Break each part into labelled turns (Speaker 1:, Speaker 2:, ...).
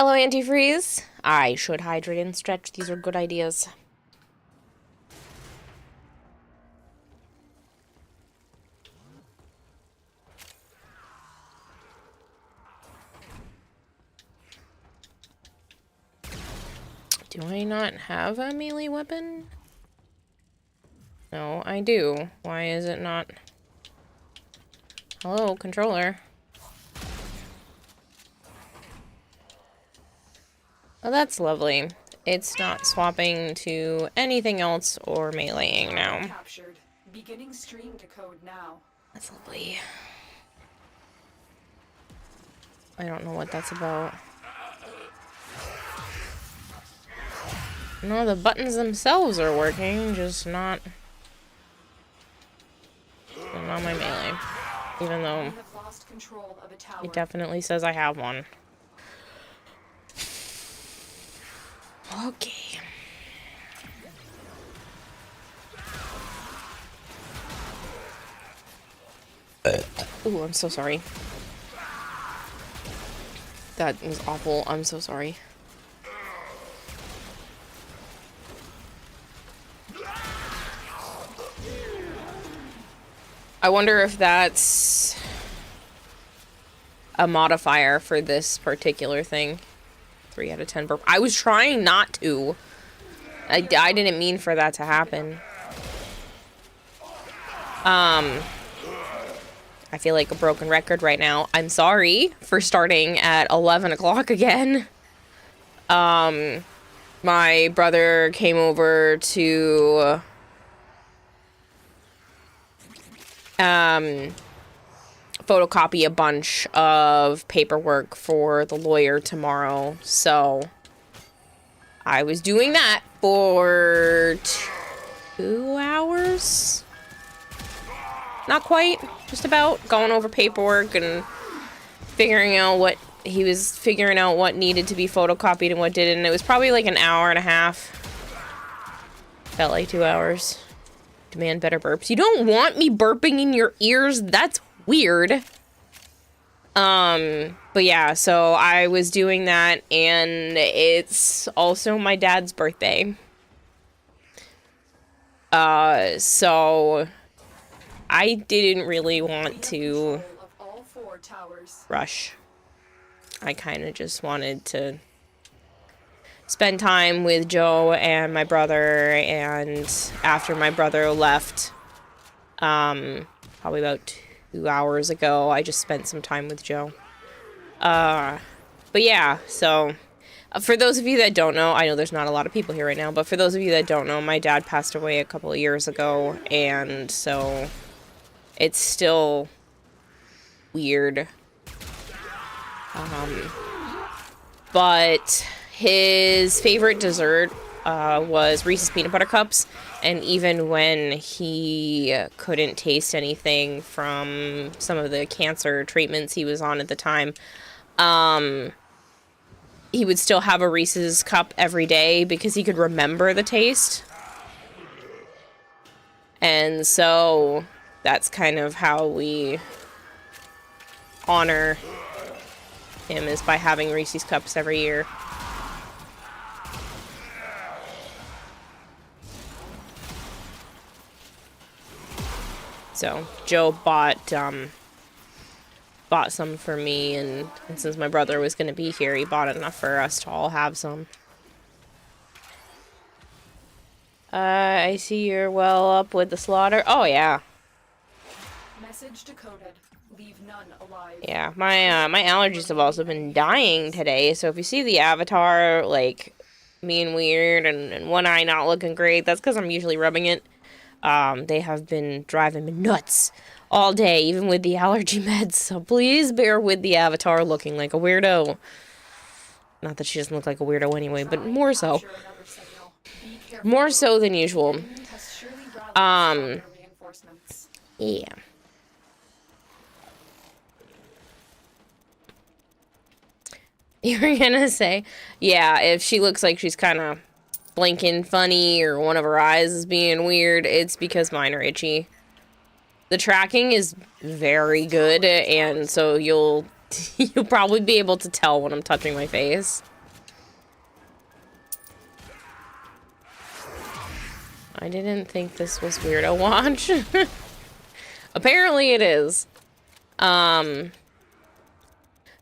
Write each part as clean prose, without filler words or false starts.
Speaker 1: Hello, antifreeze. I should hydrate and stretch. These are good ideas. Do I not have a melee weapon? No, I do. Why is it not? Hello, controller. Oh, that's lovely. It's not swapping to anything else or meleeing now.
Speaker 2: Captured. Beginning stream decode now.
Speaker 1: That's lovely. I don't know what that's about. No, the buttons themselves are working, just not my melee. Even though it definitely says I have one. Okay. Ooh, I'm so sorry. That was awful. I'm so sorry. I wonder if that's a modifier for this particular thing. 3 out of 10 burp. I was trying not to. I didn't mean for that to happen. I feel like a broken record right now. I'm sorry for starting at 11 o'clock again. My brother came over to photocopy a bunch of paperwork for the lawyer tomorrow, so I was doing that for 2 hours? Not quite, just about, going over paperwork and figuring out what what needed to be photocopied and what didn't. It was probably like an hour and a half. Felt like 2 hours. Demand better burps. You don't want me burping in your ears? That's weird. But yeah, so I was doing that, and it's also my dad's birthday. So I didn't really want to rush. I kind of just wanted to spend time with Joe and my brother, and after my brother left, probably about 2 hours ago, I just spent some time with Joe. But yeah, so for those of you that don't know, I know there's not a lot of people here right now, but for those of you that don't know, my dad passed away a couple of years ago, and so it's still weird. But his favorite dessert was Reese's Peanut Butter Cups, and even when he couldn't taste anything from some of the cancer treatments he was on at the time, he would still have a Reese's cup every day because he could remember the taste. And so that's kind of how we honor him, is by having Reese's Cups every year. So Joe bought some for me, and since my brother was going to be here, he bought enough for us to all have some. I see you're well up with the slaughter. Oh yeah.
Speaker 2: Message decoded. Leave none alive.
Speaker 1: Yeah, my allergies have also been dying today, so if you see the avatar, like, being weird and one eye not looking great, that's because I'm usually rubbing it. They have been driving me nuts all day, even with the allergy meds, so please bear with the avatar looking like a weirdo. Not that she doesn't look like a weirdo anyway, but more so. More so than usual. Yeah. You were gonna say, yeah, if she looks like she's kind of blinking funny or one of her eyes is being weird, it's because mine are itchy. The tracking is very good, and so you'll You'll probably be able to tell when I'm touching my face. I didn't think this was Weirdo Watch. Apparently it is.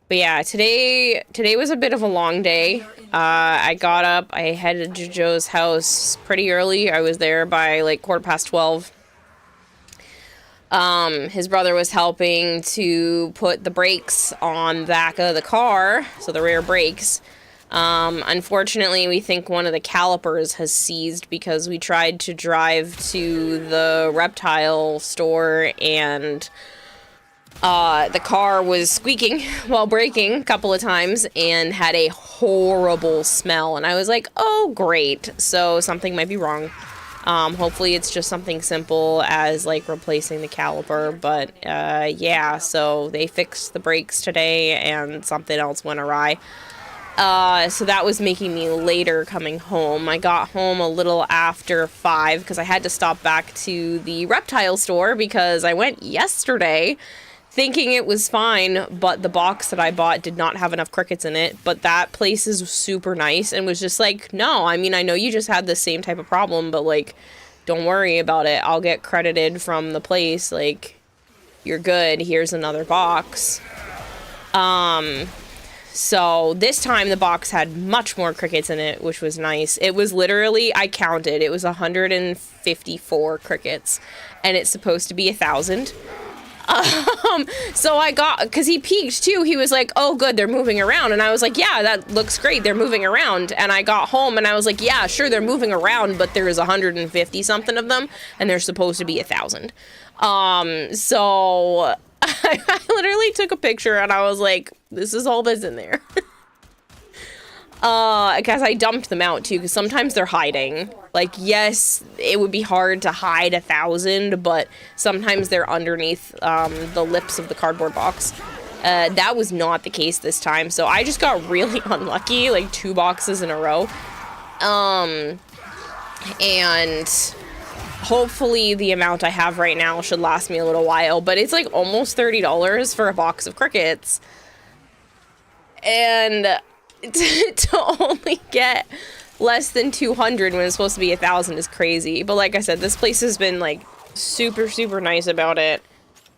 Speaker 1: But yeah, today was a bit of a long day. I got up, I headed to Joe's house pretty early. I was there by like 12:15. His brother was helping to put the brakes on the back of the car, so the rear brakes. Unfortunately, we think one of the calipers has seized because we tried to drive to the reptile store and the car was squeaking while braking a couple of times and had a horrible smell. And I was like, oh, great. So something might be wrong. Hopefully it's just something simple as like replacing the caliper. But yeah, so they fixed the brakes today and something else went awry. So that was making me later coming home. I got home a little after 5 because I had to stop back to the reptile store because I went yesterday thinking it was fine, but the box that I bought did not have enough crickets in it. But that place is super nice and was just like, no, I mean, I know you just had the same type of problem, but like, don't worry about it. I'll get credited from the place. Like, you're good. Here's another box. So this time the box had much more crickets in it, which was nice. It was literally, I counted, it was 154 crickets and it's supposed to be 1,000. So I got, because he peeked too, he was like, oh good, they're moving around. And I was like, yeah, that looks great, they're moving around. And I got home and I was like, yeah, sure, they're moving around, but there is 150 something of them and they're supposed to be 1,000. So I literally took a picture and I was like, this is all that's in there. Because I dumped them out too, because sometimes they're hiding. Like, yes, it would be hard to hide 1,000, but sometimes they're underneath the lips of the cardboard box. That was not the case this time, so I just got really unlucky, like 2 boxes in a row. And hopefully the amount I have right now should last me a little while, but it's like almost $30 for a box of crickets. And to only get less than 200 when it's supposed to be 1,000 is crazy. But like I said, this place has been like super nice about it,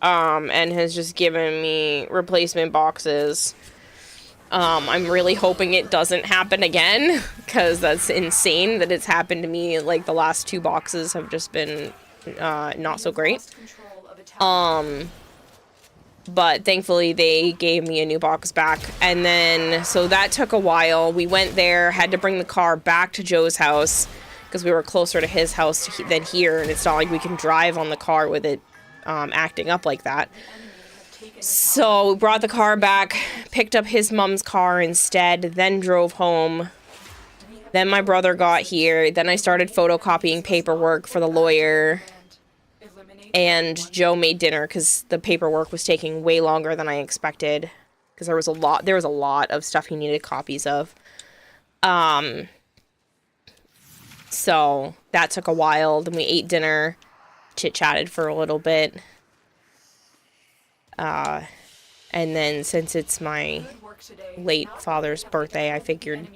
Speaker 1: and has just given me replacement boxes. I'm really hoping it doesn't happen again, because that's insane that it's happened to me. Like the last 2 boxes have just been not so great. But thankfully they gave me a new box back. And then, so that took a while. We went there, had to bring the car back to Joe's house because we were closer to his house than here. And it's not like we can drive on the car with it acting up like that. So we brought the car back, picked up his mom's car instead, then drove home. Then my brother got here. Then I started photocopying paperwork for the lawyer. And Joe made dinner because the paperwork was taking way longer than I expected, because there was a lot of stuff he needed copies of. So that took a while. Then we ate dinner, chit-chatted for a little bit. And then since it's my late father's birthday, I figured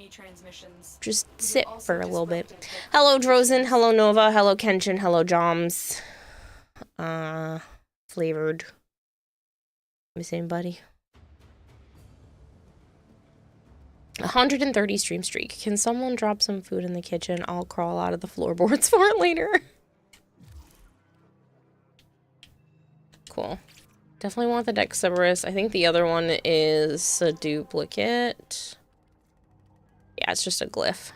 Speaker 1: just sit for a little bit. Hello Drozen, hello Nova, hello Kenshin, hello Joms. Flavored. Miss anybody? 130 stream streak. Can someone drop some food in the kitchen? I'll crawl out of the floorboards for it later. Cool. Definitely want the Dexibris. I think the other one is a duplicate. Yeah, it's just a glyph.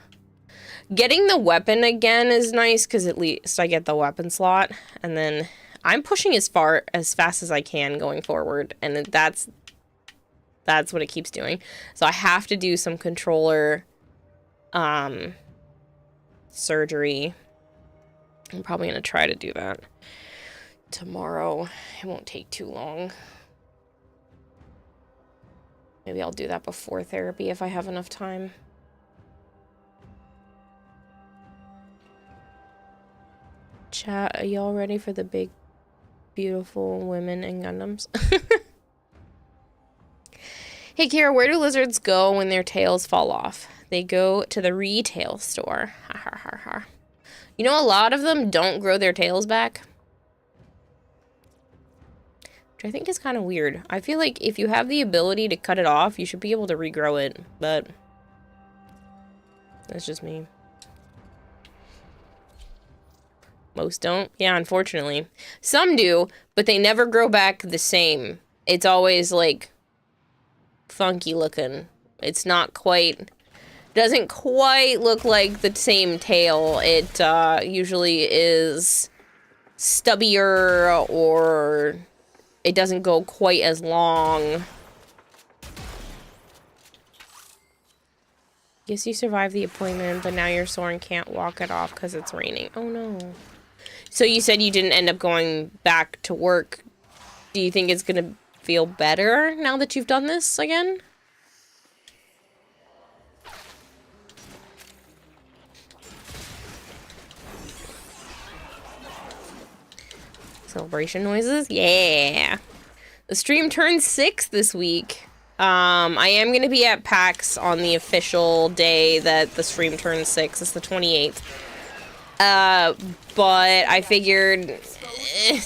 Speaker 1: Getting the weapon again is nice because at least I get the weapon slot, and then I'm pushing as fast as I can going forward, and that's what it keeps doing. So I have to do some controller surgery. I'm probably gonna try to do that tomorrow. It won't take too long. Maybe I'll do that before therapy if I have enough time. Chat, are y'all ready for the big, beautiful women and Gundams? Hey, Kira, where do lizards go when their tails fall off? They go to the retail store. Ha ha ha ha. You know, a lot of them don't grow their tails back. Which I think is kind of weird. I feel like if you have the ability to cut it off, you should be able to regrow it. But that's just me. Most don't. Yeah, unfortunately. Some do, but they never grow back the same. It's always, like, funky looking. It's not quite... Doesn't quite look like the same tail. It usually is stubbier, or it doesn't go quite as long. Guess you survived the appointment, but now you're sore and can't walk it off because it's raining. Oh no. So you said you didn't end up going back to work. Do you think it's gonna feel better now that you've done this again? Celebration noises? Yeah. The stream turns 6 this week. I am going to be at PAX on the official day that the stream turns 6. It's the 28th. But I figured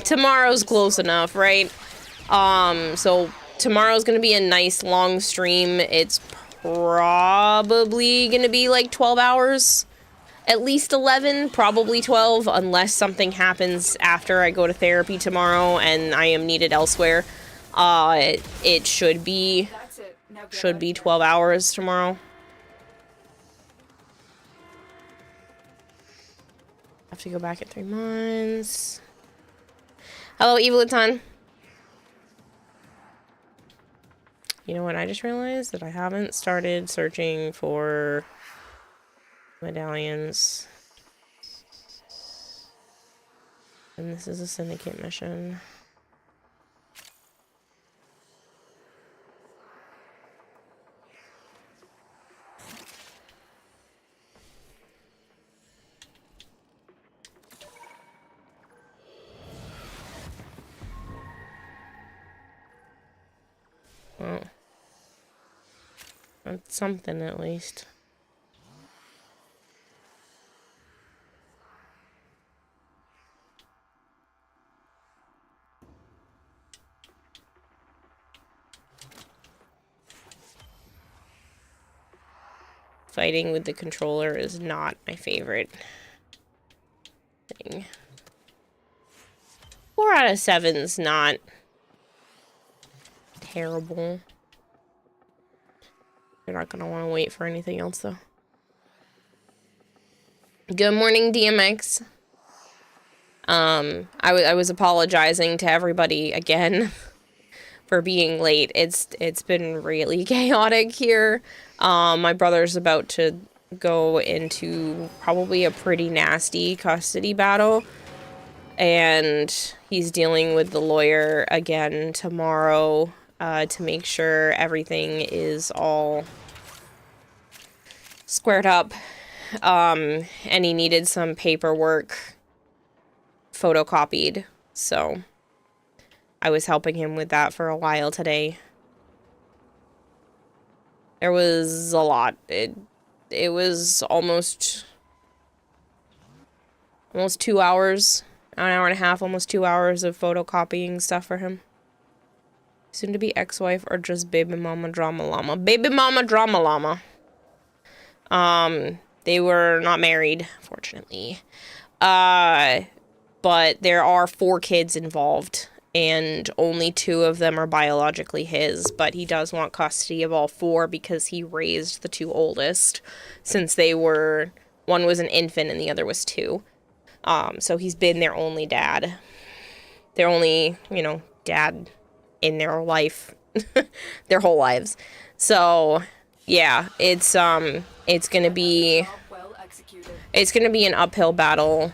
Speaker 1: tomorrow's close enough, right? So tomorrow's going to be a nice long stream. It's probably going to be like 12 hours. At least 11, probably 12, unless something happens after I go to therapy tomorrow and I am needed elsewhere. It should be 12 hours tomorrow. Have to go back in 3 months. Hello, Evelyn. You know what? I just realized that I haven't started searching for medallions. And this is a syndicate mission. Well, that's something at least. Fighting with the controller is not my favorite thing. 4 out of 7's not terrible. You're not gonna want to wait for anything else, though. Good morning, DMX. I was apologizing to everybody again for being late. It's been really chaotic here. My brother's about to go into probably a pretty nasty custody battle, and he's dealing with the lawyer again tomorrow to make sure everything is all squared up. And he needed some paperwork photocopied, so I was helping him with that for a while today. There was a lot. It was almost 2 hours, an hour and a half, almost 2 hours of photocopying stuff for him. Soon to be ex-wife or just baby mama drama llama. Baby mama drama llama. They were not married, fortunately. But there are 4 kids involved, and only 2 of them are biologically his, but he does want custody of all 4 because he raised the 2 oldest since they were, one was an infant and the other was 2. So he's been their only dad. Their only, dad in their life, their whole lives. So, yeah, it's gonna be an uphill battle.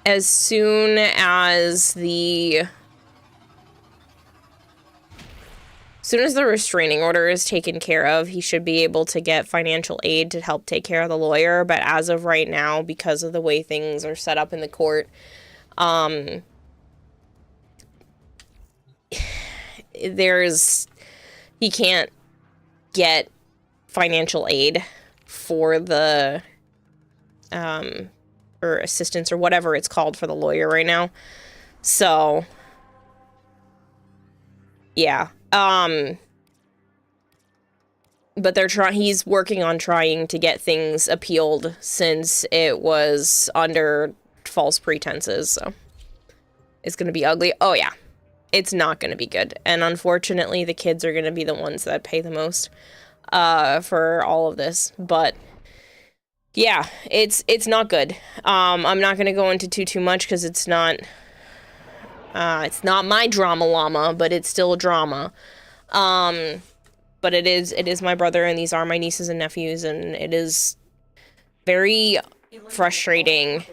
Speaker 1: As soon as the restraining order is taken care of, he should be able to get financial aid to help take care of the lawyer. But as of right now, because of the way things are set up in the court, he can't get financial aid for the, or assistance or whatever it's called for the lawyer right now. So, yeah. But he's working on trying to get things appealed since it was under false pretenses, so it's gonna be ugly. Oh yeah, it's not gonna be good. And unfortunately, the kids are gonna be the ones that pay the most for all of this. But yeah, it's not good. I'm not gonna go into too much because it's not my drama llama, but it's still a drama. But it is my brother, and these are my nieces and nephews, and it is very frustrating,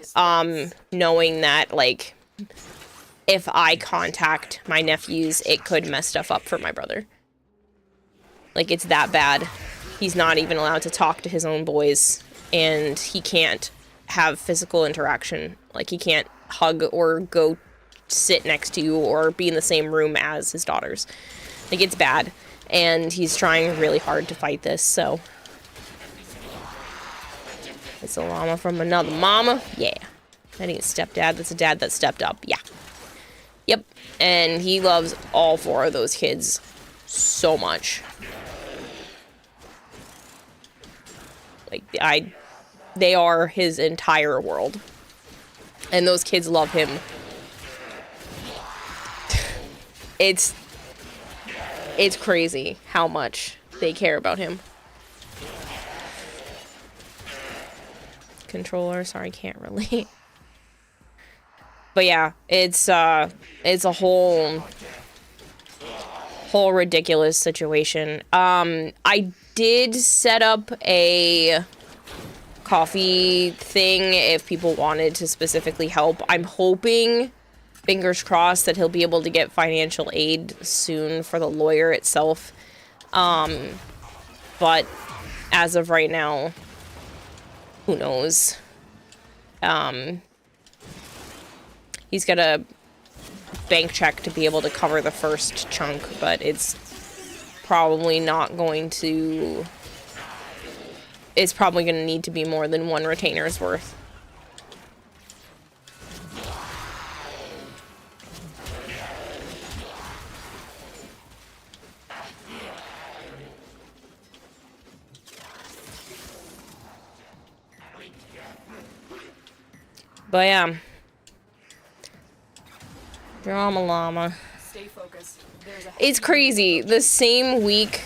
Speaker 1: knowing that, like, if I contact my nephews, it could mess stuff up for my brother. Like, it's that bad. He's not even allowed to talk to his own boys, and he can't have physical interaction. Like, he can't hug or go sit next to you or be in the same room as his daughters. Like, it's bad. And he's trying really hard to fight this, so. It's a llama from another mama. Yeah. I think it's stepdad. That's a dad that stepped up. Yeah. Yep. And he loves all 4 of those kids so much. Like, they are his entire world. And those kids love him. It's crazy how much they care about him. Controller, sorry, can't relate. But yeah, it's a whole ridiculous situation. I did set up a coffee thing if people wanted to specifically help. I'm hoping, fingers crossed, that he'll be able to get financial aid soon for the lawyer itself. But as of right now, who knows? He's got a bank check to be able to cover the first chunk, but it's probably not going to... It's probably going to need to be more than 1 retainer's worth. But yeah. Drama llama.
Speaker 2: Stay focused.
Speaker 1: It's crazy. The same week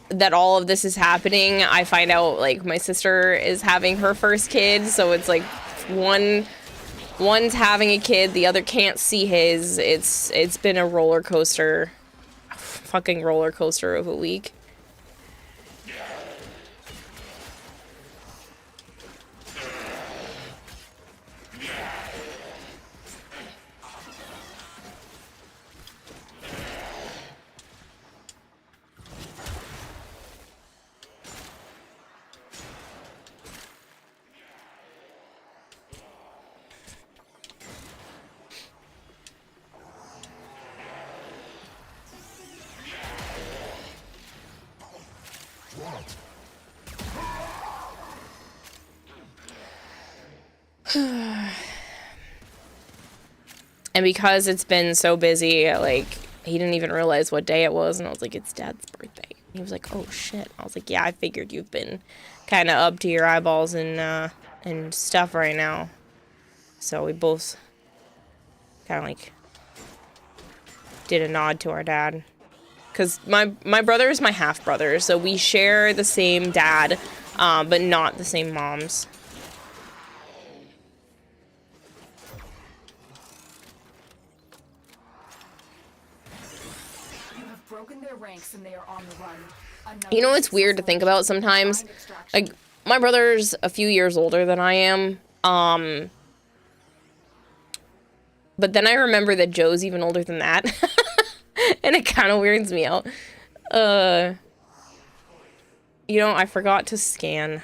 Speaker 1: that all of this is happening, I find out, like, my sister is having her first kid, so it's like one's having a kid, the other can't see his. It's been a roller coaster, fucking roller coaster of a week. And because it's been so busy, like, he didn't even realize what day it was, and I was like, it's Dad's birthday. He was like, oh shit. I was like, yeah, I figured you've been kind of up to your eyeballs and stuff right now. So we both kind of, like, did a nod to our dad. Because my brother is my half-brother, so we share the same dad, but not the same moms.
Speaker 2: Ranks and they are on the run.
Speaker 1: You know what's weird to think about sometimes? Like, my brother's a few years older than I am. But then I remember that Joe's even older than that. And it kind of weirds me out. You know, I forgot to scan.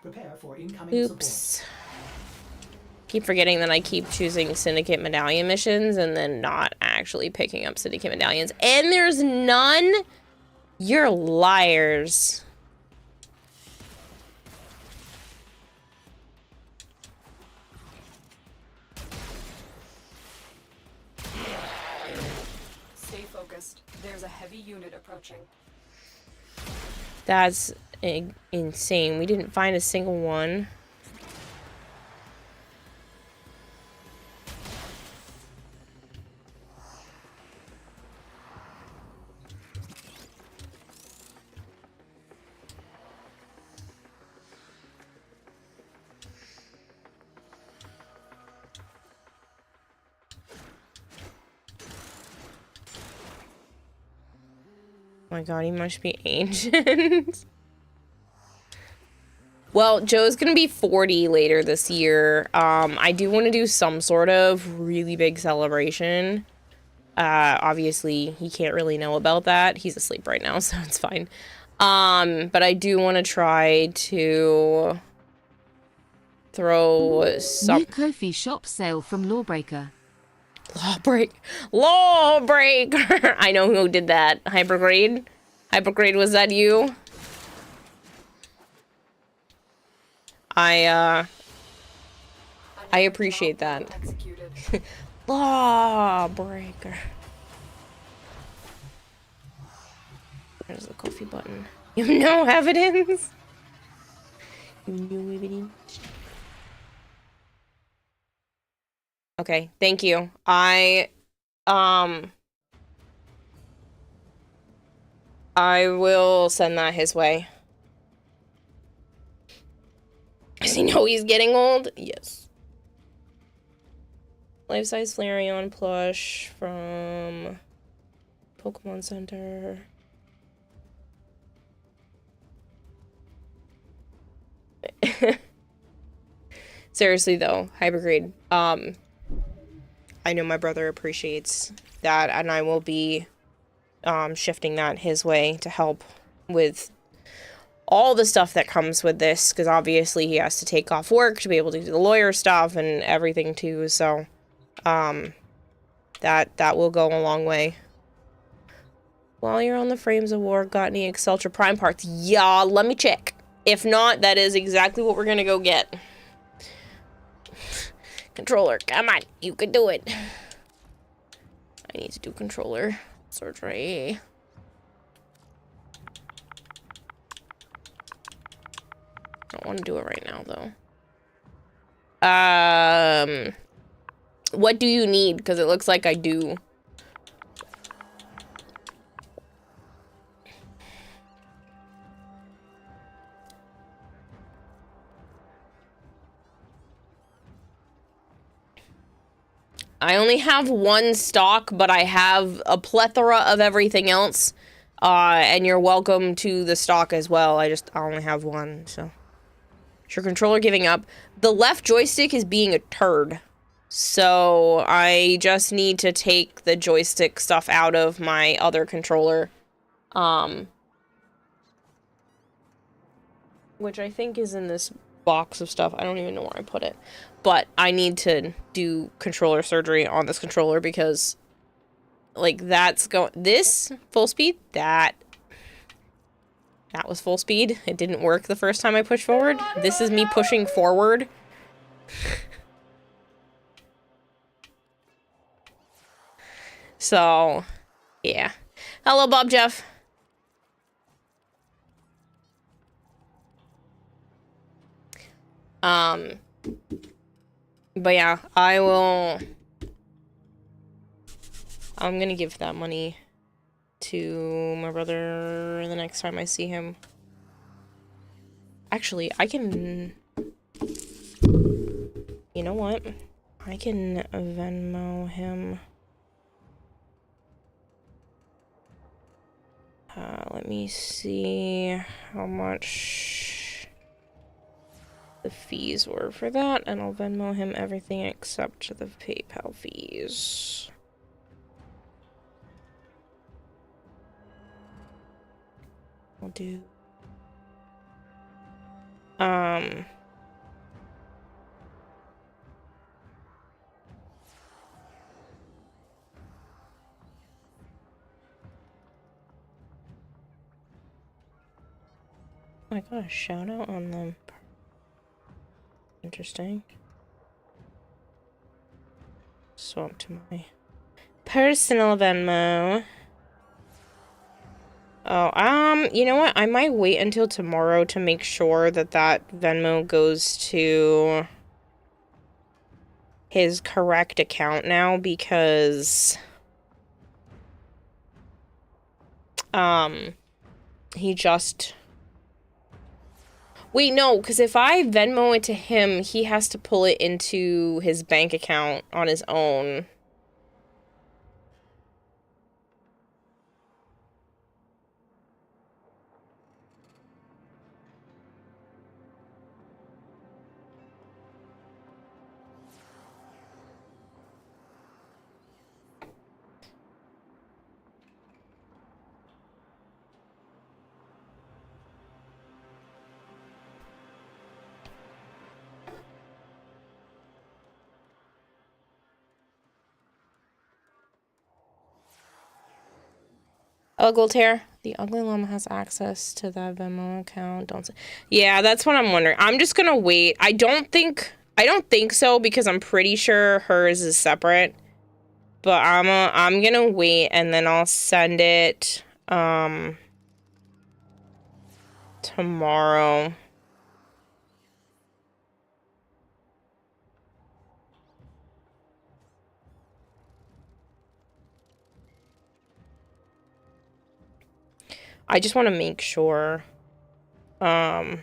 Speaker 3: Prepare for incoming
Speaker 1: Oops.
Speaker 3: support.
Speaker 1: Keep forgetting that I keep choosing Syndicate Medallion missions and then not actually picking up Syndicate Medallions. And there's none? You're liars.
Speaker 2: Stay focused. There's a heavy unit approaching.
Speaker 1: That's insane. We didn't find a single one. Oh my god, he must be ancient. Well, Joe's gonna be 40 later this year. I do want to do some sort of really big celebration. Obviously, he can't really know about that. He's asleep right now, so it's fine. But I do want to try to throw some...
Speaker 3: New Kofi shop sale from Lawbreaker.
Speaker 1: Lawbreaker! I know who did that. Hypergrade? Hypergrade, was that you? I appreciate that.
Speaker 2: Executed.
Speaker 1: Lawbreaker. There's the coffee button. You have no evidence? No evidence. Okay, thank you. I will send that his way. Does he know he's getting old? Yes. Life-size Flareon plush from Pokemon Center. Seriously though, Hypergrade. I know my brother appreciates that, and I will be shifting that his way to help with all the stuff that comes with this, because obviously he has to take off work to be able to do the lawyer stuff and everything too, so that will go a long way. While you're on the Frames of War, got any Exceltra Prime parts? Yeah, let me check. If not, that is exactly what we're gonna go get. Controller, come on, you can do it. I need to do controller surgery. I don't want to do it right now, though. What do you need? Because it looks like I do. I only have one stock, but I have a plethora of everything else. And you're welcome to the stock as well. I only have one, so. Is your controller giving up? The left joystick is being a turd. So I just need to take the joystick stuff out of my other controller. Which I think is in this box of stuff. I don't even know where I put it. But I need to do controller surgery on this controller because, like, that's going... This, full speed, that was full speed. It didn't work the first time I pushed forward. This is me pushing forward. So, yeah. Hello, Bob Jeff. But yeah, I'm gonna give that money to my brother the next time I see him. Actually, I can... You know what? I can Venmo him. Let me see how much the fees were for that, and I'll Venmo him everything except the PayPal fees. I'll do... I got a shout out on them. Interesting. Swap to my personal Venmo. Oh, you know what? I might wait until tomorrow to make sure that that Venmo goes to his correct account now, because he just... Wait, no, because if I Venmo it to him, he has to pull it into his bank account on his own. Oh, Goldhair. The ugly llama has access to that Venmo account. Don't say. Yeah, that's what I'm wondering. I'm just gonna wait. I don't think so, because I'm pretty sure hers is separate. But I'm gonna wait, and then I'll send it tomorrow. I just want to make sure. Yeah.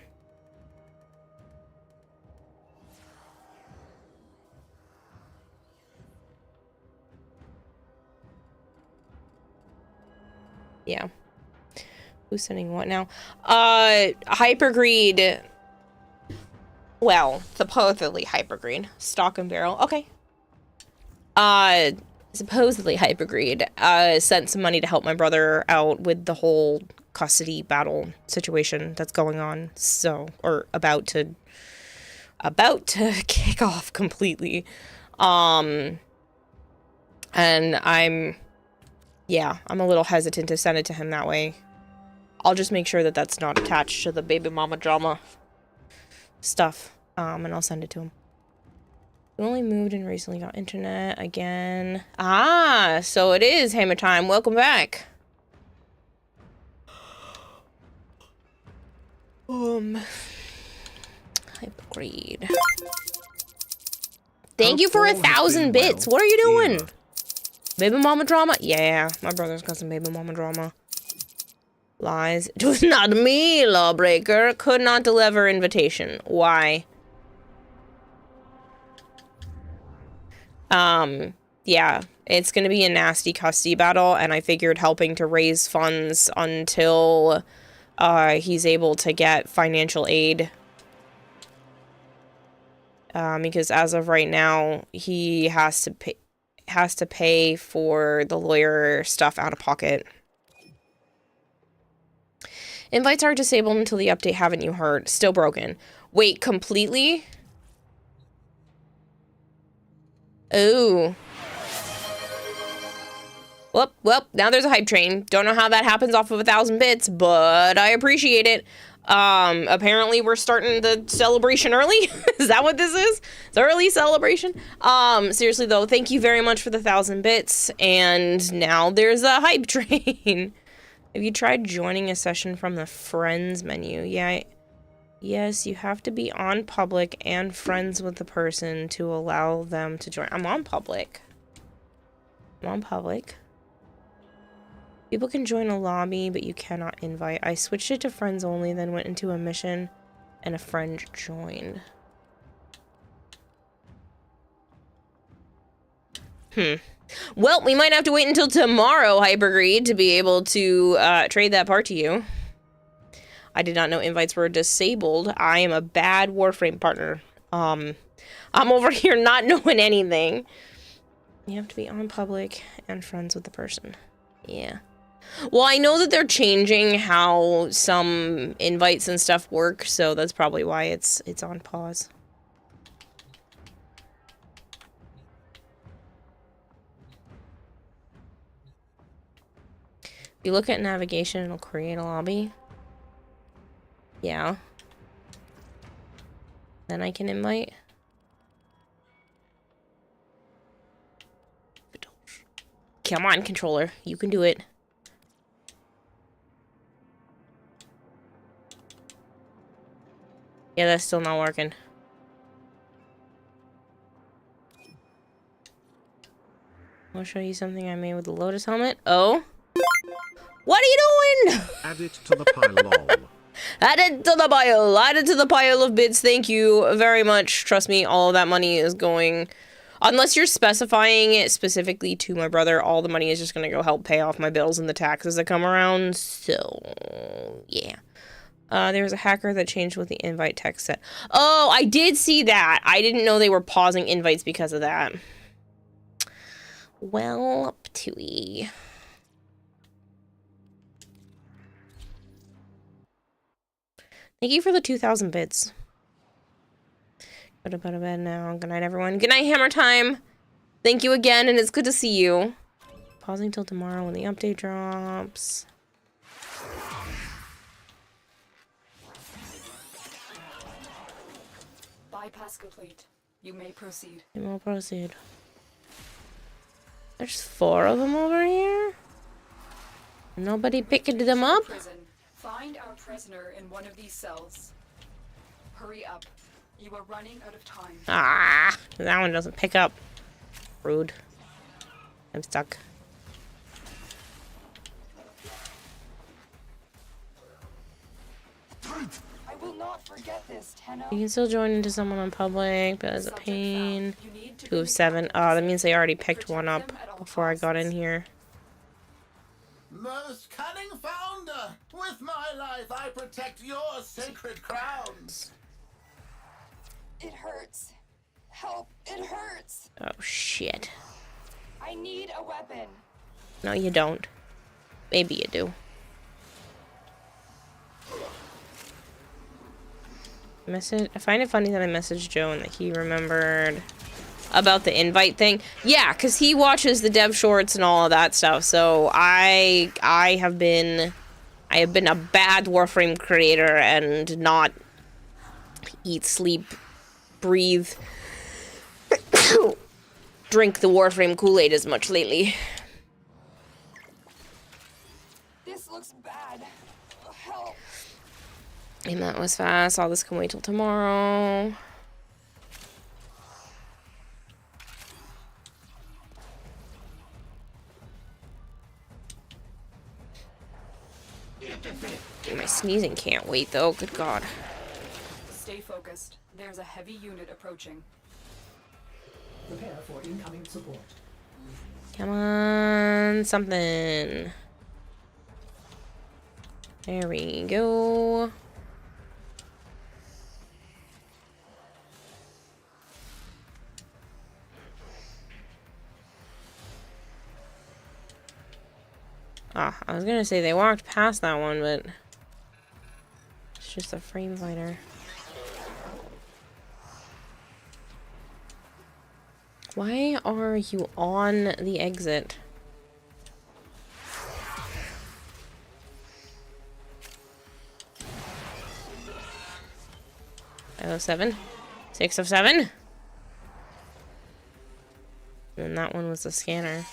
Speaker 1: Who's sending what now? Hypergreed. Well, supposedly Hypergreed. Stock and barrel. Okay. Supposedly Hypergreed, sent some money to help my brother out with the whole custody battle situation that's going on. So, or about to kick off completely. And I'm a little hesitant to send it to him that way. I'll just make sure that that's not attached to the baby mama drama stuff. And I'll send it to him. We only moved and recently got internet again. Ah, so it is Hammer time. Welcome back. Hypergreed. Thank you for 1,000 bits. What are you doing? Baby mama drama? Yeah, my brother's got some baby mama drama. Lies. It was not me, lawbreaker. Could not deliver invitation. Why? Yeah, it's gonna be a nasty custody battle, and I figured helping to raise funds until, he's able to get financial aid. Because as of right now, he has to pay for the lawyer stuff out of pocket. Invites are disabled until the update, haven't you heard? Still broken. Wait, completely? Ooh. Well, now there's a hype train. Don't know how that happens off of 1,000 bits, but I appreciate it. Apparently we're starting the celebration early. Is that what this is? It's early celebration. Seriously though, thank you very much for the 1,000 bits, and now there's a hype train. Have you tried joining a session from the friends menu? Yeah. Yes, you have to be on public and friends with the person to allow them to join. I'm on public. I'm on public. People can join a lobby, but you cannot invite. I switched it to friends only, then went into a mission, and a friend joined. Well, we might have to wait until tomorrow, Hypergreed, to be able to trade that part to you. I did not know invites were disabled. I am a bad Warframe partner. I'm over here not knowing anything. You have to be on public and friends with the person. Yeah. Well, I know that they're changing how some invites and stuff work, so that's probably why it's on pause. If you look at navigation, it'll create a lobby. Yeah. Then I can invite. Come on, controller. You can do it. Yeah, that's still not working. I'll show you something I made with the Lotus helmet. Oh? What are you doing?
Speaker 4: Add it to the pile, lol.
Speaker 1: Add it to the pile. Add it to the pile of bits. Thank you very much. Trust me, all of that money is going... Unless you're specifying it specifically to my brother, all the money is just going to go help pay off my bills and the taxes that come around. So, yeah. There was a hacker that changed what the invite text said. Oh, I did see that. I didn't know they were pausing invites because of that. Well, Ptooey. Thank you for the 2,000 bits. Go to bed now. Good night, everyone. Good night, Hammer Time. Thank you again, and it's good to see you. Pausing till tomorrow when the update drops.
Speaker 2: Bypass complete. You may proceed.
Speaker 1: You will proceed. There's 4 of them over here. Nobody picked them up.
Speaker 2: Prison. Find our prisoner in one of these cells. Hurry up. You are running out of time.
Speaker 1: Ah, that one doesn't pick up. Rude. I'm stuck.
Speaker 2: I will not forget this, Tenno.
Speaker 1: You can still join into someone on public, but it's a pain. 2 of 7. Oh, that means they already picked one up before I got in here.
Speaker 5: Most cunning founder, with my life I protect your sacred crowns.
Speaker 2: It hurts. Help, it hurts.
Speaker 1: Oh, shit.
Speaker 2: I need a weapon.
Speaker 1: No, you don't. Maybe you do. I find it funny that I messaged Joe and that he remembered about the invite thing. Yeah, because he watches the dev shorts and all of that stuff. So I have been a bad Warframe creator and not eat, sleep, breathe, drink the Warframe Kool-Aid as much lately.
Speaker 2: This looks bad. Help.
Speaker 1: And that was fast. All this can wait till tomorrow. My sneezing can't wait though. Good God.
Speaker 2: Stay focused. There's a heavy unit approaching.
Speaker 6: Prepare for incoming support.
Speaker 1: Come on, something. There we go. Ah, I was gonna say they walked past that one, but it's just a frame fighter. Why are you on the exit? Oh, 7. 6 of 7. And that one was the scanner.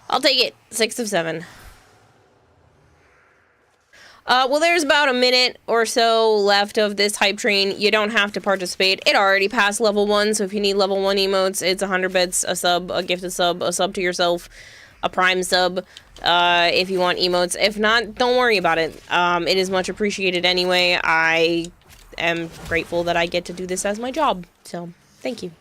Speaker 1: I'll take it. 6 of 7. Well, there's about a minute or so left of this hype train. You don't have to participate. It already passed level 1, so if you need level 1 emotes, it's 100 bits, a sub, a gifted sub, a sub to yourself, a prime sub, if you want emotes. If not, don't worry about it. It is much appreciated anyway. I am grateful that I get to do this as my job, so thank you.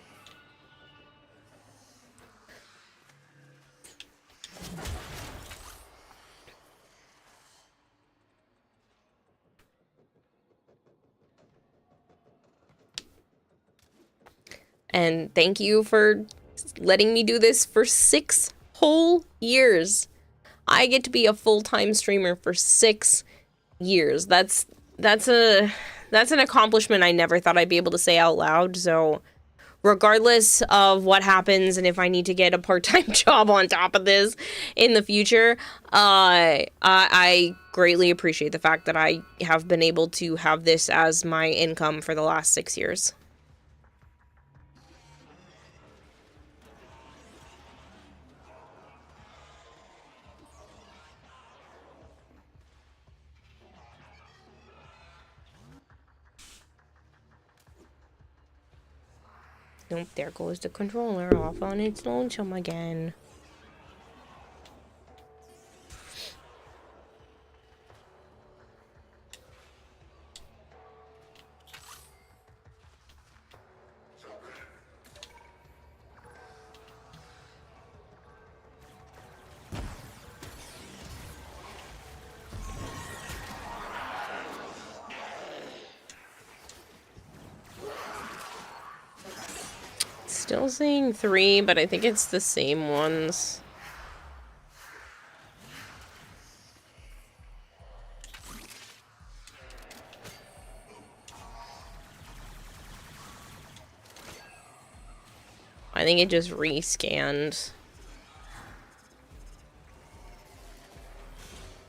Speaker 1: And thank you for letting me do this for 6 whole years. I get to be a full-time streamer for 6 years. That's an accomplishment I never thought I'd be able to say out loud. So regardless of what happens and if I need to get a part-time job on top of this in the future, I greatly appreciate the fact that I have been able to have this as my income for the last 6 years. Nope, there goes the controller off on its lonesome again. Still saying 3, but I think it's the same ones. I think it just rescanned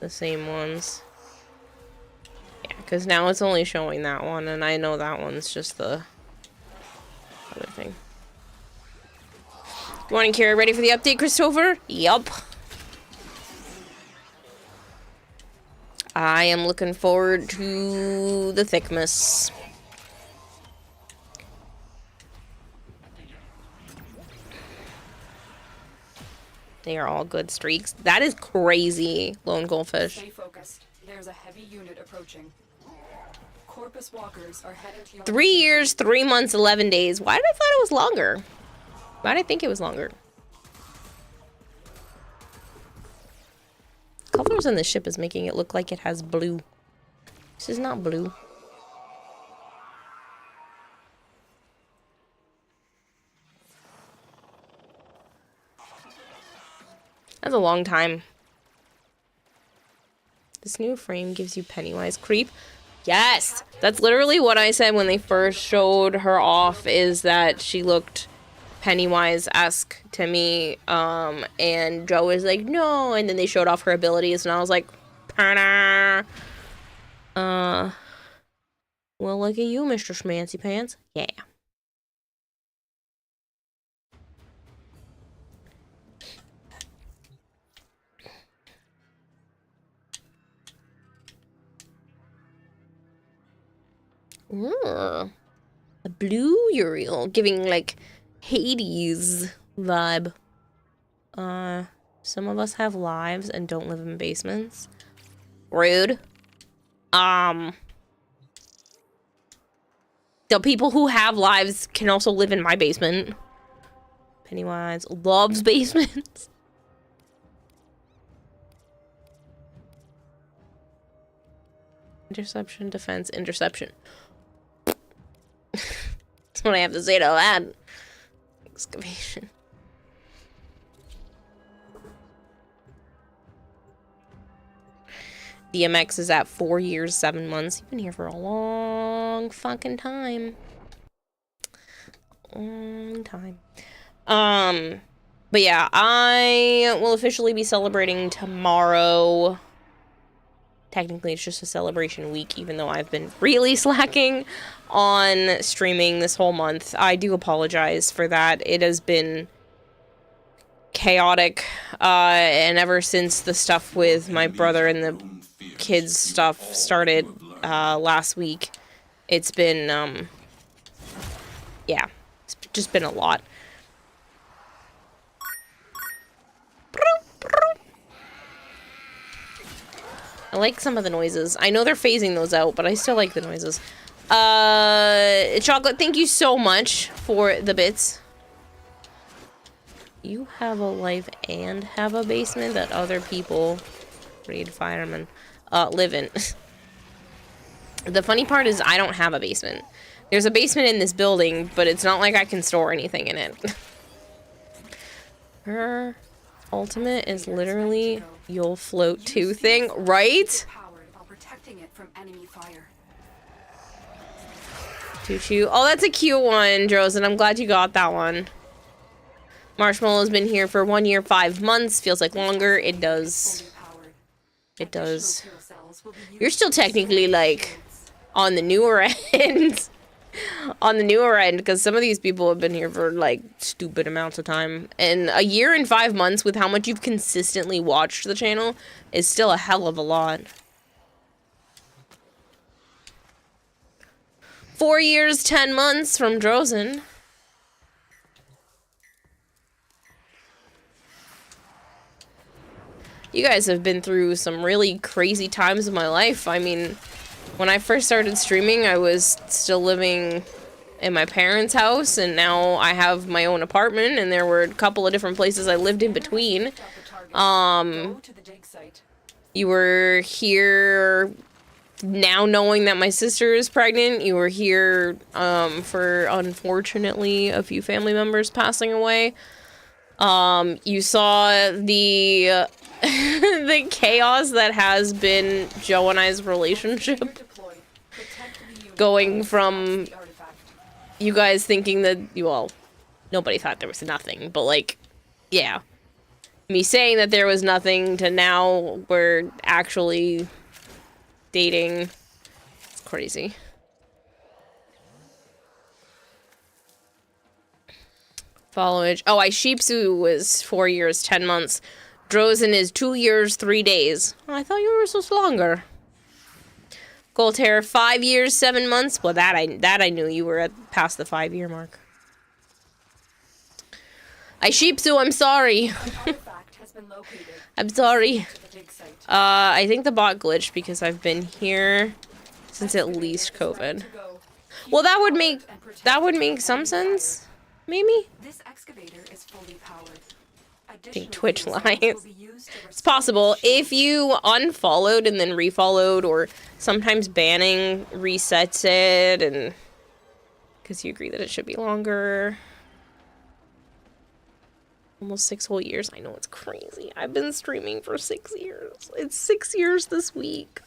Speaker 1: the same ones. Yeah, because now it's only showing that one, and I know that one's just the other thing. Good morning, Kira. Ready for the update, Christopher? Yup. I am looking forward to the thickness. They are all good streaks. That is crazy, Lone Goldfish.
Speaker 2: Stay focused. There's a heavy unit approaching. Corpus walkers are headed to your
Speaker 1: 3 years, 3 months, 11 days. Why did I thought it was longer? Why did I think it was longer? Colors on the ship is making it look like it has blue. This is not blue. That's a long time. This new frame gives you Pennywise creep. Yes! That's literally what I said when they first showed her off, is that she looked Pennywise-esque to me, and Joe was like, no, and then they showed off her abilities, and I was like, Pana. Well, look at you, Mr. Schmancy Pants. Yeah. A blue Uriel, giving, like, Hades vibe. Some of us have lives and don't live in basements. Rude. The people who have lives can also live in my basement. Pennywise loves basements. Interception, defense, interception. That's what I have to say to that. Excavation. DMX is at 4 years, 7 months. You've been here for a long fucking time. Long time. But yeah, I will officially be celebrating tomorrow. Technically, it's just a celebration week, even though I've been really slacking on streaming this whole month. I do apologize for that. It has been chaotic, and ever since the stuff with my brother and the kids stuff started last week, it's been, yeah, it's just been a lot. I like some of the noises. I know they're phasing those out, but I still like the noises. Chocolate, thank you so much for the bits. You have a life and have a basement that other people, read firemen, live in. The funny part is I don't have a basement. There's a basement in this building, but it's not like I can store anything in it. Her ultimate is literally you'll float too thing, right?
Speaker 2: powered while protecting it from enemy fire.
Speaker 1: Choo-choo. Oh, that's a cute one, Drozen. I'm glad you got that one. Marshmallow's been here for 1 year, 5 months. Feels like longer. It does. It does. You're still technically, like, on the newer end. On the newer end, because some of these people have been here for, like, stupid amounts of time. And 1 year and 5 months with how much you've consistently watched the channel is still a hell of a lot. 4 years, 10 months from Drozen. You guys have been through some really crazy times of my life. I mean, when I first started streaming, I was still living in my parents' house, and now I have my own apartment, and there were a couple of different places I lived in between. You were here now knowing that my sister is pregnant. You were here for, unfortunately, a few family members passing away. You saw the the chaos that has been Joe and I's relationship, going from you guys thinking that, well, nobody thought there was nothing, but, like, yeah, me saying that there was nothing to now we're actually dating. It's crazy. Followage. Oh, Aishipsu was 4 years, 10 months. Drozen is 2 years, 3 days. Oh, I thought you were supposed to longer. Goldhair, 5 years, 7 months. Well, that I knew you were at past the 5-year mark. Aishipsu, I'm sorry. I'm sorry. I think the bot glitched because I've been here since at least COVID. Well, that would make some sense. Maybe? This excavator is fully powered. I think Twitch lies. It's possible. If you unfollowed and then refollowed, or sometimes banning resets it, and because you agree that it should be longer. Almost 6 whole years. I know, it's crazy. I've been streaming for 6 years. It's 6 years this week.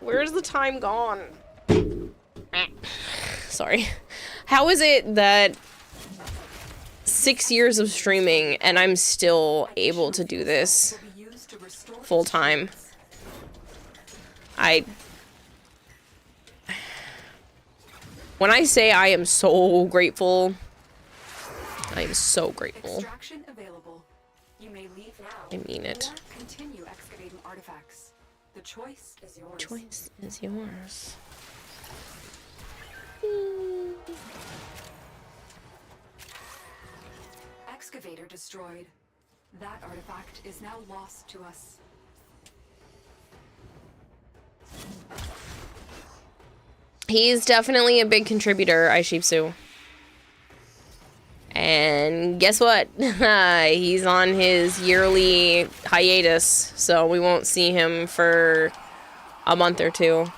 Speaker 1: Where's the time gone? Sorry. How is it that 6 years of streaming and I'm still able to do this full time? When I say I am so grateful, I am so grateful. I mean it. Continue excavating artifacts. The choice is yours. Choice is yours. Excavator destroyed. That artifact is now lost to us. He's definitely a big contributor, Aishipsu. And guess what? He's on his yearly hiatus, so we won't see him for a month or two.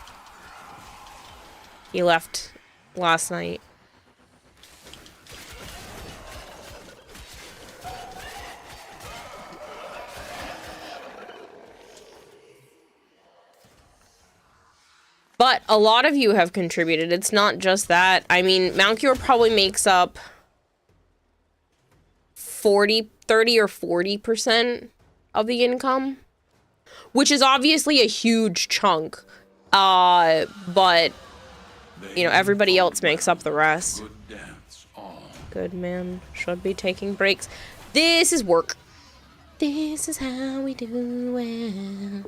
Speaker 1: He left last night. But a lot of you have contributed. It's not just that. I mean, Mountcure probably makes up 30 or 40% of the income, which is obviously a huge chunk. But you know, everybody else makes up the rest. Good man. Should be taking breaks. This is work. This is how we do it.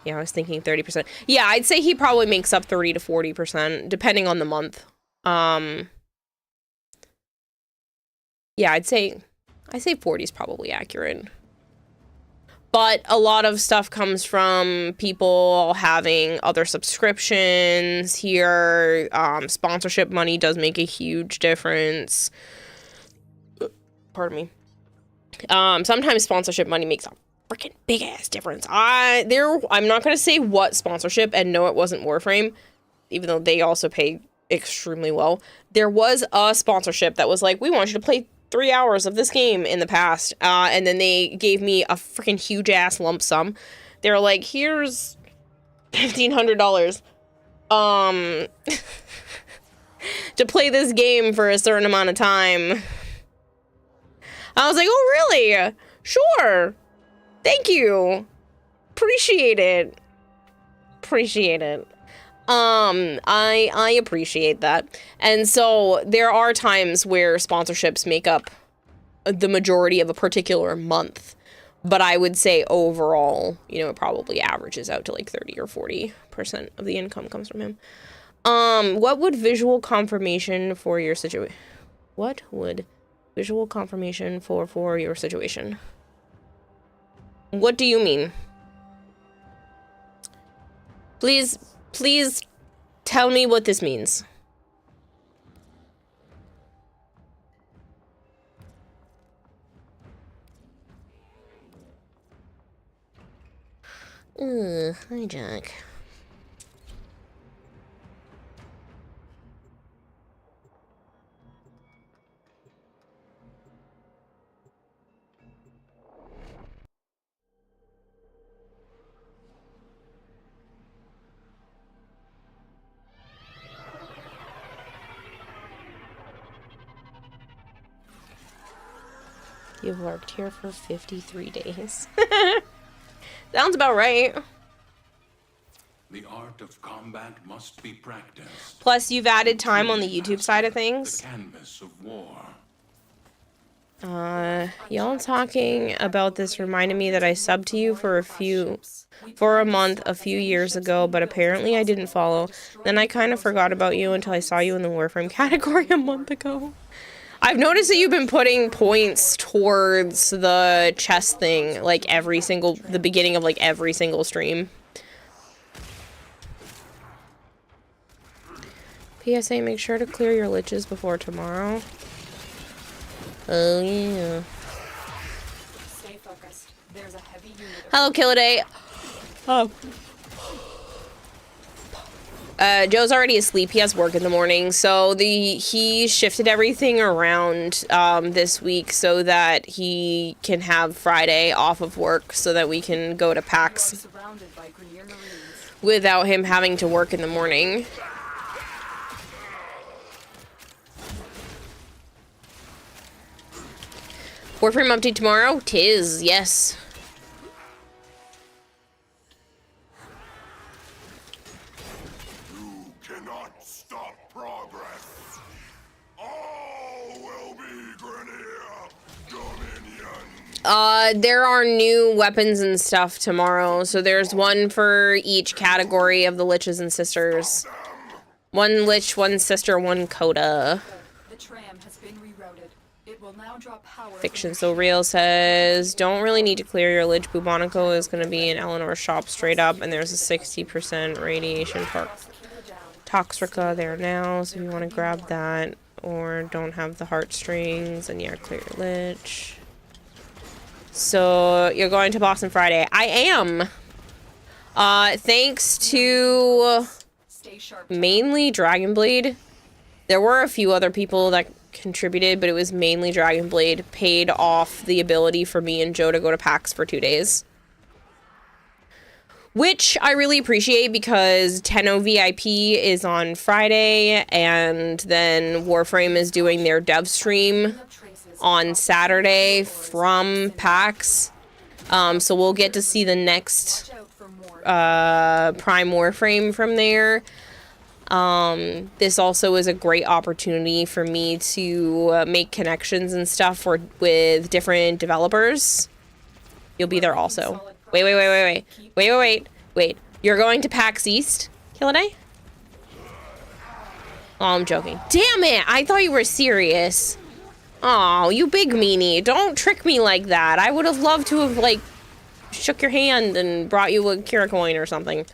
Speaker 1: Yeah, I was thinking 30%. Yeah, I'd say he probably makes up 30 to 40%, depending on the month. Yeah, I'd say 40 is probably accurate. But a lot of stuff comes from people having other subscriptions here. Sponsorship money does make a huge difference. Pardon me. Sometimes sponsorship money makes a freaking big ass difference. I'm not gonna say what sponsorship, and no, it wasn't Warframe, even though they also pay extremely well. There was a sponsorship that was like, we want you to play 3 hours of this game in the past, and then they gave me a freaking huge ass lump sum. They were like, here's $1,500. to play this game for a certain amount of time. I was like, oh, really? Sure. Thank you. Appreciate it. Appreciate it. I appreciate that. And so there are times where sponsorships make up the majority of a particular month. But I would say overall, you know, it probably averages out to like 30 or 40% of the income comes from him. What would visual confirmation for your situation? What would visual confirmation for your situation? What do you mean? Please tell me what this means. Hi, Jack. You've worked here for 53 days. Sounds about right.
Speaker 7: The art of combat must be practiced.
Speaker 1: Plus, you've added time on the YouTube side of things.
Speaker 7: The canvas of war.
Speaker 1: Y'all talking about this reminded me that I subbed to you for a month a few years ago, but apparently I didn't follow. Then I kind of forgot about you until I saw you in the Warframe category a month ago. I've noticed that you've been putting points towards the chess thing, like the beginning of like every single stream. PSA, make sure to clear your liches before tomorrow. Oh yeah.
Speaker 2: Stay focused. There's a heavy unit.
Speaker 1: Hello, Killaday. Oh. Joe's already asleep. He has work in the morning, so he shifted everything around this week so that he can have Friday off of work so that we can go to PAX without him having to work in the morning. Warframe update tomorrow? 'Tis, yes. There are new weapons and stuff tomorrow, so there's one for each category of the Liches and Sisters. One Lich, one Sister, one Coda.
Speaker 2: The tram has been rerouted. It will now drop power.
Speaker 1: Fiction So Real says, don't really need to clear your Lich. Bubonico is going to be in Eleanor's shop straight up, and there's a 60% radiation Toxica there now, so if you want to grab that, or don't have the heartstrings, and yeah, clear your Lich. So, you're going to Boston Friday. I am. Thanks to mainly Dragonblade. There were a few other people that contributed, but it was mainly Dragonblade paid off the ability for me and Joe to go to PAX for 2 days. Which I really appreciate because Tenno VIP is on Friday, and then Warframe is doing their dev stream on Saturday from PAX. So we'll get to see the next Prime Warframe from there. This also is a great opportunity for me to make connections and stuff with different developers. You'll be there also. Wait. You're going to PAX East, Killaday? Oh, I'm joking. Damn it! I thought you were serious. Oh, you big meanie. Don't trick me like that. I would have loved to have, like, shook your hand and brought you a Kira coin or something.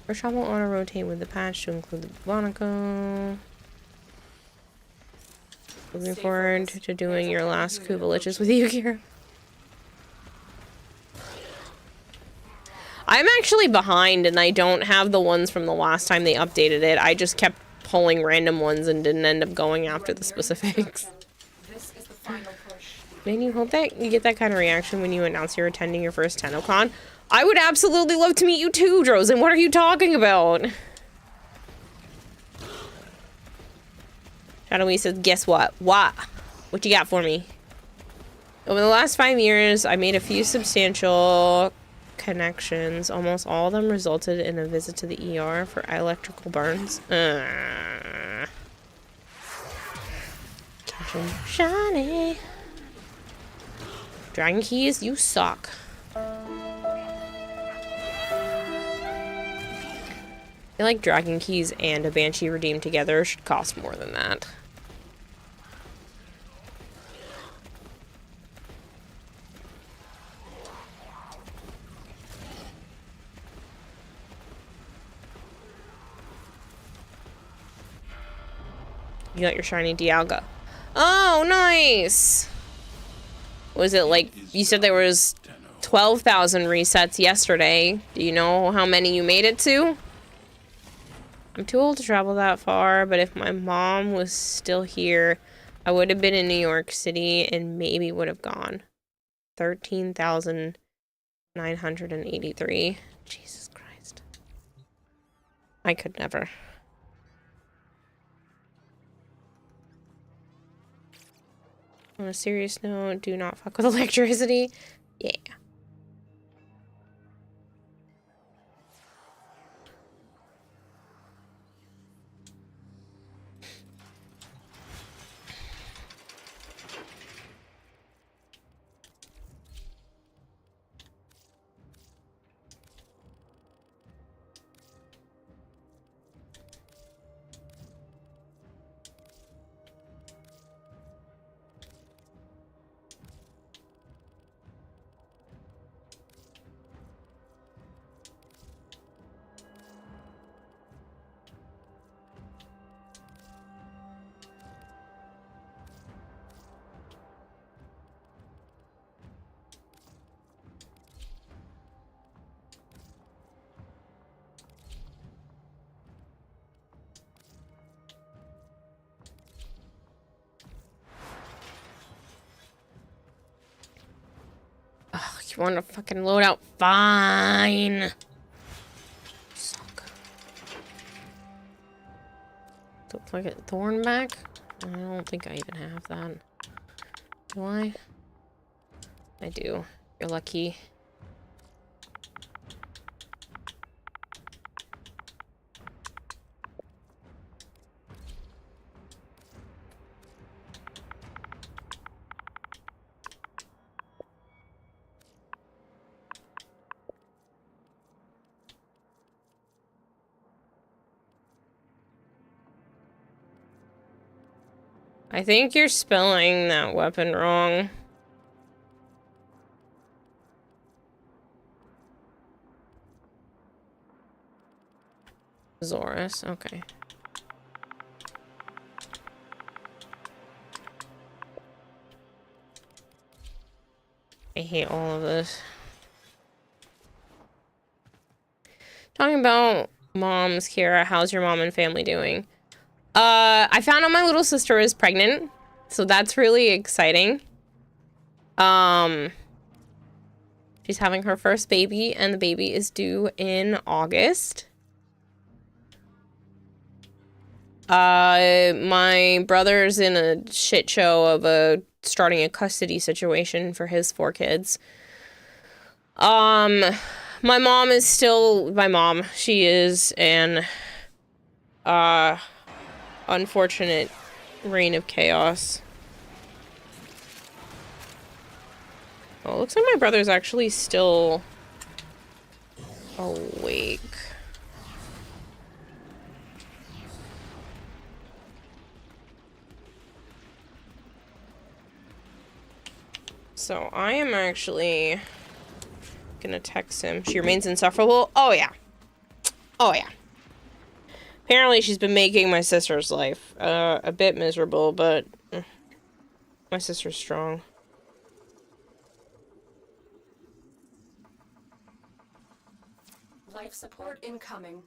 Speaker 1: Rashad will auto-rotate with the patch to include the Bubonico. Looking forward to doing your last Kuva Liches with you, Kira. I'm actually behind, and I don't have the ones from the last time they updated it. I just kept pulling random ones and didn't end up going after the specifics.
Speaker 2: This is the final push.
Speaker 1: Man, you hope that you get that kind of reaction when you announce you're attending your first TennoCon. I would absolutely love to meet you too, Drozen. What are you talking about? Shadowy says, guess what? What? What you got for me? Over the last 5 years, I made a few substantial connections. Almost all of them resulted in a visit to the ER for electrical burns. Shiny. Dragon Keys, you suck. I feel like Dragon Keys and a Banshee redeemed together should cost more than that. You got your shiny Dialga. Oh, nice! Was it like, you said there was 12,000 resets yesterday. Do you know how many you made it to? I'm too old to travel that far, but if my mom was still here, I would have been in New York City and maybe would have gone. 13,983. Jesus Christ. I could never. On a serious note, do not fuck with electricity. Yeah. You want to fucking load out? Fine. Suck. Don't forget Thornback. I don't think I even have that. Do I? I do. You're lucky. I think you're spelling that weapon wrong. Zorus, okay. I hate all of this. Talking about moms, Kira, how's your mom and family doing? I found out my little sister is pregnant, so that's really exciting. She's having her first baby, and the baby is due in August. My brother's in a shit show of starting a custody situation for his 4 kids. My mom is still my mom. She is an unfortunate reign of chaos. Oh, it looks like my brother's actually still awake. So I am actually gonna text him. She remains insufferable. Oh yeah. Oh yeah. Apparently she's been making my sister's life a bit miserable, but my sister's strong.
Speaker 2: Life support incoming.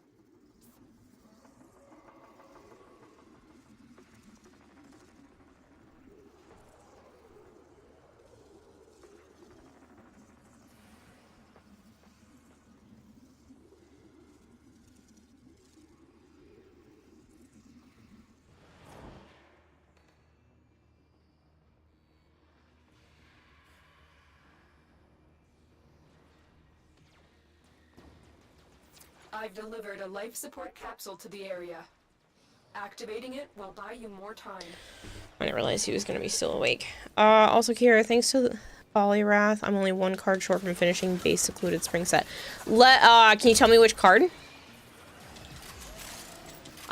Speaker 2: I've delivered a life support capsule to the area. Activating it will buy you more time.
Speaker 1: I didn't realize he was gonna be still awake. Also, Kira, thanks to Polyrath, I'm only one card short from finishing base secluded spring set. Can you tell me which card?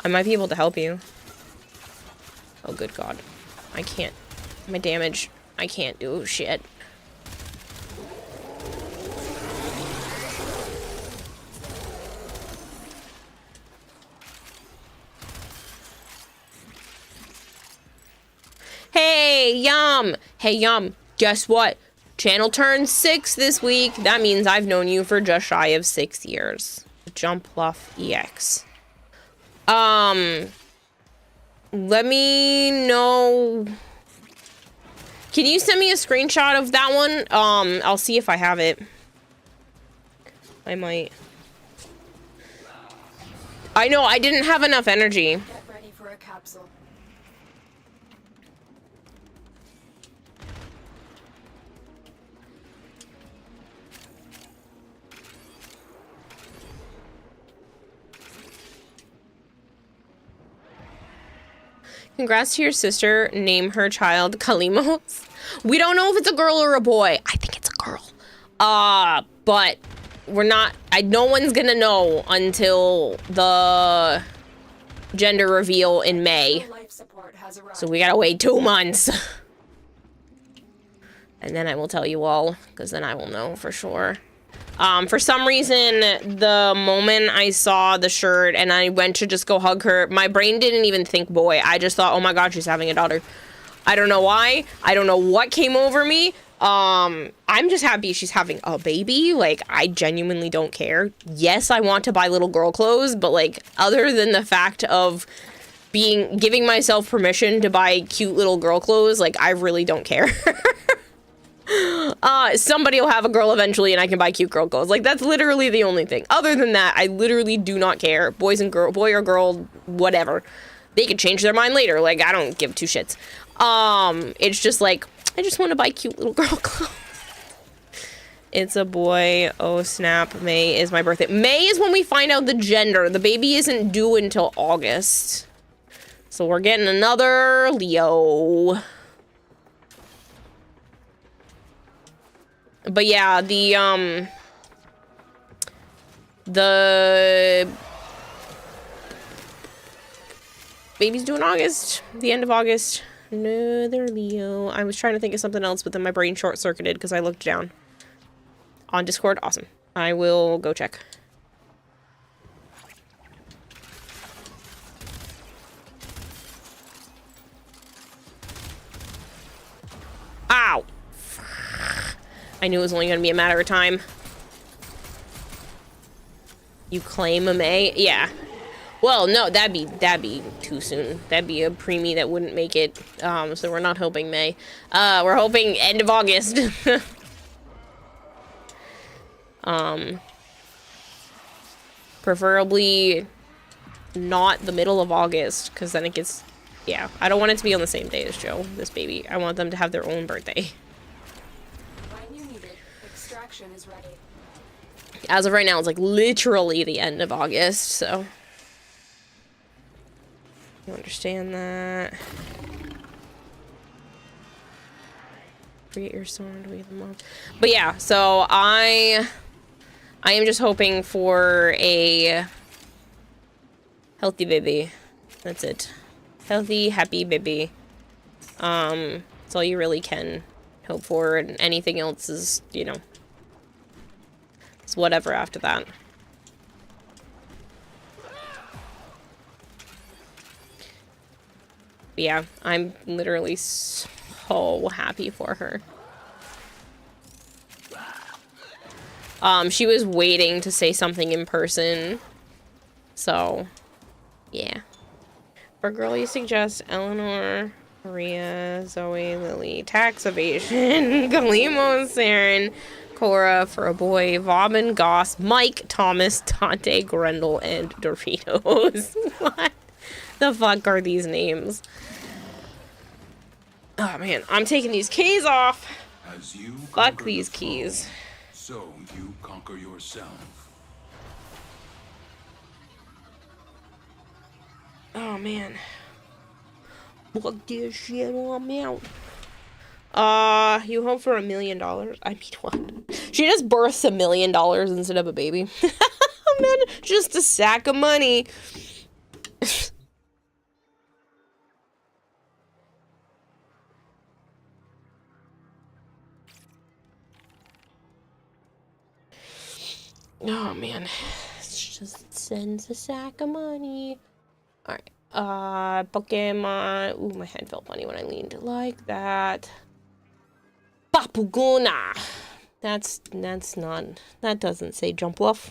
Speaker 1: I might be able to help you. Oh, good God. I can't. My damage. I can't do shit. Hey, Yum! Hey, Yum, guess what? Channel turns 6 this week. That means I've known you for just shy of 6 years. Jump Fluff EX. Let me know. Can you send me a screenshot of that one? I'll see if I have it. I might. I know, I didn't have enough energy.
Speaker 2: Get ready for a capsule.
Speaker 1: Congrats to your sister. Name her child Kalimos. We don't know if it's a girl or a boy. I think it's a girl. But we're not. No one's gonna know until the gender reveal in May.
Speaker 2: Life support has arrived.
Speaker 1: So we gotta wait 2 months. And then I will tell you all, because then I will know for sure. For some reason, the moment I saw the shirt and I went to just go hug her, my brain didn't even think boy. I just thought, oh my God, she's having a daughter. I don't know why. I don't know what came over me. I'm just happy she's having a baby. Like, I genuinely don't care. Yes, I want to buy little girl clothes, but like, other than the fact of giving myself permission to buy cute little girl clothes, like, I really don't care. Somebody will have a girl eventually and I can buy cute girl clothes. Like, that's literally the only thing. Other than that, I literally do not care. Boy or girl, whatever. They could change their mind later. Like, I don't give 2 shits. It's just like, I just want to buy cute little girl clothes. It's a boy. Oh, snap. May is my birthday. May is when we find out the gender. The baby isn't due until August. So we're getting another Leo. But yeah, the baby's due in August, the end of August. Another Leo. I was trying to think of something else, but then my brain short-circuited because I looked down. On Discord, awesome. I will go check. Ow! I knew it was only going to be a matter of time. You claim a May? Yeah. Well, no, that'd be too soon. That'd be a preemie that wouldn't make it. So we're not hoping May. We're hoping end of August. Preferably not the middle of August, because then it gets, yeah. I don't want it to be on the same day as Joe, this baby. I want them to have their own birthday.
Speaker 2: Is ready.
Speaker 1: As of right now, it's like literally the end of August, so you understand that. Create your storm to wake them up. But yeah, so I am just hoping for a healthy baby. That's it. Healthy, happy baby. That's all you really can hope for, and anything else is, you know, it's whatever after that. But yeah, I'm literally so happy for her. She was waiting to say something in person. So, yeah. For girl, you suggest Eleanor, Maria, Zoe, Lily, tax evasion, Galimo, Saren, Cora. For a boy, Vaughn, Goss, Mike, Thomas, Dante, Grendel, and Doritos. What the fuck are these names? Oh man, I'm taking these keys off.
Speaker 7: As you
Speaker 1: Fuck
Speaker 7: conquer
Speaker 1: these
Speaker 7: the foe,
Speaker 1: keys.
Speaker 7: so you conquer yourself.
Speaker 1: Oh, man. Fuck this shit on me out. You hope for $1 million? I mean, what? She just births $1 million instead of a baby. Oh, man, just a sack of money. Oh, man. It just sends a sack of money. Alright. Pokemon. Ooh, my head felt funny when I leaned like that. Papuguna. That's not, that doesn't say Jumpluff.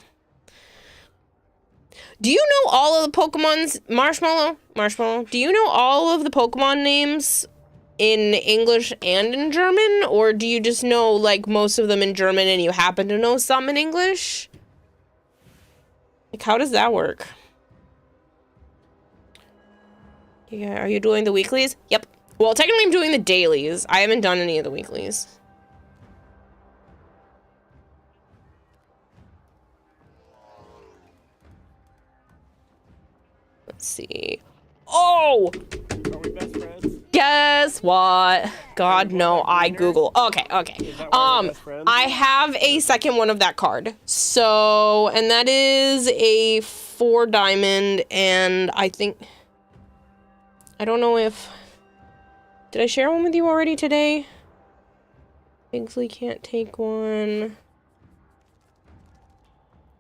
Speaker 1: Do you know all of the Pokemon's, Marshmallow, do you know all of the Pokemon names in English and in German? Or do you just know, like, most of them in German and you happen to know some in English? Like, how does that work? Yeah, are you doing the weeklies? Yep. Well, technically I'm doing the dailies. I haven't done any of the weeklies. Let's see. Oh!
Speaker 8: Are we best friends?
Speaker 1: Guess what? God, no, I Google. Okay.
Speaker 8: Is that why we're best friends?
Speaker 1: I have a second one of that card. So, and that is a 4 diamond, and I think, I don't know if, did I share one with you already today? Bigsley can't take one.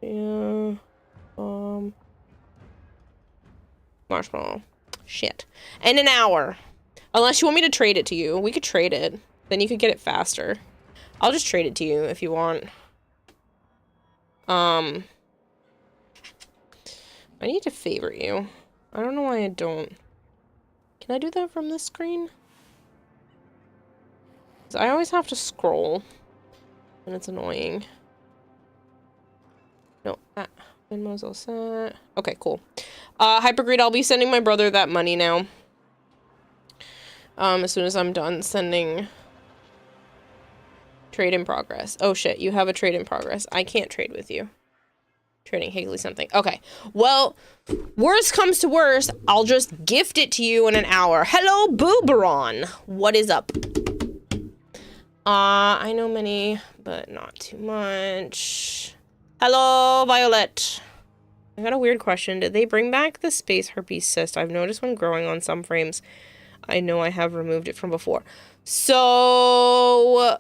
Speaker 1: Yeah. Marshmallow. Shit. In an hour. Unless you want me to trade it to you. We could trade it. Then you could get it faster. I'll just trade it to you if you want. I need to favorite you. I don't know why I don't. Can I do that from this screen? 'Cause I always have to scroll. And it's annoying. No. Venmo's all set. Okay, cool. Hypergreed, I'll be sending my brother that money now. As soon as I'm done sending trade in progress. Oh shit, you have a trade in progress. I can't trade with you. Trading Higley something. Okay. Well, worst comes to worst, I'll just gift it to you in an hour. Hello, Booberon. What is up? I know many, but not too much. Hello, Violet. I got a weird question. Did they bring back the space herpes cyst? I've noticed when growing on some frames. I know I have removed it from before. So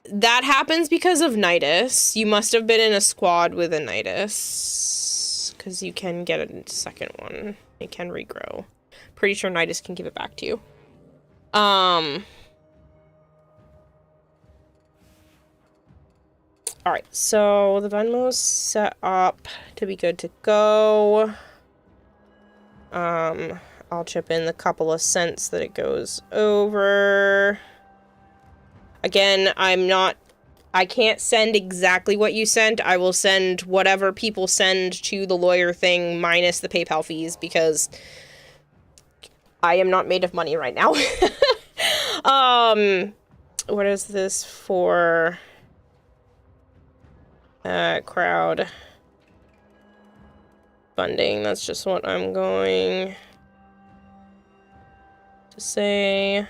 Speaker 1: that happens because of Nidus. You must have been in a squad with a Nidus. Because you can get a second one. It can regrow. Pretty sure Nidus can give it back to you. Alright, so the Venmo's set up to be good to go. I'll chip in the couple of cents that it goes over. Again, I can't send exactly what you sent. I will send whatever people send to the lawyer thing minus the PayPal fees because I am not made of money right now. What is this for? Crowd funding. That's just what I'm going to say.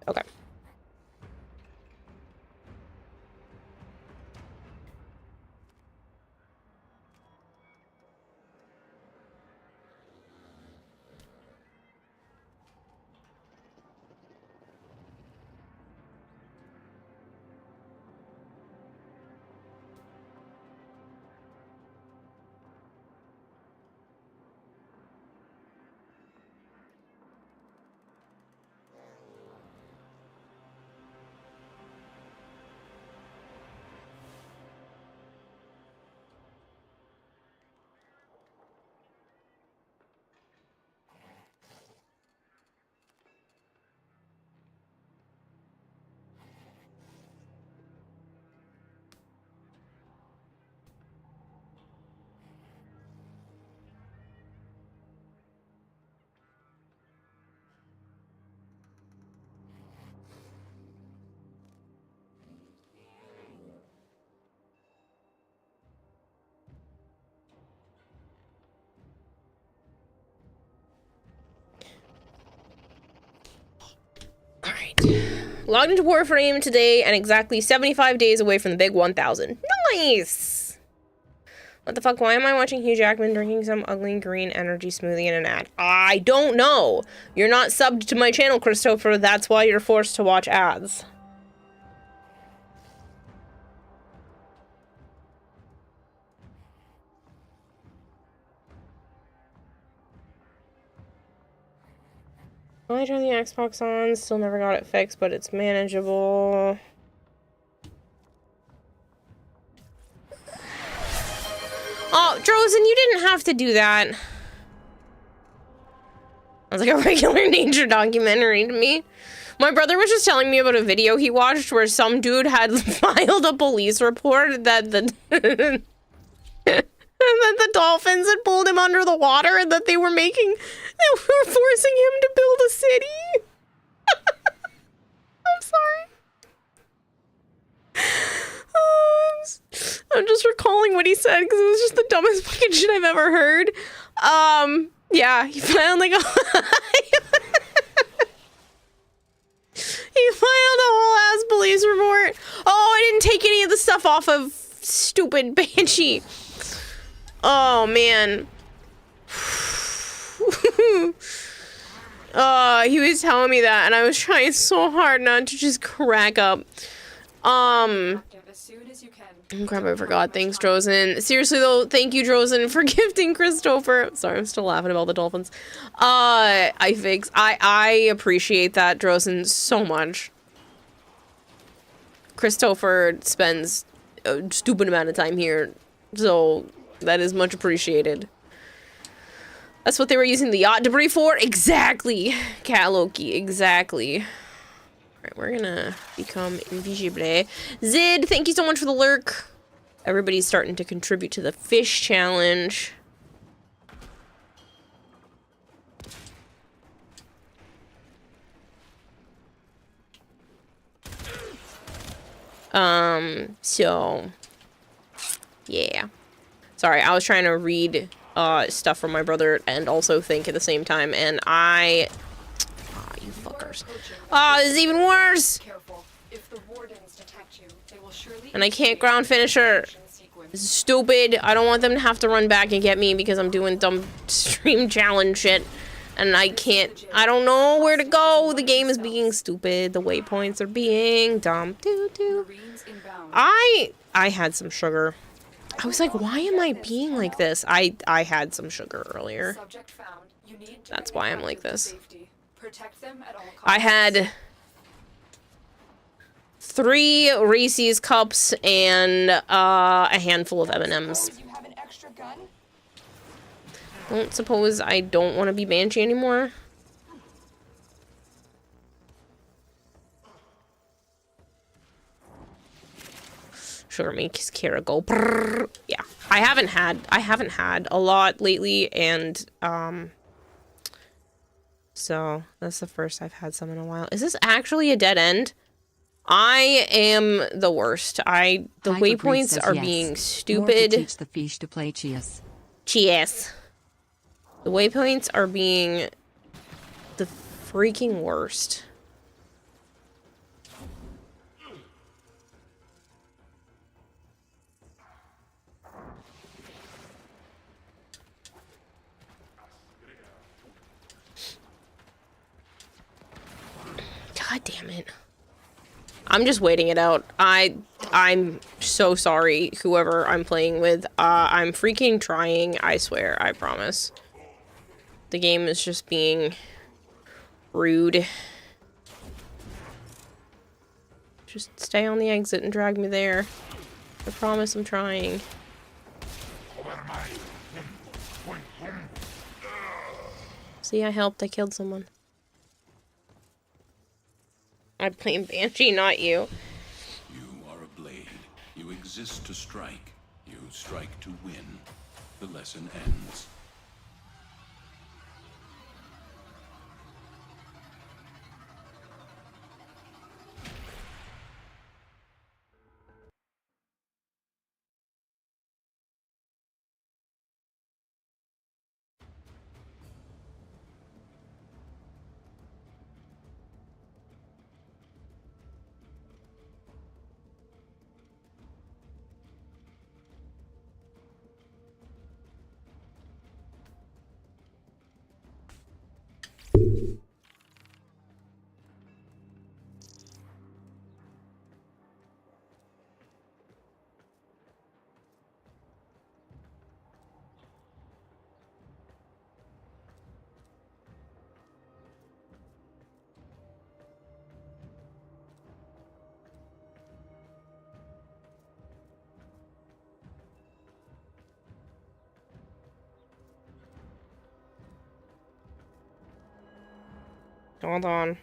Speaker 1: Okay. Logged into Warframe today and exactly 75 days away from the big 1000. Nice! What the fuck? Why am I watching Hugh Jackman drinking some ugly green energy smoothie in an ad? I don't know! You're not subbed to my channel, Christopher. That's why you're forced to watch ads. I turned the Xbox on, still never got it fixed, but it's manageable. Oh, Drozen, you didn't have to do that. Sounds like a regular nature documentary to me. My brother was just telling me about a video he watched where some dude had filed a police report that the that the dolphins had pulled him under the water and that they were forcing him to build a city. I'm sorry. I'm just recalling what he said because it was just the dumbest fucking shit I've ever heard. Yeah, he filed like a he filed a whole ass police report. Oh, I didn't take any of the stuff off of stupid Banshee. Oh man. He was telling me that and I was trying so hard not to just crack up. Crap, I forgot. Thanks, Drozen. Seriously though, thank you, Drozen, for gifting Christopher. Sorry, I'm still laughing about the dolphins. I appreciate that, Drozen, so much. Christopher spends a stupid amount of time here, so that is much appreciated. That's what they were using the yacht debris for? Exactly! Cat Loki, exactly. Alright, we're gonna become invisible. Zid, thank you so much for the lurk. Everybody's starting to contribute to the fish challenge. So yeah. Sorry, I was trying to read stuff from my brother and also think at the same time, and you fuckers. This is even worse! And I can't ground finisher. This is stupid. I don't want them to have to run back and get me because I'm doing dumb stream challenge shit. And I don't know where to go. The game is being stupid. The waypoints are being dumb. I had some sugar. I was like, why am I being like this? I had some sugar earlier. That's why I'm like this. I had 3 Reese's cups and a handful of M&Ms. Don't suppose I don't want to be Banshee anymore. Sugar makes Kara go brrr. Yeah, I haven't had a lot lately, and so that's the first I've had some in a while. Is this actually a dead end? I am the worst. The waypoints are being stupid.
Speaker 3: Teach the fish to play chess.
Speaker 1: Chess. The waypoints are being the freaking worst. God damn it. I'm just waiting it out. I'm so sorry, whoever I'm playing with. I'm freaking trying, I swear, I promise. The game is just being rude. Just stay on the exit and drag me there. I promise I'm trying. See, I helped. I killed someone. I'm playing Banshee, not you.
Speaker 7: You are a blade. You exist to strike. You strike to win. The lesson ends.
Speaker 1: Hold on.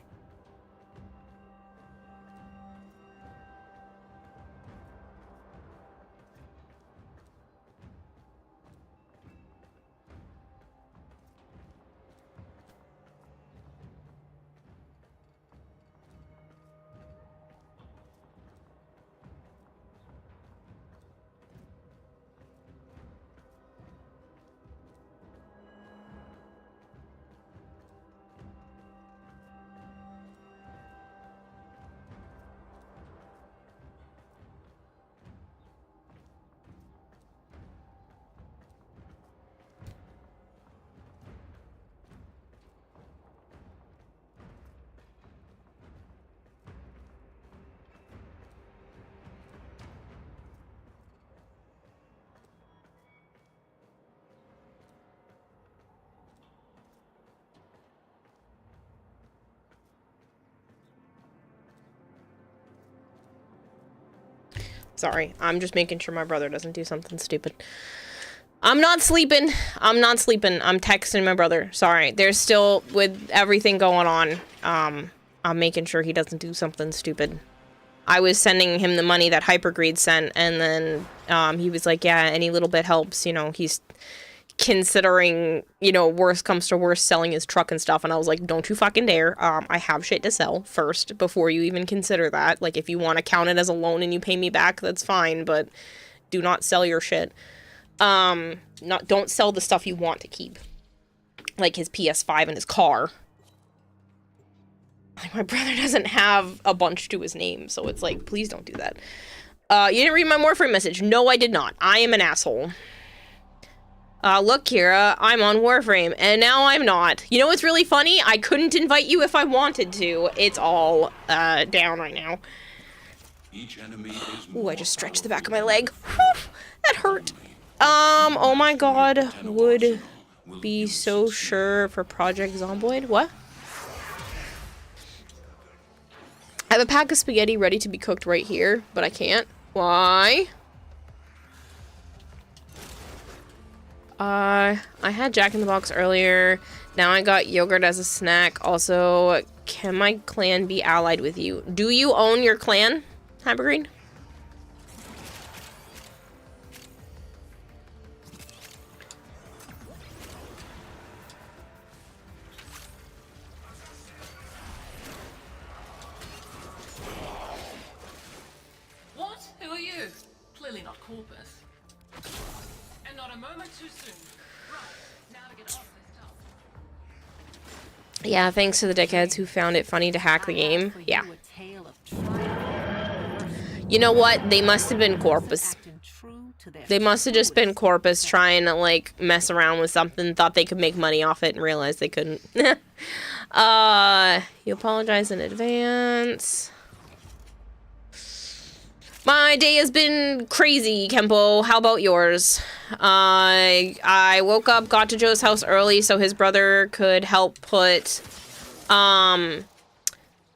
Speaker 1: Sorry, I'm just making sure my brother doesn't do something stupid. I'm not sleeping. I'm not sleeping. I'm texting my brother. Sorry. There's still, with everything going on, I'm making sure he doesn't do something stupid. I was sending him the money that Hypergreed sent, and then he was like, yeah, any little bit helps. You know, he's considering, you know, worst comes to worst, selling his truck and stuff. And I was like, don't you fucking dare. I have shit to sell first before you even consider that. Like, if you want to count it as a loan and you pay me back, that's fine, but do not sell your shit. Don't sell the stuff you want to keep. Like his PS5 and his car. Like, my brother doesn't have a bunch to his name, so it's like, please don't do that. You didn't read my Warframe message. No, I did not. I am an asshole. Look, Kira, I'm on Warframe, and now I'm not. You know what's really funny? I couldn't invite you if I wanted to. It's all, down right now.
Speaker 7: Each enemy is
Speaker 1: Ooh, I just stretched the back of my leg. Whew, that hurt. Oh my god. Would be so sure for Project Zomboid. What? I have a pack of spaghetti ready to be cooked right here, but I can't. Why? I had Jack in the Box earlier. Now I got yogurt as a snack. Also, can my clan be allied with you? Do you own your clan, Hypergreen?
Speaker 9: What? Who are you? Clearly not Corpus. And not a moment too soon. Right, now to get off this stuff.
Speaker 1: Yeah, thanks to the dickheads who found it funny to hack the game. Yeah. You know what? They must have been Corpus. They must have just been Corpus trying to, like, mess around with something, thought they could make money off it, and realized they couldn't. You apologize in advance. My day has been crazy, Kempo. How about yours? I woke up, got to Joe's house early so his brother could help put,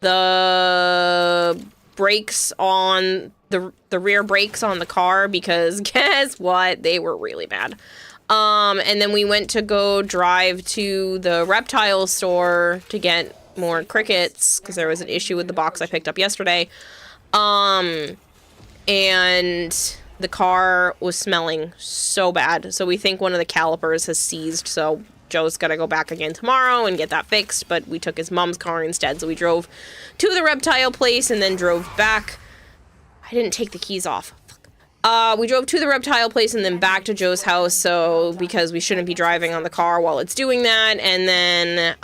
Speaker 1: the brakes on, the rear brakes on the car, because guess what? They were really bad. And then we went to go drive to the reptile store to get more crickets, because there was an issue with the box I picked up yesterday. And the car was smelling so bad. So we think one of the calipers has seized. So Joe's got to go back again tomorrow and get that fixed. But we took his mom's car instead. So we drove to the reptile place and then drove back. I didn't take the keys off. We drove to the reptile place and then back to Joe's house. So because we shouldn't be driving on the car while it's doing that. And then,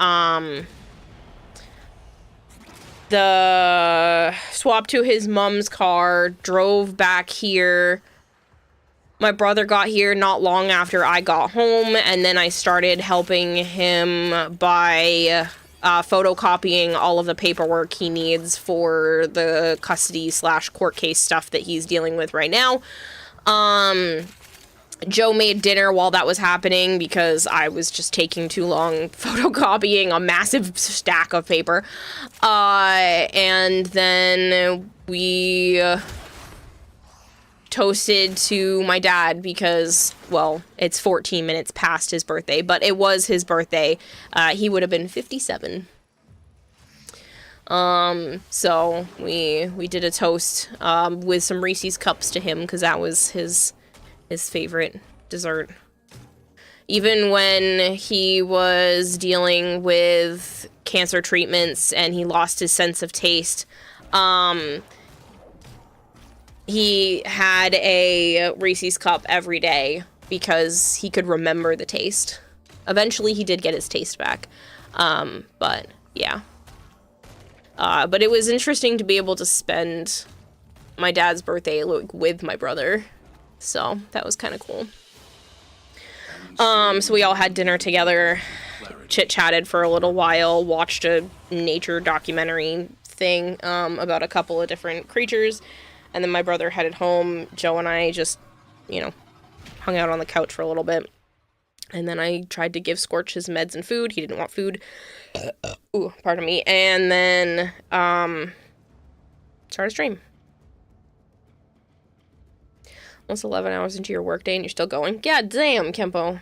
Speaker 1: the swap to his mom's car, drove back here. My brother got here not long after I got home, and then I started helping him by photocopying all of the paperwork he needs for the custody / court case stuff that he's dealing with right now. Joe made dinner while that was happening because I was just taking too long photocopying a massive stack of paper. And then we toasted to my dad because, well, it's 14 minutes past his birthday, but it was his birthday. He would have been 57. So we did a toast with some Reese's cups to him because that was his favorite dessert. Even when he was dealing with cancer treatments and he lost his sense of taste, he had a Reese's cup every day because he could remember the taste. Eventually he did get his taste back. But yeah. But it was interesting to be able to spend my dad's birthday with my brother. So that was kind of cool. So we all had dinner together, chit-chatted for a little while, watched a nature documentary thing about a couple of different creatures, and then my brother headed home. Joe and I just, you know, hung out on the couch for a little bit. And then I tried to give Scorch his meds and food. He didn't want food. Ooh, pardon me. And then, start a stream. Almost 11 hours into your workday and you're still going? God damn, Kempo.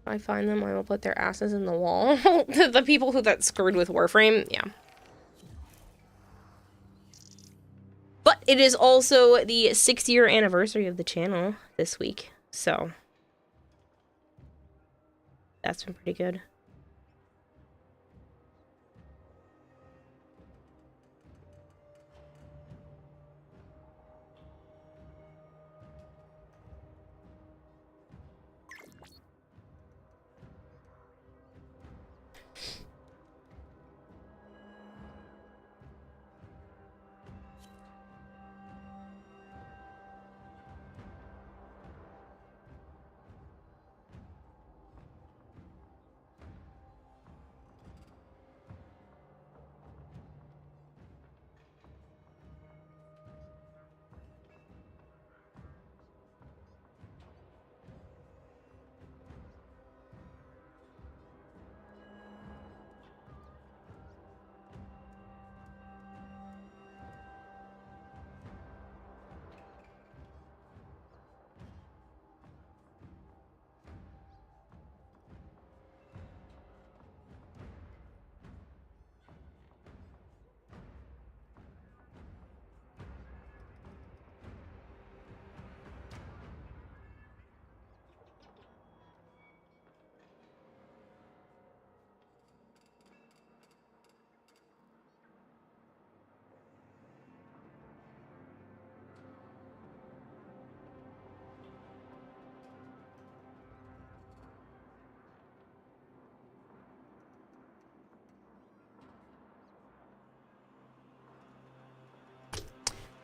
Speaker 1: If I find them, I will put their asses in the wall. The people who got screwed with Warframe, yeah. But it is also the 6-year anniversary of the channel this week, so that's been pretty good.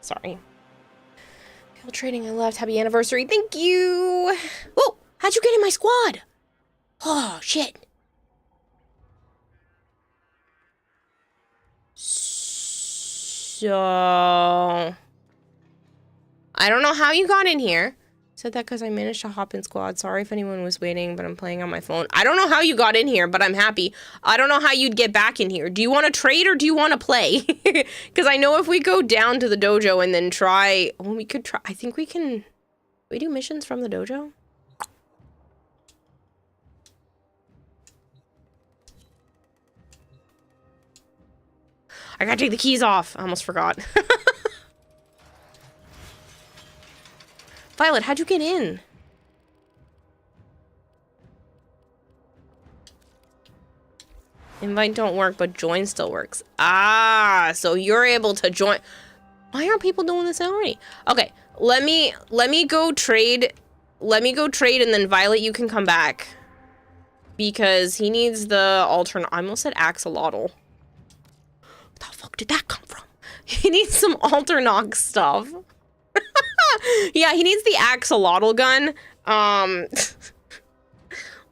Speaker 1: Sorry. Infiltrating, I left. Happy anniversary. Thank you. Oh, how'd you get in my squad? Oh, shit. So, I don't know how you got in here. Said that because I managed to hop in squad. Sorry if anyone was waiting, but I'm playing on my phone. I don't know how you got in here, but I'm happy. I don't know how you'd get back in here. Do you want to trade or do you want to play? Because I know if we go down to the dojo and then try... Well, we could try... I think we can... We do missions from the dojo? I gotta take the keys off. I almost forgot. Violet, how'd you get in? Invite don't work, but join still works. Ah, so you're able to join. Why aren't people doing this already? Okay, let me go trade. Let me go trade, and then Violet, you can come back. Because he needs the alternate. I almost said axolotl. What the fuck did that come from? He needs some Alternox stuff. Yeah, he needs the axolotl gun.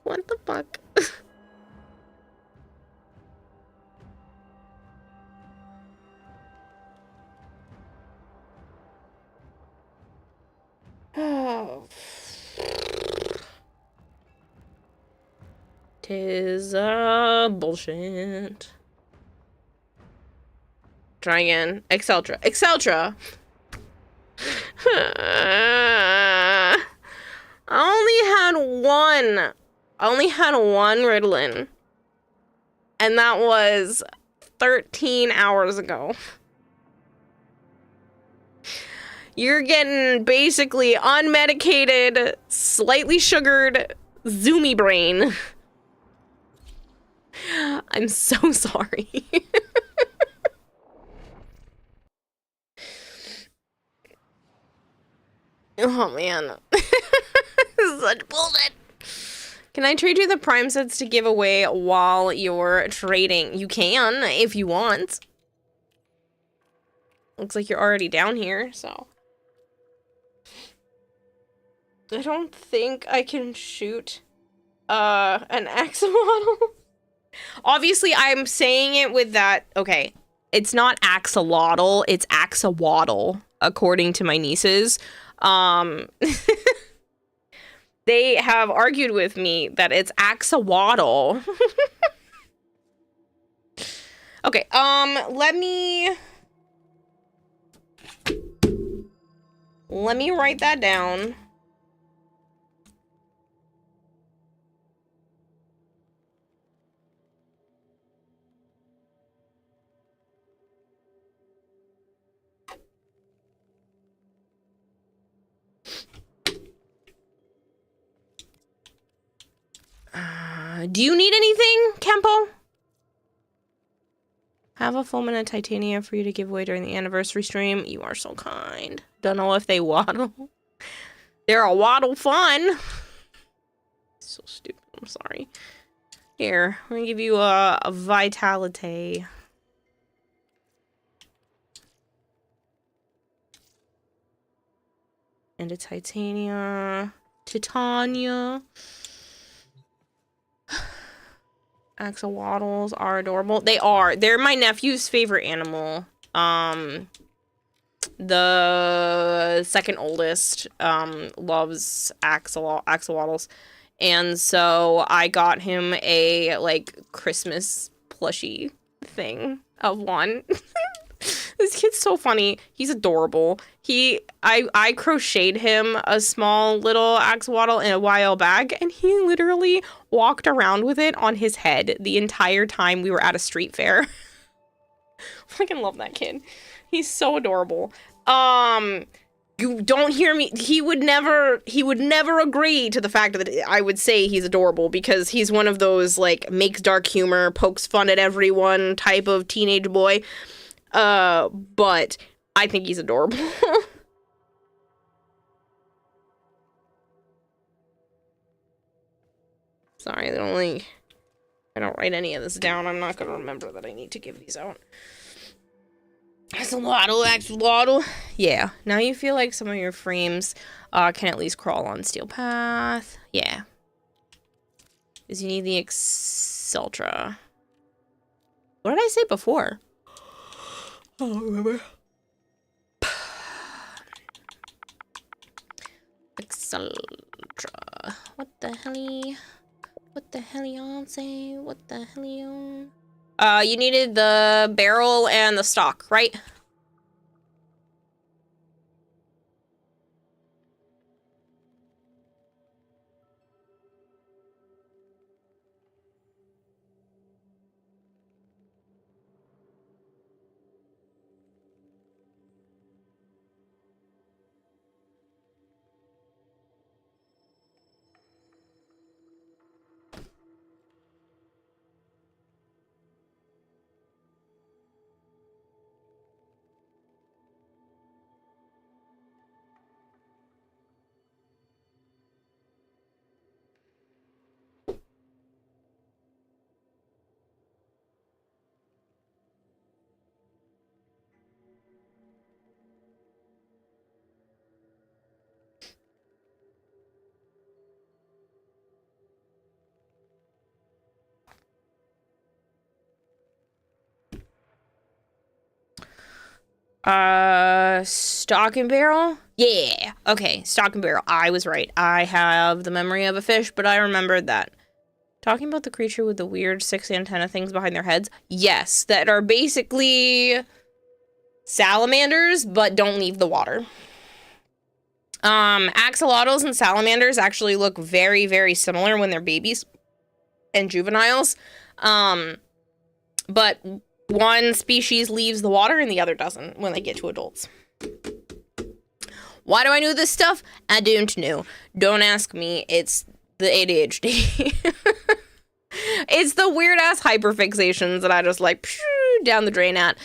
Speaker 1: What the fuck? Oh. Tis bullshit. Try again. Exceltra. Exceltra! I only had one. I only had one Ritalin. And that was 13 hours ago. You're getting basically unmedicated, slightly sugared, zoomy brain. I'm so sorry. Oh man. This is such bullshit. Can I trade you the prime sets to give away while you're trading? You can, if you want. Looks like you're already down here, so. I don't think I can shoot an axolotl. Obviously, I'm saying it with that. Okay, it's not axolotl, it's axawaddle, according to my nieces. They have argued with me that it's axawaddle. Okay, let me write that down. Do you need anything, Kempo? Have a full minute titania for you to give away during the anniversary stream. You are so kind. Don't know if they waddle. They're a waddle fun. So stupid. I'm sorry. Here, I'm gonna give you a vitality. And a titania. Titania. Axolotls are adorable. They are. They're my nephew's favorite animal. The second oldest loves axolotls. And so I got him a like Christmas plushie thing of one. This kid's so funny. He's adorable. I crocheted him a small little axolotl in a while back, and he literally walked around with it on his head the entire time we were at a street fair. Fucking love that kid. He's so adorable. You don't hear me. He would never agree to the fact that I would say he's adorable, because he's one of those like makes dark humor, pokes fun at everyone type of teenage boy. But I think he's adorable. Sorry, I don't write any of this down. I'm not gonna remember that I need to give these out. Axolotl. Yeah, now you feel like some of your frames can at least crawl on steel path. Yeah. Because you need the Exceltra. What did I say before? I don't remember. Exceltra. What the hell? What the hell, What the hell? You needed the barrel and the stock, right? Stock and barrel? Yeah. Okay, stock and barrel. I was right. I have the memory of a fish, but I remembered that. Talking about the creature with the weird 6 antenna things behind their heads? Yes, that are basically salamanders, but don't leave the water. Axolotls and salamanders actually look very, very similar when they're babies and juveniles. But one species leaves the water and the other doesn't when they get to adults. Why do I know this stuff? I don't know. Don't ask me. It's the ADHD. It's the weird ass hyperfixations that I just like down the drain at.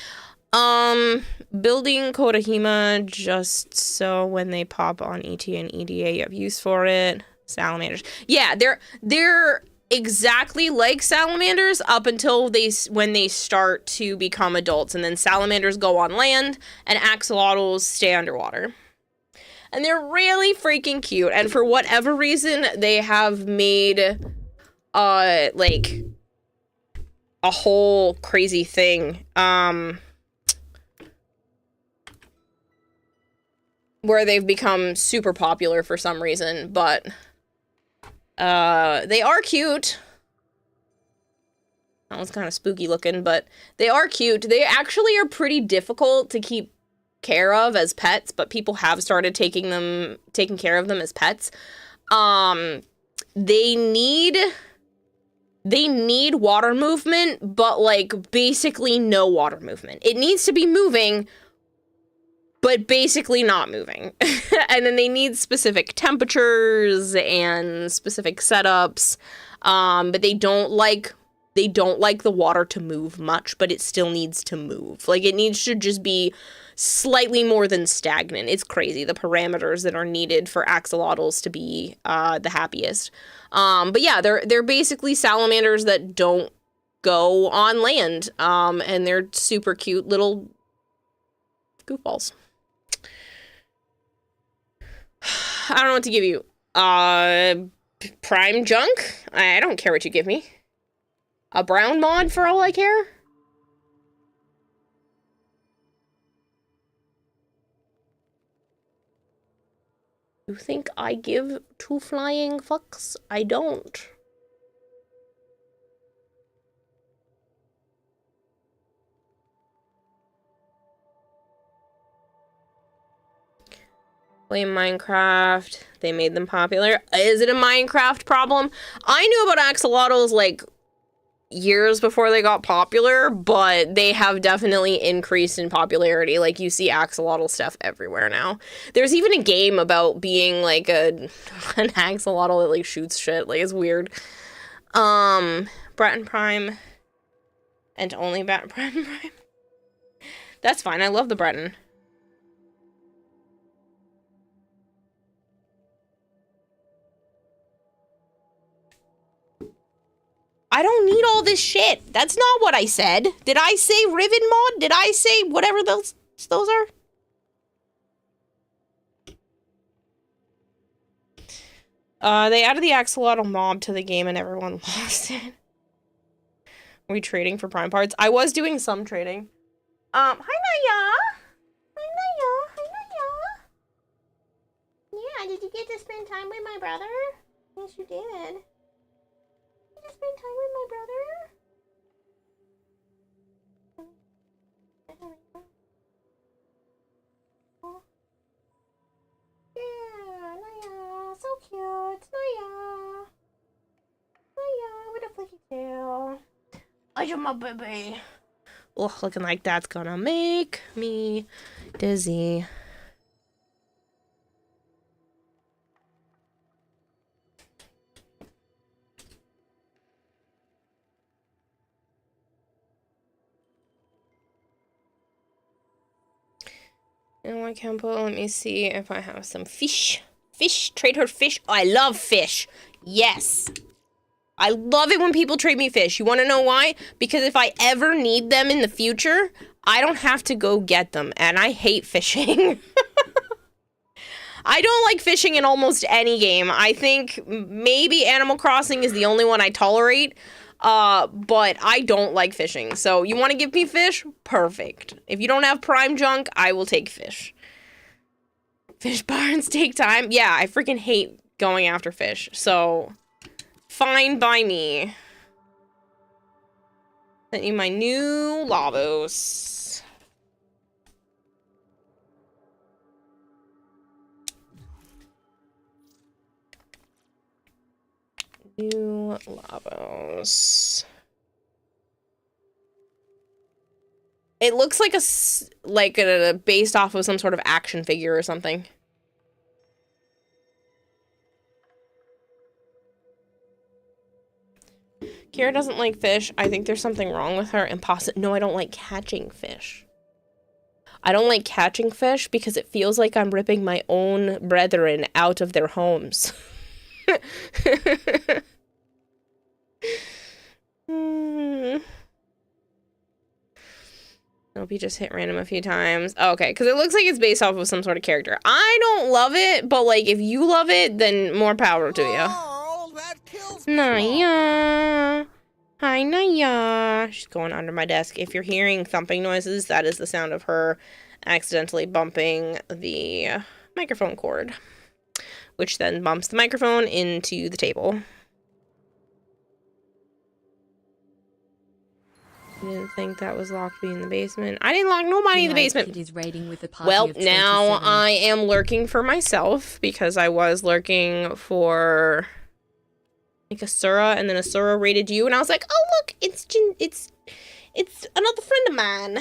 Speaker 1: Building Kodahima just so when they pop on ET and EDA you have use for it. Salamanders. Yeah, they're exactly like salamanders up until when they start to become adults, and then salamanders go on land and axolotls stay underwater. And they're really freaking cute, and for whatever reason they have made like a whole crazy thing where they've become super popular for some reason, but they are cute. That one's kind of spooky looking, but they are cute. They actually are pretty difficult to keep care of as pets, but people have started taking care of them as pets. They need water movement, but like basically no water movement. It needs to be moving, but basically not moving. And then they need specific temperatures and specific setups. But they don't like the water to move much, but it still needs to move. Like it needs to just be slightly more than stagnant. It's crazy, the parameters that are needed for axolotls to be the happiest. But yeah, they're basically salamanders that don't go on land. And they're super cute little goofballs. I don't know what to give you. Prime junk? I don't care what you give me. A brown mod for all I care? You think I give two flying fucks? I don't. Play Minecraft. They made them popular. Is it a Minecraft problem? I knew about axolotls like years before they got popular, but they have definitely increased in popularity. Like you see axolotl stuff everywhere now. There's even a game about being like an axolotl that like shoots shit. Like it's weird. Breton Prime and only Breton Prime. That's fine. I love the Breton. I don't need all this shit. That's not what I said. Did I say Riven mod? Did I say whatever those are? They added the axolotl mob to the game and everyone lost it. Are we trading for prime parts? I was doing some trading. Hi Naya! Hi Naya! Hi Naya! Yeah, did you get to spend time with my brother? Yes, you did. Spend time with my brother? Yeah, Naya, so cute. Naya. Naya, with a flicky tail. I am my baby. Oh, looking like that's gonna make me dizzy. No, I can't put. Let me see if I have some fish. Fish. Trade her fish. Oh, I love fish. Yes. I love it when people trade me fish. You want to know why? Because if I ever need them in the future, I don't have to go get them. And I hate fishing. I don't like fishing in almost any game. I think maybe Animal Crossing is the only one I tolerate. But I don't like fishing. So you want to give me fish? Perfect. If you don't have prime junk, I will take fish. Fish barns take time. Yeah, I freaking hate going after fish. So fine by me. Sent you my new Lavos. New Lavos. It looks like a based off of some sort of action figure or something. Kira doesn't like fish. I think there's something wrong with her. No, I don't like catching fish. I don't like catching fish because it feels like I'm ripping my own brethren out of their homes. Nope, you just hit random a few times. Okay, because it looks like it's based off of some sort of character. I don't love it, but like if you love it, then more power to you.
Speaker 5: Oh, that kills me.
Speaker 1: Naya. Hi, Naya. She's going under my desk. If you're hearing thumping noises, that is the sound of her accidentally bumping the microphone cord, which then bumps the microphone into the table. I didn't think that was locked being in the basement. I didn't lock nobody in the basement.
Speaker 3: Kitty's raiding with a party
Speaker 1: Well,
Speaker 3: of
Speaker 1: now
Speaker 3: 27.
Speaker 1: I am lurking for myself because I was lurking for like Asura, and then Asura raided you, and I was like, oh look, it's another friend of mine.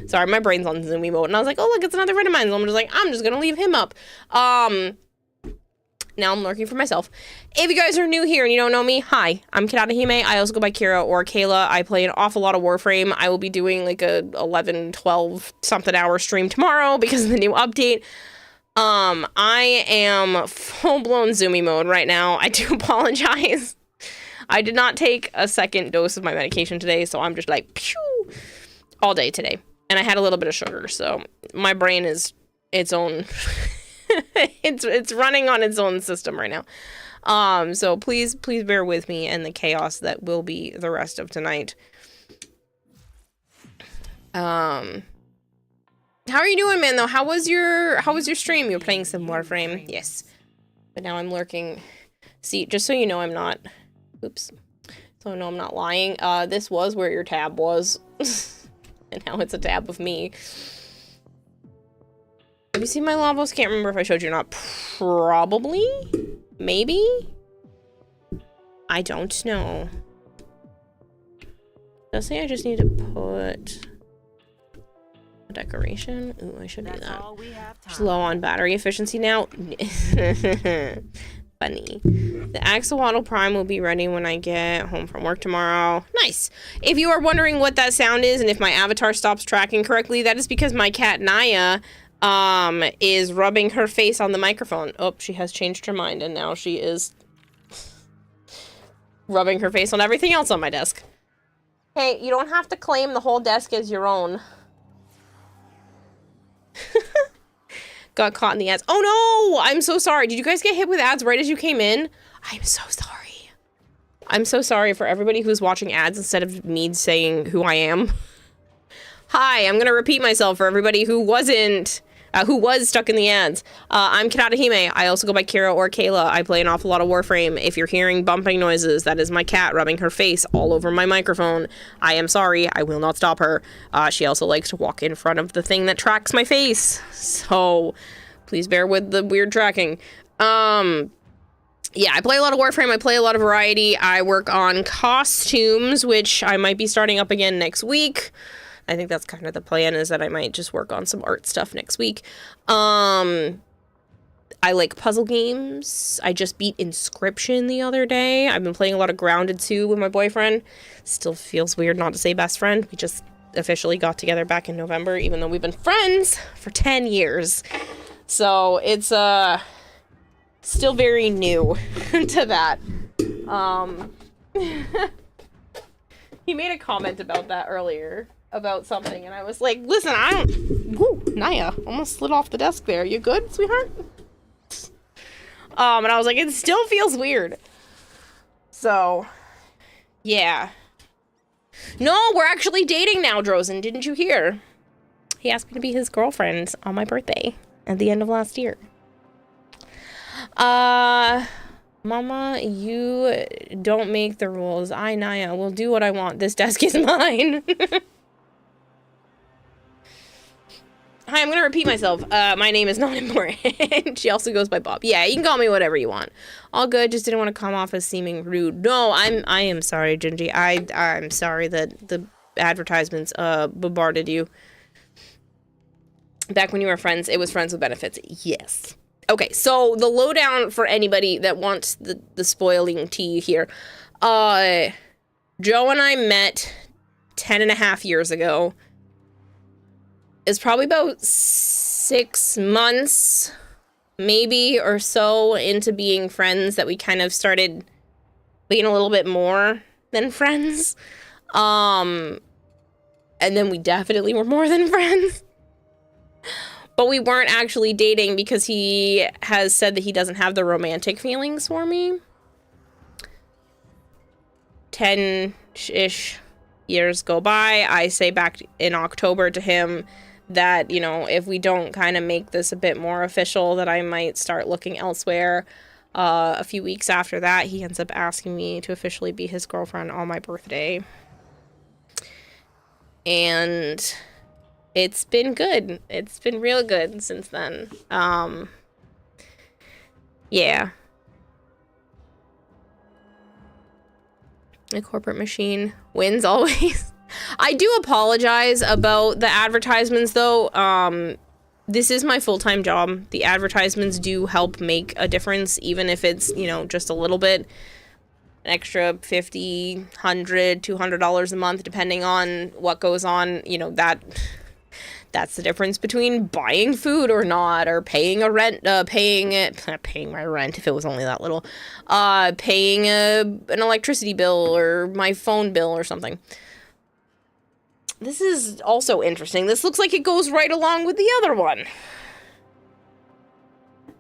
Speaker 1: Sorry, my brain's on zoomy mode, and I was like, oh look, it's another friend of mine. So I'm just gonna leave him up. Now I'm lurking for myself. If you guys are new here and you don't know me, hi, I'm Hime. I also go by Kira or Kayla. I play an awful lot of Warframe. I will be doing like a 11, 12 something hour stream tomorrow because of the new update. I am full-blown zoomy mode right now. I do apologize. I did not take a second dose of my medication today, so I'm just like, pew, all day today. And I had a little bit of sugar, so my brain is its own... it's running on its own system right now. So please bear with me and the chaos that will be the rest of tonight. How are you doing, man, though? How was your stream? You were playing some Warframe? Yes. But now I'm lurking. See, just so you know I'm not... Oops. So no, I'm not lying. This was where your tab was. And now it's a tab of me. Have you seen my Lavos? Can't remember if I showed you or not. Probably? Maybe? I don't know. Does say I just need to put a decoration. Ooh, I should do that. Just low on battery efficiency now. Funny. The Axolotl Prime will be ready when I get home from work tomorrow. Nice. If you are wondering what that sound is and if my avatar stops tracking correctly, that is because my cat Naya is rubbing her face on the microphone. Oh, she has changed her mind and now she is rubbing her face on everything else on my desk. Hey, you don't have to claim the whole desk as your own. Got caught in the ads. Oh no! I'm so sorry. Did you guys get hit with ads right as you came in? I'm so sorry. I'm so sorry for everybody who's watching ads instead of me saying who I am. Hi, I'm gonna repeat myself for everybody who wasn't, who was stuck in the ads. I'm Hime. I also go by Kira or Kayla. I play an awful lot of Warframe. If you're hearing bumping noises, that is my cat rubbing her face all over my microphone. I am sorry. I will not stop her. She also likes to walk in front of the thing that tracks my face. So please bear with the weird tracking. Yeah, I play a lot of Warframe. I play a lot of variety. I work on costumes, which I might be starting up again next week. I think that's kind of the plan, is that I might just work on some art stuff next week. I like puzzle games. I just beat Inscription the other day. I've been playing a lot of Grounded 2 with my boyfriend. Still feels weird not to say best friend. We just officially got together back in November, even though we've been friends for 10 years. So it's still very new to that. He made a comment about that earlier. About something, and I was like, listen, I don't... Woo, Naya, almost slid off the desk there. You good, sweetheart? And I was like, it still feels weird. So, yeah. No, we're actually dating now, Drozen. Didn't you hear? He asked me to be his girlfriend on my birthday at the end of last year. Mama, you don't make the rules. I, Naya, will do what I want. This desk is mine. Hi, I'm gonna repeat myself. My name is not important. She also goes by Bob. Yeah, you can call me whatever you want. All good, just didn't want to come off as seeming rude. No, I am sorry, Gingy. I'm sorry that the advertisements bombarded you. Back when you were friends, it was friends with benefits. Yes. Okay, so the lowdown for anybody that wants the spoiling tea here. Joe and I met 10.5 years ago. It's probably about 6 months, maybe, or so into being friends that we kind of started being a little bit more than friends. And then we definitely were more than friends. But we weren't actually dating because he has said that he doesn't have the romantic feelings for me. 10-ish years go by. I say back in October to him that, you know, if we don't kind of make this a bit more official, that I might start looking elsewhere. A few weeks after that, he ends up asking me to officially be his girlfriend on my birthday. And it's been good. It's been real good since then. Yeah. The corporate machine wins always. I do apologize about the advertisements, though. This is my full-time job. The advertisements do help make a difference, even if it's, you know, just a little bit. An extra $50, $100, $200 a month, depending on what goes on. You know, that's the difference between buying food or not, or paying a rent, paying my rent if it was only that little, paying an electricity bill or my phone bill or something. This is also interesting. This looks like it goes right along with the other one.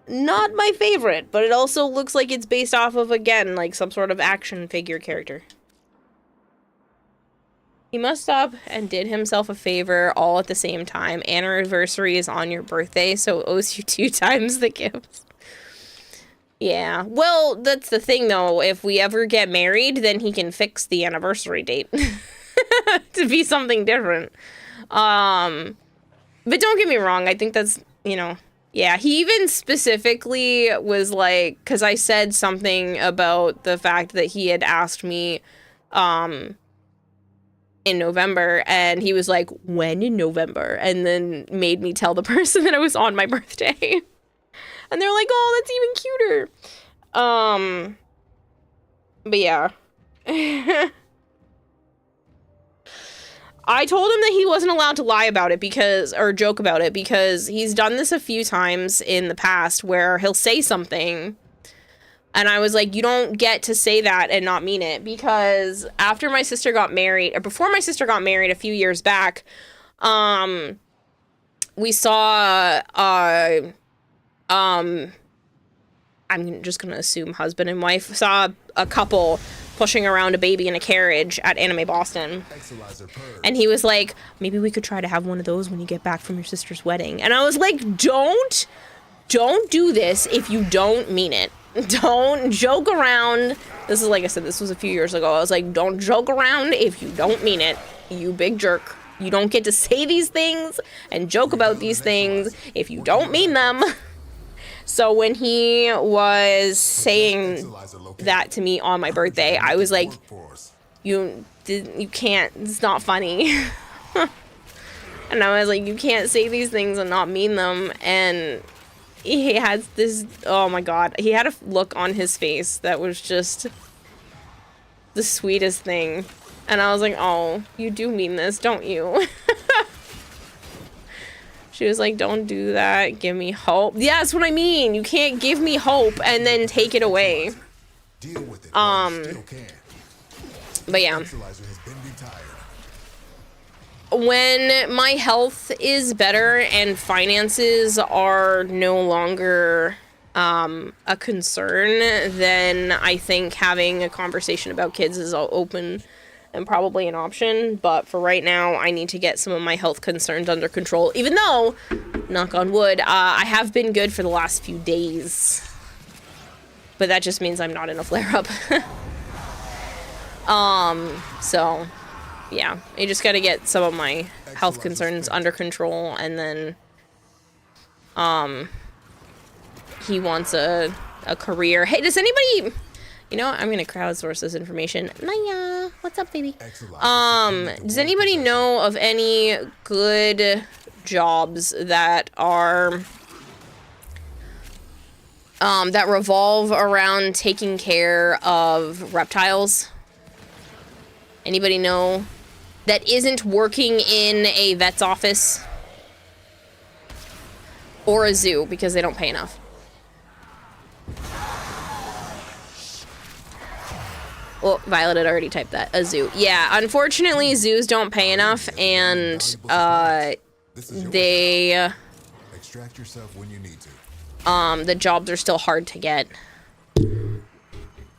Speaker 1: Not my favorite, but it also looks like it's based off of, again, like some sort of action figure character. He must stop and did himself a favor all at the same time. Anniversary is on your birthday, so it owes you 2 times the gifts. Yeah. Well, that's the thing, though. If we ever get married, then he can fix the anniversary date. To be something different. But don't get me wrong. I think that's, you know... Yeah, he even specifically was like... Because I said something about the fact that he had asked me... in November, and he was like, when in November? And then made me tell the person that it was on my birthday. And they're like, oh, that's even cuter. But yeah. I told him that he wasn't allowed to lie about it or joke about it, because he's done this a few times in the past where he'll say something. And I was like, you don't get to say that and not mean it, because after my sister got married, or before my sister got married a few years back, we saw, I'm just going to assume husband and wife, saw a couple pushing around a baby in a carriage at Anime Boston. And he was like, maybe we could try to have one of those when you get back from your sister's wedding. And I was like, don't do this if you don't mean it. Don't joke around. This is, like I said, this was a few years ago. I was like, don't joke around if you don't mean it, you big jerk. You don't get to say these things and joke about these things if you don't mean them. So when he was saying that to me on my birthday, I was like, you can't, it's not funny. And I was like, you can't say these things and not mean them. And he had this, oh my god, he had a look on his face that was just the sweetest thing. And I was like, oh, you do mean this, don't you? She was like, don't do that, give me hope. Yeah, that's what I mean. You can't give me hope and then take it away. But yeah. When my health is better and finances are no longer a concern, then I think having a conversation about kids is open and probably an option. But for right now, I need to get some of my health concerns under control, even though, knock on wood, I have been good for the last few days. But that just means I'm not in a flare-up. So yeah, I just gotta get some of my health concerns under control, and then he wants a career. Hey, does anybody, You know what? I'm gonna crowdsource this information. Naya, what's up, baby? Does anybody know of any good jobs that are that revolve around taking care of reptiles? Anybody know? That isn't working in a vet's office? Or a zoo, because they don't pay enough. Oh, Violet had already typed that. A zoo. Yeah, unfortunately, zoos don't pay enough, and, they...
Speaker 10: Extract yourself when you need to.
Speaker 1: The jobs are still hard to get.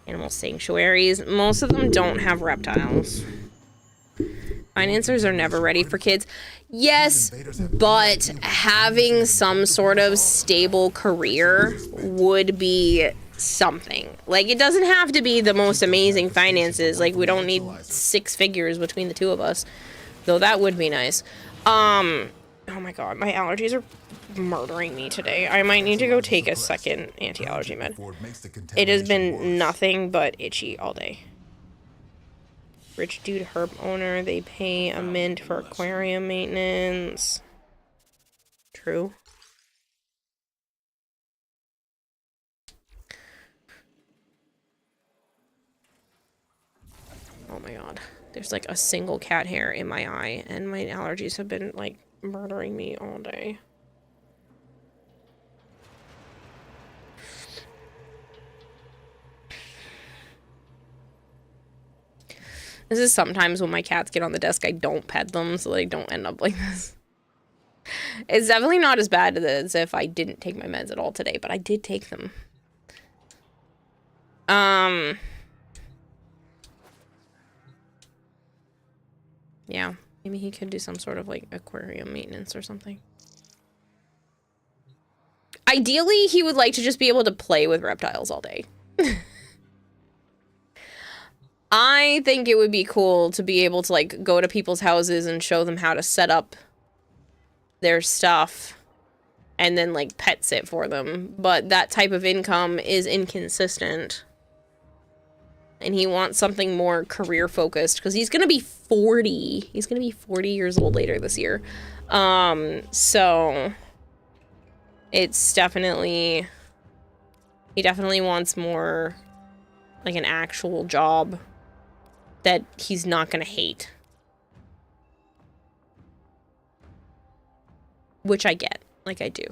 Speaker 1: Animal sanctuaries. Most of them don't have reptiles. Financiers are never ready for kids. Yes, but having some sort of stable career would be something. Like, it doesn't have to be the most amazing finances. Like, we don't need 6 figures between the two of us. Though that would be nice. Oh my god, my allergies are murdering me today. I might need to go take a second anti-allergy med. It has been nothing but itchy all day. Rich dude herb owner, they pay a mint for aquarium maintenance. True. Oh my god. There's like a single cat hair in my eye, and my allergies have been like murdering me all day. This is sometimes when my cats get on the desk, I don't pet them so they don't end up like this. It's definitely not as bad as if I didn't take my meds at all today, but I did take them. Yeah, maybe he could do some sort of like aquarium maintenance or something. Ideally, he would like to just be able to play with reptiles all day. I think it would be cool to be able to, like, go to people's houses and show them how to set up their stuff and then, like, pet sit for them. But that type of income is inconsistent. And he wants something more career-focused because he's going to be 40. He's going to be 40 years old later this year. So it's definitely... He definitely wants more, like, an actual job that he's not gonna hate. Which I get. Like, I do.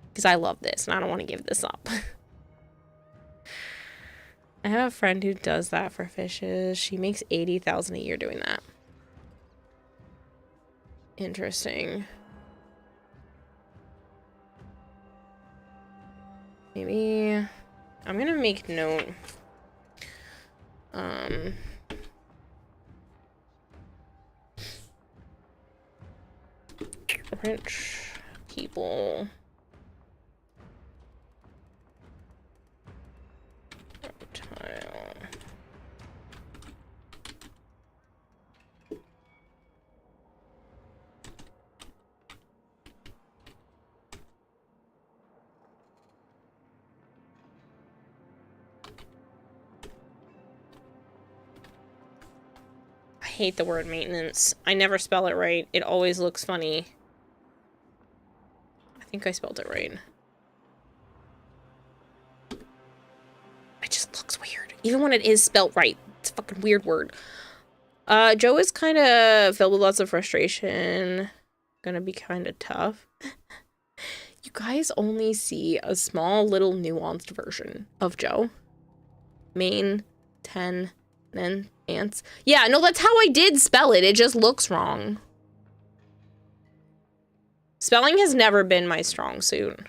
Speaker 1: Because I love this, and I don't want to give this up. I have a friend who does that for fishes. She makes $80,000 a year doing that. Interesting. Maybe... I'm gonna make note. Rich people. Reptile. I hate the word maintenance. I never spell it right. It always looks funny. I think I spelled it right. It just looks weird. Even when it is spelled right. It's a fucking weird word. Joe is kind of filled with lots of frustration. Gonna be kind of tough. You guys only see a small little nuanced version of Joe. Main, 10, then ants. Yeah, no, that's how I did spell it. It just looks wrong. Spelling has never been my strong suit.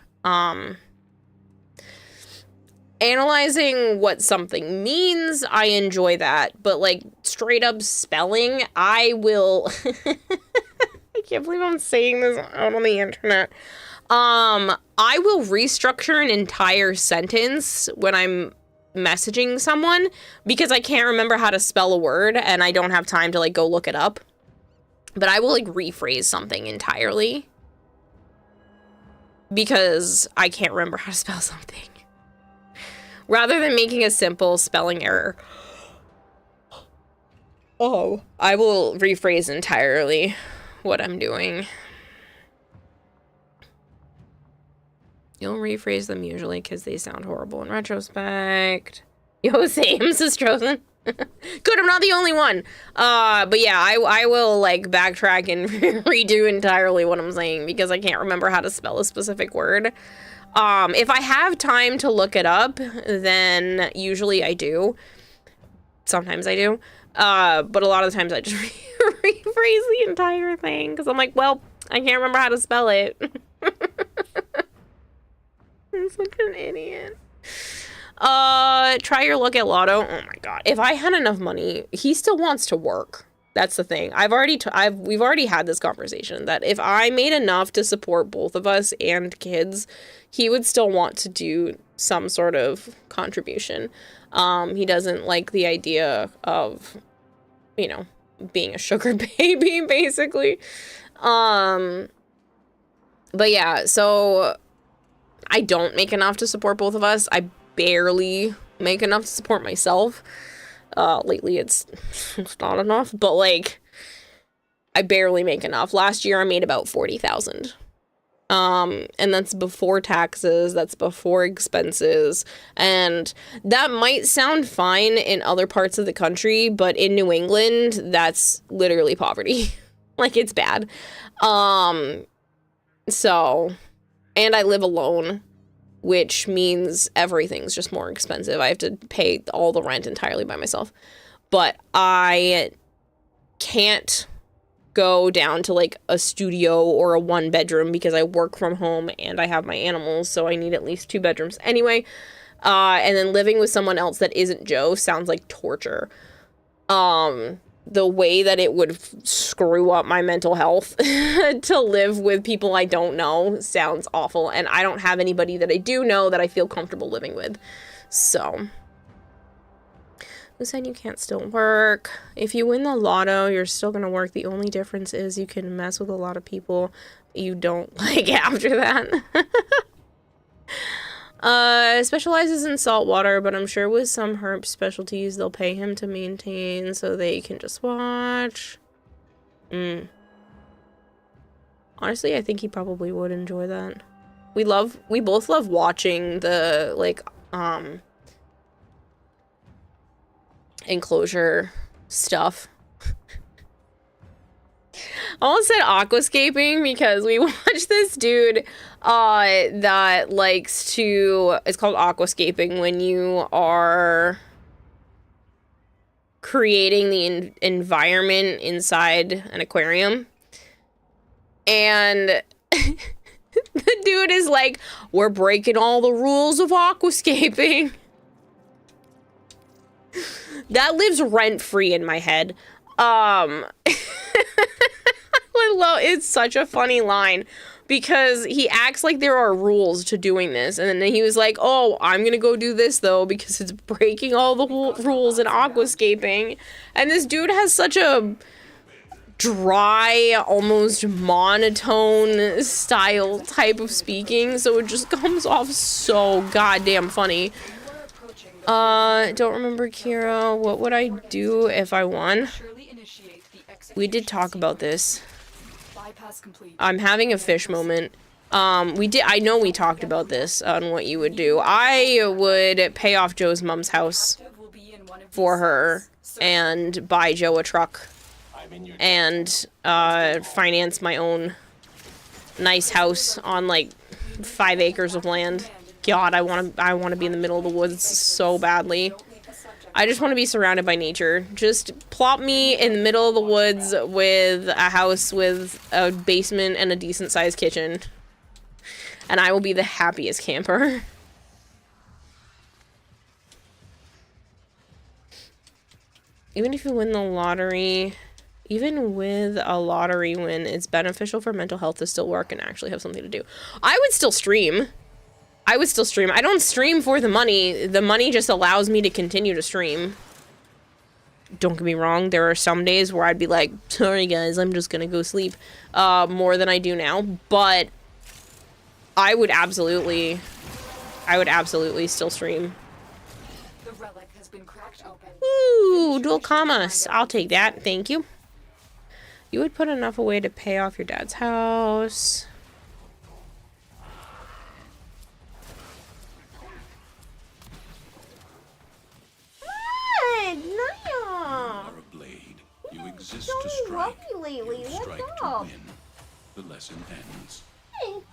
Speaker 1: Analyzing what something means, I enjoy that. But, like, straight up spelling, I will... I can't believe I'm saying this out on the internet. I will restructure an entire sentence when I'm messaging someone because I can't remember how to spell a word and I don't have time to, like, go look it up. But I will, like, rephrase something entirely because I can't remember how to spell something. Rather than making a simple spelling error. Oh, I will rephrase entirely what I'm doing. You'll rephrase them usually because they sound horrible in retrospect. Yo, same, says Trozen. Good, I'm not the only one. But yeah, I will like backtrack and redo entirely what I'm saying because I can't remember how to spell a specific word. If I have time to look it up, then usually I do. Sometimes I do. But a lot of the times I just rephrase the entire thing because I'm like, well, I can't remember how to spell it. I'm such an idiot. Try your luck at Lotto. Oh my god. If I had enough money, he still wants to work. That's the thing. We've already had this conversation that if I made enough to support both of us and kids, he would still want to do some sort of contribution. He doesn't like the idea of, you know, being a sugar baby, basically. But yeah, so I don't make enough to support both of us. I barely make enough to support myself. Lately it's not enough, but like I barely make enough. Last year I made about 40,000. And that's before taxes, that's before expenses, and that might sound fine in other parts of the country, but in New England, that's literally poverty. Like, it's bad. So, and I live alone, which means everything's just more expensive. I have to pay all the rent entirely by myself. But I can't go down to like a studio or a 1-bedroom because I work from home and I have my animals, so I need at least 2 bedrooms anyway. And then living with someone else that isn't Joe sounds like torture. The way that it would screw up my mental health to live with people I don't know sounds awful, and I don't have anybody that I do know that I feel comfortable living with. So, who said you can't still work? If you win the lotto, you're still gonna work. The only difference is you can mess with a lot of people you don't like after that. Specializes in salt water, but I'm sure with some herb specialties they'll pay him to maintain so they can just watch. Honestly, I think he probably would enjoy that. We both love watching the like enclosure stuff. I almost said aquascaping because we watched this dude that likes to, it's called aquascaping when you are creating the environment inside an aquarium. And the dude is like, we're breaking all the rules of aquascaping. That lives rent-free in my head. It's such a funny line because he acts like there are rules to doing this, and then he was like, oh, I'm gonna go do this though because it's breaking all the rules in aquascaping. And this dude has such a dry, almost monotone style type of speaking, so it just comes off so goddamn funny. Don't remember, Kira. What would I do if I won? We did talk about this. I'm having a fish moment. I know we talked about this on what you would do. I would pay off Joe's mom's house for her and buy Joe a truck and finance my own nice house on like 5 acres of land. God, I want to be in the middle of the woods so badly. I just want to be surrounded by nature. Just plop me in the middle of the woods with a house with a basement and a decent sized kitchen. And I will be the happiest camper. Even if you win the lottery, even with a lottery win, it's beneficial for mental health to still work and actually have something to do. I would still stream. I don't stream for the money. The money just allows me to continue to stream. Don't get me wrong. There are some days where I'd be like, sorry guys, I'm just gonna go sleep. More than I do now. But I would absolutely still stream.
Speaker 2: relic has been cracked open.
Speaker 1: Ooh, dual commas. I'll take that. Thank you. You would put enough away to pay off your dad's house. What?
Speaker 7: You are a blade. You exist to strike.
Speaker 1: lately.
Speaker 7: You strike to win. The lesson ends.
Speaker 1: What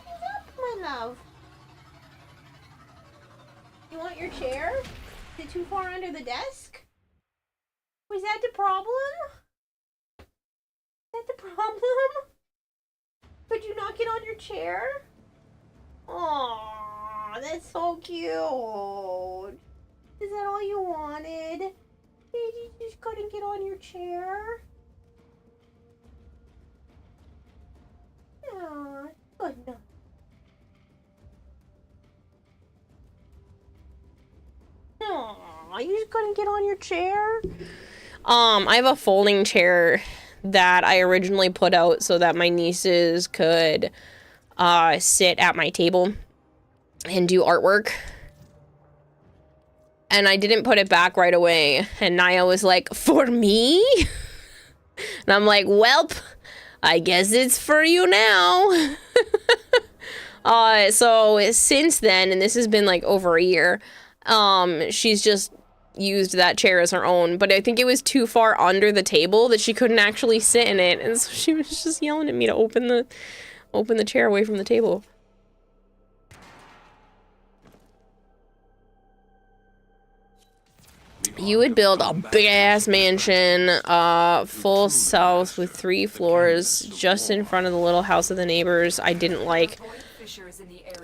Speaker 1: is up, my love? You want your chair? Is it too far under the desk? Was that the problem? Is that the problem? Could you not get on your chair? Aww, that's so cute. Is that all you wanted? You just couldn't get on your chair? Aw, good enough. Aw, you just couldn't get on your chair? I have a folding chair that I originally put out so that my nieces could sit at my table and do artwork. And I didn't put it back right away. And Naya was like, for me? And I'm like, welp, I guess it's for you now. So since then, and this has been like over a year, she's just used that chair as her own, but I think it was too far under the table that she couldn't actually sit in it, and so she was just yelling at me to open the chair away from the table. You would build a big ass mansion, full south with 3 floors, just in front of the little house of the neighbors I didn't like.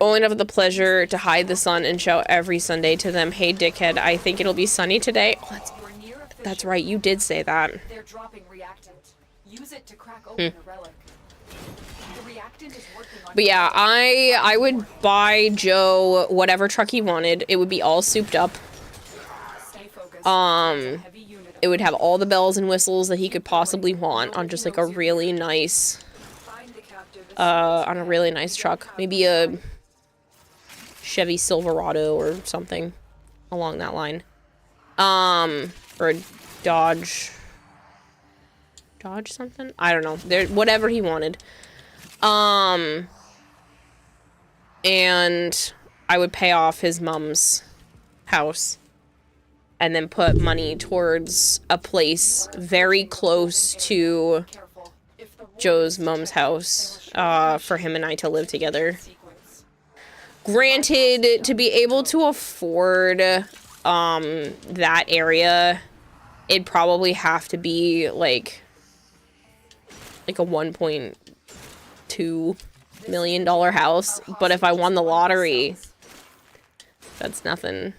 Speaker 1: Only to have the pleasure to hide the sun and shout every Sunday to them, hey dickhead, I think it'll be sunny today. Oh, that's right, you did say that.
Speaker 2: They're dropping reactant. Use it to crack open the relic. The reactant is working on.
Speaker 1: But yeah, I would buy Joe whatever truck he wanted. It would be all souped up.
Speaker 2: Stay focused.
Speaker 1: It would have all the bells and whistles that he could possibly want on just like a really nice truck. Maybe a Chevy Silverado or something along that line. Or a Dodge something? I don't know. Whatever he wanted. And I would pay off his mom's house and then put money towards a place very close to Joe's mom's house, for him and I to live together. Granted, to be able to afford that area, it'd probably have to be like a $1.2 million house, but if I won the lottery, that's nothing.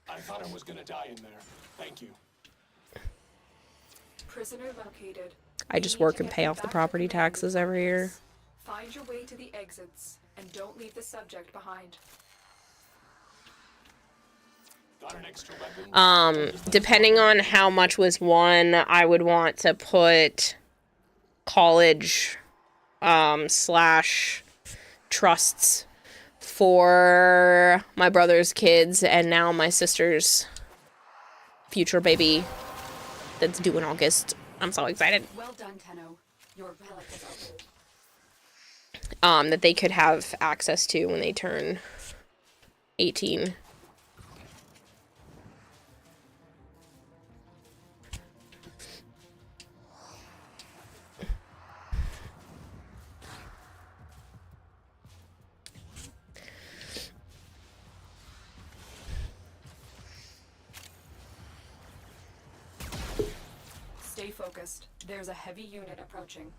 Speaker 8: I thought I was gonna die in there. Thank you.
Speaker 2: Prisoner located.
Speaker 1: I just work and pay off the property taxes every year.
Speaker 2: Find your way to the exits and don't leave the subject behind.
Speaker 8: Got an extra weapon.
Speaker 1: Depending on how much was won, I would want to put college / trusts for my brother's kids and now my sister's future baby that's due in August. I'm so excited.
Speaker 2: Well done, Tenno. Your relic is opened.
Speaker 1: That they could have access to when they turn 18.
Speaker 2: Stay focused. There's a heavy unit approaching.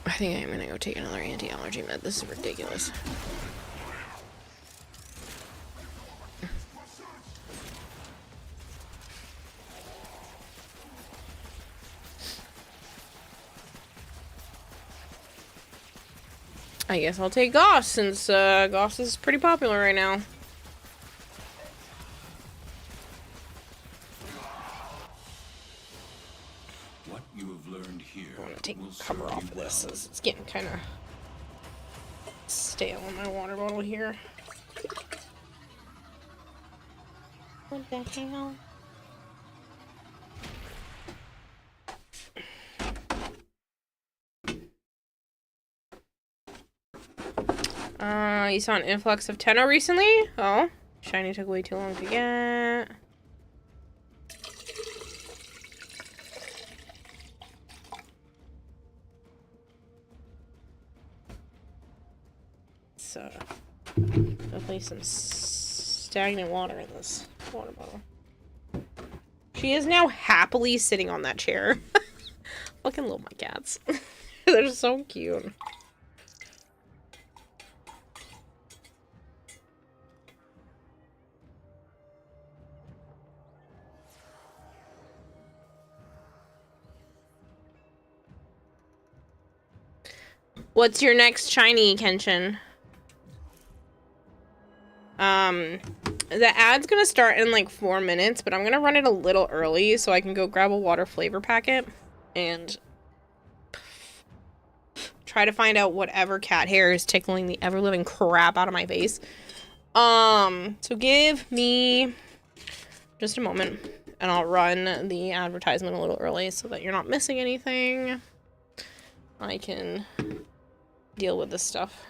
Speaker 1: I think I'm gonna go take another anti-allergy med. This is ridiculous. I guess I'll take Goss, since Goss is pretty popular right now.
Speaker 7: What you have learned here
Speaker 1: I want to take
Speaker 7: will
Speaker 1: cover
Speaker 7: serve
Speaker 1: off
Speaker 7: you
Speaker 1: of this.
Speaker 7: well.
Speaker 1: It's getting kind of stale in my water bottle here. What the hell? You saw an influx of Tenno recently? Oh, shiny took way too long to get. So, definitely some stagnant water in this water bottle. She is now happily sitting on that chair. Fucking love my cats. They're so cute. What's your next shiny, Kenshin? The ad's gonna start in like 4 minutes, but I'm gonna run it a little early so I can go grab a water flavor packet and try to find out whatever cat hair is tickling the ever-living crap out of my face. So give me just a moment and I'll run the advertisement a little early so that you're not missing anything. I can deal with this stuff.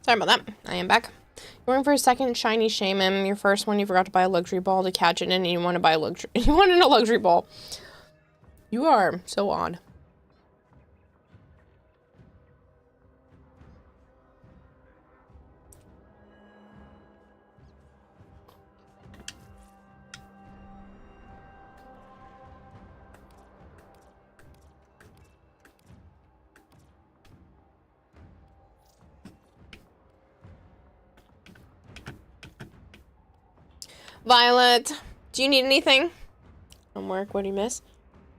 Speaker 1: Sorry about that. I am back. You're going for a second shiny shaman. Your first one, you forgot to buy a luxury ball to catch it in, and you want to buy a luxury. You wanted a luxury ball. You are so odd. Violet, do you need anything? Homework, what do you miss?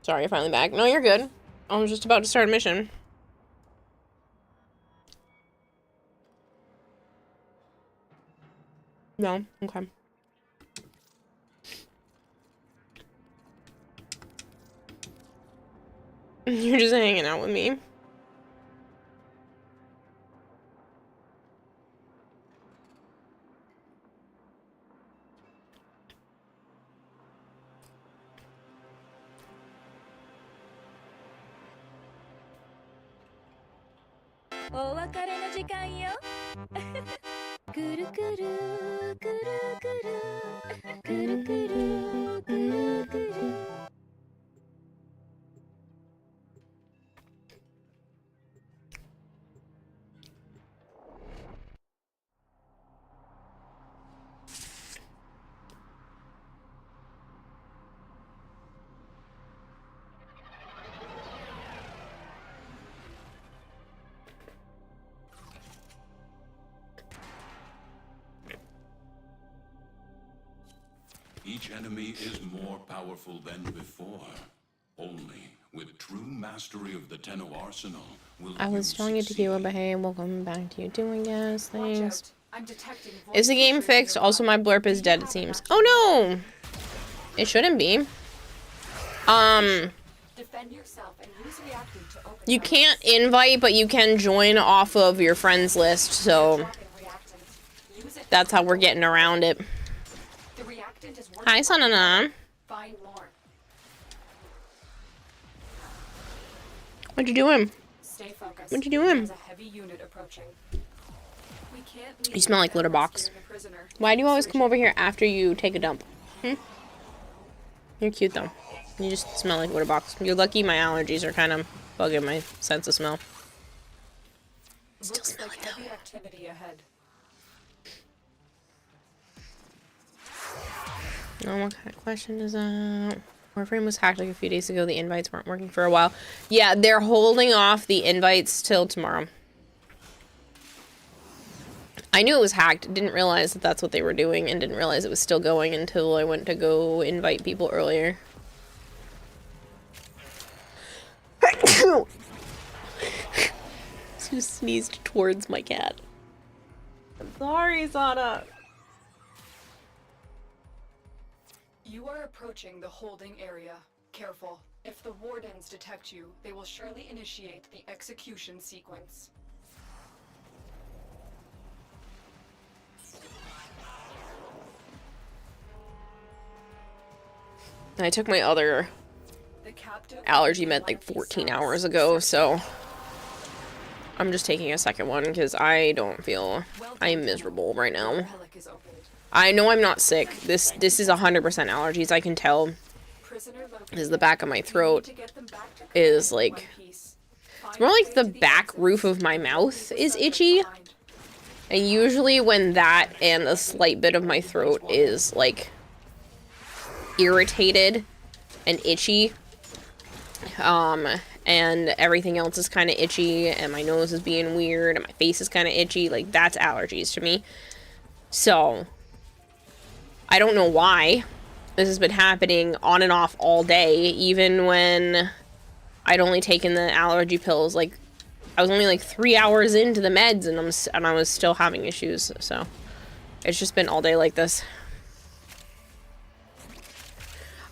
Speaker 1: Sorry, you're finally back. No, you're good. I was just about to start a mission. No? Okay. You're just hanging out with me.
Speaker 7: Each enemy is more powerful than before. Only with true mastery of the Tenno arsenal will
Speaker 1: I was telling you to
Speaker 7: succeed.
Speaker 1: keep but hey, welcome back to you doing yes,
Speaker 2: Watch
Speaker 1: thanks.
Speaker 2: out. I'm detecting
Speaker 1: Is the
Speaker 2: voice
Speaker 1: game
Speaker 2: triggers
Speaker 1: fixed?
Speaker 2: nearby.
Speaker 1: Also, my blurb is
Speaker 2: Do
Speaker 1: dead,
Speaker 2: you
Speaker 1: it
Speaker 2: have
Speaker 1: seems.
Speaker 2: an
Speaker 1: Oh no! It shouldn't be.
Speaker 2: Defend yourself and use reacting to open
Speaker 1: You
Speaker 2: doors.
Speaker 1: can't invite, but you can join off of your friends list, so
Speaker 2: Dropping reactant. Use it.
Speaker 1: that's how we're getting around it.
Speaker 2: The reactant is working.
Speaker 1: Hi, Sanana.
Speaker 2: Find more.
Speaker 1: What you doing?
Speaker 2: Stay focused.
Speaker 1: What you doing?
Speaker 2: There's a heavy unit approaching. We can't leave
Speaker 1: You smell like litter
Speaker 2: without
Speaker 1: box.
Speaker 2: rescuing the prisoner.
Speaker 1: Why do you always come over here after you take a dump? You're cute, though. You just smell like litter box. You're lucky my allergies are kind of bugging my sense of smell. Still
Speaker 2: Looks
Speaker 1: smell
Speaker 2: like
Speaker 1: it, though.
Speaker 2: heavy activity ahead.
Speaker 1: Oh, what kind of question is that? Warframe was hacked like a few days ago. The invites weren't working for a while. Yeah, they're holding off the invites till tomorrow. I knew it was hacked. Didn't realize that that's what they were doing, and didn't realize it was still going until I went to go invite people earlier. Who sneezed towards my cat? I'm sorry, Sana.
Speaker 2: You are approaching the holding area. Careful. If the wardens detect you, they will surely initiate the execution sequence.
Speaker 1: I took my other
Speaker 2: The captive
Speaker 1: allergy med like 14 hours ago, so I'm just taking a second one because I don't feel I'm miserable right now.
Speaker 2: Relic is opened.
Speaker 1: I know I'm not sick. This is 100% allergies. I can tell.
Speaker 2: Prisoner located.
Speaker 1: Because the back of my
Speaker 2: You need
Speaker 1: throat
Speaker 2: to get them back to
Speaker 1: is
Speaker 2: command in
Speaker 1: like,
Speaker 2: one piece.
Speaker 1: it's more like the back roof of my mouth is itchy. And usually when that and a slight bit of my throat is like irritated and itchy, and everything else is kind of itchy, and my nose is being weird, and my face is kind of itchy, like that's allergies to me. So I don't know why this has been happening on and off all day, even when I'd only taken the allergy pills. Like I was only like 3 hours into the meds, and I was still having issues. So it's just been all day like this.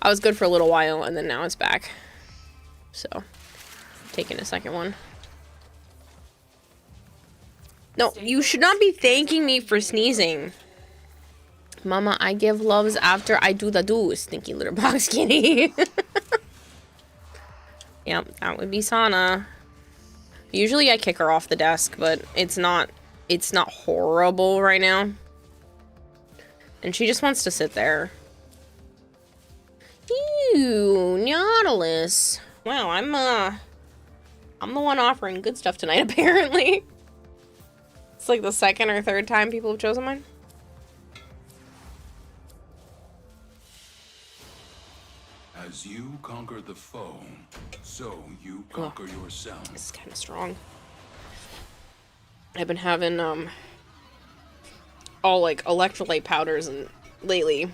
Speaker 1: I was good for a little while, and then now it's back. So taking a second one. No, you should not be thanking me for sneezing. Mama, I give loves after I do the do, stinky litter box kitty. Yep, that would be Sana. Usually I kick her off the desk, but it's it's not horrible right now. And she just wants to sit there. Ew, Nautilus. Wow, I'm the one offering good stuff tonight, apparently. It's like the second or third time people have chosen mine.
Speaker 7: As you conquer the foe, so you conquer yourself.
Speaker 1: This is kind of strong. I've been having, all, like, electrolyte powders and lately,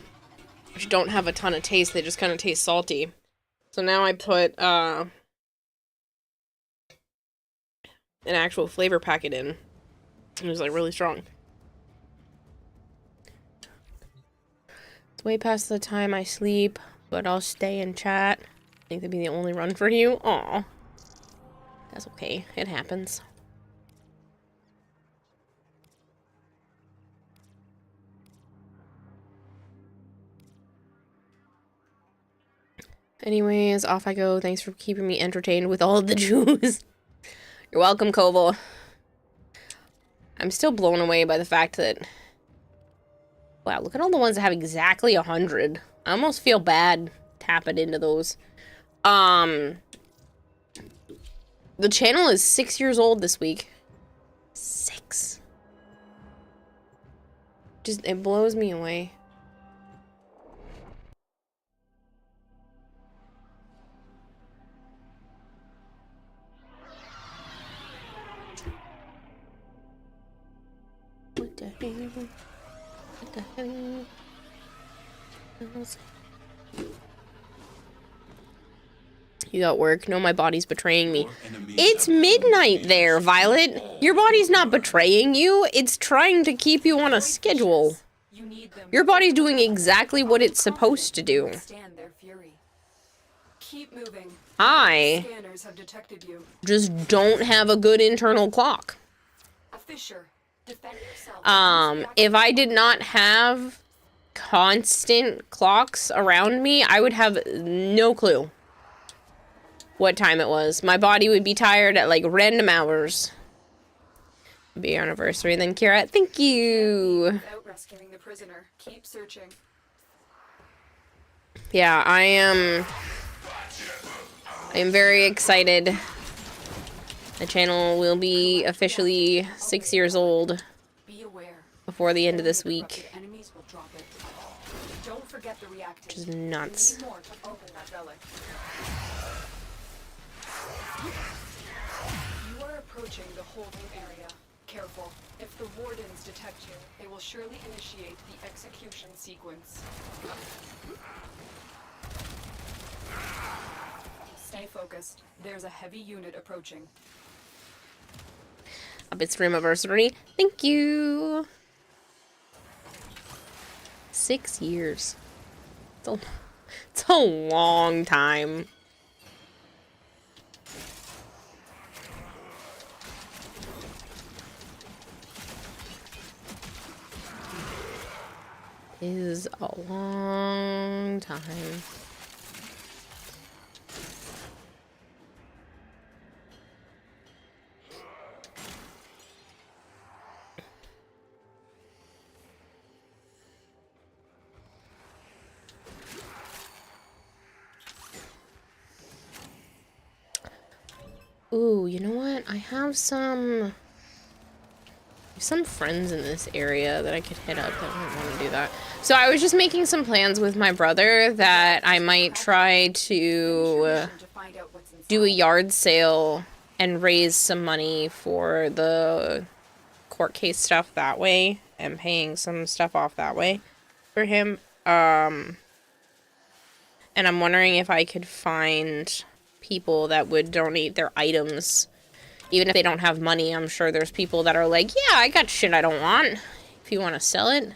Speaker 1: which don't have a ton of taste. They just kind of taste salty. So now I put, an actual flavor packet in. It was, like, really strong. It's way past the time I sleep, but I'll stay and chat. I think that'd be the only run for you. Aw. That's okay. It happens. Anyways, off I go. Thanks for keeping me entertained with all of the Jews. You're welcome, Koval. I'm still blown away by the fact that... Wow, look at all the ones that have exactly 100. I almost feel bad tapping into those. The channel is 6 years old this week. 6. Just, it blows me away. What the hell? What the hell? You got work? No, my body's betraying me. It's midnight there, Violet. Your body's not betraying you. It's trying to keep you on a schedule. Your body's doing exactly what it's supposed to do.
Speaker 2: Keep moving.
Speaker 1: I
Speaker 2: Scanners have detected you.
Speaker 1: just don't have a good internal clock.
Speaker 2: A fissure. Defend yourself.
Speaker 1: If I did not have constant clocks around me, I would have no clue what time it was. My body would be tired at like random hours. Be your anniversary then, Kira. Thank you.
Speaker 2: Without rescuing the prisoner. Keep searching.
Speaker 1: Yeah, I am very excited. The channel will be officially 6 years old
Speaker 2: Be aware.
Speaker 1: before the end of this week,
Speaker 2: Enemies will drop it. Don't forget the reactant.
Speaker 1: which is nuts.
Speaker 2: Need more to open that relic. You are approaching the holding area. Careful. If the wardens detect you, they will surely initiate the execution sequence. Stay focused. There's a heavy unit approaching.
Speaker 1: Up its anniversary. Thank you. 6 years. It's a long time. Is a long time. Ooh, you know what? I have some friends in this area that I could hit up that might want to do that. So I was just making some plans with my brother that I might try to do a yard sale and raise some money for the court case stuff that way and paying some stuff off that way for him. And I'm wondering if I could find people that would donate their items. Even if they don't have money, I'm sure there's people that are like, yeah, I got shit I don't want. If you want to sell it.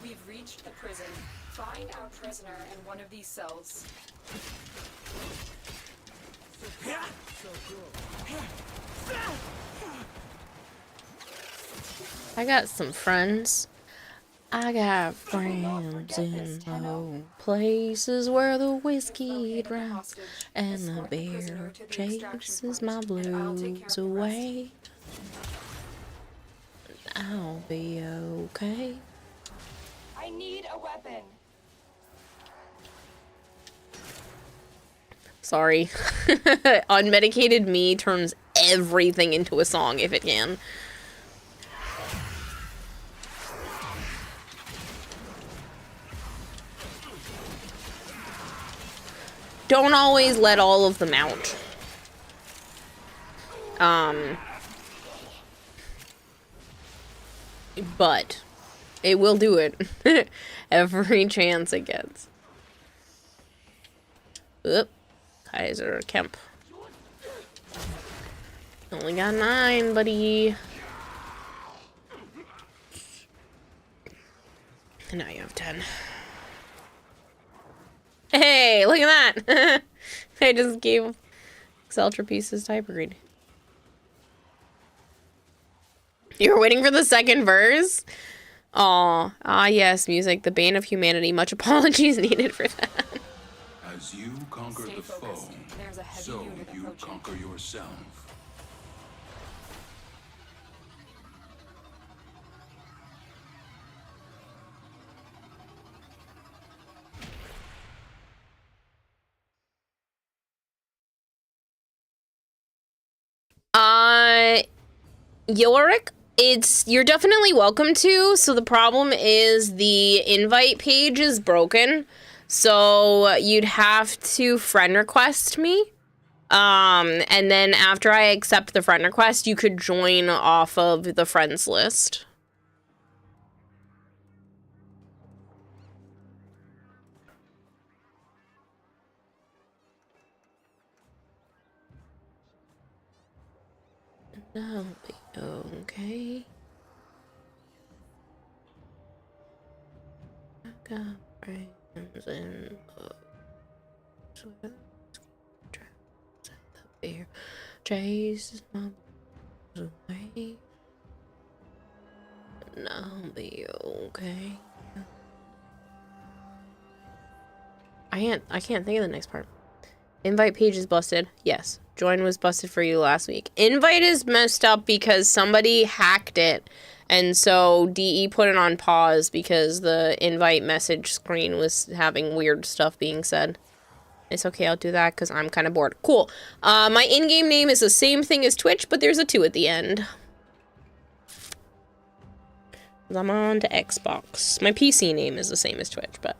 Speaker 2: We've reached the prison. Find our prisoner in one of these cells.
Speaker 1: I got some friends. I got friends in low places where the whiskey drowns and the beer chases my blues away. I'll be okay.
Speaker 11: I need a weapon.
Speaker 1: Sorry. Unmedicated me turns everything into a song if it can. Don't always let all of them out. But it will do it every chance it gets. Oop. Kaiser Kemp. Only got 9, buddy. And now you have 10. Hey, look at that! I just gave Xeltra pieces to Hypergreed. You were waiting for the second verse? Aw. Ah, yes, music. The bane of humanity. Much apologies needed for that.
Speaker 7: As you conquer the foe, so you conquer yourself.
Speaker 1: Yorick, you're definitely welcome to, so the problem is the invite page is broken, so you'd have to friend request me, and then after I accept the friend request, you could join off of the friends list. I'll be okay. I got friends in the beer chases my blues away. And I'll be okay. I can't think of the next part. Invite page is busted. Yes. Join was busted for you last week. Invite is messed up because somebody hacked it. And so DE put it on pause because the invite message screen was having weird stuff being said. It's okay, I'll do that because I'm kind of bored. Cool. My in-game name is the same thing as Twitch, but there's a 2 at the end. I'm on to Xbox. My PC name is the same as Twitch, but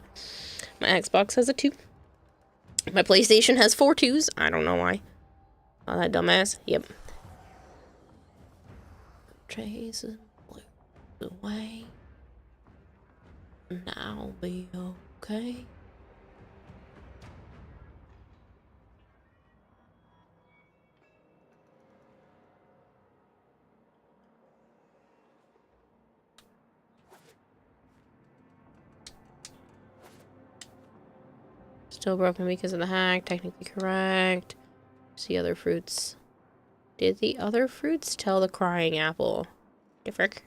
Speaker 1: my Xbox has a 2. My PlayStation has 4 2s. I don't know why. Oh, that dumbass? Yep. Chases away. And I'll be okay. Still broken because of the hack. Technically correct. The other fruits. Did the other fruits tell the crying apple? The frick?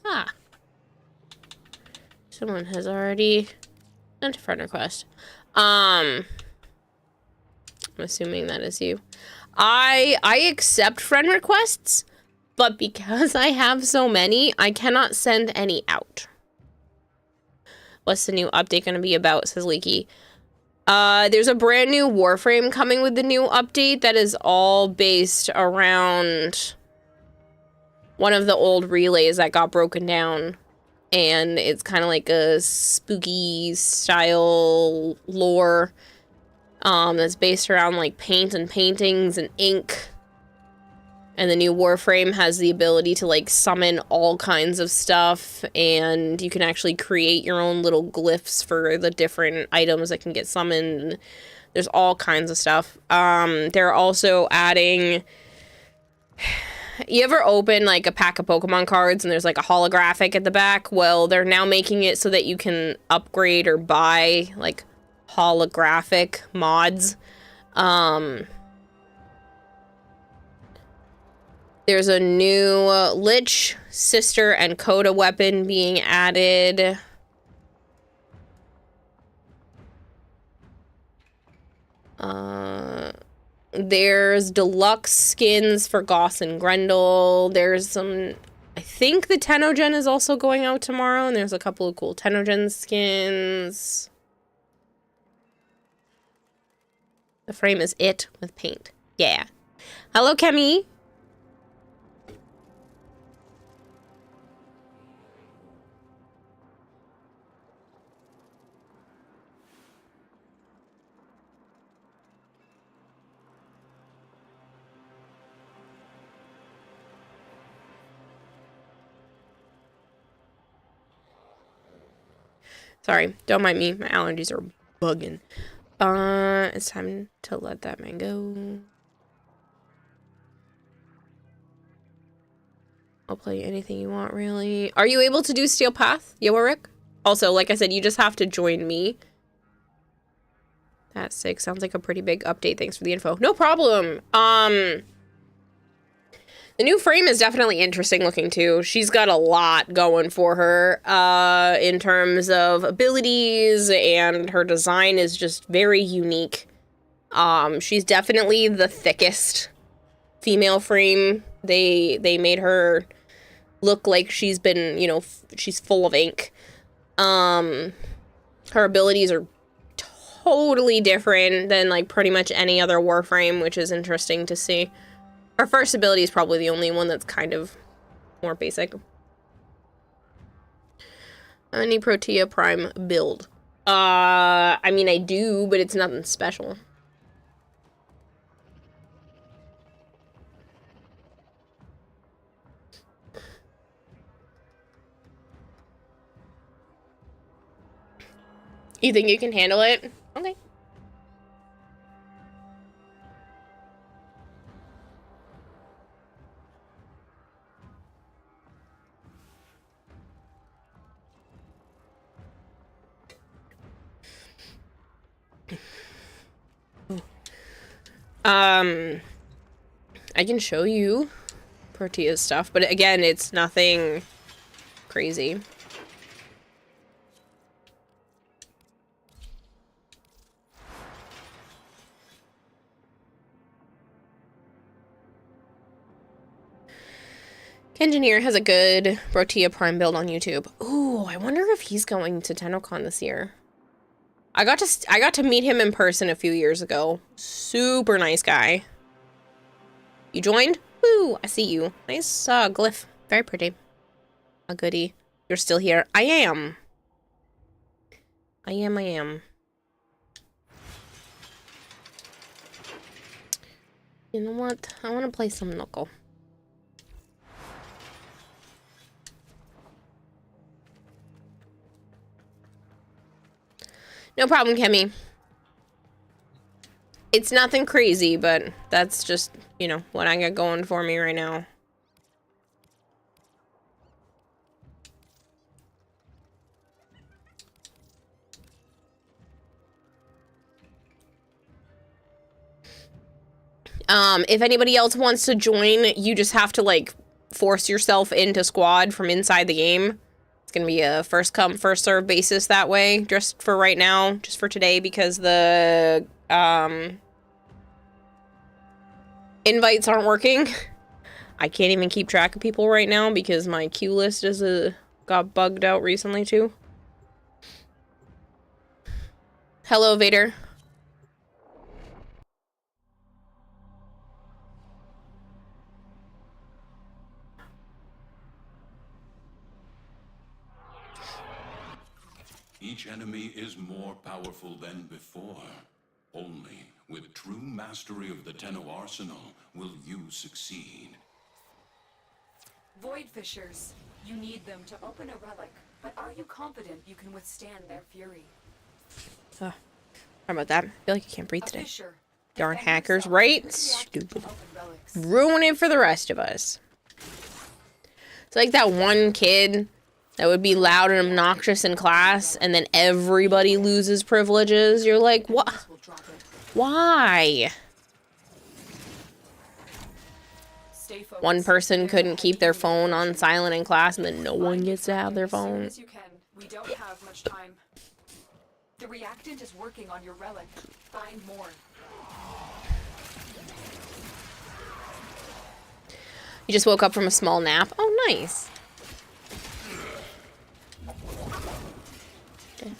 Speaker 1: Ah. Someone has already sent a friend request. I'm assuming that is you. I accept friend requests, but because I have so many, I cannot send any out. What's the new update going to be about, says Leaky. There's a brand new Warframe coming with the new update that is all based around one of the old relays that got broken down. And it's kind of like a spooky style lore that's based around like paint and paintings and ink. And the new Warframe has the ability to like summon all kinds of stuff, and you can actually create your own little glyphs for the different items that can get summoned. There's all kinds of stuff. They're also adding... You ever open, like, a pack of Pokemon cards and there's, like, a holographic at the back? Well, they're now making it so that you can upgrade or buy, like, holographic mods. There's a new Lich, Sister, and Coda weapon being added. There's deluxe skins for Goss and Grendel. There's some... I think the Tenogen is also going out tomorrow, and there's a couple of cool Tenogen skins. The frame is it with paint. Yeah. Hello, Kemi. Sorry, don't mind me. My allergies are bugging. It's time to let that man go. I'll play anything you want, really. Are you able to do Steel Path, Yoarick? Also, like I said, you just have to join me. That's sick. Sounds like a pretty big update. Thanks for the info. No problem. The new frame is definitely interesting looking too. She's got a lot going for her in terms of abilities, and her design is just very unique. She's definitely the thickest female frame. They made her look like she's been, you know, she's full of ink. Her abilities are totally different than like pretty much any other Warframe, which is interesting to see. Her first ability is probably the only one that's kind of more basic. Any Protea Prime build? I mean, I do, but it's nothing special. You think you can handle it? Okay. I can show you Protea's stuff, but again, it's nothing crazy. Engineer has a good Protea Prime build on YouTube. Ooh, I wonder if he's going to TennoCon this year. I got to meet him in person a few years ago. Super nice guy. You joined? Woo, I see you. Nice glyph. Very pretty. A goodie. You're still here. I am. I am. You know what? I want to play some Knuckle. No problem, Kemi. It's nothing crazy, but that's just, you know, what I got going for me right now. If anybody else wants to join, you just have to, like, force yourself into squad from inside the game. It's gonna be a first come, first serve basis that way, just for right now, just for today, because the, invites aren't working. I can't even keep track of people right now because my queue list is, got bugged out recently, too. Hello, Vader.
Speaker 7: Each enemy is more powerful than before. Only with true mastery of the Tenno arsenal will you succeed.
Speaker 2: Void Fissures. You need them to open a relic, but are you confident you can withstand their fury?
Speaker 1: about that. I feel like I can't breathe
Speaker 2: A
Speaker 1: today.
Speaker 2: fissure.
Speaker 1: Darn
Speaker 2: Defend
Speaker 1: hackers,
Speaker 2: yourself.
Speaker 1: right?
Speaker 2: React
Speaker 1: Stupid.
Speaker 2: to open relics.
Speaker 1: Ruin it for the rest of us. It's like that one kid that would be loud and obnoxious in class, and then everybody loses privileges. You're like, what?
Speaker 2: Enemies will drop it.
Speaker 1: Why?
Speaker 2: Stay focused.
Speaker 1: One person
Speaker 2: There's a
Speaker 1: couldn't keep
Speaker 2: heavy
Speaker 1: their
Speaker 2: unit
Speaker 1: phone on
Speaker 2: approaching.
Speaker 1: silent in class, and then no one
Speaker 2: Find
Speaker 1: gets to have their
Speaker 2: as soon
Speaker 1: phone.
Speaker 2: as you can. We don't have much time. The reactant is working on your relic. Find more.
Speaker 1: You just woke up from a small nap. Oh, nice. Okay.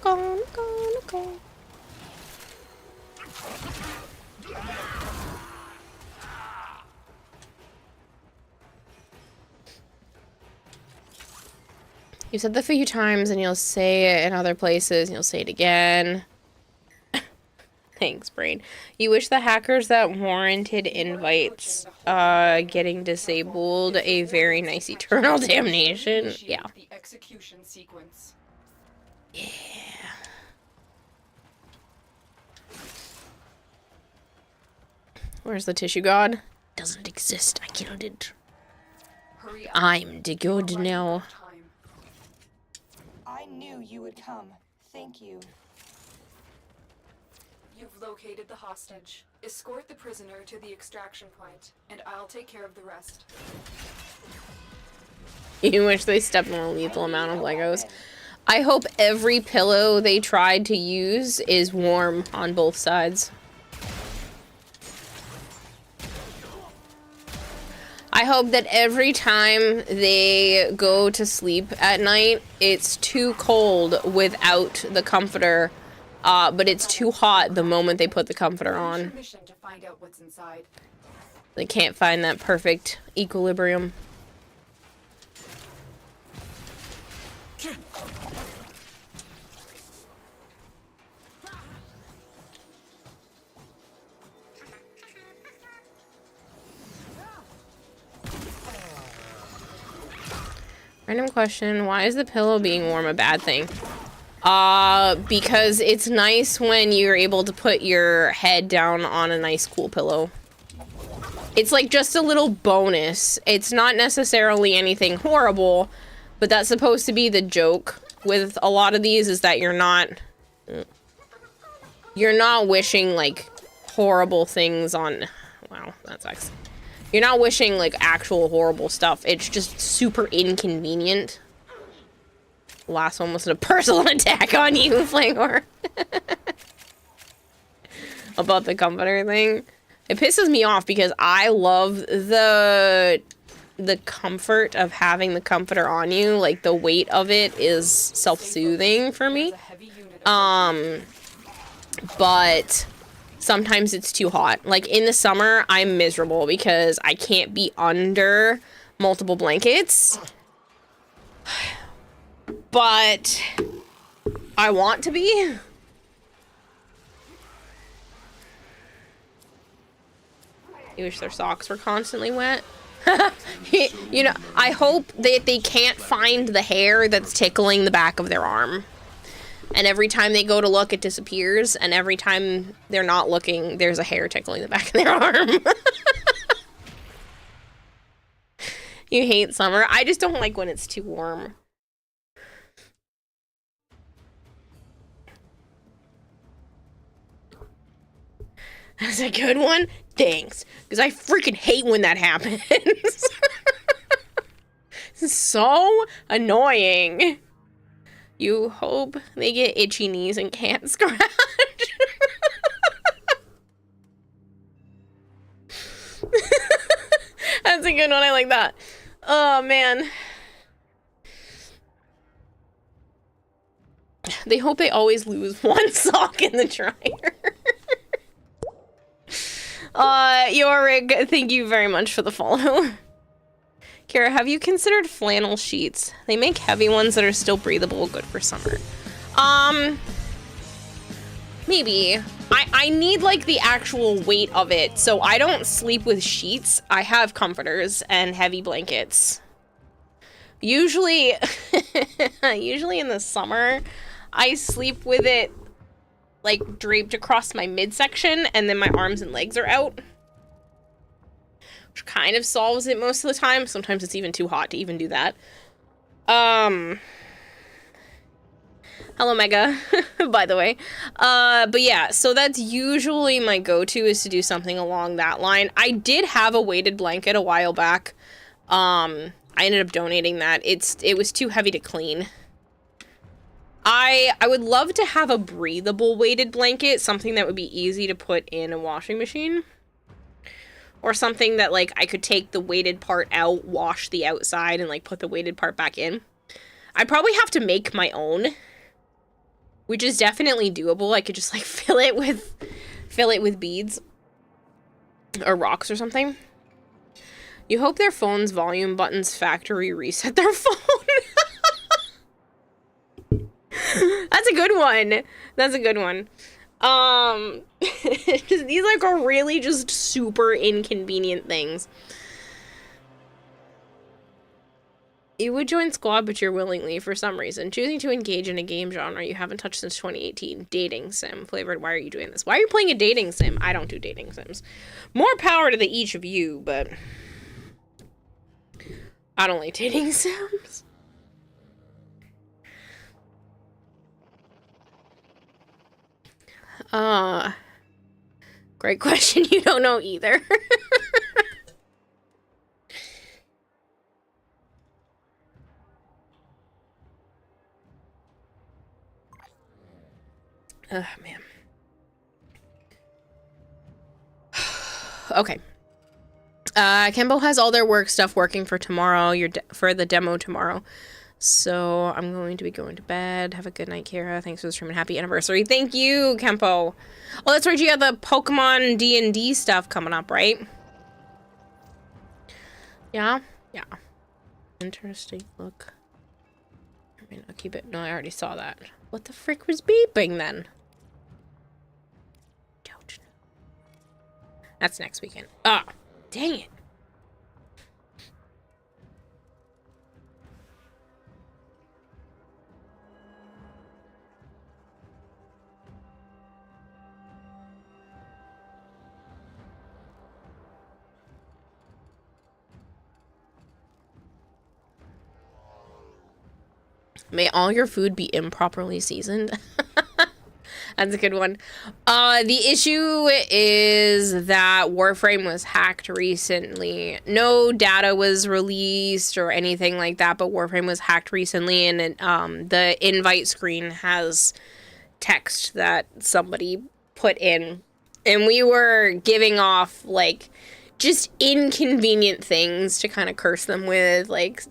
Speaker 1: Go. You said that a few times, and you'll say it in other places, and you'll say it again. Thanks, brain. You wish the hackers that warranted invites getting disabled a very nice eternal damnation. Yeah.
Speaker 2: The execution sequence.
Speaker 1: Yeah. Where's the tissue god? Doesn't exist. I killed it.
Speaker 2: Hurry up.
Speaker 1: I'm the good
Speaker 2: Running
Speaker 1: now.
Speaker 2: out of time.
Speaker 11: I knew you would come. Thank you.
Speaker 2: You've located the hostage. Escort the prisoner to the extraction point, and I'll take care of the rest.
Speaker 1: You wish they stepped on a lethal amount of Legos. I hope every pillow they tried to use is warm on both sides. I hope that every time they go to sleep at night, it's too cold without the comforter, but it's too hot the moment they put the comforter
Speaker 2: Use
Speaker 1: on.
Speaker 2: your mission to find out what's inside.
Speaker 1: They can't find that perfect equilibrium. Random question, why is the pillow being warm a bad thing? Because it's nice when you're able to put your head down on a nice cool pillow. It's like just a little bonus. It's not necessarily anything horrible, but that's supposed to be the joke with a lot of these, is that you're not wishing like horrible things on, wow, that sucks. You're not wishing like actual horrible stuff. It's just super inconvenient. The last one was a personal attack on you, Flangor. About the comforter thing. It pisses me off because I love the comfort of having the comforter on you. Like, the weight of it is self-soothing for me. But sometimes it's too hot. Like, in the summer, I'm miserable because I can't be under multiple blankets. But I want to be. You wish their socks were constantly wet. You know, I hope that they can't find the hair that's tickling the back of their arm. And every time they go to look, it disappears. And every time they're not looking, there's a hair tickling the back of their arm. You hate summer. I just don't like when it's too warm. That's a good one? Thanks. Because I freaking hate when that happens. It's so annoying. You hope they get itchy knees and can't scratch. That's a good one. I like that. Oh, man. They hope they always lose one sock in the dryer. Yorick, thank you very much for the follow. Kara, have you considered flannel sheets? They make heavy ones that are still breathable, good for summer. Maybe. I need like the actual weight of it, so I don't sleep with sheets. I have comforters and heavy blankets. Usually, usually in the summer, I sleep with it like draped across my midsection, and then my arms and legs are out. Which kind of solves it most of the time. Sometimes it's even too hot to even do that. Hello, Mega, by the way. But yeah, so that's usually my go-to, is to do something along that line. I did have a weighted blanket a while back. I ended up donating that. It was too heavy to clean. I would love to have a breathable weighted blanket, something that would be easy to put in a washing machine. Or something that, like, I could take the weighted part out, wash the outside, and, like, put the weighted part back in. I'd probably have to make my own, which is definitely doable. I could just, like, fill it with beads. Or rocks or something. You hope their phone's volume buttons factory reset their phone. That's a good one. That's a good one. These like are really just super inconvenient things. You would join squad, but you're willingly, for some reason, choosing to engage in a game genre you haven't touched since 2018. Dating sim. Flavored, why are you doing this? Why are you playing a dating sim? I don't do dating sims. More power to each of you, but I don't like dating sims. Great question. You don't know either. Man. Okay. Kembo has all their work stuff working for tomorrow. For the demo tomorrow. So I'm going to be going to bed. Have a good night, Kara. Thanks for the stream and happy anniversary. Thank you, Kempo. Oh, that's right. You have the Pokemon D&D stuff coming up, right? Yeah? Yeah. Interesting. Look. I mean, I'll keep it. No, I already saw that. What the frick was beeping then? Don't know. That's next weekend. Ah, dang it. May all your food be improperly seasoned. That's a good one. The issue is that Warframe was hacked recently. No data was released or anything like that, but Warframe was hacked recently, and it, the invite screen has text that somebody put in. And we were giving off, like, just inconvenient things to kind of curse them with, like,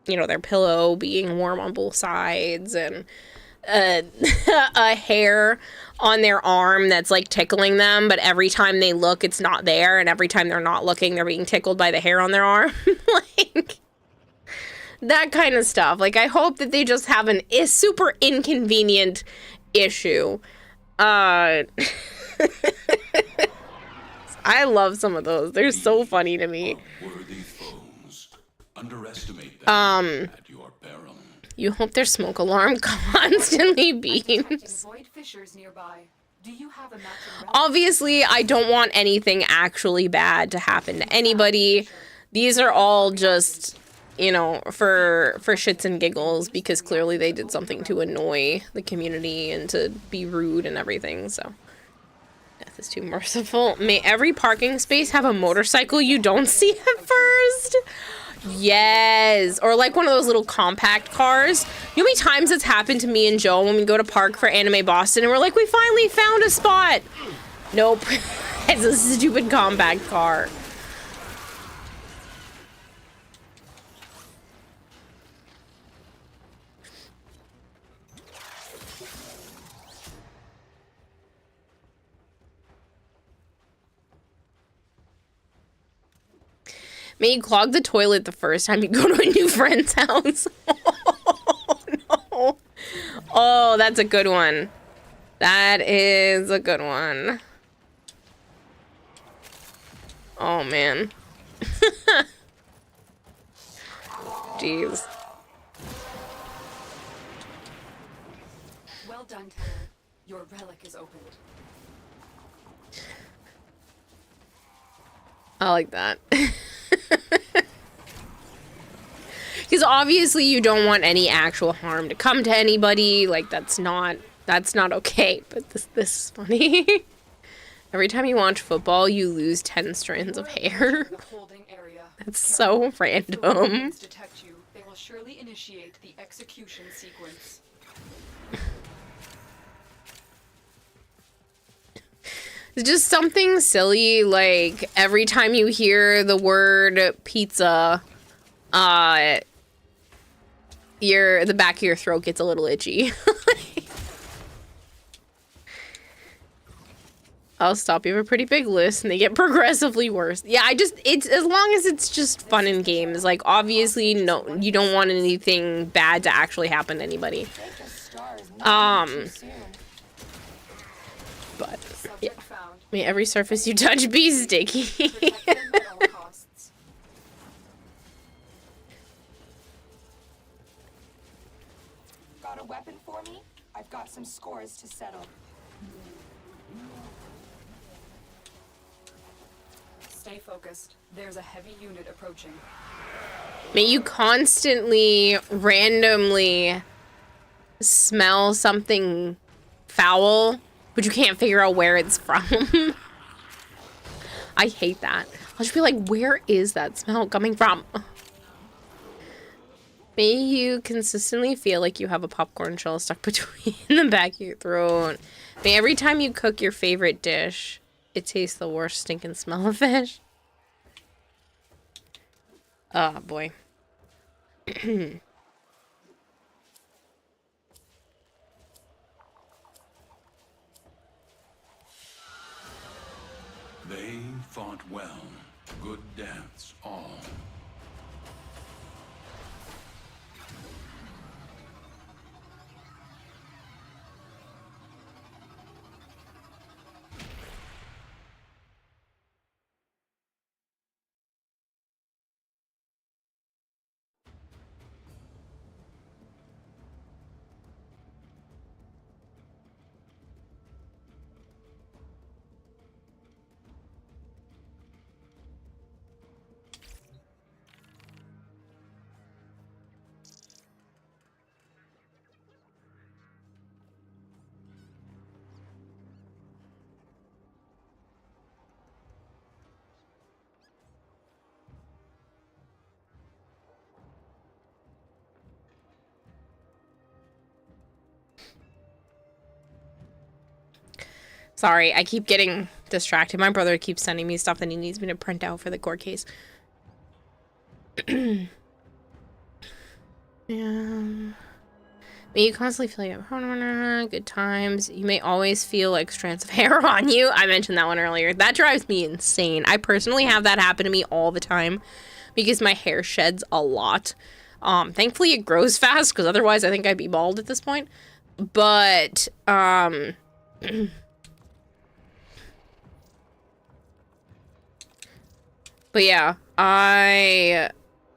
Speaker 1: you know, their pillow being warm on both sides, and a hair on their arm that's like tickling them, but every time they look, it's not there, and every time they're not looking, they're being tickled by the hair on their arm. Like, that kind of stuff. Like, I hope that they just have a super inconvenient issue. I love some of those. They're so funny to me.
Speaker 7: Underestimate them at your peril.
Speaker 1: You hope their smoke alarm constantly beeps. Obviously, I don't want anything actually bad to happen to anybody. These are all just, you know, for shits and giggles, because clearly they did something to annoy the community and to be rude and everything, so. Death is too merciful. May every parking space have a motorcycle you don't see at first? Yes, or like one of those little compact cars. You know how many times it's happened to me and Joe when we go to park for Anime Boston and we're like, we finally found a spot. Nope, it's a stupid compact car. May you clog the toilet the first time you go to a new friend's house. Oh, no. Oh, that's a good one. That is a good one. Oh, man. Jeez.
Speaker 2: Well done, Tanner. Your relic is opened.
Speaker 1: I like that. Because obviously you don't want any actual harm to come to anybody. Like, that's not okay. But this is funny. Every time you watch football, you lose 10 strands of hair.
Speaker 2: The holding area.
Speaker 1: That's so
Speaker 2: If the
Speaker 1: random.
Speaker 2: Wardens detect you, they will surely initiate the execution sequence.
Speaker 1: It's just something silly, like every time you hear the word pizza, the back of your throat gets a little itchy. I'll stop. You have a pretty big list and they get progressively worse. Yeah, it's as long as it's just fun in games. Like, obviously, no, you don't want anything bad to actually happen to anybody. But, yeah. May every surface you touch be sticky.
Speaker 11: Got a weapon for me? I've got some scores to settle.
Speaker 2: Stay focused. There's a heavy unit approaching.
Speaker 1: May you constantly, randomly smell something foul, but you can't figure out where it's from. I hate that. I'll just be like, where is that smell coming from? May you consistently feel like you have a popcorn shell stuck between the back of your throat. May every time you cook your favorite dish, it tastes the worst stinking smell of fish. Oh, boy. They
Speaker 7: fought well. Good deaths all.
Speaker 1: Sorry, I keep getting distracted. My brother keeps sending me stuff that he needs me to print out for the court case. Yeah. May you constantly feel like good times. You may always feel like strands of hair on you. I mentioned that one earlier. That drives me insane. I personally have that happen to me all the time because my hair sheds a lot. Thankfully it grows fast because otherwise I think I'd be bald at this point. But, but yeah, I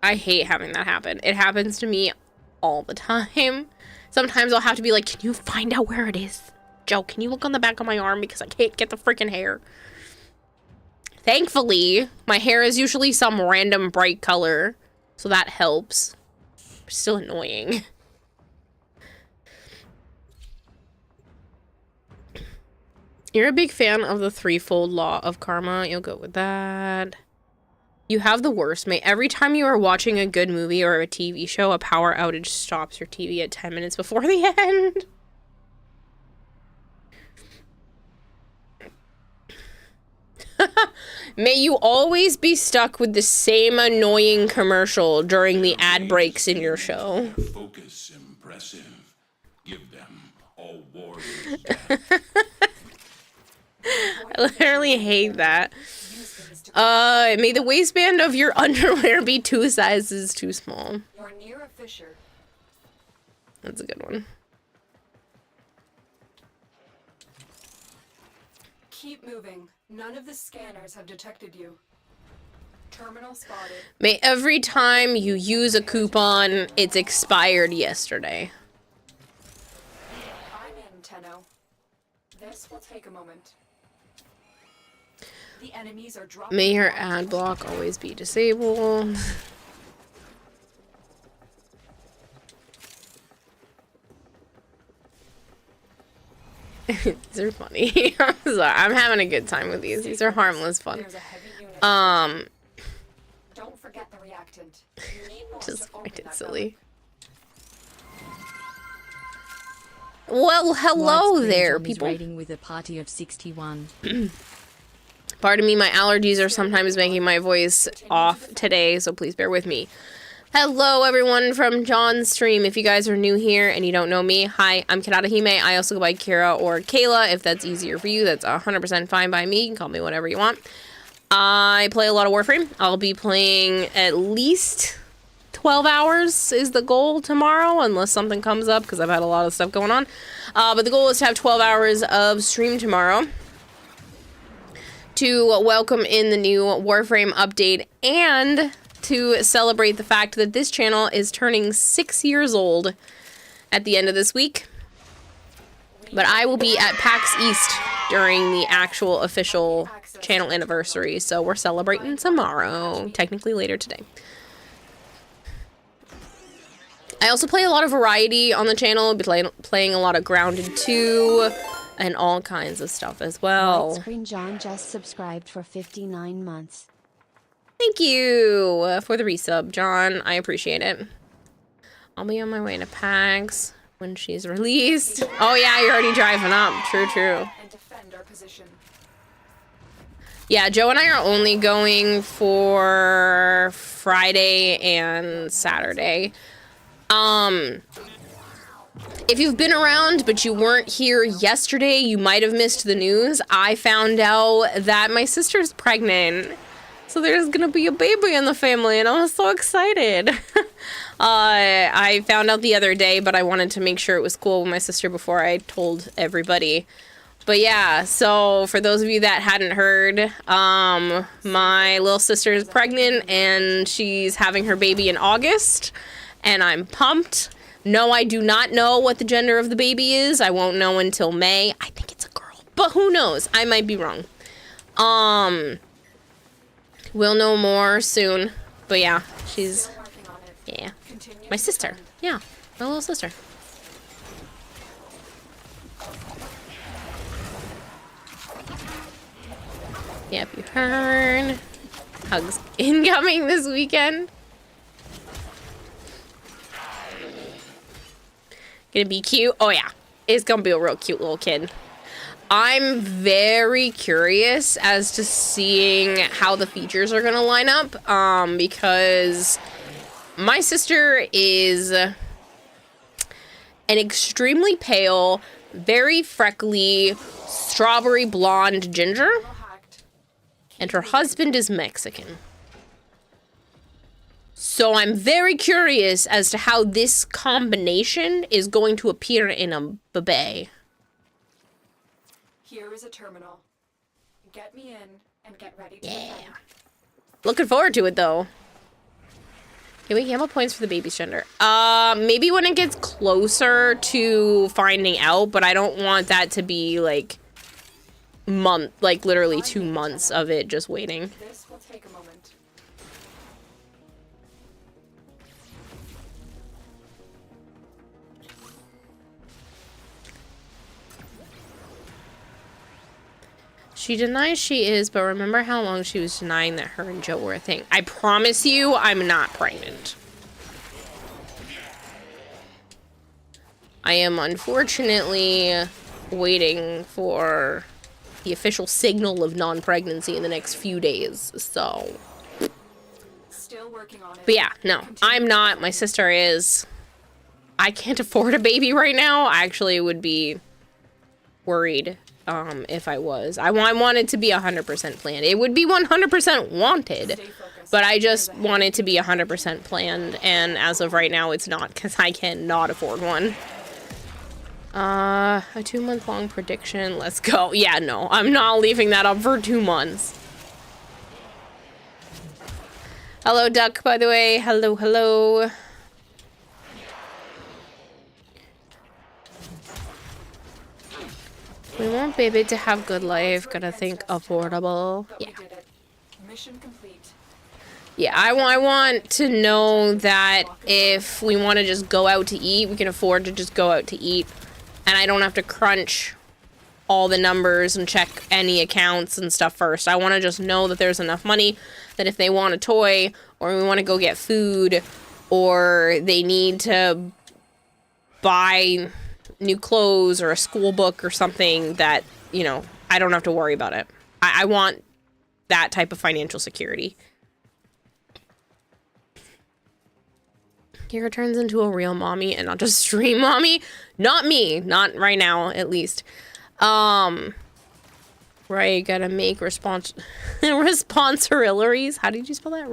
Speaker 1: hate having that happen. It happens to me all the time. Sometimes I'll have to be like, can you find out where it is? Joe, can you look on the back of my arm because I can't get the freaking hair? Thankfully, my hair is usually some random bright color, so that helps. Still annoying. You're a big fan of the threefold law of karma. You'll go with that. You have the worst, mate. Every time you are watching a good movie or a TV show, a power outage stops your TV at 10 minutes before the end. May you always be stuck with the same annoying commercial during the ad breaks in your show.
Speaker 7: Focus impressive. Give them all warriors death.
Speaker 1: I literally hate that. May the waistband of your underwear be 2 sizes too small.
Speaker 2: You're near a fissure.
Speaker 1: That's a good one.
Speaker 2: Keep moving. None of the scanners have detected you. Terminal spotted.
Speaker 1: May every time you use a coupon, it's expired yesterday.
Speaker 2: I'm in, Tenno. This will take a moment. The enemies are dropping.
Speaker 1: May your ad block always be disabled. These are funny. I'm sorry. I'm having a good time with these. These are harmless fun.
Speaker 2: There's a heavy unit. Don't forget the reactant. You need more
Speaker 1: Just
Speaker 2: to open
Speaker 1: find it
Speaker 2: that
Speaker 1: silly. Well, hello
Speaker 3: Widescreen
Speaker 1: there,
Speaker 3: John is
Speaker 1: people.
Speaker 3: raiding with a party of 61.
Speaker 1: Pardon me, my allergies are sometimes making my voice off today, so please bear with me. Hello, everyone from John's stream. If you guys are new here and you don't know me, hi, I'm Kanatahime. I also go by Kira or Kayla. If that's easier for you, that's 100% fine by me. You can call me whatever you want. I play a lot of Warframe. I'll be playing at least 12 hours is the goal tomorrow, unless something comes up, because I've had a lot of stuff going on. But the goal is to have 12 hours of stream tomorrow to welcome in the new Warframe update and to celebrate the fact that this channel is turning 6 years old at the end of this week. But I will be at PAX East during the actual official channel anniversary, so we're celebrating tomorrow, technically later today. I also play a lot of variety on the channel, playing a lot of Grounded 2 and all kinds of stuff as well.
Speaker 12: Widescreen John just subscribed for 59 months.
Speaker 1: Thank you for the resub, John. I appreciate it. I'll be on my way to PAX when she's released. Oh yeah, you're already driving up. True, true.
Speaker 2: And defend our position.
Speaker 1: Yeah, Joe and I are only going for Friday and Saturday. If you've been around but you weren't here yesterday, you might have missed the news. I found out that my sister's pregnant. So there's gonna be a baby in the family, and I was so excited. I found out the other day, but I wanted to make sure it was cool with my sister before I told everybody. But yeah, so for those of you that hadn't heard, my little sister is pregnant, and she's having her baby in August, and I'm pumped. No, I do not know what the gender of the baby is. I won't know until May. I think it's a girl, but who knows? I might be wrong. We'll know more soon. But yeah, she's, yeah, my sister. Yeah, my little sister. Yep, you heard. Hugs incoming this weekend. Gonna be cute. Oh yeah, it's gonna be a real cute little kid. I'm very curious as to seeing how the features are gonna line up, because my sister is an extremely pale, very freckly, strawberry blonde ginger, and her husband is Mexican. So I'm very curious as to how this combination is going to appear in a baby.
Speaker 2: Here is a terminal. Get me in and get ready to
Speaker 1: Yeah.
Speaker 2: defend.
Speaker 1: Looking forward to it, though. Can we gamble points for the baby's gender? Maybe when it gets closer to finding out, but I don't want that to be, like, literally 2 months of it just waiting.
Speaker 2: This will take a moment.
Speaker 1: She denies she is, but remember how long she was denying that her and Joe were a thing. I promise you, I'm not pregnant. I am unfortunately waiting for the official signal of non-pregnancy in the next few days, so.
Speaker 2: Still working on it.
Speaker 1: But yeah, no, I'm not. My sister is. I can't afford a baby right now. I actually would be worried if I was. I want it to be 100% planned. It would be 100% wanted, but I just want it to be 100% planned, and as of right now, it's not, because I cannot afford one. A 2-month-long prediction. Let's go. Yeah, no, I'm not leaving that up for 2 months. Hello, Duck, by the way. Hello, hello. We want baby to have good life. Gonna think affordable. Yeah.
Speaker 2: Mission complete.
Speaker 1: Yeah, I want to know that if we want to just go out to eat, we can afford to just go out to eat. And I don't have to crunch all the numbers and check any accounts and stuff first. I want to just know that there's enough money that if they want a toy or we want to go get food or they need to buy new clothes or a school book or something that, you know, I don't have to worry about it. I want that type of financial security. Kira turns into a real mommy and not just stream mommy. Not me. Not right now, at least. Right, gotta make responsibilities. How did you spell that?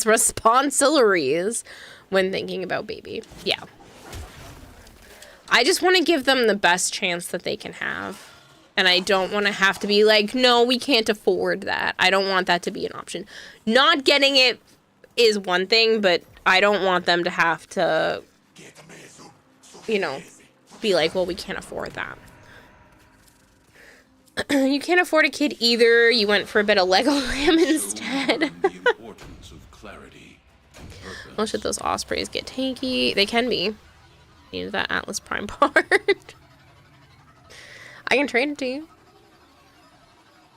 Speaker 1: Responsibilities when thinking about baby. Yeah. I just want to give them the best chance that they can have. And I don't want to have to be like, no, we can't afford that. I don't want that to be an option. Not getting it is one thing, but I don't want them to have to, you know, be like, well, we can't afford that. You can't afford a kid either. You went for a bit of Legoland instead. Oh shit, those ospreys get tanky. They can be. Need that Atlas Prime part. I can trade it to you.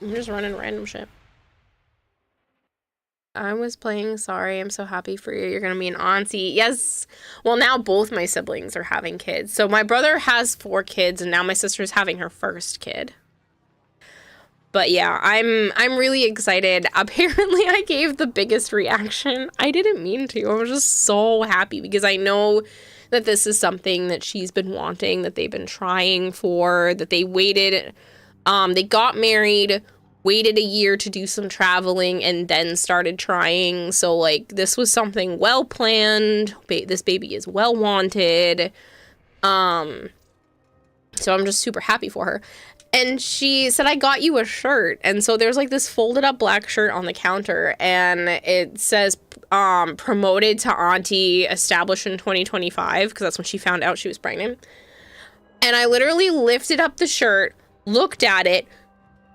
Speaker 1: I'm just running random shit. I was playing, sorry, I'm so happy for you. You're gonna be an auntie. Yes. Well, now both my siblings are having kids. So my brother has 4 kids, and now my sister's having her first kid. But yeah, I'm really excited. Apparently, I gave the biggest reaction. I didn't mean to. I was just so happy because I know that this is something that she's been wanting, that they've been trying for, that they waited. They got married, waited a year to do some traveling, and then started trying. So, like, this was something well planned. This baby is well wanted. So I'm just super happy for her. And she said, I got you a shirt. And so there's like this folded up black shirt on the counter, and it says promoted to auntie, established in 2025, because that's when she found out she was pregnant. And I literally lifted up the shirt, looked at it,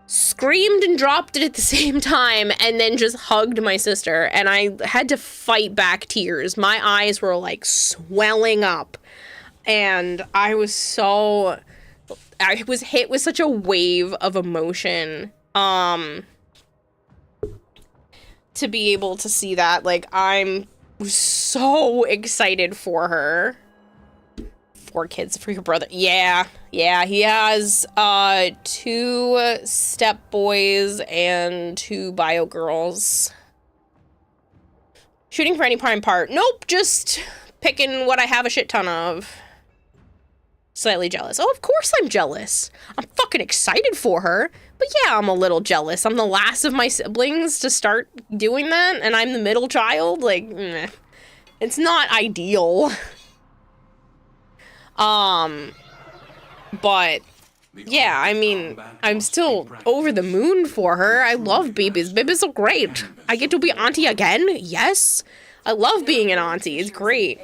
Speaker 1: screamed and dropped it at the same time, and then just hugged my sister. And I had to fight back tears. My eyes were like swelling up, and I was hit with such a wave of emotion to be able to see that. Like, I'm so excited for her. 4 kids for your brother. Yeah, he has 2 step boys and 2 bio girls. Shooting for any prime part. Nope, just picking what I have a shit ton of. Slightly jealous. Oh, of course I'm jealous. I'm fucking excited for her. But yeah, I'm a little jealous. I'm the last of my siblings to start doing that, and I'm the middle child. Like, meh. It's not ideal. But yeah, I mean, I'm still over the moon for her. I love babies. Babies are great. I get to be auntie again. Yes. I love being an auntie. It's great.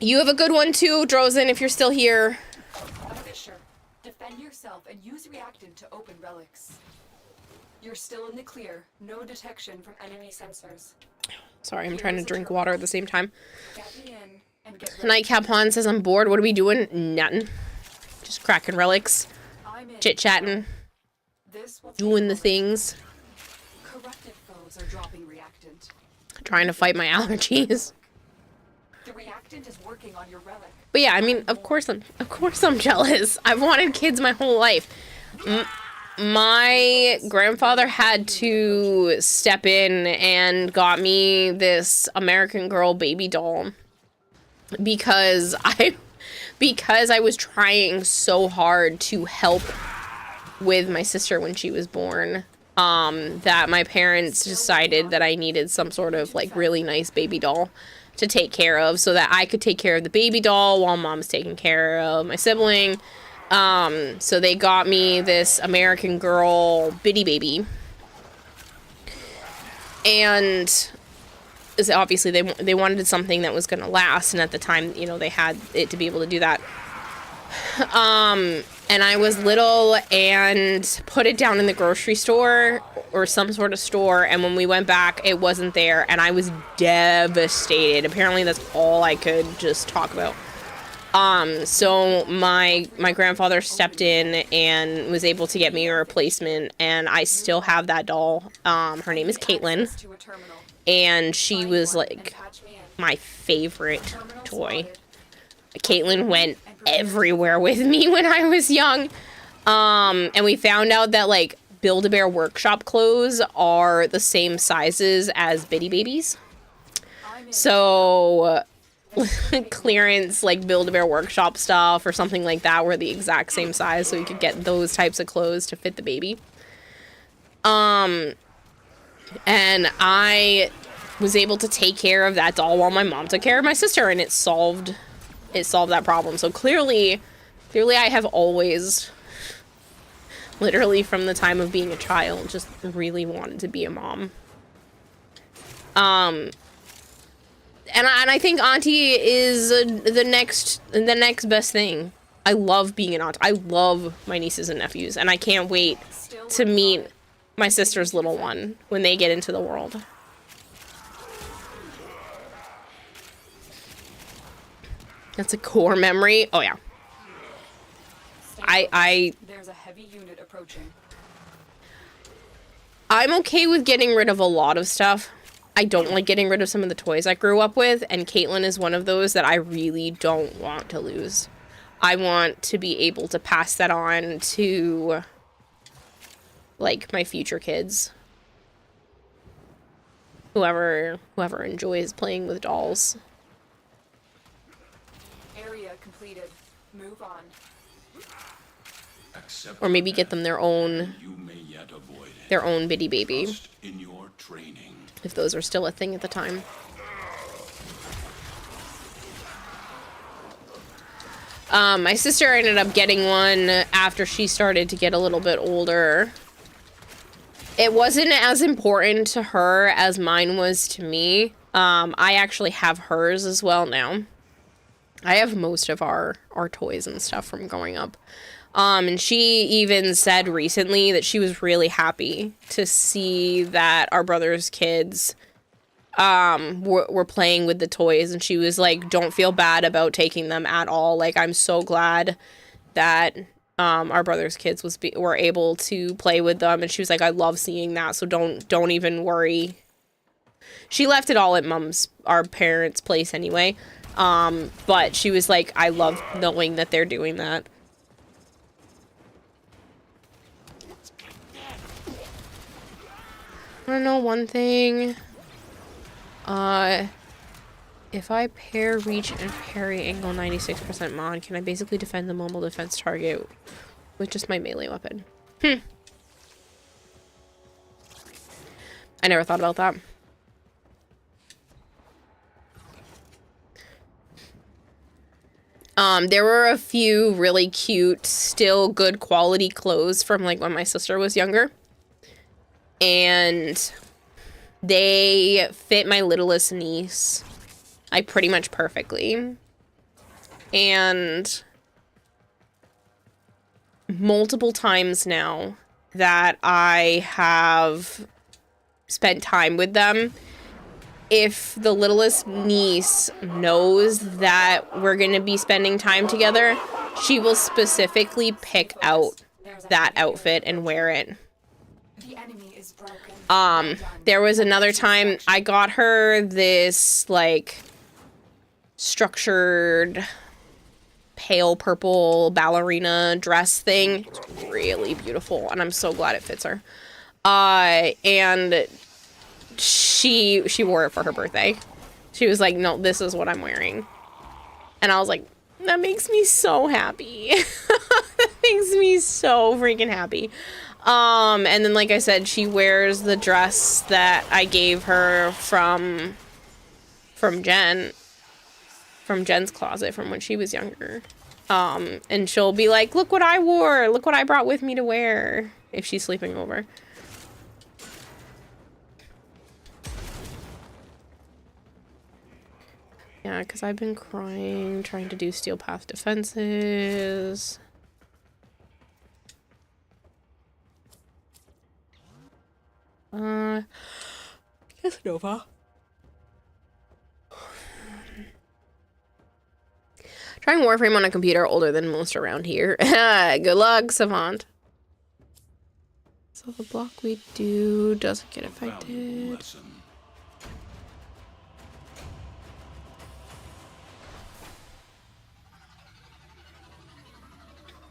Speaker 1: You have a good one too, Drozen, if you're still here.
Speaker 2: Fisher, defend yourself and use reactant to open relics. You're still in the clear. No detection from enemy sensors.
Speaker 1: Sorry, I'm trying to drink water at the same time.
Speaker 2: Get me in and get ready.
Speaker 1: Nightcap Han says, I'm bored. What are we doing? Nothing. Just cracking relics. Chit-chatting. Doing the things.
Speaker 2: Corrupted foes are dropping reactant.
Speaker 1: Trying to fight my allergies.
Speaker 2: The reactant is working on your relic.
Speaker 1: But yeah, I mean, of course I'm jealous. I've wanted kids my whole life. My grandfather had to step in and got me this American Girl baby doll because I was trying so hard to help with my sister when she was born, that my parents decided that I needed some sort of like really nice baby doll. to take care of so that I could take care of the baby doll while mom's taking care of my sibling. So they got me this American Girl Bitty Baby. And obviously they wanted something that was going to last, and at the time, you know, they had it to be able to do that. And I was little and put it down in the grocery store or some sort of store, and when we went back, it wasn't there, and I was devastated. Apparently that's all I could just talk about. So my grandfather stepped in and was able to get me a replacement, and I still have that doll. Her name is Caitlin, and she was like my favorite toy. Caitlin went everywhere with me when I was young. And we found out that like Build-A-Bear Workshop clothes are the same sizes as Bitty Babies. So clearance like Build-A-Bear Workshop stuff or something like that were the exact same size, so we could get those types of clothes to fit the baby. And I was able to take care of that doll while my mom took care of my sister, and it solved that problem. So clearly I have always, literally from the time of being a child, just really wanted to be a mom. And I think auntie is the next best thing. I love being an aunt. I love my nieces and nephews, and I can't wait to meet my sister's little one when they get into the world. That's a core memory. Oh yeah.
Speaker 2: There's a heavy unit approaching.
Speaker 1: I'm okay with getting rid of a lot of stuff. I don't like getting rid of some of the toys I grew up with, and Caitlin is one of those that I really don't want to lose. I want to be able to pass that on to, like, my future kids. Whoever enjoys playing with dolls.
Speaker 2: Area completed. Move on.
Speaker 1: Or maybe get them their own Bitty Baby. If those are still a thing at the time. My sister ended up getting one after she started to get a little bit older. It wasn't as important to her as mine was to me. I actually have hers as well now. I have most of our toys and stuff from growing up. And she even said recently that she was really happy to see that our brother's kids were playing with the toys, and she was like, don't feel bad about taking them at all. Like, I'm so glad that our brother's kids were able to play with them, and she was like, I love seeing that, so don't even worry. She left it all at our parents' place anyway, but she was like, I love knowing that they're doing that. I don't know one thing. If I pair reach and parry angle 96% mod, can I basically defend the mobile defense target with just my melee weapon? I never thought about that. There were a few really cute, still good quality clothes from like when my sister was younger. And they fit my littlest niece, like, pretty much perfectly. And multiple times now that I have spent time with them, if the littlest niece knows that we're going to be spending time together, she will specifically pick out that outfit and wear it.
Speaker 2: The enemy is broken.
Speaker 1: There was another time I got her this, like, structured pale purple ballerina dress thing. It's really beautiful, and I'm so glad it fits her. And she wore it for her birthday. She was like, no, this is what I'm wearing. And I was like, that makes me so happy. That makes me so freaking happy. And then, like I said, she wears the dress that I gave her from from Jen's closet from when she was younger. And she'll be like, look what I wore. Look what I brought with me to wear if she's sleeping over. Yeah, because I've been crying, trying to do steel path defenses. Casanova. Trying Warframe on a computer older than most around here. Good luck, Savant. So the block we do doesn't get affected.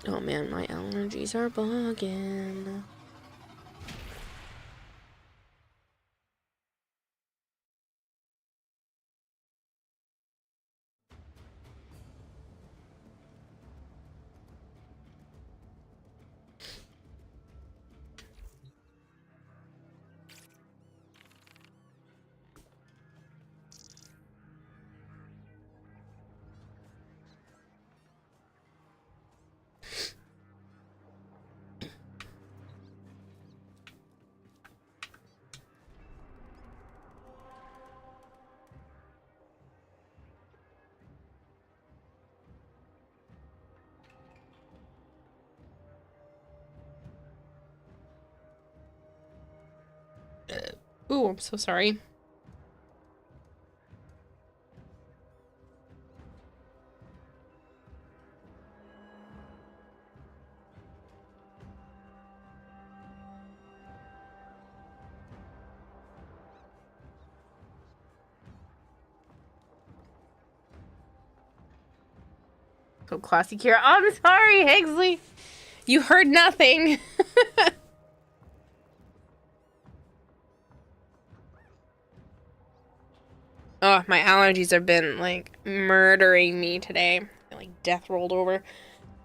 Speaker 1: Oh man, my allergies are bugging. Ooh, I'm so sorry. So classy, Kira. I'm sorry, Higsley. You heard nothing. Oh, my allergies have been, like, murdering me today. Like, death rolled over.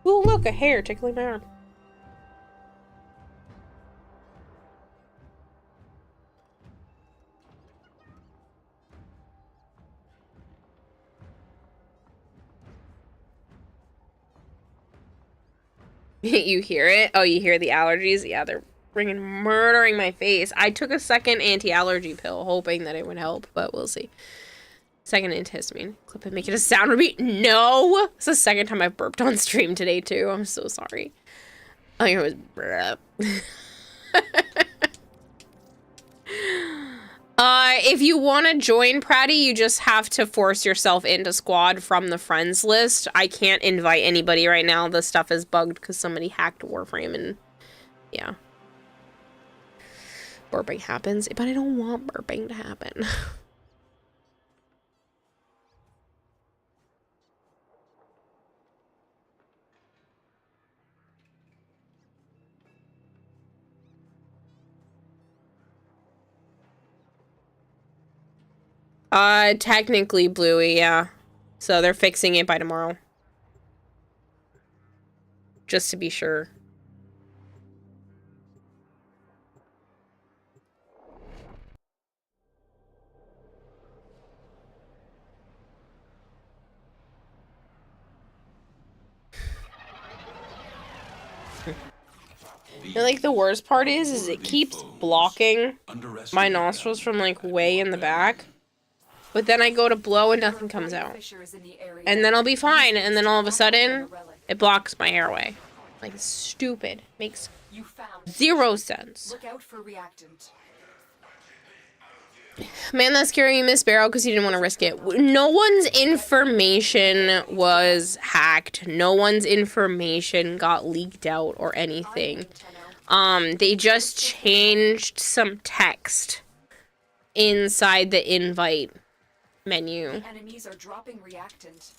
Speaker 1: Ooh, look, a hair tickling my arm. You hear it? Oh, you hear the allergies? Yeah, they're ringing, murdering my face. I took a second anti-allergy pill, hoping that it would help, but we'll see. Second antihistamine. Clip it, make it a sound repeat. No! It's the second time I've burped on stream today, too. I'm so sorry. I think it was burp. If you want to join Pratty, you just have to force yourself into squad from the friends list. I can't invite anybody right now. The stuff is bugged because somebody hacked Warframe and yeah. Burping happens, but I don't want burping to happen. Technically Bluey, yeah. So they're fixing it by tomorrow. Just to be sure. And like the worst part is it keeps blocking my nostrils from like way in the back. But then I go to blow and nothing comes out. And then I'll be fine. And then all of a sudden, it blocks my airway. Like, it's stupid. Makes zero sense.
Speaker 2: Look out for reactant.
Speaker 1: Man, that's scary. You missed Barrow because he didn't want to risk it. No one's information was hacked. No one's information got leaked out or anything. They just changed some text inside the invite menu.
Speaker 2: Enemies are dropping reactant.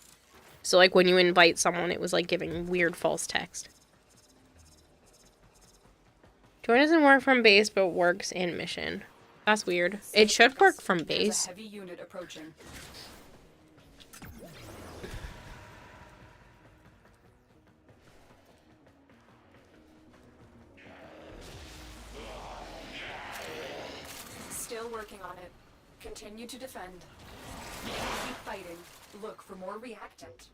Speaker 1: So like when you invite someone, it was like giving weird false text. Join doesn't work from base, but works in mission. That's weird. It should work from base.
Speaker 2: Heavy unit approaching. Still working on it. Continue to defend. Keep fighting. Look for more reactant.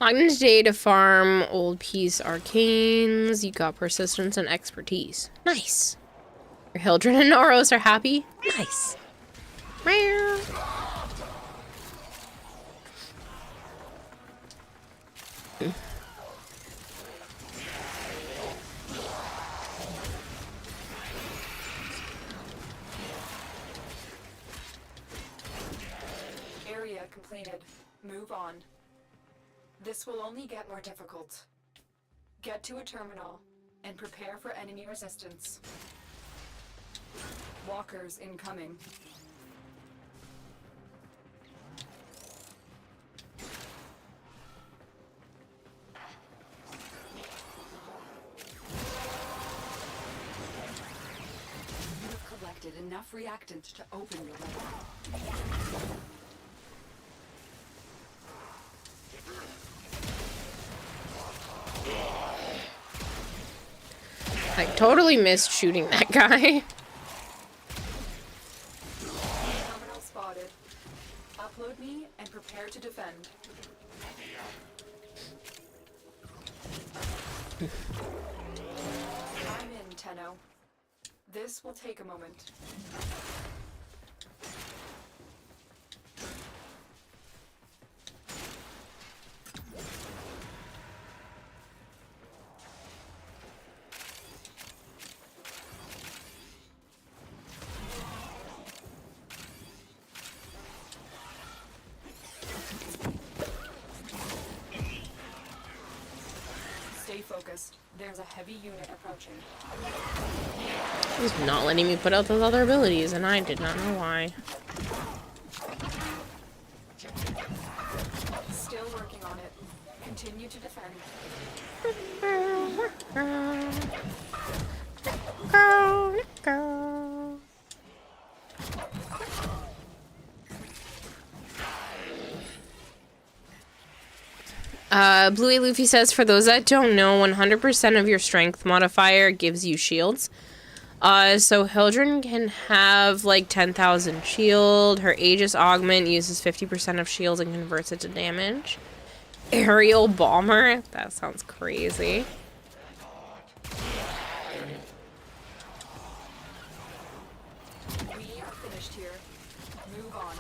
Speaker 1: Logged in today to farm old piece arcanes. You got persistence and expertise. Nice. Your Hildren and Noros are happy. Nice. Meow.
Speaker 2: Area completed. Move on. This will only get more difficult. Get to a terminal and prepare for enemy resistance. Walkers incoming. You've collected enough reactant to open your weapon.
Speaker 1: I totally missed shooting that guy.
Speaker 2: Terminal spotted. Upload me and prepare to defend. I'm in, Tenno. This will take a moment. Stay focused. There's a heavy unit approaching.
Speaker 1: He's not letting me put out those other abilities, and I did not know why.
Speaker 2: Still working on it. Continue to defend.
Speaker 1: Bluey Luffy says, for those that don't know, 100% of your strength modifier gives you shields. So Hildren can have like 10,000 shield. Her Aegis Augment uses 50% of shields and converts it to damage. Aerial Bomber? That sounds crazy.
Speaker 2: We are finished here. Move on.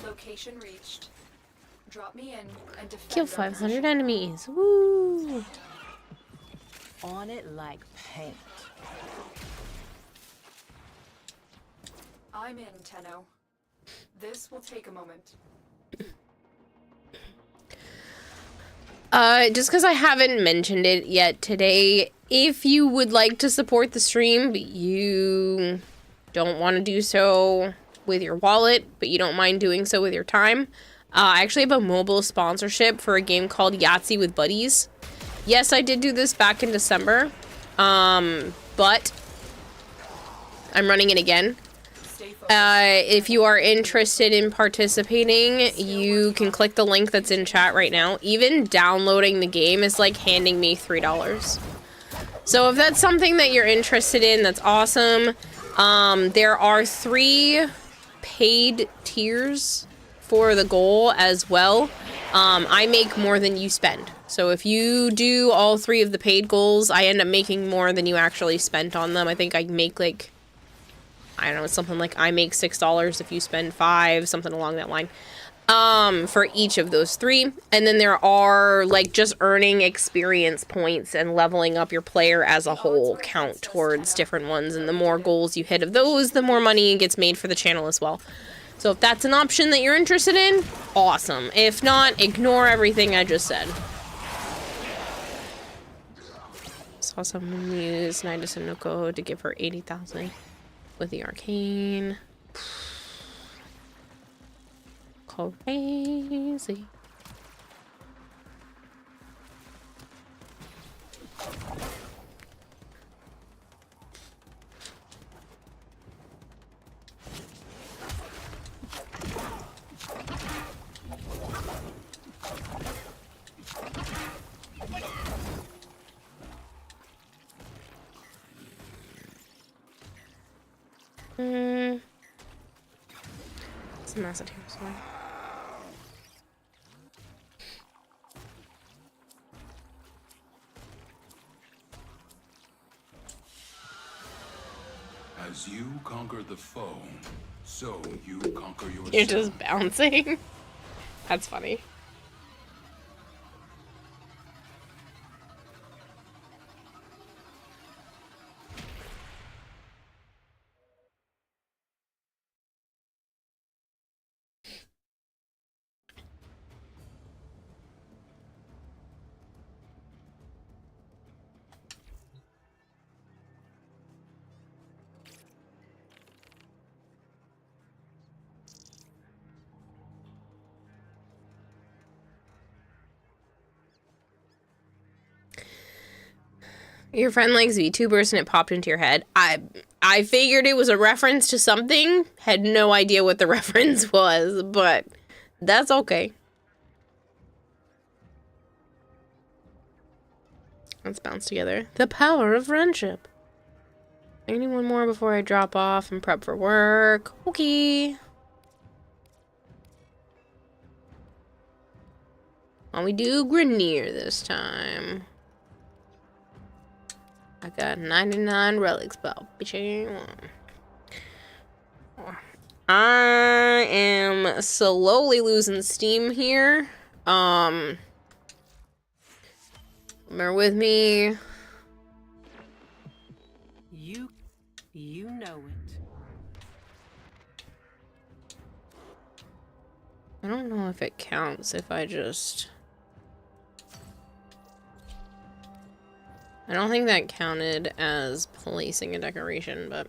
Speaker 2: Location reached. Drop me in and defend.
Speaker 1: Kill
Speaker 2: our
Speaker 1: 500
Speaker 2: position.
Speaker 1: enemies. Woo!
Speaker 13: On it like paint.
Speaker 2: I'm in, Tenno. This will take a moment.
Speaker 1: Just because I haven't mentioned it yet today, if you would like to support the stream, but you don't want to do so with your wallet, but you don't mind doing so with your time, I actually have a mobile sponsorship for a game called Yahtzee with Buddies. Yes, I did do this back in December, but I'm running it again. If you are interested in participating, you can click the link that's in chat right now. Even downloading the game is like handing me $3. So if that's something that you're interested in, that's awesome. There are 3 paid tiers for the goal as well. I make more than you spend. So if you do all 3 of the paid goals, I end up making more than you actually spent on them. I think I make like, I don't know, something like I make $6 if you spend 5, something along that line, for each of those 3. And then there are like just earning experience points and leveling up your player as a whole count towards different ones. And the more goals you hit of those, the more money gets made for the channel as well. So if that's an option that you're interested in, awesome. If not, ignore everything I just said. saw someone use Naida Sunoco to give her 80,000 with the arcane. Crazy. It's a massive here, so.
Speaker 7: As you conquer the foe, so you conquer yourself.
Speaker 1: You're just bouncing. That's funny. Your friend likes VTubers and it popped into your head. I figured it was a reference to something. Had no idea what the reference was, but that's okay. Let's bounce together. The power of friendship. Anyone more before I drop off and prep for work? Okay. Why we do Grenier this time? I got 99 relics, but I am slowly losing steam here. Bear with me.
Speaker 13: You know it.
Speaker 1: I don't know if it counts if I just... I don't think that counted as placing a decoration, but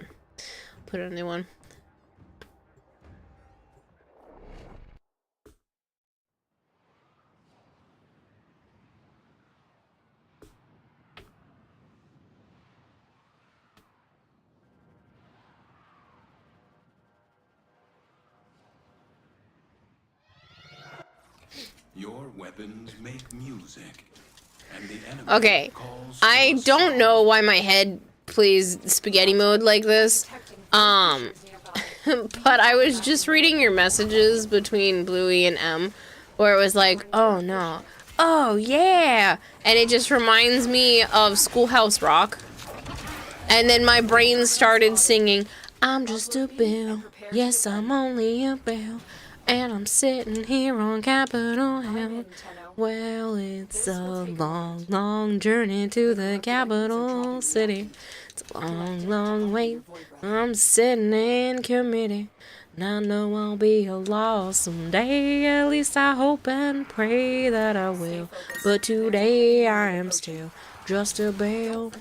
Speaker 1: put a new one.
Speaker 7: Your weapons make music. And the enemy
Speaker 1: Okay,
Speaker 7: calls
Speaker 1: I
Speaker 7: for
Speaker 1: don't know why my head plays spaghetti mode like this. But I was just reading your messages between Bluey and M, where it was like, oh no, oh yeah, and it just reminds me of Schoolhouse Rock. And then my brain started singing, I'm just a bill, yes I'm only a bill, and I'm sitting here on Capitol Hill. Well, it's a long, long journey to the capital city. It's a long, long wait. I'm sitting in committee. And I know I'll be a law someday. At least I hope and pray that I will. But today I am still just a bill.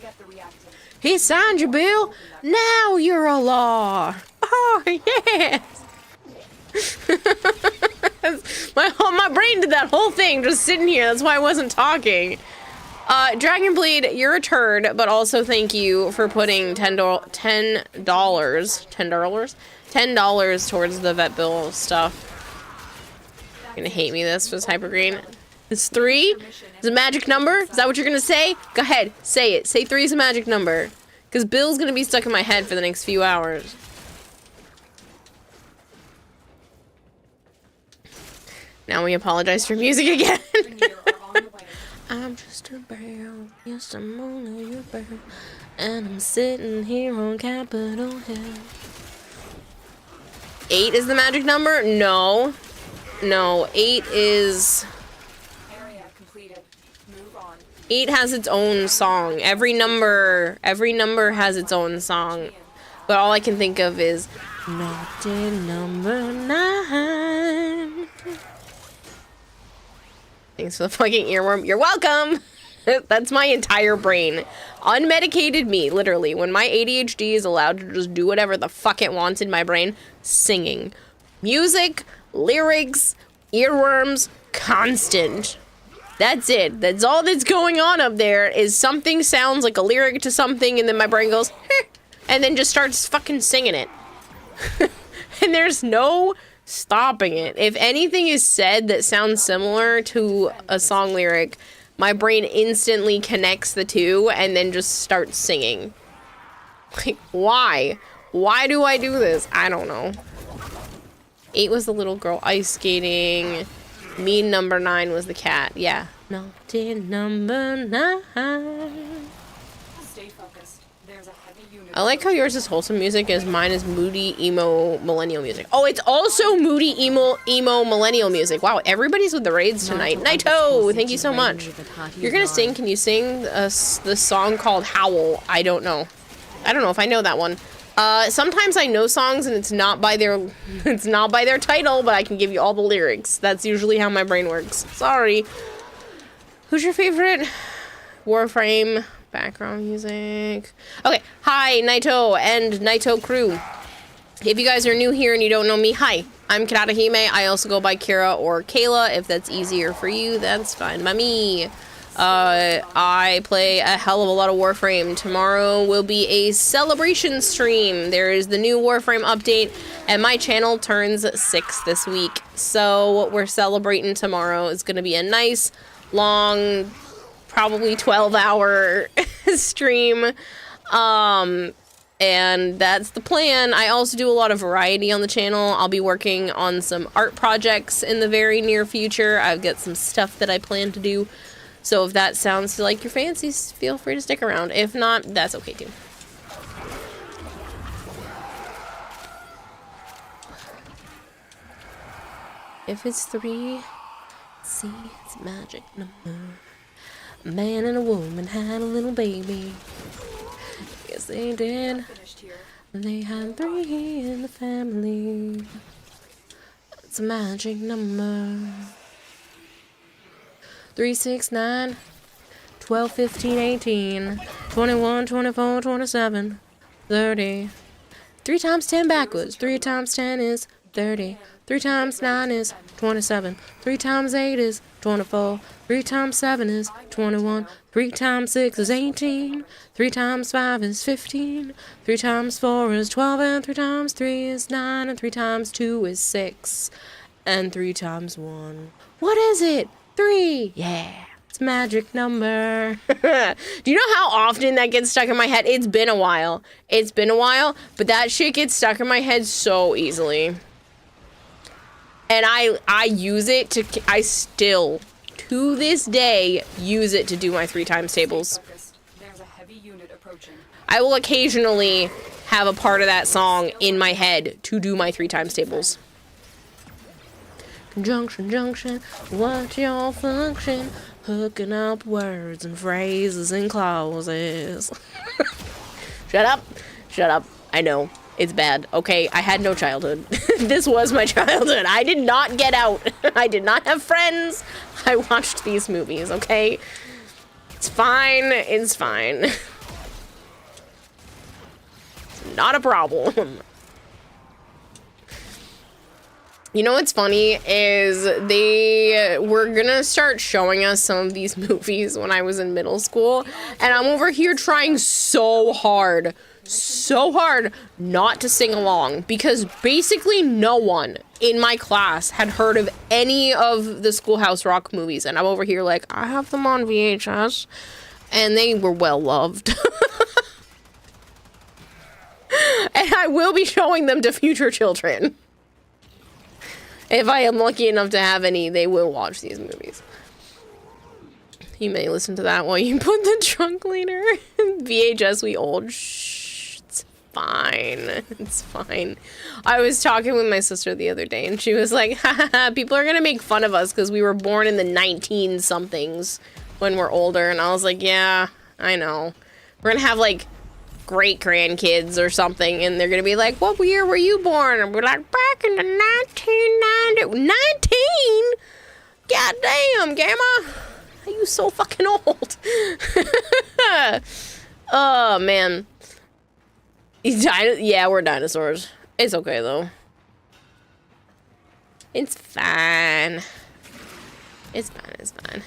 Speaker 1: He signed your bill. Now you're a law. Oh, yes. my brain did that whole thing just sitting here. That's why I wasn't talking. Dragonbleed, you're a turd, but also thank you for putting $10 towards the vet bill stuff. You're gonna hate me this was Hypergreen. It's 3? Is a magic number? Is that what you're gonna say? Go ahead, say it. Say 3 is a magic number. Because Bill's gonna be stuck in my head for the next few hours. Now we apologize for music again. I'm just a barrel, yes I'm only a barrel, and I'm sitting here on Capitol Hill. 8 is the magic number? No. No, 8 is...
Speaker 2: Area completed. Move on.
Speaker 1: 8 has its own song. Every number has its own song. But all I can think of is lucky number 9. Thanks for the fucking earworm. You're welcome! That's my entire brain. unmedicated me, literally, when my ADHD is allowed to just do whatever the fuck it wants in my brain, singing. Music, lyrics, earworms, constant. That's it. That's all that's going on up there, is something sounds like a lyric to something, and then my brain goes, heh, and then just starts fucking singing it. And there's no stopping it. If anything is said that sounds similar to a song lyric, my brain instantly connects the two and then just starts singing. Like, why? Why do I do this? I don't know. 8 was the little girl ice skating. Me number 9 was the cat. Yeah. Naughty number 9.
Speaker 2: Stay focused. There's a heavy unit.
Speaker 1: I like how yours is wholesome music, as mine is moody, emo, millennial music. Oh, it's also moody, emo, millennial music. Wow, everybody's with the raids tonight. Naito, thank you so much. You're gonna sing. Can you sing the song called Howl? I don't know. I don't know if I know that one. Sometimes I know songs and it's not by their title, but I can give you all the lyrics. That's usually how my brain works. Sorry. Who's your favorite? Warframe. Background music. Okay, hi Naito and Naito crew. If you guys are new here and you don't know me, hi, I'm Karatahime. I also go by Kira or Kayla. If that's easier for you, that's fine by me. I play a hell of a lot of Warframe. Tomorrow will be a celebration stream. There is the new Warframe update, and my channel turns 6 this week. So what we're celebrating tomorrow is going to be a nice, long, probably 12-hour stream. And that's the plan. I also do a lot of variety on the channel. I'll be working on some art projects in the very near future. I've got some stuff that I plan to do. So if that sounds like your fancies, feel free to stick around. If not, that's okay too. If it's 3, see, it's a magic number. A man and a woman had a little baby. Yes, they did. They had 3 in the family. It's a magic number. 3, 6, 9, 12, 15, 18, 21, 24, 27, 30. 3 times 10 backwards. 3 times 10 is 30. 3 times 9 is 27. 3 times 8 is 24. 3 times 7 is 21. 3 times 6 is 18. 3 times 5 is 15. 3 times 4 is 12. And 3 times 3 is 9. And 3 times 2 is 6. And 3 times 1. What is it? 3. Yeah. It's a magic number. Do you know how often that gets stuck in my head? It's been a while. It's been a while, but that shit gets stuck in my head so easily. And I use it to, I still, to this day, use it to do my 3 times tables.
Speaker 2: There's a heavy unit approaching.
Speaker 1: I will occasionally have a part of that song in my head to do my 3 times tables. Conjunction, junction, what's your function? Hooking up words and phrases and clauses. Shut up. Shut up. I know. It's bad. Okay, I had no childhood. This was my childhood. I did not get out. I did not have friends. I watched these movies, okay? It's fine. It's fine. It's not a problem. You know what's funny is they were gonna start showing us some of these movies when I was in middle school, and I'm over here trying so hard not to sing along, because basically no one in my class had heard of any of the Schoolhouse Rock movies, and I'm over here like, I have them on VHS, and they were well loved. And I will be showing them to future children. If I am lucky enough to have any, they will watch these movies. You may listen to that while you put the trunk cleaner. VHS, we old. Shh, it's fine. It's fine. I was talking with my sister the other day, and she was like, haha, people are gonna make fun of us because we were born in the 19-somethings when we're older. And I was like, yeah, I know. We're gonna have, like, great-grandkids or something, and they're gonna be like, what year were you born? And we're like, back in the 1990. 19? God damn, Gamma. Are you so fucking old? Oh, man. Yeah, we're dinosaurs. It's okay, though. It's fine. It's fine, it's fine.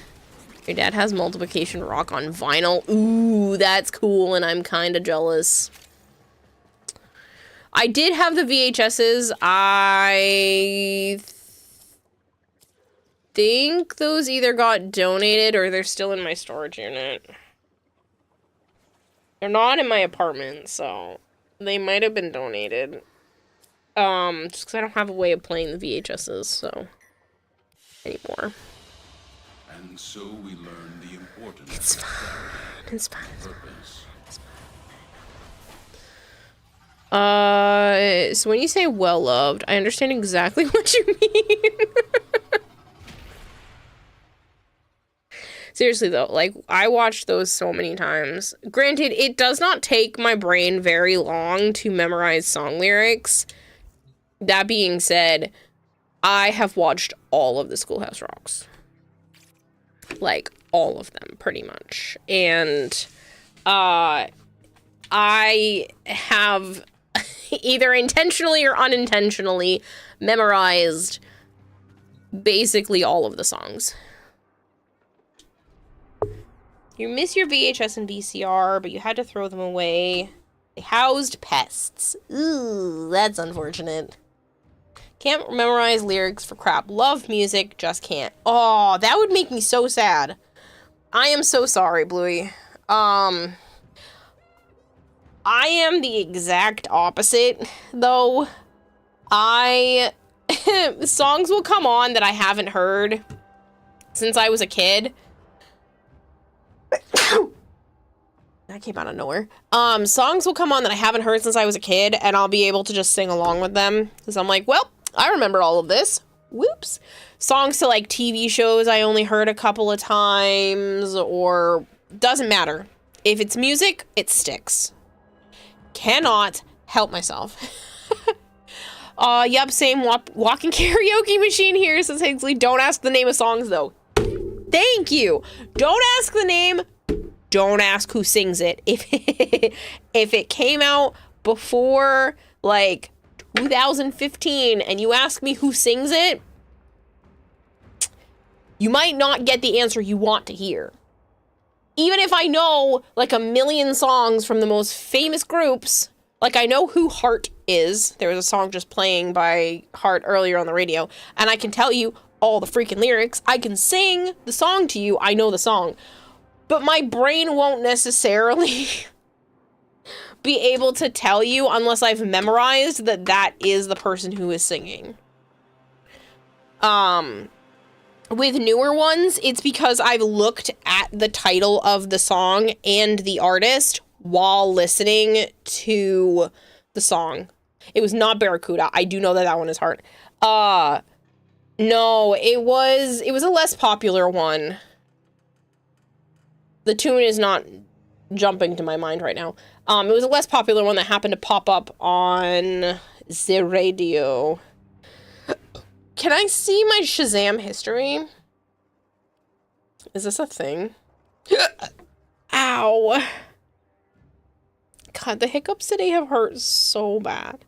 Speaker 1: Your dad has multiplication rock on vinyl. Ooh, that's cool, and I'm kind of jealous. I did have the VHSs. I think those either got donated or they're still in my storage unit. They're not in my apartment, so they might have been donated. Just because I don't have a way of playing the VHSs, so anymore.
Speaker 7: And so we learn the importance
Speaker 1: It's
Speaker 7: of
Speaker 1: fine. It's fine.
Speaker 7: purpose.
Speaker 1: So when you say well-loved, I understand exactly what you mean. Seriously, though, like, I watched those so many times. Granted, it does not take my brain very long to memorize song lyrics. That being said, I have watched all of the Schoolhouse Rocks. Like, all of them, pretty much. And, I have either intentionally or unintentionally memorized basically all of the songs. You miss your VHS and VCR, but you had to throw them away. They housed pests. Ooh, that's unfortunate. Can't memorize lyrics for crap. Love music, just can't. Oh, that would make me so sad. I am so sorry, Bluey. I am the exact opposite, though. Songs will come on that I haven't heard since I was a kid. That came out of nowhere. Songs will come on that I haven't heard since I was a kid, and I'll be able to just sing along with them. Because I'm like, well, I remember all of this. Whoops. Songs to, like, TV shows I only heard a couple of times, or... doesn't matter. If it's music, it sticks. Cannot help myself. Yep, same walking karaoke machine here, says Higsley. Don't ask the name of songs, though. Thank you. Don't ask the name. Don't ask who sings it. If it came out before, like, 2015 and you ask me who sings it, you might not get the answer you want to hear. Even if I know, like, a million songs from the most famous groups, like, I know who Heart is. There was a song just playing by Heart earlier on the radio, and I can tell you all the freaking lyrics. I can sing the song to you. I know the song. But my brain won't necessarily be able to tell you unless I've memorized that that is the person who is singing. With newer ones, it's because I've looked at the title of the song and the artist while listening to the song. It was not Barracuda. I do know that that one is Heart. No, it was a less popular one. The tune is not jumping to my mind right now. It was a less popular one that happened to pop up on the radio. Can I see my Shazam history? Is this a thing? Ow. God, the hiccups today have hurt so bad.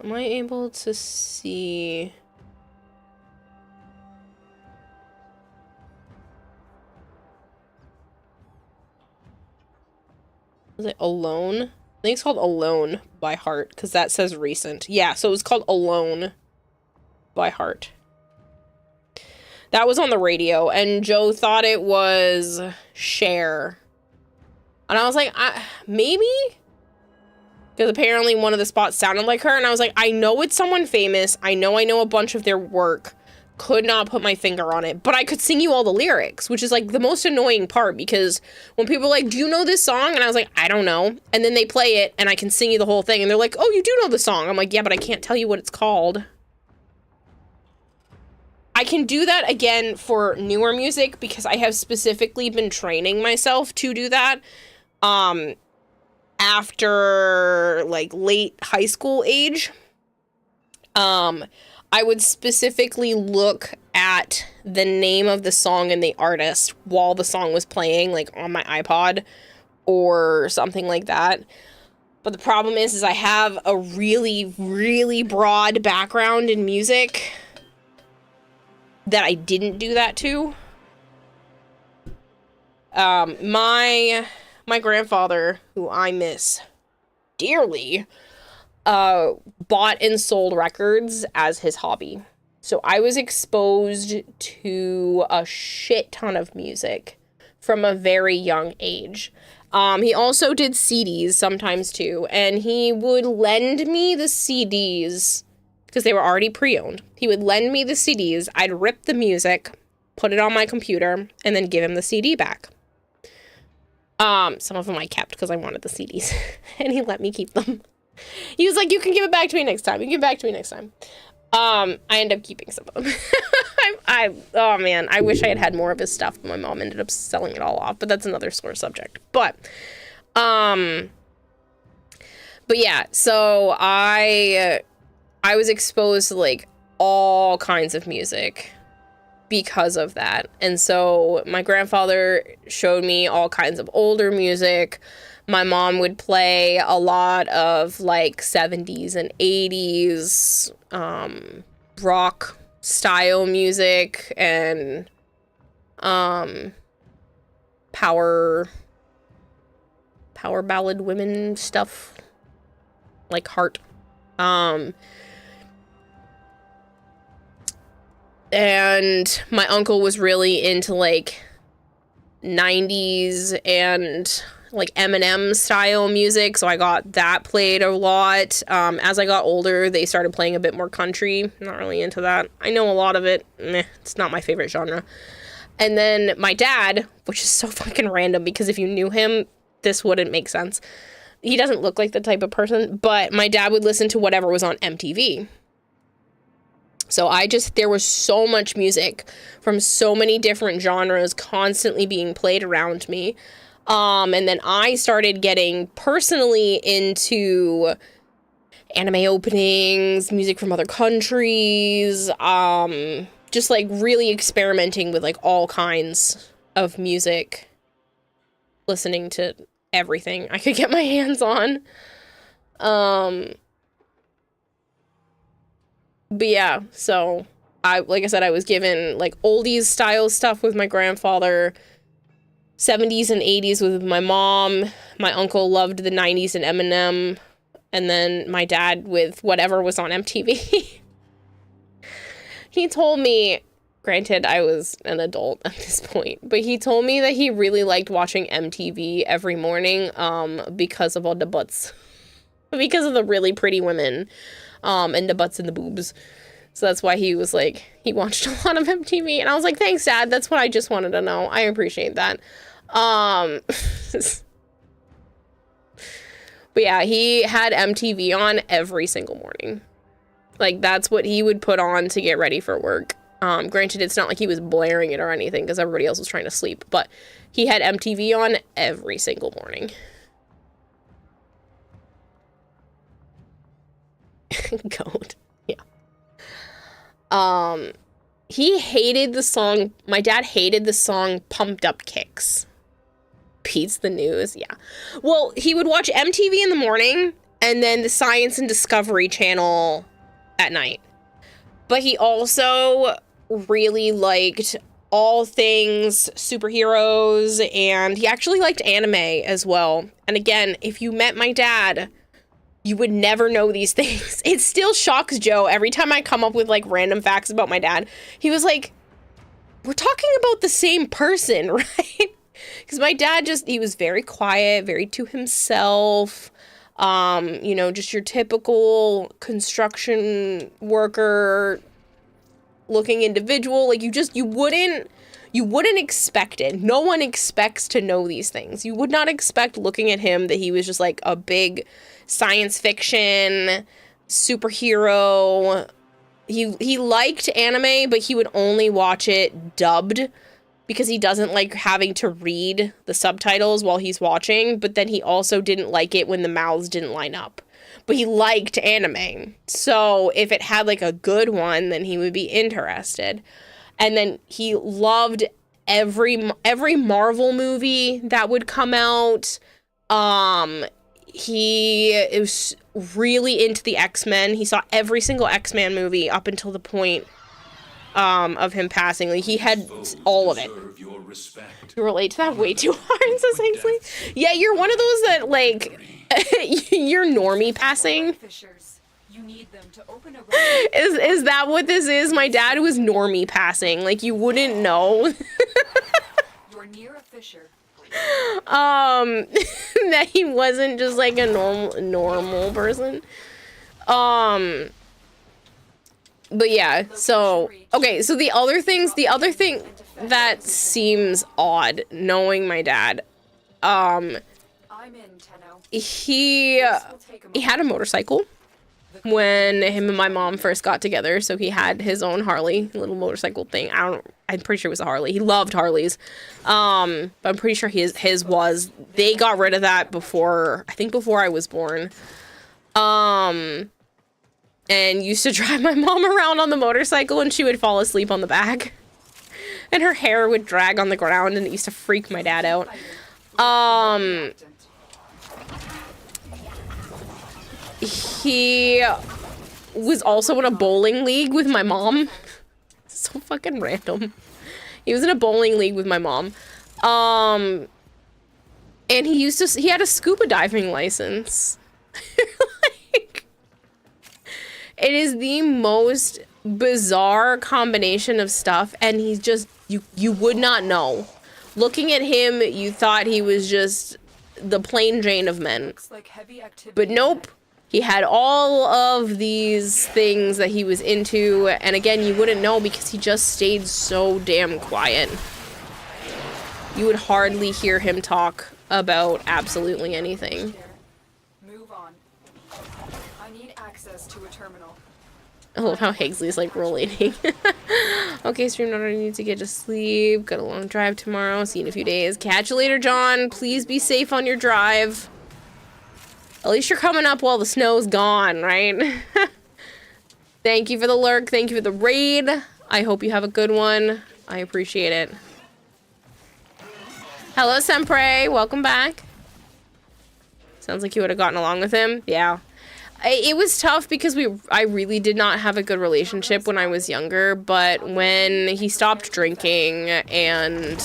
Speaker 1: Am I able to see? Was it Alone? I think it's called Alone by Heart, because that says recent. Yeah, so it was called Alone by Heart. That was on the radio, and Joe thought it was Cher. And I was like, maybe? Because apparently one of the spots sounded like her, and I was like, I know it's someone famous. I know a bunch of their work. Could not put my finger on it, but I could sing you all the lyrics, which is like the most annoying part, because when people are like, do you know this song? And I was like, I don't know. And then they play it and I can sing you the whole thing. And they're like, oh, you do know the song. I'm like, yeah, but I can't tell you what it's called. I can do that again for newer music because I have specifically been training myself to do that. after like late high school age, I would specifically look at the name of the song and the artist while the song was playing, like on my iPod or something like that. But the problem is I have a really, really broad background in music that I didn't do that to. My grandfather, who I miss dearly, bought and sold records as his hobby. So I was exposed to a shit ton of music from a very young age. He also did CDs sometimes too, and he would lend me the CDs because they were already pre-owned. He would lend me the CDs, I'd rip the music, put it on my computer, and then give him the CD back. Some of them I kept because I wanted the CDs, and he let me keep them. He was like, you can give it back to me next time. You can give it back to me next time. I ended up keeping some of them. Oh man, I wish I had had more of his stuff, but my mom ended up selling it all off, but that's another sore subject. But yeah, so I was exposed to like all kinds of music because of that. And so my grandfather showed me all kinds of older music. My mom would play a lot of like 70s and 80s rock style music and power ballad women stuff like Heart. And my uncle was really into like 90s and like Eminem style music, so I got that played a lot. As I got older, they started playing a bit more country. Not really into that. I know a lot of it. Meh, it's not my favorite genre. And then my dad, which is so fucking random because if you knew him, this wouldn't make sense. He doesn't look like the type of person, but my dad would listen to whatever was on MTV. So there was so much music from so many different genres constantly being played around me. And then I started getting personally into anime openings, music from other countries, just like really experimenting with like all kinds of music, listening to everything I could get my hands on. But yeah, so like I said, I was given like oldies style stuff with my grandfather, 70s and 80s with my mom. My uncle loved the 90s and Eminem, and then my dad with whatever was on MTV. He told me, granted I was an adult at this point, but he told me that he really liked watching MTV every morning because of all the butts. Because of the really pretty women. And the butts and the boobs. So that's why he was like, he watched a lot of MTV. And I was like, thanks, Dad. That's what I just wanted to know. I appreciate that. But yeah, he had MTV on every single morning. Like, that's what he would put on to get ready for work. Granted, it's not like he was blaring it or anything because everybody else was trying to sleep. But he had MTV on every single morning. Goat. Yeah. He hated the song. My dad hated the song Pumped Up Kicks. Pete's the News. Yeah. Well, he would watch MTV in the morning and then the Science and Discovery Channel at night. But he also really liked all things superheroes, and he actually liked anime as well. And again, if you met my dad, you would never know these things. It still shocks Joe every time I come up with like random facts about my dad. He was like, we're talking about the same person, right? Because my dad he was very quiet, very to himself. You know, just your typical construction worker looking individual. Like you wouldn't expect it. No one expects to know these things. You would not expect looking at him that he was just like a big science fiction superhero. He liked anime, but he would only watch it dubbed because he doesn't like having to read the subtitles while he's watching, but then he also didn't like it when the mouths didn't line up. But he liked anime. So if it had like a good one, then he would be interested. And then he loved every Marvel movie that would come out. He is really into the X-Men. He saw every single X-Men movie up until the point of him passing. Like, he had all of it. You relate to that way too hard, says Ainsley. Yeah, you're one of those that, like, you're normie passing. Is that what this is? My dad was normie passing. Like, you wouldn't know.
Speaker 2: You're near a fissure.
Speaker 1: That he wasn't just like a normal person. But yeah, so okay, so the other thing that seems odd, knowing my dad, he had a motorcycle when him and my mom first got together, so he had his own Harley, little motorcycle thing. I'm pretty sure it was a Harley. He loved Harleys. But I'm pretty sure his was. They got rid of that before I was born. And used to drive my mom around on the motorcycle, and she would fall asleep on the back. And her hair would drag on the ground, and it used to freak my dad out. He was also in a bowling league with my mom. So fucking random. He was in a bowling league with my mom. And he had a scuba diving license. Like, it is the most bizarre combination of stuff, and he's just, you would not know. Looking at him, you thought he was just the plain Jane of men. But nope. He had all of these things that he was into, and again, you wouldn't know because he just stayed so damn quiet. You would hardly hear him talk about absolutely anything.
Speaker 2: Move on. I need access to a terminal.
Speaker 1: I love how Haigsley's like relating. Okay, stream not I need to get to sleep. Got a long drive tomorrow. See you in a few days. Catch you later, John. Please be safe on your drive. At least you're coming up while the snow's gone, right? Thank you for the lurk. Thank you for the raid. I hope you have a good one. I appreciate it. Hello, Sempre. Welcome back. Sounds like you would have gotten along with him. Yeah. It was tough because I really did not have a good relationship when I was younger, but when he stopped drinking and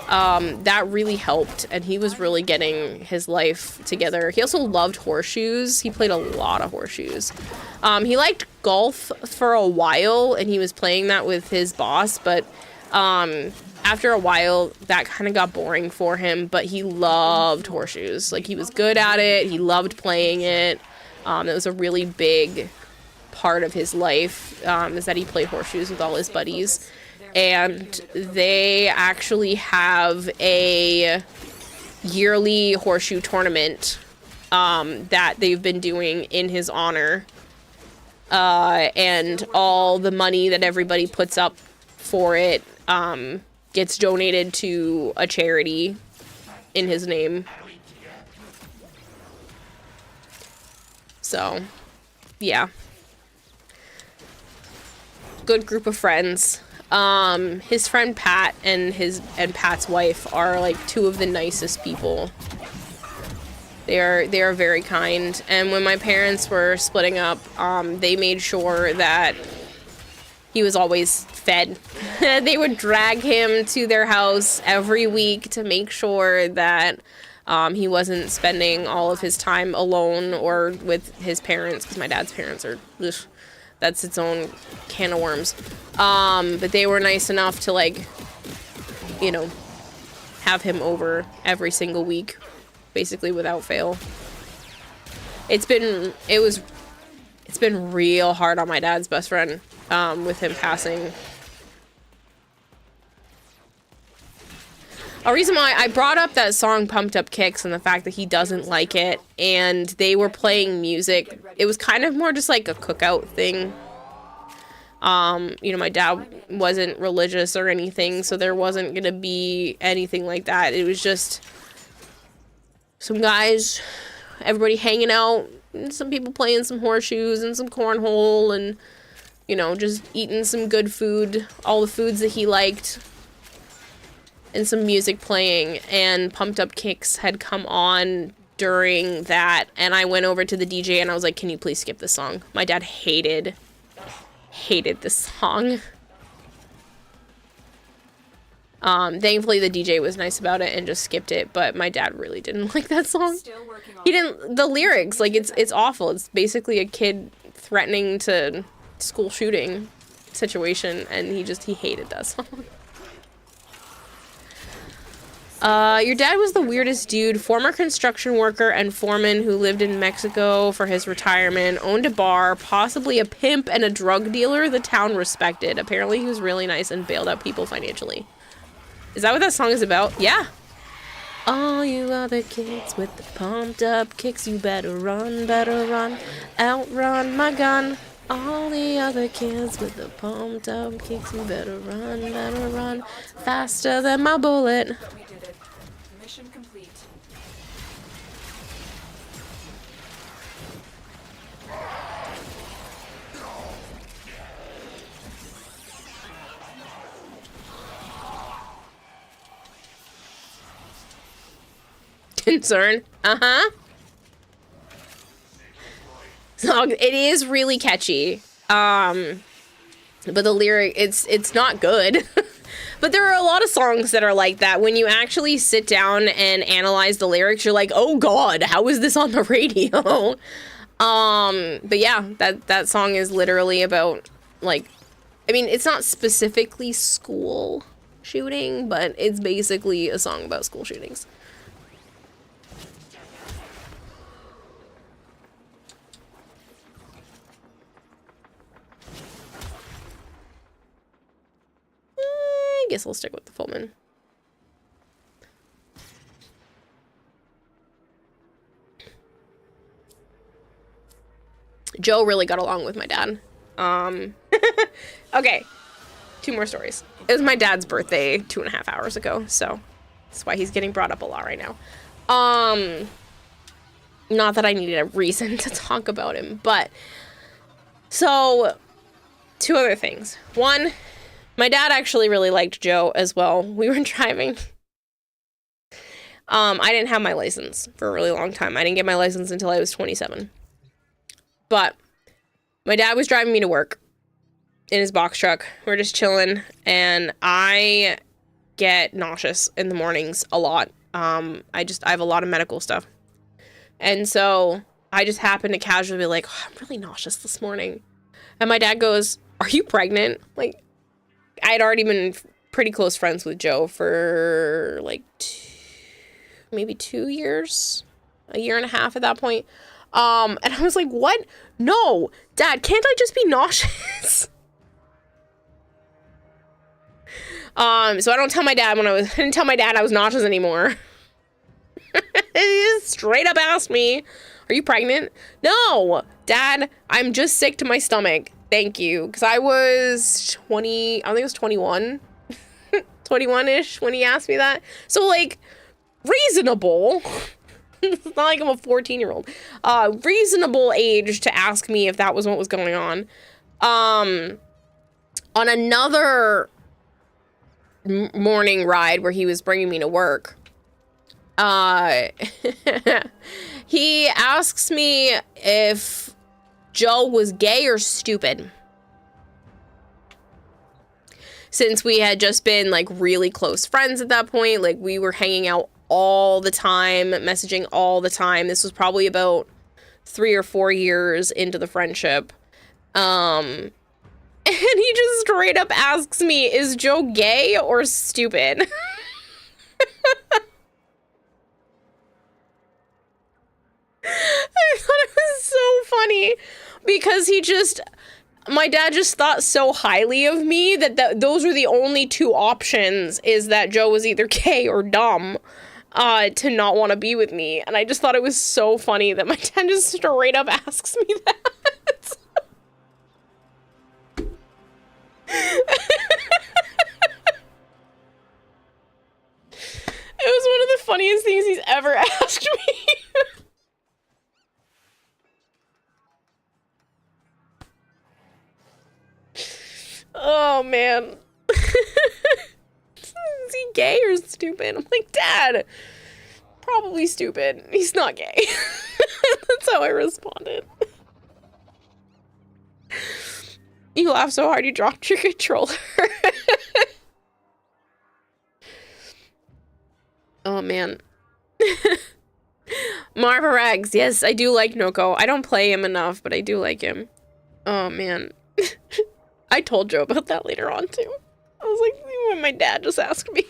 Speaker 1: that really helped, and he was really getting his life together. He also loved horseshoes. He played a lot of horseshoes. He liked golf for a while, and he was playing that with his boss, but after a while, that kind of got boring for him, but he loved horseshoes. Like, he was good at it. He loved playing it. It was a really big part of his life, is that he played horseshoes with all his buddies. And they actually have a yearly horseshoe tournament that they've been doing in his honor. And all the money that everybody puts up for it gets donated to a charity in his name. So, yeah. Good group of friends. His friend Pat and Pat's wife are like two of the nicest people. They are very kind. And when my parents were splitting up, they made sure that he was always fed. They would drag him to their house every week to make sure that he wasn't spending all of his time alone or with his parents, because my dad's parents are, ugh, that's its own can of worms. But they were nice enough to, like, you know, have him over every single week, basically without fail. It's been real hard on my dad's best friend, with him passing. A reason why I brought up that song Pumped Up Kicks and the fact that he doesn't like it, and they were playing music. It was kind of more just like a cookout thing. You know, my dad wasn't religious or anything, so there wasn't gonna be anything like that. It was just some guys, everybody hanging out, and some people playing some horseshoes and some cornhole and, you know, just eating some good food, all the foods that he liked, and some music playing, and Pumped Up Kicks had come on during that, and I went over to the DJ and I was like, can you please skip this song? My dad hated this song. Thankfully the DJ was nice about it and just skipped it, but my dad really didn't like that song. He didn't, the lyrics, like, it's awful. It's basically a kid threatening to school shooting situation, and he hated that song. Your dad was the weirdest dude. Former construction worker and foreman who lived in Mexico for his retirement, owned a bar, possibly a pimp and a drug dealer the town respected. Apparently he was really nice and bailed out people financially. Is that what that song is about? Yeah. All you other kids with the pumped up kicks, you better run, outrun my gun. All the other kids with the pumped up kicks, you better run, faster than my bullet.
Speaker 2: We did it. Mission complete.
Speaker 1: Concern. Song, it is really catchy. But the lyric, it's not good. But there are a lot of songs that are like that. When you actually sit down and analyze the lyrics, you're like, oh god, how is this on the radio? But yeah, that song is literally about, like, I mean, it's not specifically school shooting, but it's basically a song about school shootings. I guess I'll stick with the Fullman. Joe really got along with my dad. Okay, 2 more stories. It was my dad's birthday 2.5 hours ago, so that's why he's getting brought up a lot right now. Not that I needed a reason to talk about him, but so 2 other things. One, my dad actually really liked Joe as well. We were driving. I didn't have my license for a really long time. I didn't get my license until I was 27. But my dad was driving me to work in his box truck. We're just chilling, and I get nauseous in the mornings a lot. I have a lot of medical stuff. And so I just happened to casually be like, oh, I'm really nauseous this morning. And my dad goes, are you pregnant? Like, I'd already been pretty close friends with Joe for like maybe 2 years, a year and a half at that point. And I was like, what? No, Dad, can't I just be nauseous? So I didn't tell my dad I was nauseous anymore. He just straight up asked me, are you pregnant? No, Dad, I'm just sick to my stomach. Thank you. Because I was 20, I think it was 21. 21-ish when he asked me that. So, like, reasonable. It's not like I'm a 14-year-old. Reasonable age to ask me if that was what was going on. On another morning ride where he was bringing me to work, he asks me if Joe was gay or stupid. Since we had just been, like, really close friends at that point, like, we were hanging out all the time, messaging all the time. This was probably about 3 or 4 years into the friendship. And he just straight up asks me, is Joe gay or stupid? I thought it was so funny because my dad just thought so highly of me that those were the only 2 options, is that Joe was either gay or dumb, to not want to be with me. And I just thought it was so funny that my dad just straight up asks me that. ever asked me. Oh, man. Is he gay or stupid? I'm like, Dad, probably stupid. He's not gay. That's how I responded. You laughed so hard you dropped your controller. Oh, man. Marva Rags. Yes, I do like Noko. I don't play him enough, but I do like him. Oh, man. I told Joe about that later on, too. I was like, when my dad just asked me.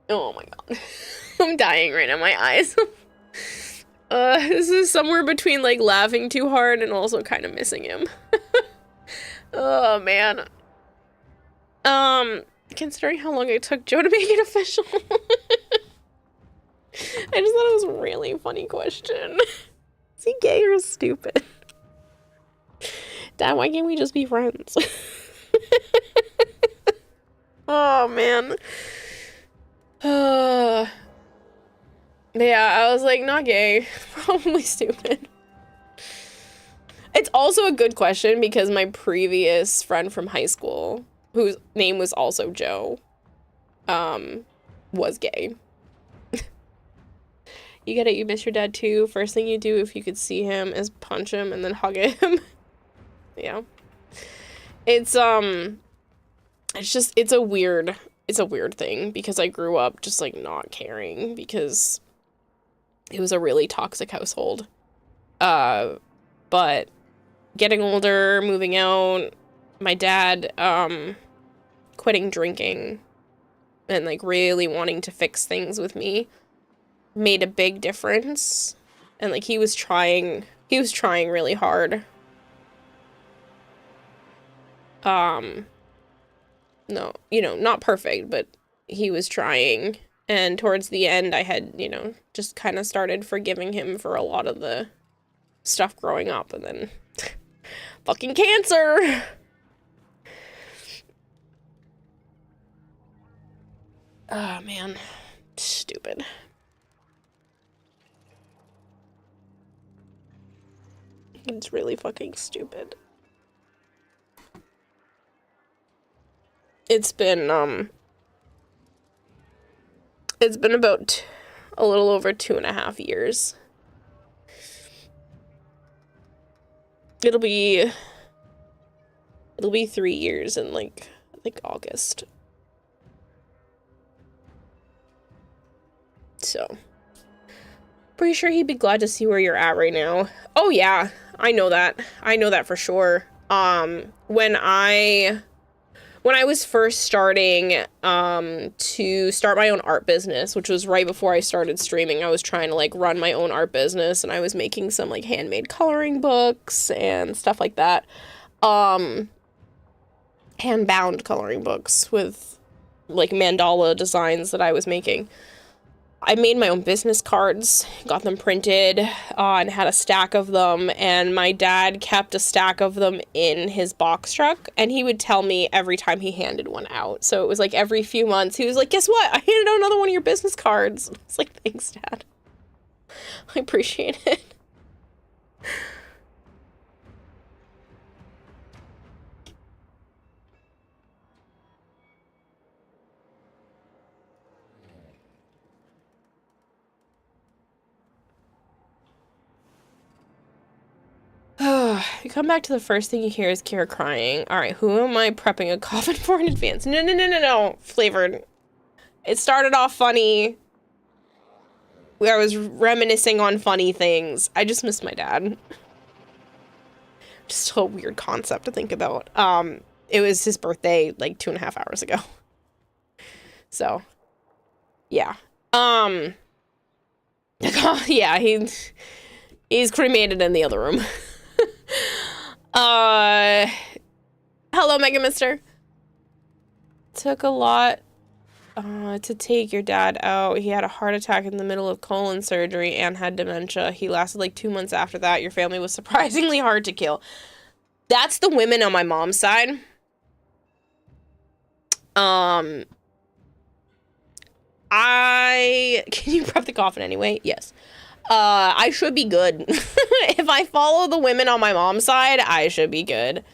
Speaker 1: Oh, my God. I'm dying right now. My eyes. This is somewhere between, like, laughing too hard and also kind of missing him. Oh, man. Considering how long it took Joe to make it official. I just thought it was a really funny question. Is he gay or stupid? Dad, why can't we just be friends? Oh, man. Yeah, I was like, not gay. Probably stupid. It's also a good question because my previous friend from high school, whose name was also Joe, was gay. You get it, you miss your dad too. First thing you do if you could see him is punch him and then hug him. Yeah. It's a weird thing because I grew up just like not caring because it was a really toxic household. But getting older, moving out, my dad quitting drinking and like really wanting to fix things with me made a big difference. And like he was trying really hard. No, you know, not perfect, but he was trying. And towards the end, I had, you know, just kind of started forgiving him for a lot of the stuff growing up. And then, fucking cancer! Oh, man. Stupid. It's really fucking stupid. It's been about a little over 2.5 years. It'll be 3 years in like August. So, pretty sure he'd be glad to see where you're at right now. Oh yeah, I know that. I know that for sure. When I was first starting to start my own art business, which was right before I started streaming, I was trying to like run my own art business and I was making some like handmade coloring books and stuff like that. Hand-bound coloring books with like mandala designs that I was making. I made my own business cards, got them printed, and had a stack of them, and my dad kept a stack of them in his box truck, and he would tell me every time he handed one out. So it was like every few months, he was like, guess what? I handed out another one of your business cards. I was like, thanks, Dad. I appreciate it. You come back to the first thing you hear is Kira crying. Alright, who am I prepping a coffin for in advance? No. Flavored. It started off funny. Where I was reminiscing on funny things. I just miss my dad. Just a weird concept to think about. It was his birthday like 2.5 hours ago. So, yeah. Yeah, he's cremated in the other room. Hello, Mega Mister. Took a lot to take your dad out. He had a heart attack in the middle of colon surgery and had dementia. He lasted like 2 months after that. Your family was surprisingly hard to kill. That's the women on my mom's side. Can you prep the coffin anyway? Yes. I should be good. If I follow the women on my mom's side, I should be good.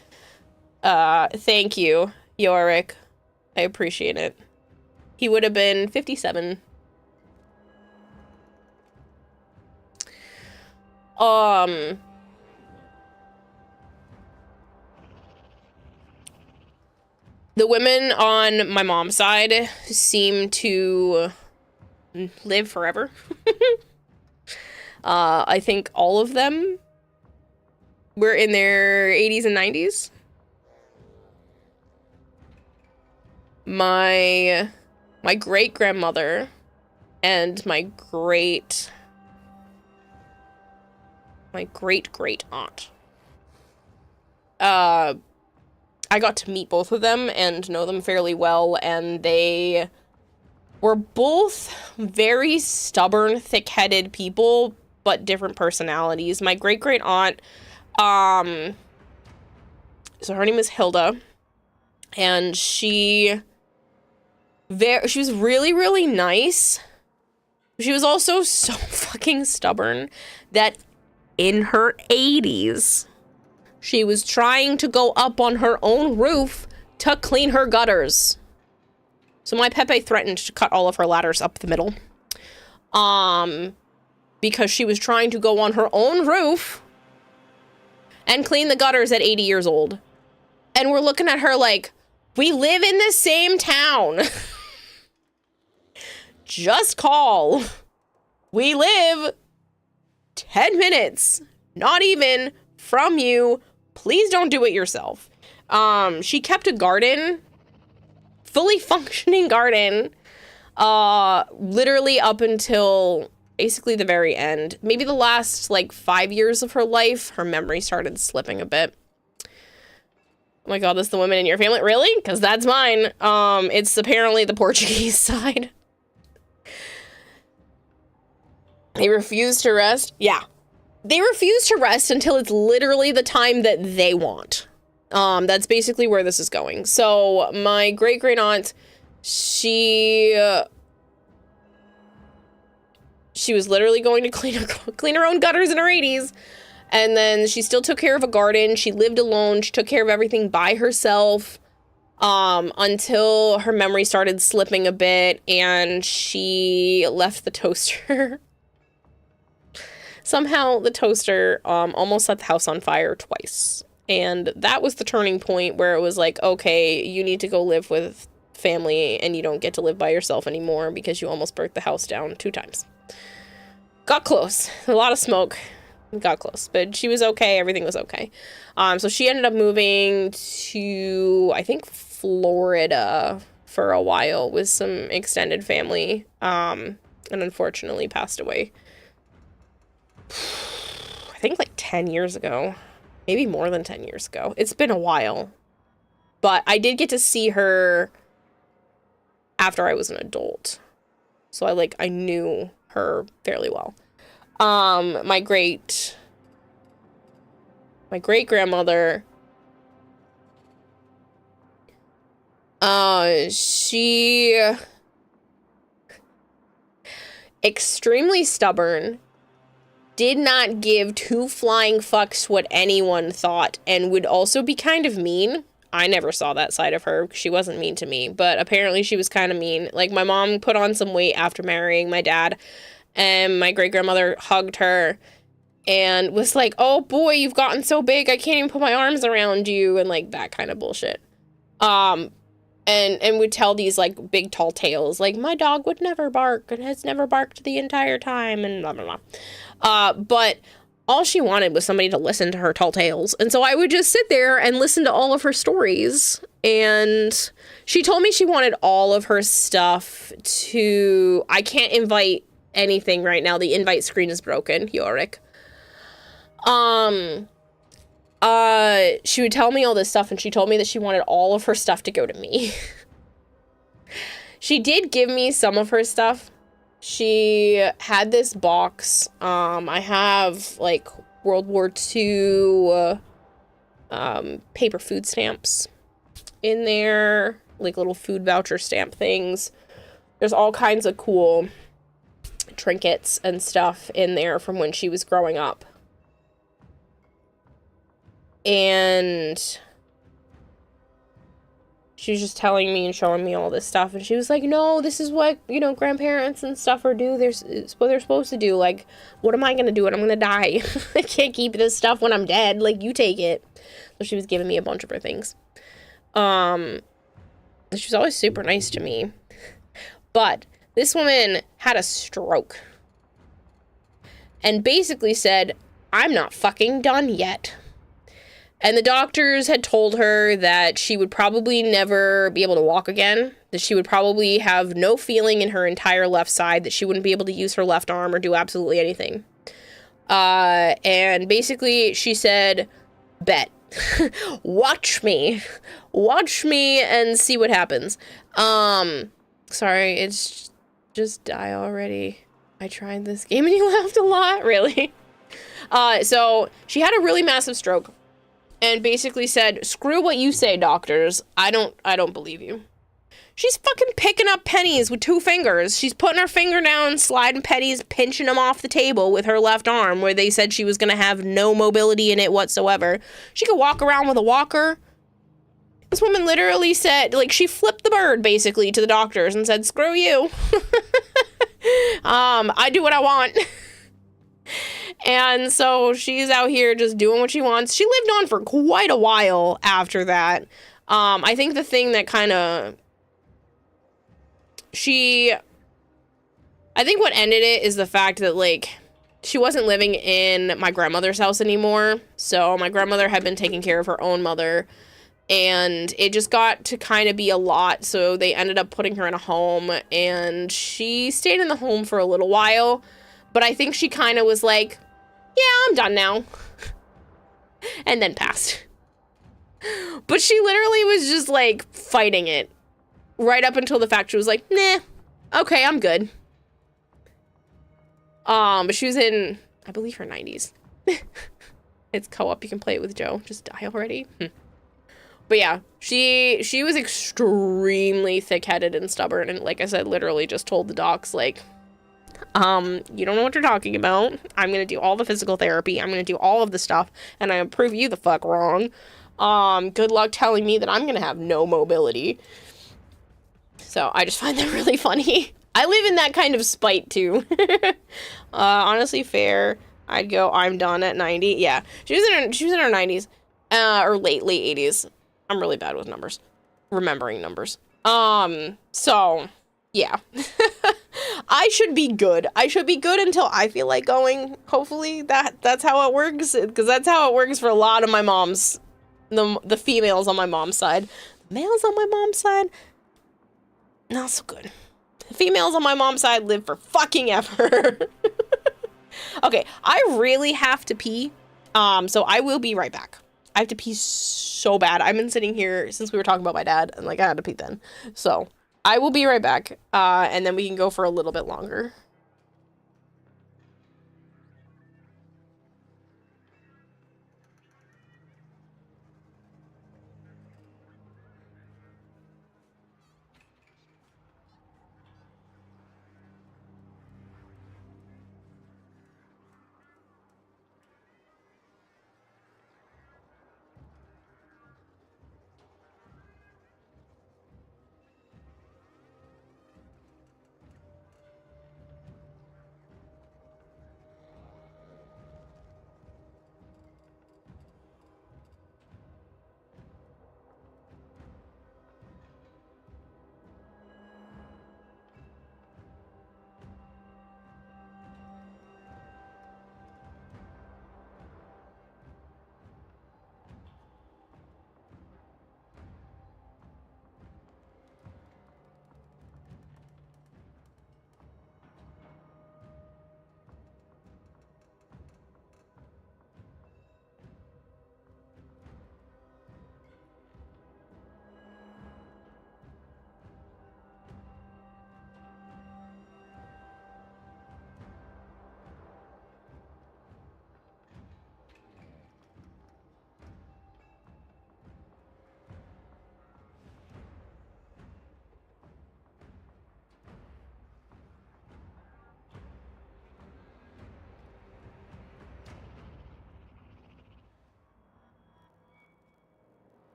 Speaker 1: Thank you, Yorick. I appreciate it. He would have been 57. The women on my mom's side seem to live forever. I think all of them were in their 80s and 90s. My great-grandmother and my great-great aunt. I got to meet both of them and know them fairly well, and they were both very stubborn, thick-headed people, but different personalities. My great-great aunt, so her name is Hilda, and she was really, really nice. She was also so fucking stubborn that in her 80s, she was trying to go up on her own roof to clean her gutters. So my Pepe threatened to cut all of her ladders up the middle. Because she was trying to go on her own roof and clean the gutters at 80 years old. And we're looking at her like, we live in the same town. Just call. We live 10 minutes, not even, from you. Please don't do it yourself. She kept a garden, fully functioning garden, literally up until basically the very end. Maybe the last, like, 5 years of her life, her memory started slipping a bit. Oh my god, that's the women in your family? Really? Because that's mine. It's apparently the Portuguese side. They refuse to rest? Yeah. They refuse to rest until it's literally the time that they want. That's basically where this is going. So, my great-great-aunt, she was literally going to clean her own gutters in her 80s. And then she still took care of a garden. She lived alone. She took care of everything by herself. Until her memory started slipping a bit and she left the toaster. Somehow the toaster almost set the house on fire twice. And that was the turning point where it was like, okay, you need to go live with family and you don't get to live by yourself anymore because you almost burnt the house down 2 times. Got close. A lot of smoke. Got close. But she was okay. Everything was okay. So she ended up moving to, I think, Florida for a while with some extended family. And unfortunately passed away. I think like 10 years ago. Maybe more than 10 years ago. It's been a while. But I did get to see her after I was an adult. So I knew her fairly well. My great-grandmother, she extremely stubborn, did not give 2 flying fucks what anyone thought, and would also be kind of mean. I never saw that side of her. She wasn't mean to me, but apparently she was kind of mean. Like, my mom put on some weight after marrying my dad, and my great-grandmother hugged her and was like, oh boy, you've gotten so big, I can't even put my arms around you, and like that kind of bullshit. And would tell these like big tall tales, like, my dog would never bark and has never barked the entire time, and blah, blah, blah. But all she wanted was somebody to listen to her tall tales. And so I would just sit there and listen to all of her stories. And she told me she wanted all of her stuff to, I can't invite anything right now. The invite screen is broken, Yorick. She would tell me all this stuff, and she told me that she wanted all of her stuff to go to me. She did give me some of her stuff. She had this box. I have, like, World War II, paper food stamps in there, like little food voucher stamp things. there's all kinds of cool trinkets and stuff in there from when she was growing up. And she was just telling me and showing me all this stuff, and she was like, no, this is what, you know, grandparents and stuff it's what they're supposed to do. Like, what am I gonna do when I'm gonna die? I can't keep this stuff when I'm dead. Like, you take it. So she was giving me a bunch of her things. She was always super nice to me. But this woman had a stroke. And basically said, I'm not fucking done yet. And the doctors had told her that she would probably never be able to walk again, that she would probably have no feeling in her entire left side, that she wouldn't be able to use her left arm or do absolutely anything. And basically she said, bet. Watch me and see what happens. Sorry, it's just die already. I tried this game and you laughed a lot, really. So she had a really massive stroke. And basically said, screw what you say, doctors. I don't believe you. She's fucking picking up pennies with 2 fingers. She's putting her finger down, sliding pennies, pinching them off the table with her left arm, where they said she was gonna have no mobility in it whatsoever. She could walk around with a walker. This woman literally said, like, she flipped the bird, basically, to the doctors and said, screw you. I do what I want. And so she's out here just doing what she wants. She lived on for quite a while after that. I think the thing that kind of... I think what ended it is the fact that, like, she wasn't living in my grandmother's house anymore. So my grandmother had been taking care of her own mother. And it just got to kind of be a lot. So they ended up putting her in a home. And she stayed in the home for a little while. But I think she kind of was like, yeah, I'm done now. And then passed. But she literally was just, like, fighting it. Right up until the fact she was like, nah, okay, I'm good. But she was in, I believe, her 90s. It's co-op, you can play it with Joe. Just die already. But yeah, she was extremely thick-headed and stubborn. And like I said, literally just told the docs, like, you don't know what you're talking about. I'm gonna do all the physical therapy. I'm gonna do all of the stuff, and I prove you the fuck wrong. Good luck telling me that I'm gonna have no mobility. So I just find that really funny. I live in that kind of spite too. Honestly, fair. I'd go, I'm done at 90. Yeah, she was in her 90s, or late 80s. I'm really bad with numbers, remembering numbers. So yeah. I should be good. I should be good until I feel like going. Hopefully that's how it works, because that's how it works for a lot of my mom's, the females on my mom's side. The males on my mom's side, not so good. The females on my mom's side live for fucking ever. Okay, I really have to pee. So I will be right back. I have to pee so bad. I've been sitting here since we were talking about my dad, and like I had to pee then. So I will be right back, and then we can go for a little bit longer.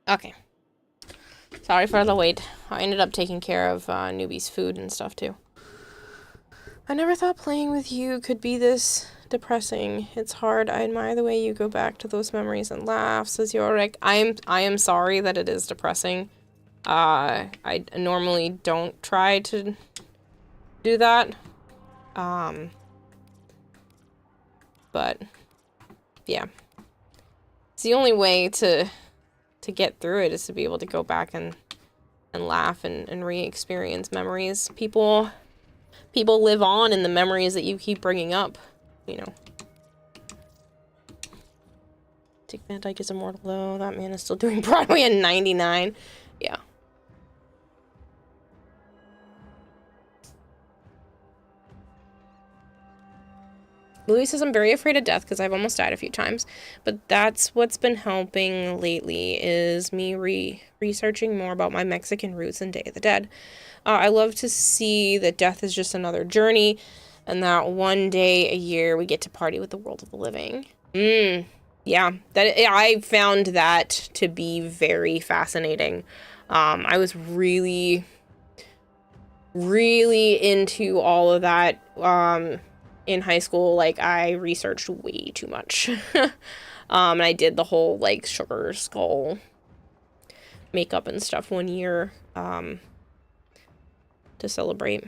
Speaker 1: Okay. Sorry for the wait. I ended up taking care of newbie's food and stuff too. I never thought playing with you could be this depressing. It's hard. I admire the way you go back to those memories and laugh, says Yorick. I am sorry that it is depressing. I normally don't try to do that. But yeah. It's the only way to get through it is to be able to go back and laugh and re-experience memories. People live on in the memories that you keep bringing up, you know. Dick Van Dyke is immortal though. That man is still doing Broadway at 99. Yeah. Louis says, I'm very afraid of death because I've almost died a few times, but that's what's been helping lately is me researching more about my Mexican roots and Day of the Dead. I love to see that death is just another journey and that one day a year we get to party with the world of the living. Yeah, I found that to be very fascinating. I was really into all of that in high school. Like, I researched way too much. And I did the whole, like, sugar skull makeup and stuff one year to celebrate.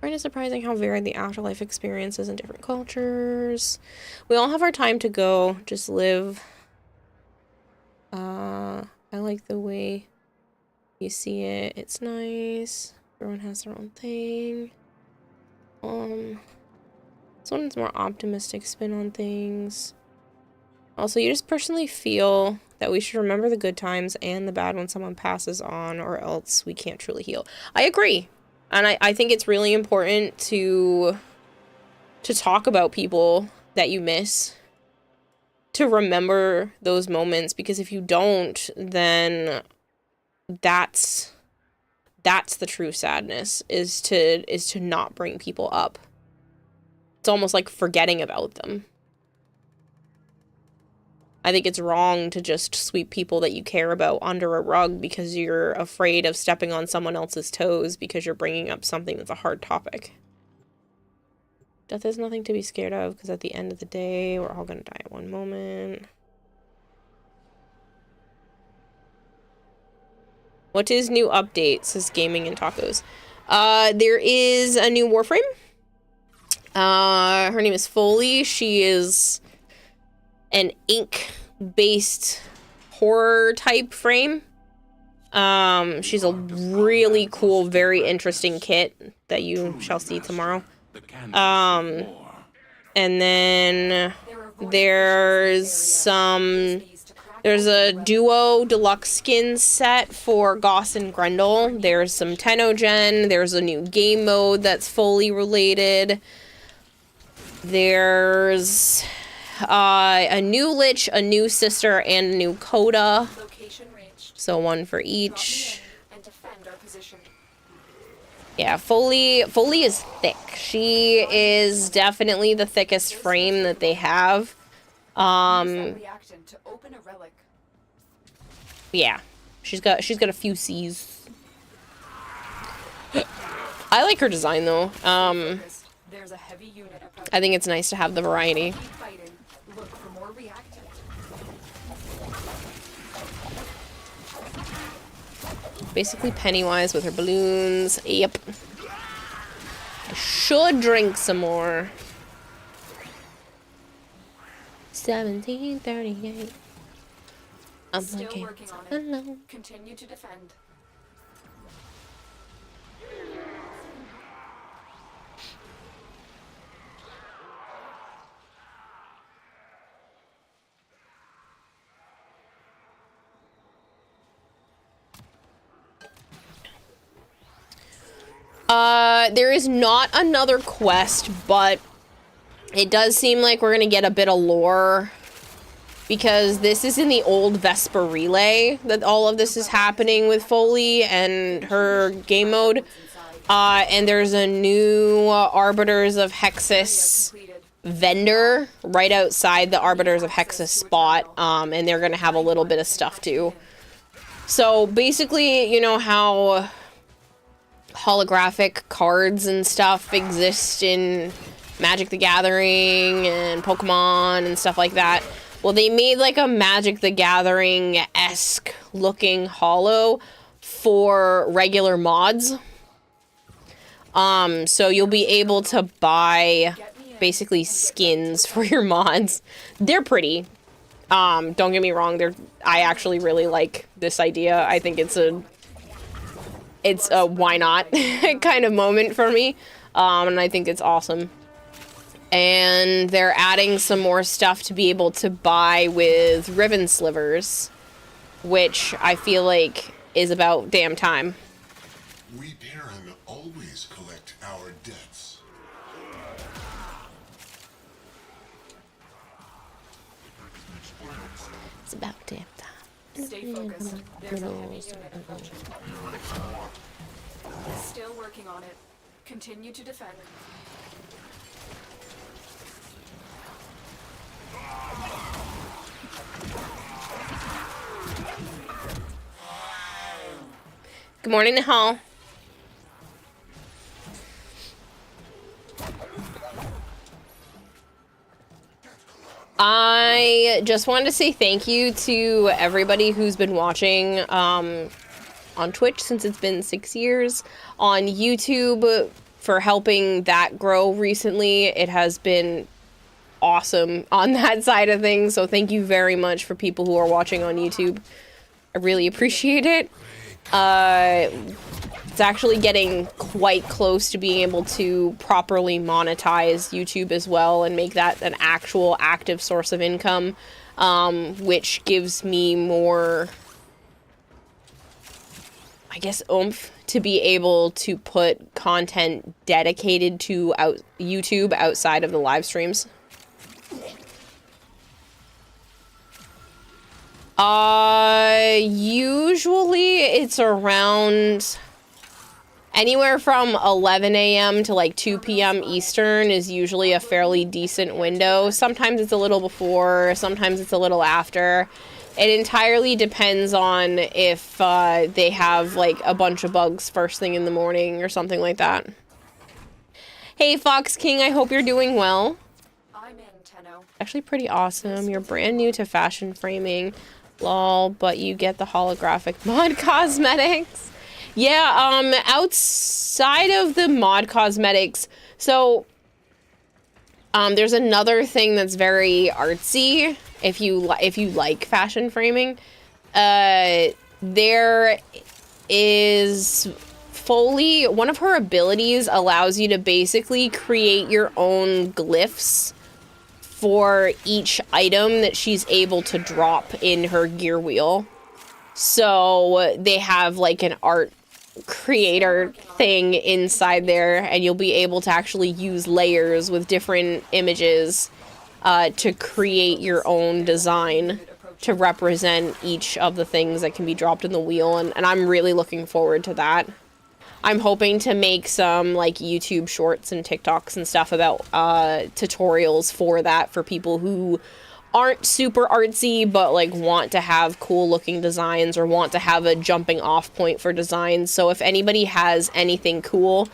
Speaker 1: Right, it's surprising how varied the afterlife experience is in different cultures. We all have our time to go. Just live. I like the way you see it. It's nice. Everyone has their own thing. This one's more optimistic spin on things. Also, you just personally feel that we should remember the good times and the bad when someone passes on, or else we can't truly heal. I agree. And I think it's really important to talk about people that you miss, to remember those moments, because if you don't, then that's the true sadness, is to not bring people up. It's almost like forgetting about them. I think it's wrong to just sweep people that you care about under a rug because you're afraid of stepping on someone else's toes because you're bringing up something that's a hard topic. Death is nothing to be scared of because at the end of the day, we're all gonna die at one moment. What is new update, says Gaming and Tacos. There is a new Warframe. Her name is Foley. She is an ink-based horror type frame. She's a really cool, very interesting kit that you shall see tomorrow. And then there's a duo deluxe skin set for Goss and Grendel. There's some Tenogen. There's a new game mode that's fully related. There's a new Lich, a new Sister, and a new Coda. So one for each. Yeah, Foley is thick. She is definitely the thickest frame that they have. Yeah, she's got a few C's. I like her design though. I think it's nice to have the variety. Basically Pennywise with her balloons. Yep. I should drink some more. 1738. I'm
Speaker 2: Still
Speaker 1: okay.
Speaker 2: working on it. Continue to defend.
Speaker 1: There is not another quest, but it does seem like we're gonna get a bit of lore, because this is in the old Vesper Relay that all of this is happening with Foley and her game mode. And there's a new Arbiters of Hexus vendor right outside the Arbiters of Hexus spot, and they're gonna have a little bit of stuff too. So basically, you know how holographic cards and stuff exist in Magic the Gathering and Pokemon and stuff like that? Well, they made like a Magic the Gathering-esque looking holo for regular mods. So you'll be able to buy basically skins for your mods. They're pretty. Don't get me wrong, I actually really like this idea. I think it's a why not kind of moment for me. And I think it's awesome. And they're adding some more stuff to be able to buy with ribbon slivers, which I feel like is about damn time.
Speaker 10: We Terran always collect our debts.
Speaker 1: It's about damn time.
Speaker 2: Stay focused. There's a heavy unit approaching. Still working on it. Continue to defend.
Speaker 1: Good morning, Nihal. I just wanted to say thank you to everybody who's been watching on Twitch since it's been 6 years, on YouTube for helping that grow recently. It has been awesome on that side of things, so thank you very much for people who are watching on YouTube. I really appreciate it. It's actually getting quite close to being able to properly monetize YouTube as well and make that an actual active source of income, which gives me more, I guess, oomph to be able to put content dedicated to YouTube outside of the live streams. Usually it's around anywhere from 11 a.m. to like 2 p.m. Eastern is usually a fairly decent window. Sometimes it's a little before, sometimes it's a little after. It entirely depends on if they have like a bunch of bugs first thing in the morning or something like that. Hey Fox King, I hope you're doing well.
Speaker 2: I'm in, Tenno.
Speaker 1: Actually pretty awesome. You're brand new to fashion framing. Lol, but you get the holographic mod cosmetics. Yeah, outside of the mod cosmetics, so there's another thing that's very artsy if you like fashion framing. There is Foley, one of her abilities allows you to basically create your own glyphs for each item that she's able to drop in her gear wheel. So they have like an art creator thing inside there, and you'll be able to actually use layers with different images to create your own design to represent each of the things that can be dropped in the wheel, and I'm really looking forward to that. I'm hoping to make some like YouTube shorts and TikToks and stuff about tutorials for that for people who aren't super artsy but like want to have cool looking designs or want to have a jumping off point for designs. So if anybody has anything cool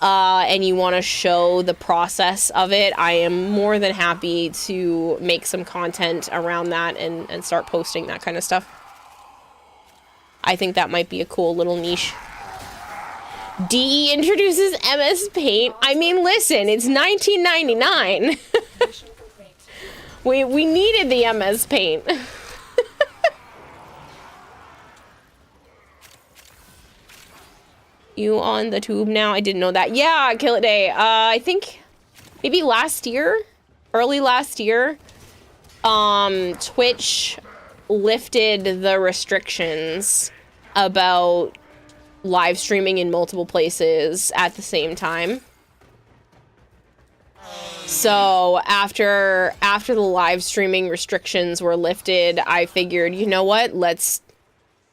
Speaker 1: and you want to show the process of it, I am more than happy to make some content around that and start posting that kind of stuff. I think that might be a cool little niche. DE introduces MS Paint. I mean, listen, it's 1999. we needed the MS Paint. You on the tube now? I didn't know that. Yeah, Kill It Day. I think maybe last year, early last year, Twitch lifted the restrictions about live streaming in multiple places at the same time. So after the live streaming restrictions were lifted, I figured, you know what, let's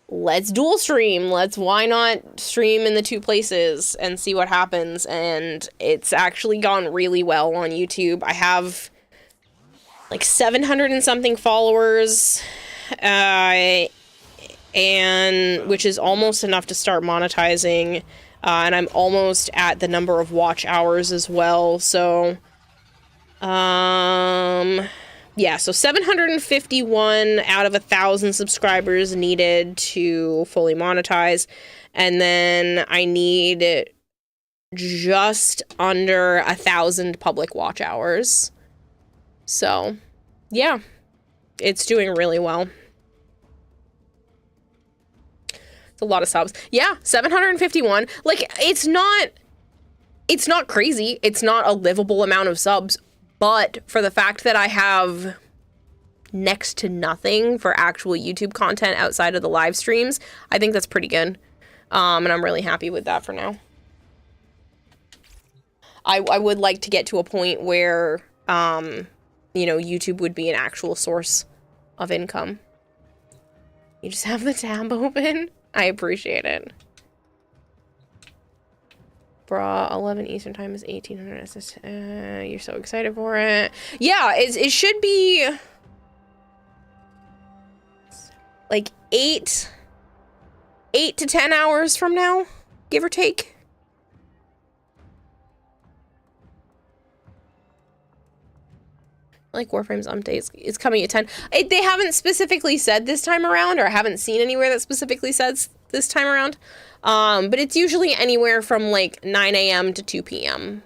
Speaker 1: let's dual stream. Why not stream in the two places and see what happens? And it's actually gone really well on YouTube. I have like 700 and something followers, and which is almost enough to start monetizing. And I'm almost at the number of watch hours as well. So, yeah, so 751 out of 1,000 subscribers needed to fully monetize. And then I need just under 1,000 public watch hours. So, yeah, it's doing really well. It's a lot of subs. Yeah, 751. Like, it's not crazy. It's not a livable amount of subs. But for the fact that I have next to nothing for actual YouTube content outside of the live streams, I think that's pretty good. And I'm really happy with that for now. I would like to get to a point where, you know, YouTube would be an actual source of income. You just have the tab open. I appreciate it. Bruh, 11 Eastern time is 1800. You're so excited for it. Yeah, it should be like 8 to 10 hours from now, give or take. Like Warframe's update is coming at 10. They haven't specifically said this time around, or I haven't seen anywhere that specifically says this time around. But it's usually anywhere from like 9 a.m. to 2 p.m.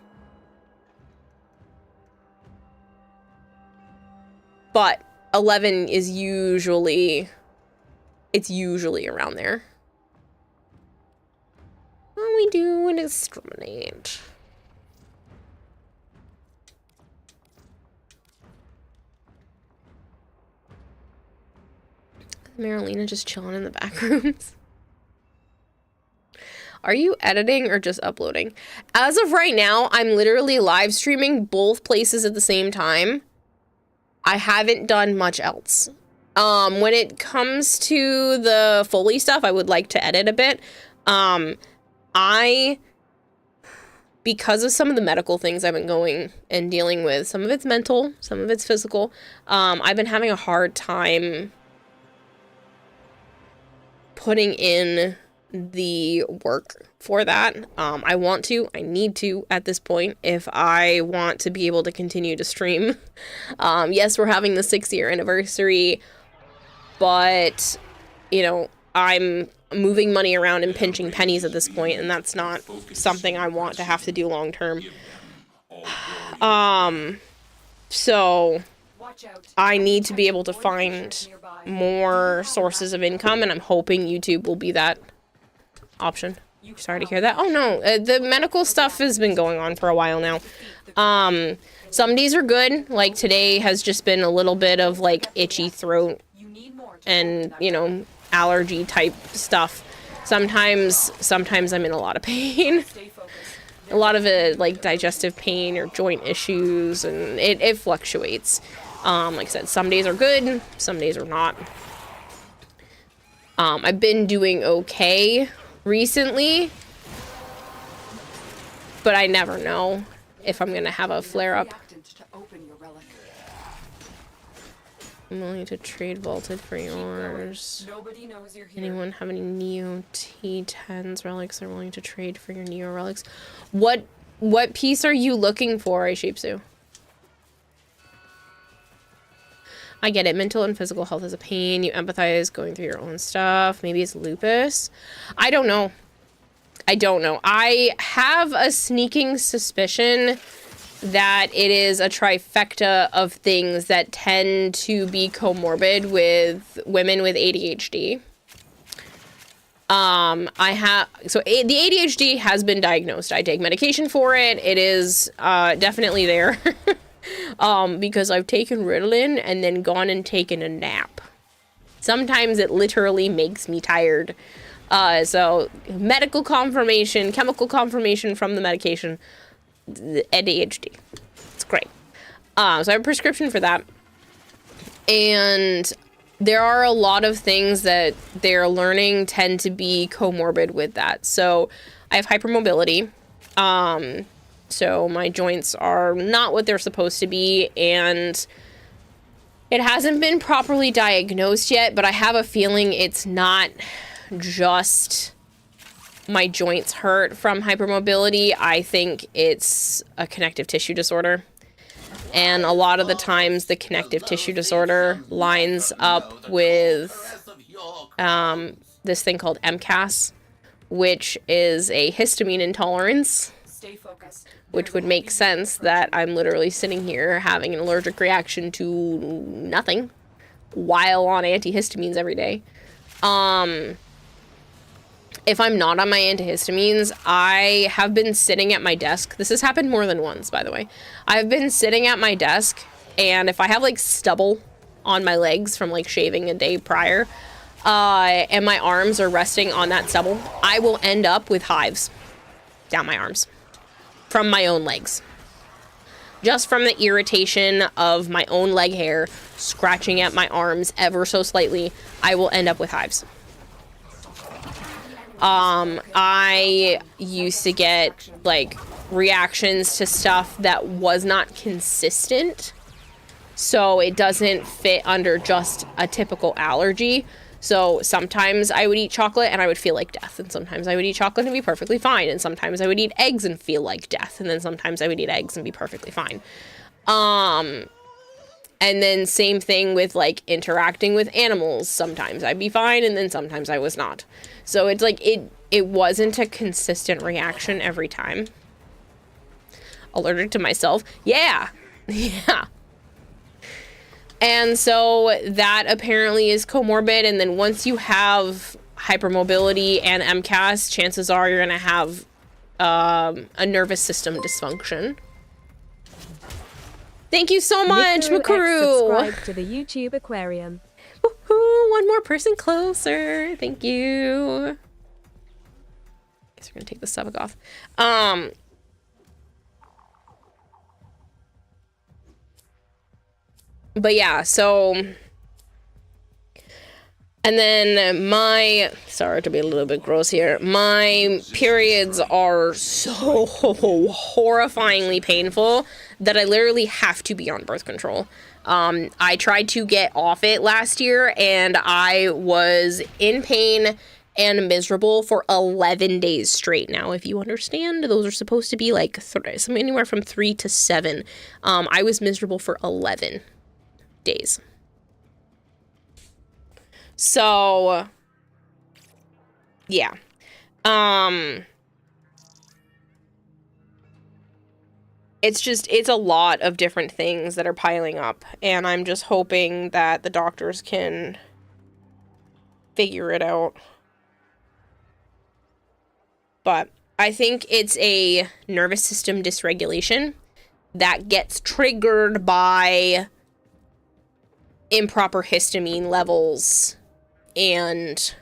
Speaker 1: But 11 is usually, it's usually around there. What we do and discriminate. Marilena just chilling in the back rooms. Are you editing or just uploading? As of right now, I'm literally live streaming both places at the same time. I haven't done much else. When it comes to the Foley stuff, I would like to edit a bit. Because of some of the medical things I've been going and dealing with, some of it's mental, some of it's physical, I've been having a hard time putting in the work for that. I need to at this point, if I want to be able to continue to stream. Yes, we're having the 6-year anniversary, but, you know, I'm moving money around and pinching pennies at this point, and that's not something I want to have to do long term. So I need to be able to find more sources of income, and I'm hoping YouTube will be that option. Sorry to hear that. Oh no, the medical stuff has been going on for a while now. Some days are good, like today has just been a little bit of like itchy throat and, you know, allergy type stuff. Sometimes I'm in a lot of pain. A lot of it like digestive pain or joint issues, and it fluctuates. Like I said, some days are good, some days are not. I've been doing okay recently, but I never know if I'm gonna have a flare-up. I'm willing to trade vaulted for yours. Anyone have any Neo T10s relics they're willing to trade for your Neo relics? What piece are you looking for, Aishipsu? I get it. Mental and physical health is a pain. You empathize going through your own stuff. Maybe it's lupus. I don't know. I have a sneaking suspicion that it is a trifecta of things that tend to be comorbid with women with ADHD. The ADHD has been diagnosed. I take medication for it. It is definitely there. Because I've taken Ritalin and then gone and taken a nap. Sometimes it literally makes me tired. So medical confirmation, chemical confirmation from the medication, the ADHD. It's great. So I have a prescription for that. And there are a lot of things that they're learning tend to be comorbid with that. So I have hypermobility. So my joints are not what they're supposed to be, and it hasn't been properly diagnosed yet, but I have a feeling it's not just my joints hurt from hypermobility. I think it's a connective tissue disorder. And a lot of the times the connective tissue disorder lines up with this thing called MCAS, which is a histamine intolerance, which would make sense that I'm literally sitting here having an allergic reaction to nothing while on antihistamines every day. If I'm not on my antihistamines, I have been sitting at my desk. This has happened more than once, by the way. I've been sitting at my desk, and if I have, like, stubble on my legs from, like, shaving a day prior, and my arms are resting on that stubble, I will end up with hives down my arms from my own legs. Just from the irritation of my own leg hair scratching at my arms ever so slightly, I will end up with hives. I used to get, like, reactions to stuff that was not consistent, so it doesn't fit under just a typical allergy. So sometimes I would eat chocolate and I would feel like death, and sometimes I would eat chocolate and be perfectly fine, and sometimes I would eat eggs and feel like death, and then sometimes I would eat eggs and be perfectly fine. And then same thing with, like, interacting with animals. Sometimes I'd be fine, and then sometimes I was not. So it's like, it wasn't a consistent reaction every time. Allergic to myself? Yeah. Yeah. And so that apparently is comorbid, and then once you have hypermobility and MCAS, chances are you're going to have a nervous system dysfunction. Thank you so much, Makaru.
Speaker 14: Subscribe to the YouTube aquarium.
Speaker 1: Woohoo, one more person closer. Thank you. Guess we're gonna take the stomach off. But yeah, so, and then sorry to be a little bit gross here, my periods are so horrifyingly painful that I literally have to be on birth control. I tried to get off it last year, and I was in pain and miserable for 11 days straight. Now, if you understand, those are supposed to be like anywhere from 3 to 7. I was miserable for 11 days. So, yeah. It's a lot of different things that are piling up, and I'm just hoping that the doctors can figure it out. But I think it's a nervous system dysregulation that gets triggered by improper histamine levels and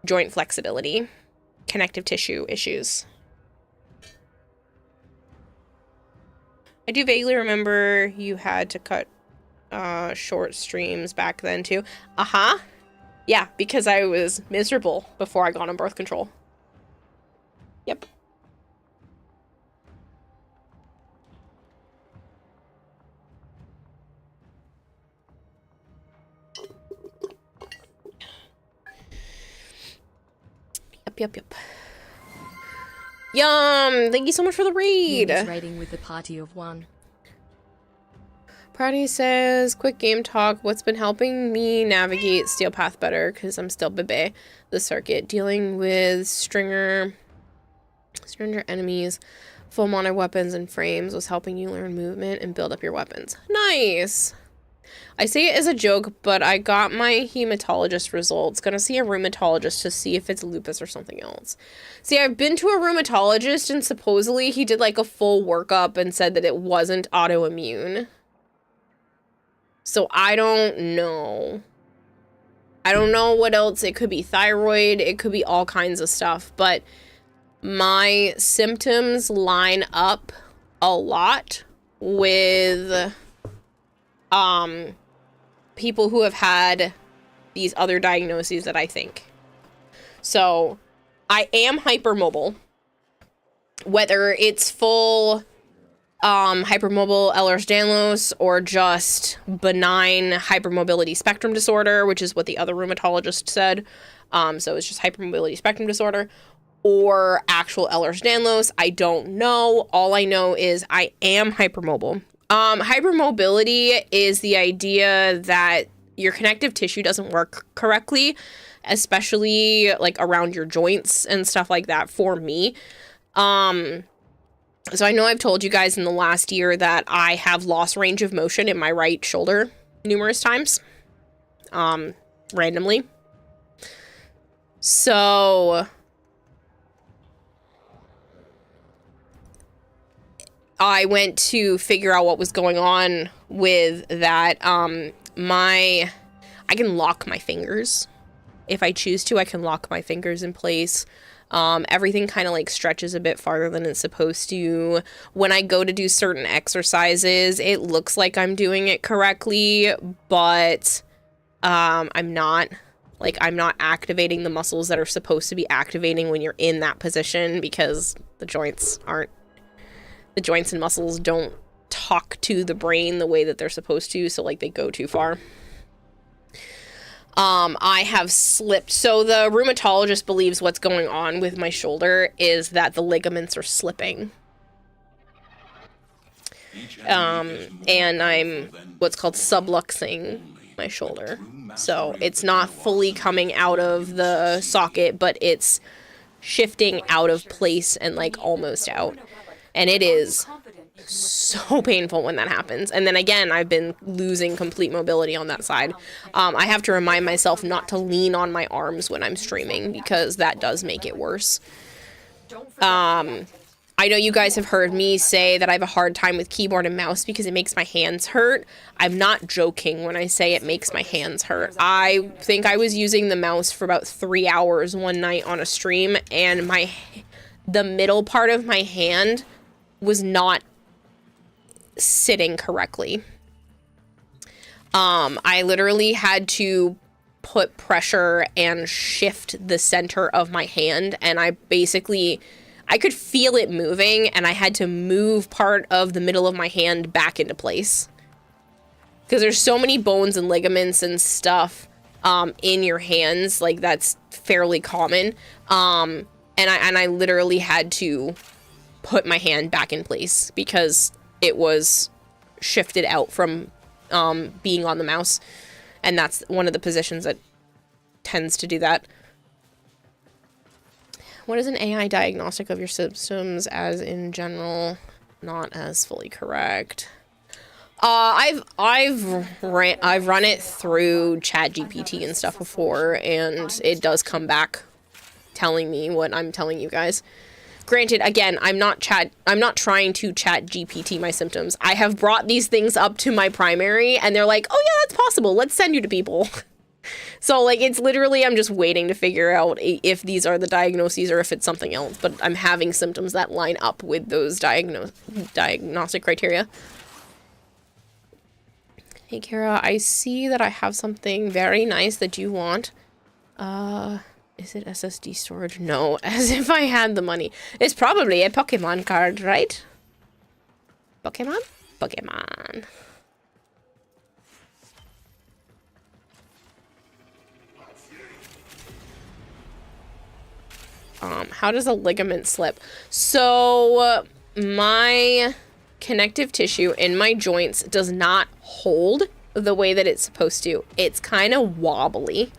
Speaker 1: joint flexibility, connective tissue issues. I do vaguely remember you had to cut short streams back then too. Yeah, because I was miserable before I got on birth control. Yep. Yep. Yum! Thank you so much for the raid!
Speaker 3: Rating with a party of 1.
Speaker 1: Proudy says, quick game talk. What's been helping me navigate Steel Path better? Because I'm still bebe. The circuit. Dealing with stringer enemies, full mono weapons, and frames was helping you learn movement and build up your weapons. Nice! I say it as a joke, but I got my hematologist results. Gonna see a rheumatologist to see if it's lupus or something else. See, I've been to a rheumatologist, and supposedly he did like a full workup and said that it wasn't autoimmune. So I don't know. I don't know what else. It could be thyroid. It could be all kinds of stuff. But my symptoms line up a lot with people who have had these other diagnoses that I think. So I am hypermobile, whether it's full hypermobile Ehlers-Danlos or just benign hypermobility spectrum disorder, which is what the other rheumatologist said. So it's just hypermobility spectrum disorder or actual Ehlers-Danlos. I don't know. All I know is I am hypermobile. Hypermobility is the idea that your connective tissue doesn't work correctly, especially like around your joints and stuff like that for me. So I know I've told you guys in the last year that I have lost range of motion in my right shoulder numerous times, randomly. So I went to figure out what was going on with that. I can lock my fingers. If I choose to, I can lock my fingers in place. Everything kind of like stretches a bit farther than it's supposed to. When I go to do certain exercises, it looks like I'm doing it correctly, but I'm not. Like, I'm not activating the muscles that are supposed to be activating when you're in that position, because the joints and muscles don't talk to the brain the way that they're supposed to, so like they go too far. I have slipped. So the rheumatologist believes what's going on with my shoulder is that the ligaments are slipping. And I'm what's called subluxing my shoulder. So it's not fully coming out of the socket, but it's shifting out of place and like almost out. And it is so painful when that happens. And then again, I've been losing complete mobility on that side. I have to remind myself not to lean on my arms when I'm streaming, because that does make it worse. I know you guys have heard me say that I have a hard time with keyboard and mouse because it makes my hands hurt. I'm not joking when I say it makes my hands hurt. I think I was using the mouse for about 3 hours one night on a stream, and the middle part of my hand was not sitting correctly. I literally had to put pressure and shift the center of my hand, and I could feel it moving, and I had to move part of the middle of my hand back into place. Because there's so many bones and ligaments and stuff in your hands, like that's fairly common. And I literally had to put my hand back in place because it was shifted out from being on the mouse. And that's one of the positions that tends to do that. What is an AI diagnostic of your symptoms as in general? Not as fully correct. I've run it through ChatGPT and stuff before, and it does come back telling me what I'm telling you guys. Granted, again, I'm not trying to ChatGPT my symptoms. I have brought these things up to my primary, and they're like, "Oh yeah, that's possible. Let's send you to people." So, like, it's literally, I'm just waiting to figure out if these are the diagnoses or if it's something else. But I'm having symptoms that line up with those diagnostic criteria. Hey, Kara, I see that I have something very nice that you want. Is it SSD storage? No, as if I had the money. It's probably a Pokemon card, right? Pokemon? Pokemon. How does a ligament slip? So, my connective tissue in my joints does not hold the way that it's supposed to. It's kind of wobbly.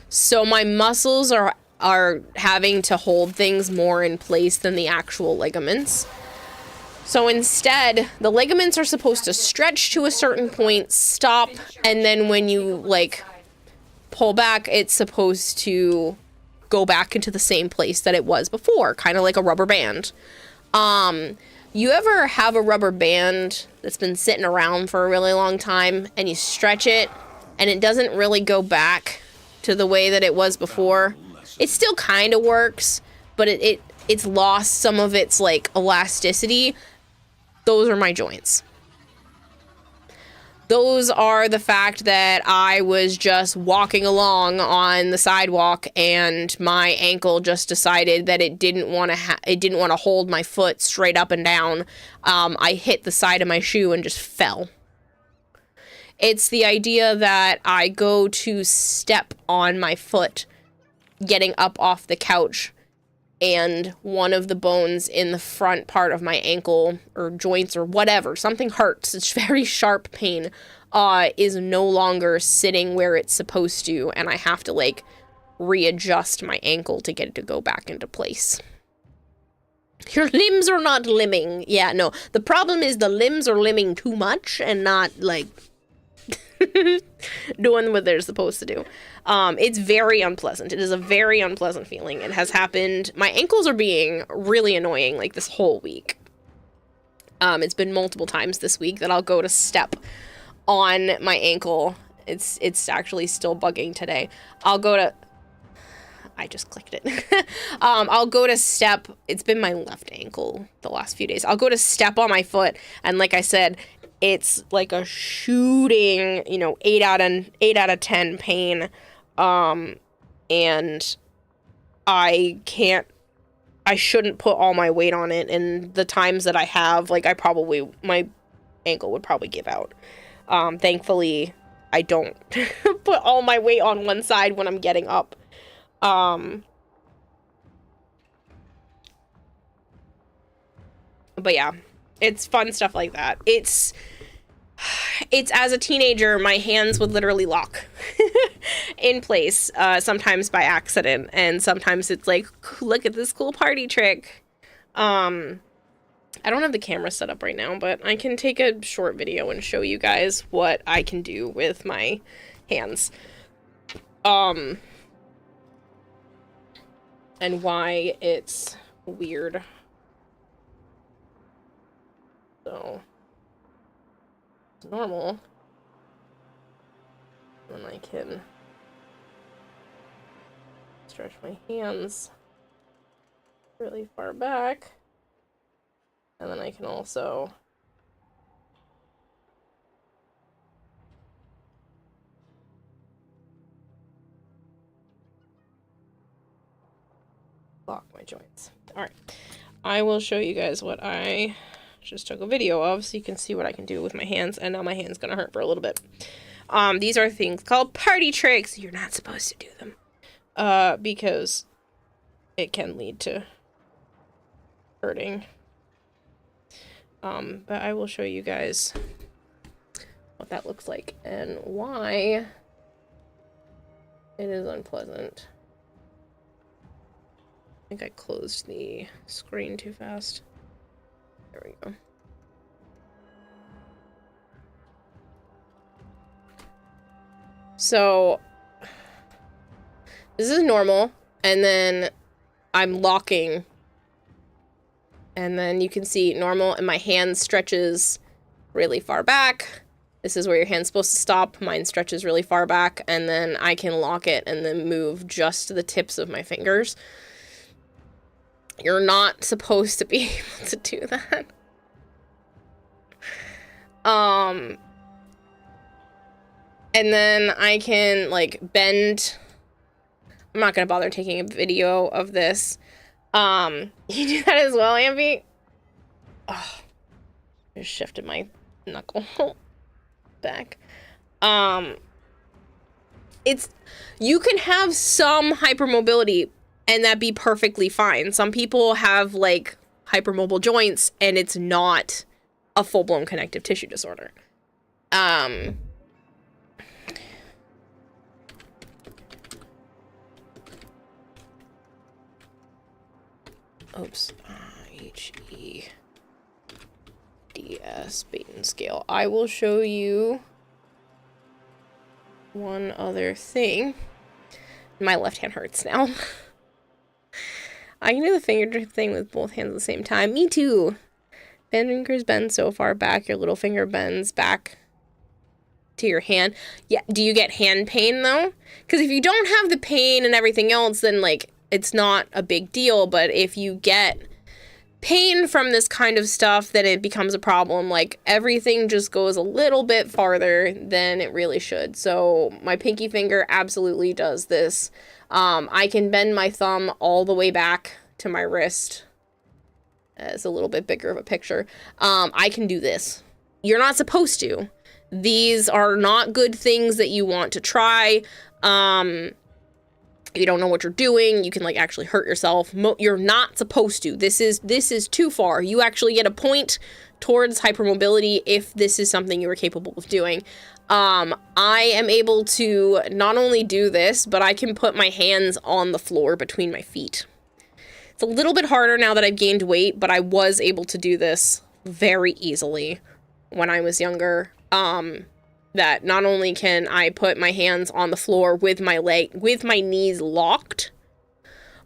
Speaker 1: So my muscles are having to hold things more in place than the actual ligaments. So instead, the ligaments are supposed to stretch to a certain point, stop, and then when you, like, pull back, it's supposed to go back into the same place that it was before, kind of like a rubber band. You ever have a rubber band that's been sitting around for a really long time and you stretch it and it doesn't really go back to the way that it was before? It still kind of works, but it's lost some of its, like, elasticity. Those are my joints. those are the fact that I was just walking along on the sidewalk and my ankle just decided that it didn't want to hold my foot straight up and down. I hit the side of my shoe and just fell. It's the idea that I go to step on my foot getting up off the couch, and one of the bones in the front part of my ankle or joints or whatever, something hurts, it's very sharp pain, is no longer sitting where it's supposed to, and I have to, like, readjust my ankle to get it to go back into place. Your limbs are not limbing. Yeah, no, the problem is the limbs are limbing too much and not, like, doing what they're supposed to do. It's very unpleasant. It is a very unpleasant feeling. It has happened. My ankles are being really annoying, like, this whole week. It's been multiple times this week that I'll go to step on my ankle. It's actually still bugging today. I just clicked it. I'll go to step. It's been my left ankle the last few days. I'll go to step on my foot, and like I said, it's like a shooting, 8 out of 10 pain. And I shouldn't put all my weight on it. And the times that I have, like, my ankle would probably give out. Thankfully, I don't put all my weight on one side when I'm getting up. But yeah, it's fun stuff like that. It's as a teenager, my hands would literally lock in place, sometimes by accident, and sometimes it's like, look at this cool party trick. I don't have the camera set up right now, but I can take a short video and show you guys what I can do with my hands. And why it's weird. So, it's normal. And I can stretch my hands really far back. And then I can also lock my joints. Alright, I will show you guys what I just took a video of so you can see what I can do with my hands, and now my hand's gonna hurt for a little bit. These are things called party tricks. You're not supposed to do them, because it can lead to hurting. But I will show you guys what that looks like and why it is unpleasant. I think I closed the screen too fast. There we go. So, this is normal, and then I'm locking, and then you can see normal, and my hand stretches really far back. This is where your hand's supposed to stop. Mine stretches really far back, and then I can lock it and then move just the tips of my fingers. You're not supposed to be able to do that. And then I can, like, bend. I'm not gonna bother taking a video of this. You do that as well, Ambi? Oh, I just shifted my knuckle back. You can have some hypermobility and that be perfectly fine. Some people have, like, hypermobile joints and it's not a full-blown connective tissue disorder. Oops. H-E-D-S Baton scale. I will show you one other thing. My left hand hurts now. I can do the finger thing with both hands at the same time. Me too. Fingers bend so far back, your little finger bends back to your hand. Yeah, do you get hand pain though? Because if you don't have the pain and everything else, then, like, it's not a big deal. But if you get pain from this kind of stuff, then it becomes a problem. Like, everything just goes a little bit farther than it really should. So my pinky finger absolutely does this. I can bend my thumb all the way back to my wrist. It's a little bit bigger of a picture. I can do this. You're not supposed to. These are not good things that you want to try. You don't know what you're doing. You can like actually hurt yourself. You're not supposed to. This is too far. You actually get a point towards hypermobility if this is something you are capable of doing. I am able to not only do this, but I can put my hands on the floor between my feet. It's a little bit harder now that I've gained weight, but I was able to do this very easily when I was younger. That not only can I put my hands on the floor with my knees locked,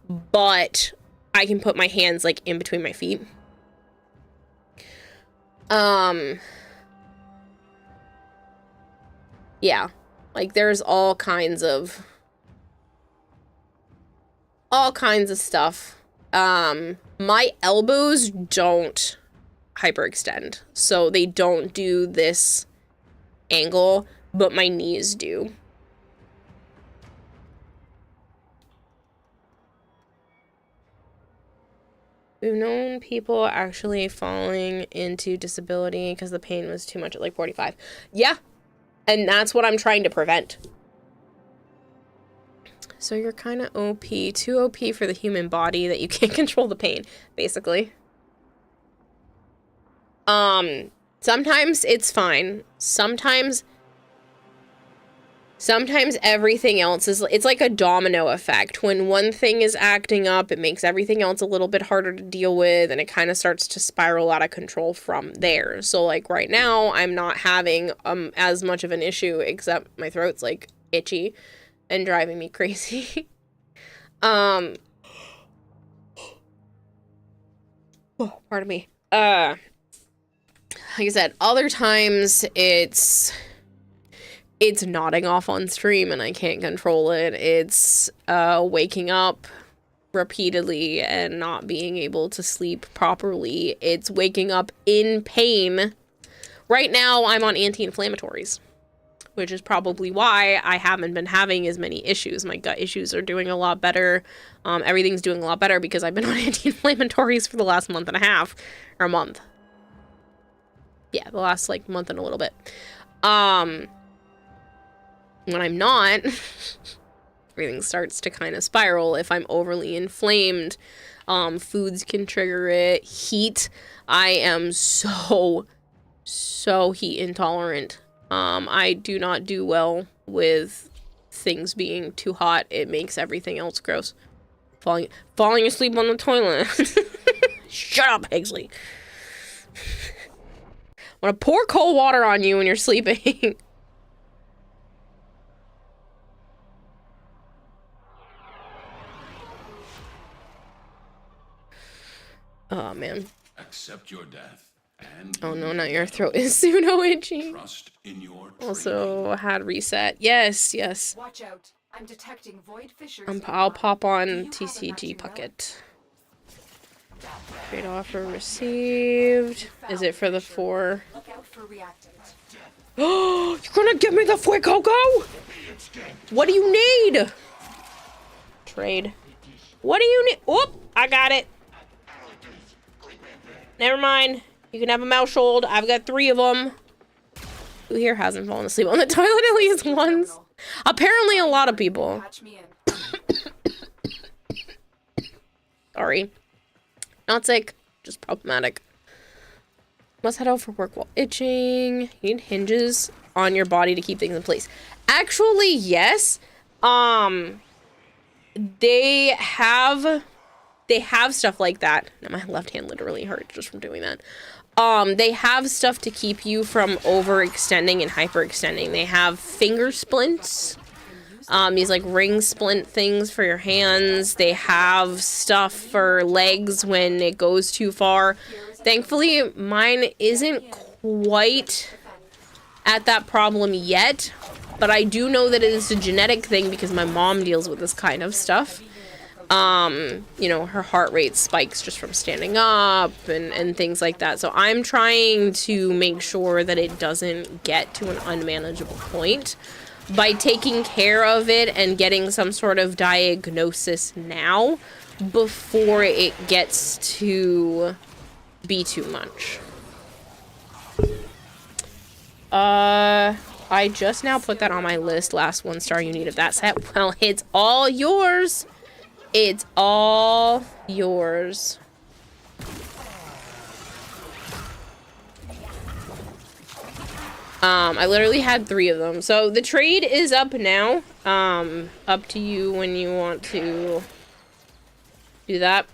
Speaker 1: but I can put my hands like in between my feet. Yeah, like there's all kinds of stuff. My elbows don't hyperextend, so they don't do this angle, but my knees do. We've known people actually falling into disability because the pain was too much at like 45. Yeah, and that's what I'm trying to prevent. So you're kind of OP, too OP for the human body that you can't control the pain, basically. Sometimes it's fine. Sometimes everything else is, it's like a domino effect. When one thing is acting up, it makes everything else a little bit harder to deal with, and it kind of starts to spiral out of control from there. So like right now, I'm not having as much of an issue, except my throat's like itchy and driving me crazy. Oh, pardon me. Like I said, other times it's nodding off on stream and I can't control it. It's waking up repeatedly and not being able to sleep properly. It's waking up in pain. Right now, I'm on anti-inflammatories, which is probably why I haven't been having as many issues. My gut issues are doing a lot better. Everything's doing a lot better because I've been on anti-inflammatories for the last month and a half, or a month. Yeah, the last, like, month and a little bit. When I'm not, everything starts to kind of spiral. If I'm overly inflamed, foods can trigger it. Heat, I am so heat intolerant. I do not do well with things being too hot. It makes everything else gross. Falling asleep on the toilet. Shut up, Higsley. I want to pour cold water on you when you're sleeping. Oh, man.
Speaker 7: Accept your death. And
Speaker 1: oh, no, not your throat is pseudo itchy.
Speaker 7: Trust in your
Speaker 1: also had reset. Yes.
Speaker 2: Watch out. I'm detecting void fissures.
Speaker 1: I'll pop on TCG Pucket. Trade offer received. Is it for the 4?
Speaker 2: Look out for reactant.
Speaker 1: Oh, you're gonna give me the Fuecoco? What do you need? Trade. What do you need? Whoop, I got it. Never mind. You can have a Moushold. I've got 3 of them. Who here hasn't fallen asleep on the toilet at least once? Apparently a lot of people. Sorry. Not sick, just problematic. Must head out for work while itching. You need hinges on your body to keep things in place. Actually, yes. They have stuff like that. Now my left hand literally hurts just from doing that. They have stuff to keep you from overextending and hyperextending. They have finger splints. These like ring splint things for your hands. They have stuff for legs when it goes too far. Thankfully, mine isn't quite at that problem yet, but I do know that it is a genetic thing because my mom deals with this kind of stuff. You know, her heart rate spikes just from standing up and things like that. So I'm trying to make sure that it doesn't get to an unmanageable point by taking care of it and getting some sort of diagnosis now before it gets to be too much. I just now put that on my list. Last 1-star you need of that set. Well, it's all yours. It's all yours. I literally had 3 of them. So the trade is up now. Up to you when you want to do that.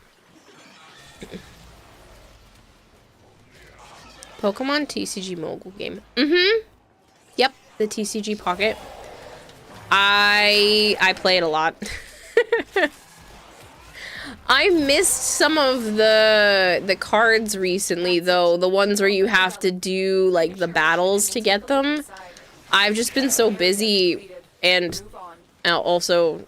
Speaker 1: Pokemon TCG Mogul game. Yep, the TCG Pocket. I play it a lot. I missed some of the cards recently, though. The ones where you have to do, like, the battles to get them. I've just been so busy and also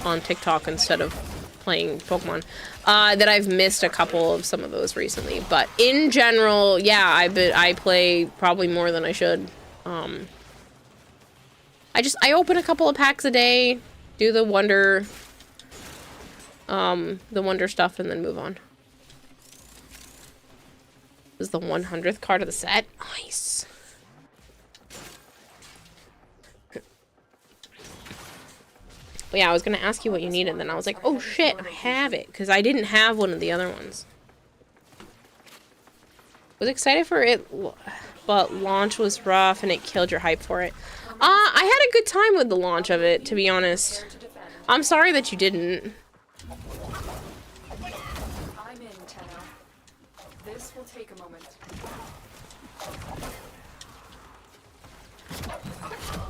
Speaker 1: on TikTok instead of playing Pokemon that I've missed a couple of some of those recently. But in general, yeah, I play probably more than I should. I open a couple of packs a day, do the wonder stuff, and then move on. This is the 100th card of the set. Nice. Well, yeah, I was gonna ask you what you needed, and then I was like, oh shit, I have it, because I didn't have one of the other ones. Was excited for it, but launch was rough, and it killed your hype for it. I had a good time with the launch of it, to be honest. I'm sorry that you didn't.
Speaker 2: I'm in, Tenno. This will take a moment.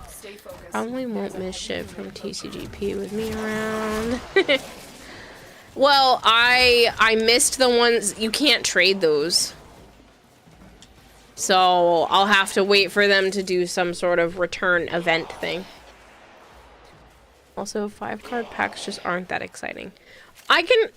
Speaker 2: Stay focused.
Speaker 1: Probably won't miss shit from TCGP with me around. Well, I missed the ones, you can't trade those. So I'll have to wait for them to do some sort of return event thing. Also, 5-card packs just aren't that exciting. I can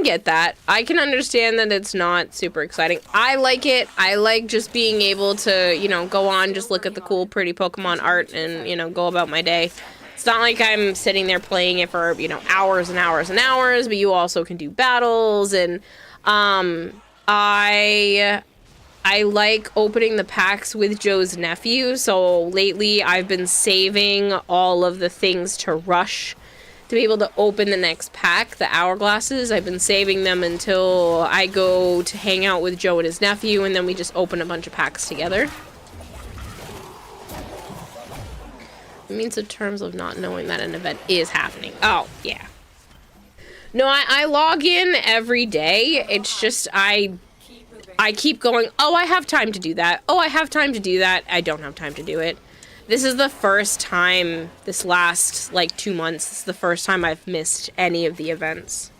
Speaker 1: get that. I can understand that it's not super exciting. I like it. I like just being able to, you know, go on, just look at the cool, pretty Pokemon art and, you know, go about my day. It's not like I'm sitting there playing it for, you know, hours and hours and hours, but you also can do battles, and I like opening the packs with Joe's nephew, so lately I've been saving all of the things to rush to be able to open the next pack, the hourglasses. I've been saving them until I go to hang out with Joe and his nephew, and then we just open a bunch of packs together. It means in terms of not knowing that an event is happening. Oh, yeah. No, I log in every day. It's just I keep going, oh, I have time to do that. Oh, I have time to do that. I don't have time to do it. This is the first time, this last, like, 2 months, this is the first time I've missed any of the events.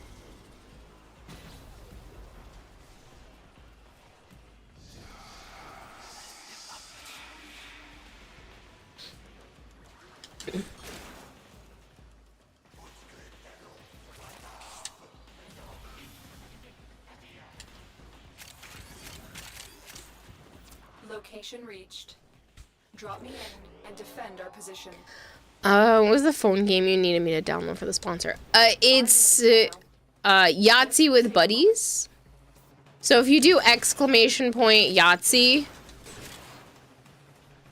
Speaker 2: Location reached. Drop me in and defend our position.
Speaker 1: What was the phone game you needed me to download for the sponsor? It's Yahtzee with Buddies. So if you do exclamation point Yahtzee,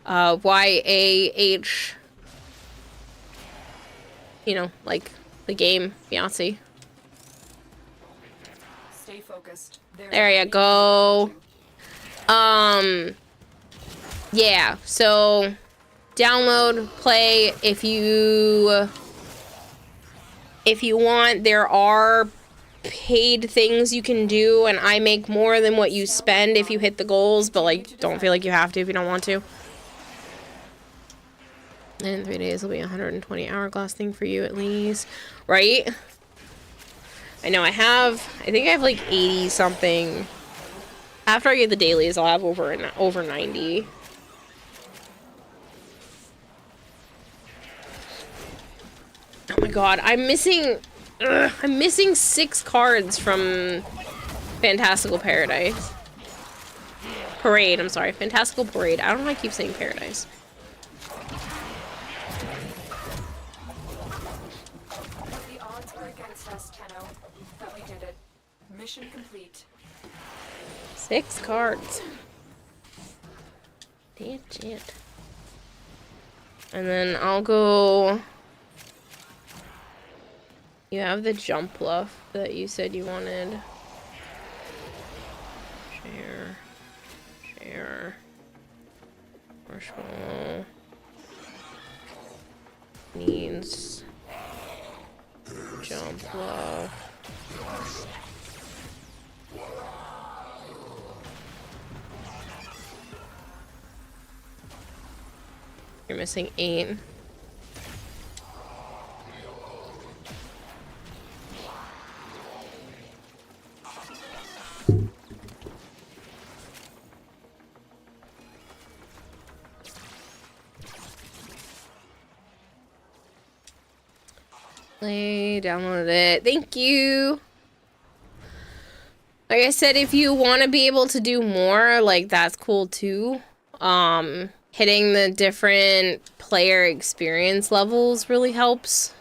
Speaker 1: Y-A-H, you know, like the game Yahtzee.
Speaker 2: Stay focused.
Speaker 1: There you go. Yeah, so download, play if you want. There are paid things you can do, and I make more than what you spend if you hit the goals, but like don't feel like you have to if you don't want to. In 3 days will be 120 hourglass thing for you at least, right? I know I think I have like 80 something. After I get the dailies, I'll have over 90. Oh my god, I'm missing Ugh, I'm missing 6 cards from Fantastical Paradise. Parade, I'm sorry. Fantastical Parade. I don't know why I keep saying Paradise.
Speaker 2: The odds were against us, Tenno, but we did it. Mission complete.
Speaker 1: 6 cards. Damn it. And then I'll go... You have the jump bluff that you said you wanted. Share. Marshmallow. Needs. Jump bluff. You're missing 8. Downloaded it. Thank you. Like I said, if you want to be able to do more, like, that's cool too. Hitting the different player experience levels really helps.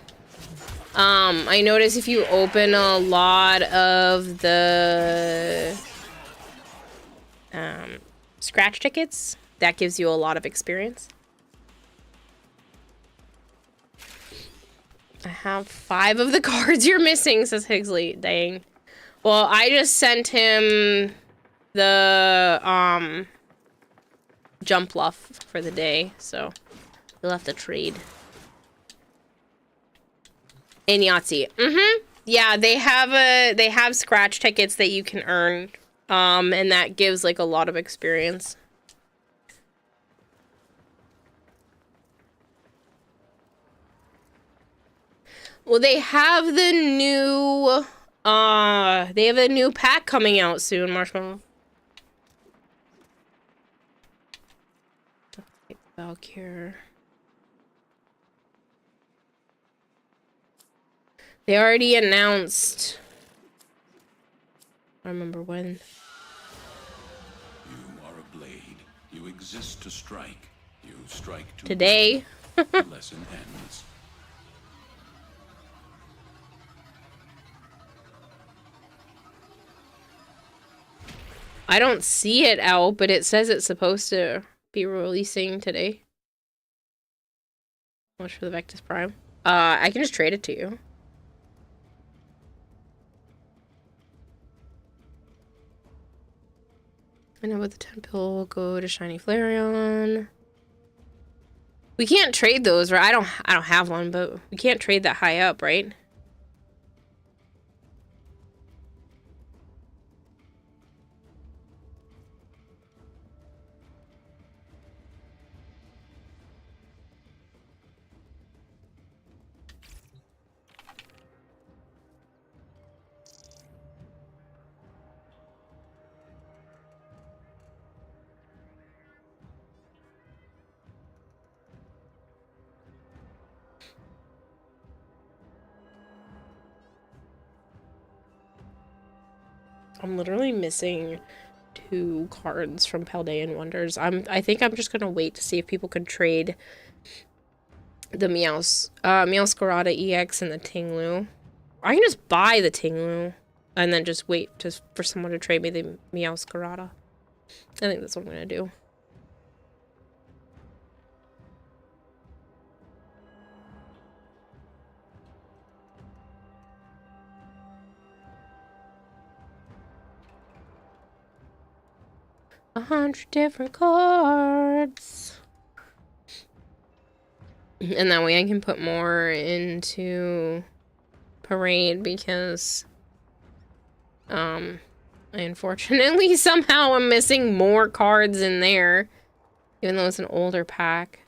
Speaker 1: I notice if you open a lot of the scratch tickets, that gives you a lot of experience. I have 5 of the cards you're missing, says Higsley. Dang. Well, I just sent him the jump bluff for the day, so he'll have to trade. In Yahtzee. Yeah, they have scratch tickets that you can earn. And that gives like a lot of experience. Well, they have the new pack coming out soon, Marshmallow. Valkyr. They already announced. I don't remember when.
Speaker 7: You are a blade. You exist to strike. You strike to
Speaker 1: today.
Speaker 7: The lesson ends.
Speaker 1: I don't see it out, but it says it's supposed to be releasing today. Much for the Vectus Prime. I can just trade it to you. I know with the 10 pill will go to Shiny Flareon. We can't trade those, right? I don't have one, but we can't trade that high up, right? I'm literally missing 2 cards from Paldean Wonders. I think I'm just gonna wait to see if people can trade the Meowscarada EX and the Tinglu. I can just buy the Tinglu and then just wait for someone to trade me the Meowscarada. I think that's what I'm gonna do. A 100 different cards. And that way I can put more into Parade because I unfortunately somehow I'm missing more cards in there, even though it's an older pack.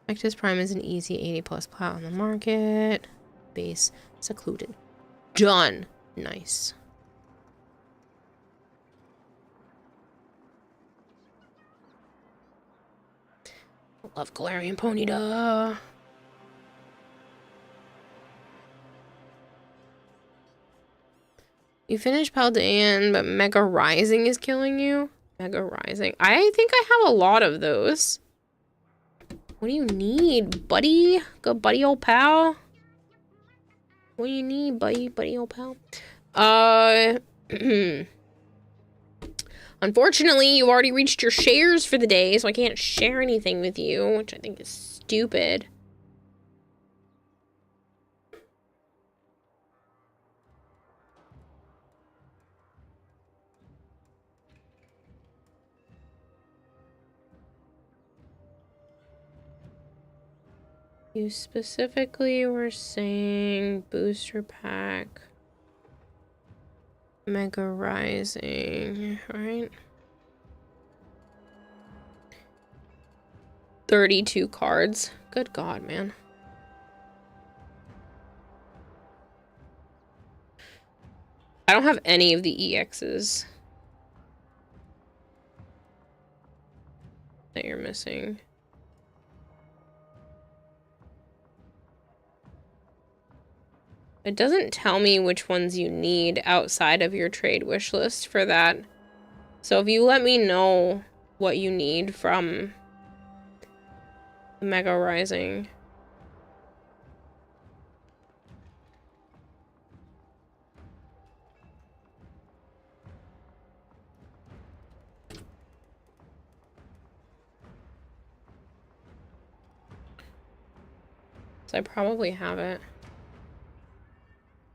Speaker 1: Vectus Prime is an easy 80+ plat on the market. Base secluded. Done. Nice. Love Galarian Ponyta. You finished Paldean, but Mega Rising is killing you? Mega Rising. I think I have a lot of those. What do you need, buddy? Good buddy, old pal. What do you need, buddy, old pal? Unfortunately, you've already reached your shares for the day, so I can't share anything with you, which I think is stupid. You specifically were saying booster pack, Mega Rising, right? 32 cards. Good God, man. I don't have any of the EXs that you're missing. It doesn't tell me which ones you need outside of your trade wish list for that. So if you let me know what you need from Mega Rising. So I probably have it.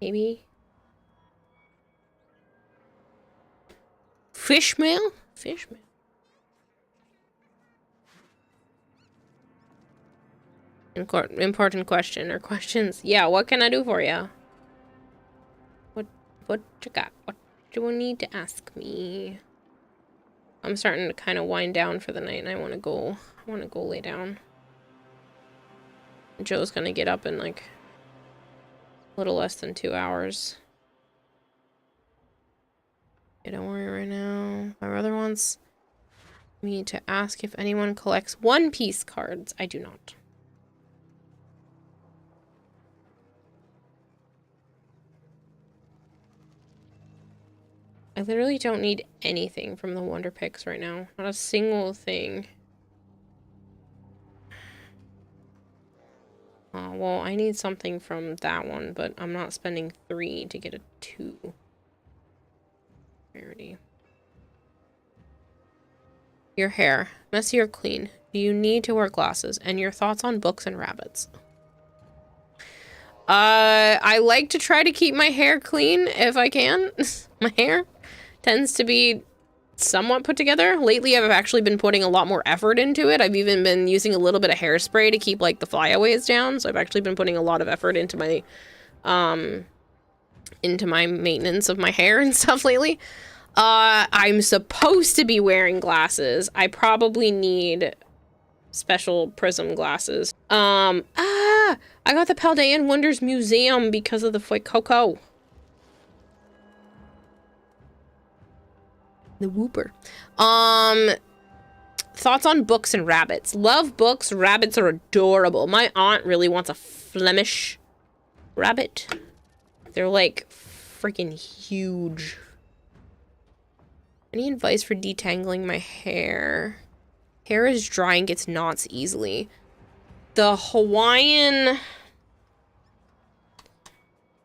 Speaker 1: Maybe. Fishmail? Fishmail. Important question or questions. Yeah, what can I do for you? What you got? What do you need to ask me? I'm starting to kind of wind down for the night and I want to go lay down. Joe's gonna get up in like a little less than 2 hours. Okay, don't worry right now. My brother wants me to ask if anyone collects One Piece cards. I do not. I literally don't need anything from the Wonder Picks right now. Not a single thing. Well, I need something from that one, but I'm not spending 3 to get a 2. Rarity. Your hair. Messy or clean? Do you need to wear glasses? And your thoughts on books and rabbits? I like to try to keep my hair clean if I can. My hair tends to be somewhat put together. Lately, I've actually been putting a lot more effort into it. I've even been using a little bit of hairspray to keep like the flyaways down. So I've actually been putting a lot of effort into my maintenance of my hair and stuff lately. I'm supposed to be wearing glasses. I probably need special prism glasses. I got the Paldean Wonders Museum because of the Fuecoco. The Whooper. Thoughts on books and rabbits. Love books. Rabbits are adorable. My aunt really wants a Flemish rabbit. They're like freaking huge. Any advice for detangling my hair? Hair is dry and gets knots easily. The Hawaiian...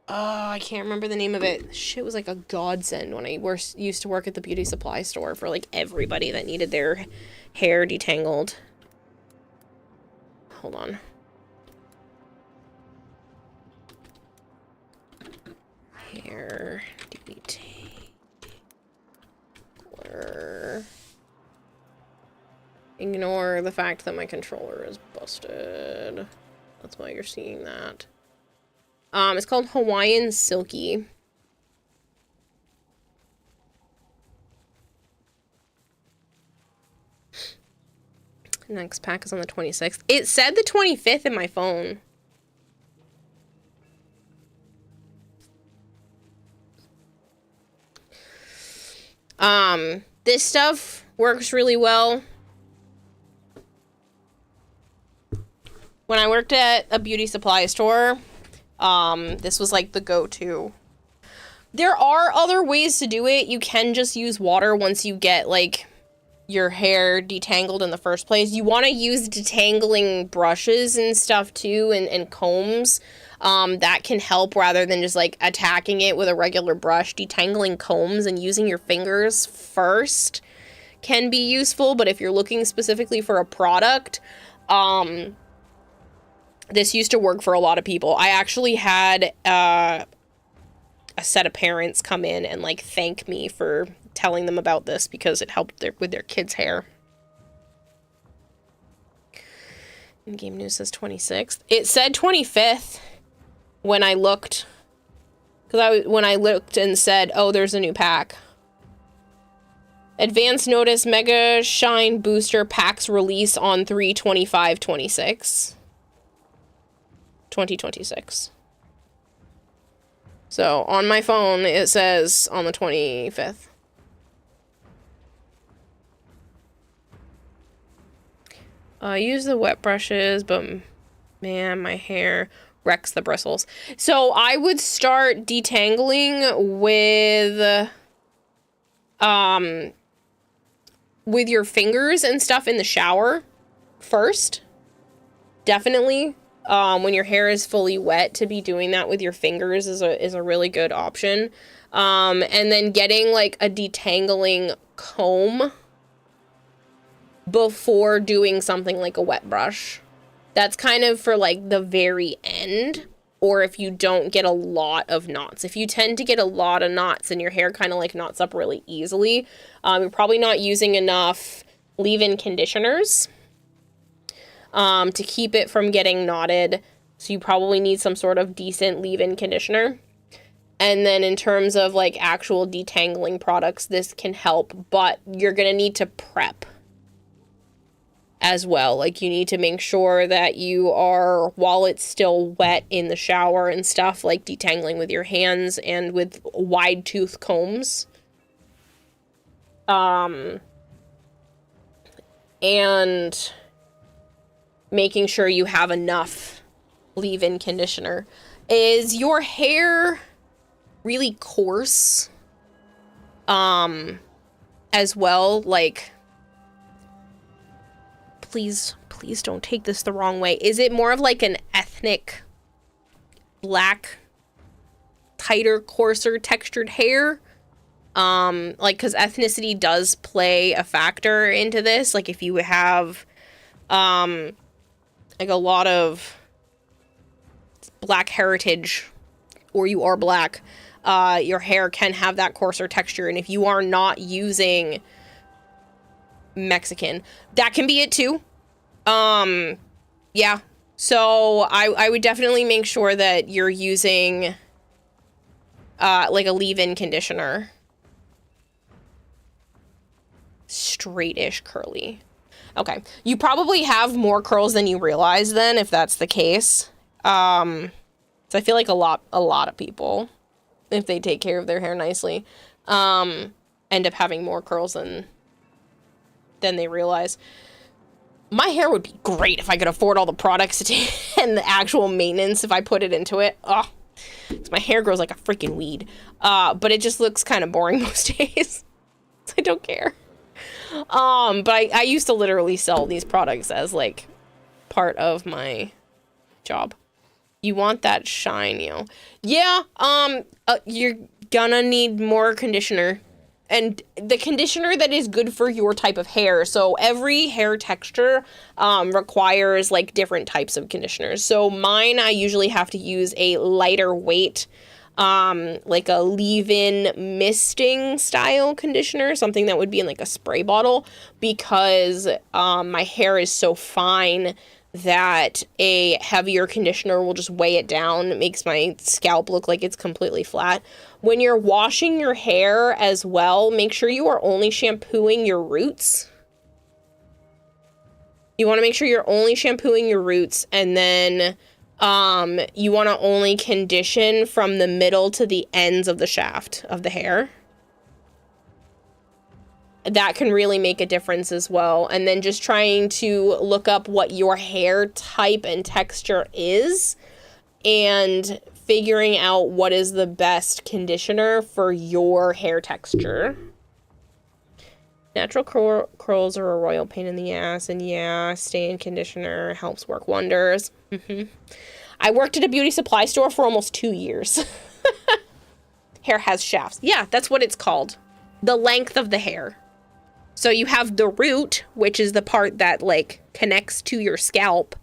Speaker 1: I can't remember the name of it. Shit was like a godsend when I used to work at the beauty supply store for like everybody that needed their hair detangled. Hold on. Hair detangler. Ignore the fact that my controller is busted. That's why you're seeing that. It's called Hawaiian Silky. Next pack is on the 26th. It said the 25th in my phone. This stuff works really well When I worked at a beauty supply store, this was like the go-to. There are other ways to do it. You can just use water once you get like your hair detangled in the first place. You want to use detangling brushes and stuff too, and combs. That can help rather than just like attacking it with a regular brush. Detangling combs and using your fingers first can be useful, but if you're looking specifically for a product, this used to work for a lot of people. I actually had a set of parents come in and like thank me for telling them about this because it helped with their kids' hair. In-game news says 26th. It said 25th when I looked, when I looked and said, oh, there's a new pack. Advance notice Mega Shine Booster packs release on 3/25/26. 2026. So on my phone it says on the 25th. I use the wet brushes, but man, my hair wrecks the bristles. So I would start detangling with your fingers and stuff in the shower first. Definitely. When your hair is fully wet, to be doing that with your fingers is a really good option. And then getting like a detangling comb before doing something like a wet brush. That's kind of for like the very end, or if you don't get a lot of knots. If you tend to get a lot of knots and your hair kind of like knots up really easily, you're probably not using enough leave-in conditioners to keep it from getting knotted. So you probably need some sort of decent leave-in conditioner. And then in terms of like actual detangling products, this can help, but you're going to need to prep as well. Like you need to make sure that you are, while it's still wet in the shower and stuff, like detangling with your hands and with wide tooth combs. And making sure you have enough leave-in conditioner. Is your hair really coarse? As well, like, please don't take this the wrong way. Is it more of like an ethnic black, tighter, coarser textured hair? Like, because ethnicity does play a factor into this. Like, if you have, like a lot of black heritage, or you are black, your hair can have that coarser texture. And if you are not using Mexican, that can be it too. Yeah. So I would definitely make sure that you're using, like a leave-in conditioner. Straightish curly. Okay. You probably have more curls than you realize then, if that's the case. So I feel like a lot of people, if they take care of their hair nicely, end up having more curls than they realize. My hair would be great if I could afford all the products and the actual maintenance if I put it into it. Oh, 'cause my hair grows like a freaking weed. But it just looks kind of boring most days. So I don't care. But I used to literally sell these products as like part of my job. You want that shine, yo. Yeah, you're gonna need more conditioner. And the conditioner that is good for your type of hair. So every hair texture requires like different types of conditioners. So mine, I usually have to use a lighter weight, like a leave-in misting style conditioner, something that would be in like a spray bottle, because my hair is so fine that a heavier conditioner will just weigh it down. It makes my scalp look like it's completely flat. When you're washing your hair as well, make sure you are only shampooing your roots. You want to make sure you're only shampooing your roots, and then you want to only condition from the middle to the ends of the shaft of the hair. that can really make a difference as well. And then just trying to look up what your hair type and texture is and figuring out what is the best conditioner for your hair texture. Natural curls are a royal pain in the ass, and yeah, stay-in conditioner helps work wonders. I worked at a beauty supply store for almost 2 years. Hair has shafts. Yeah, that's what it's called. The length of the hair. So you have the root, which is the part that like connects to your scalp.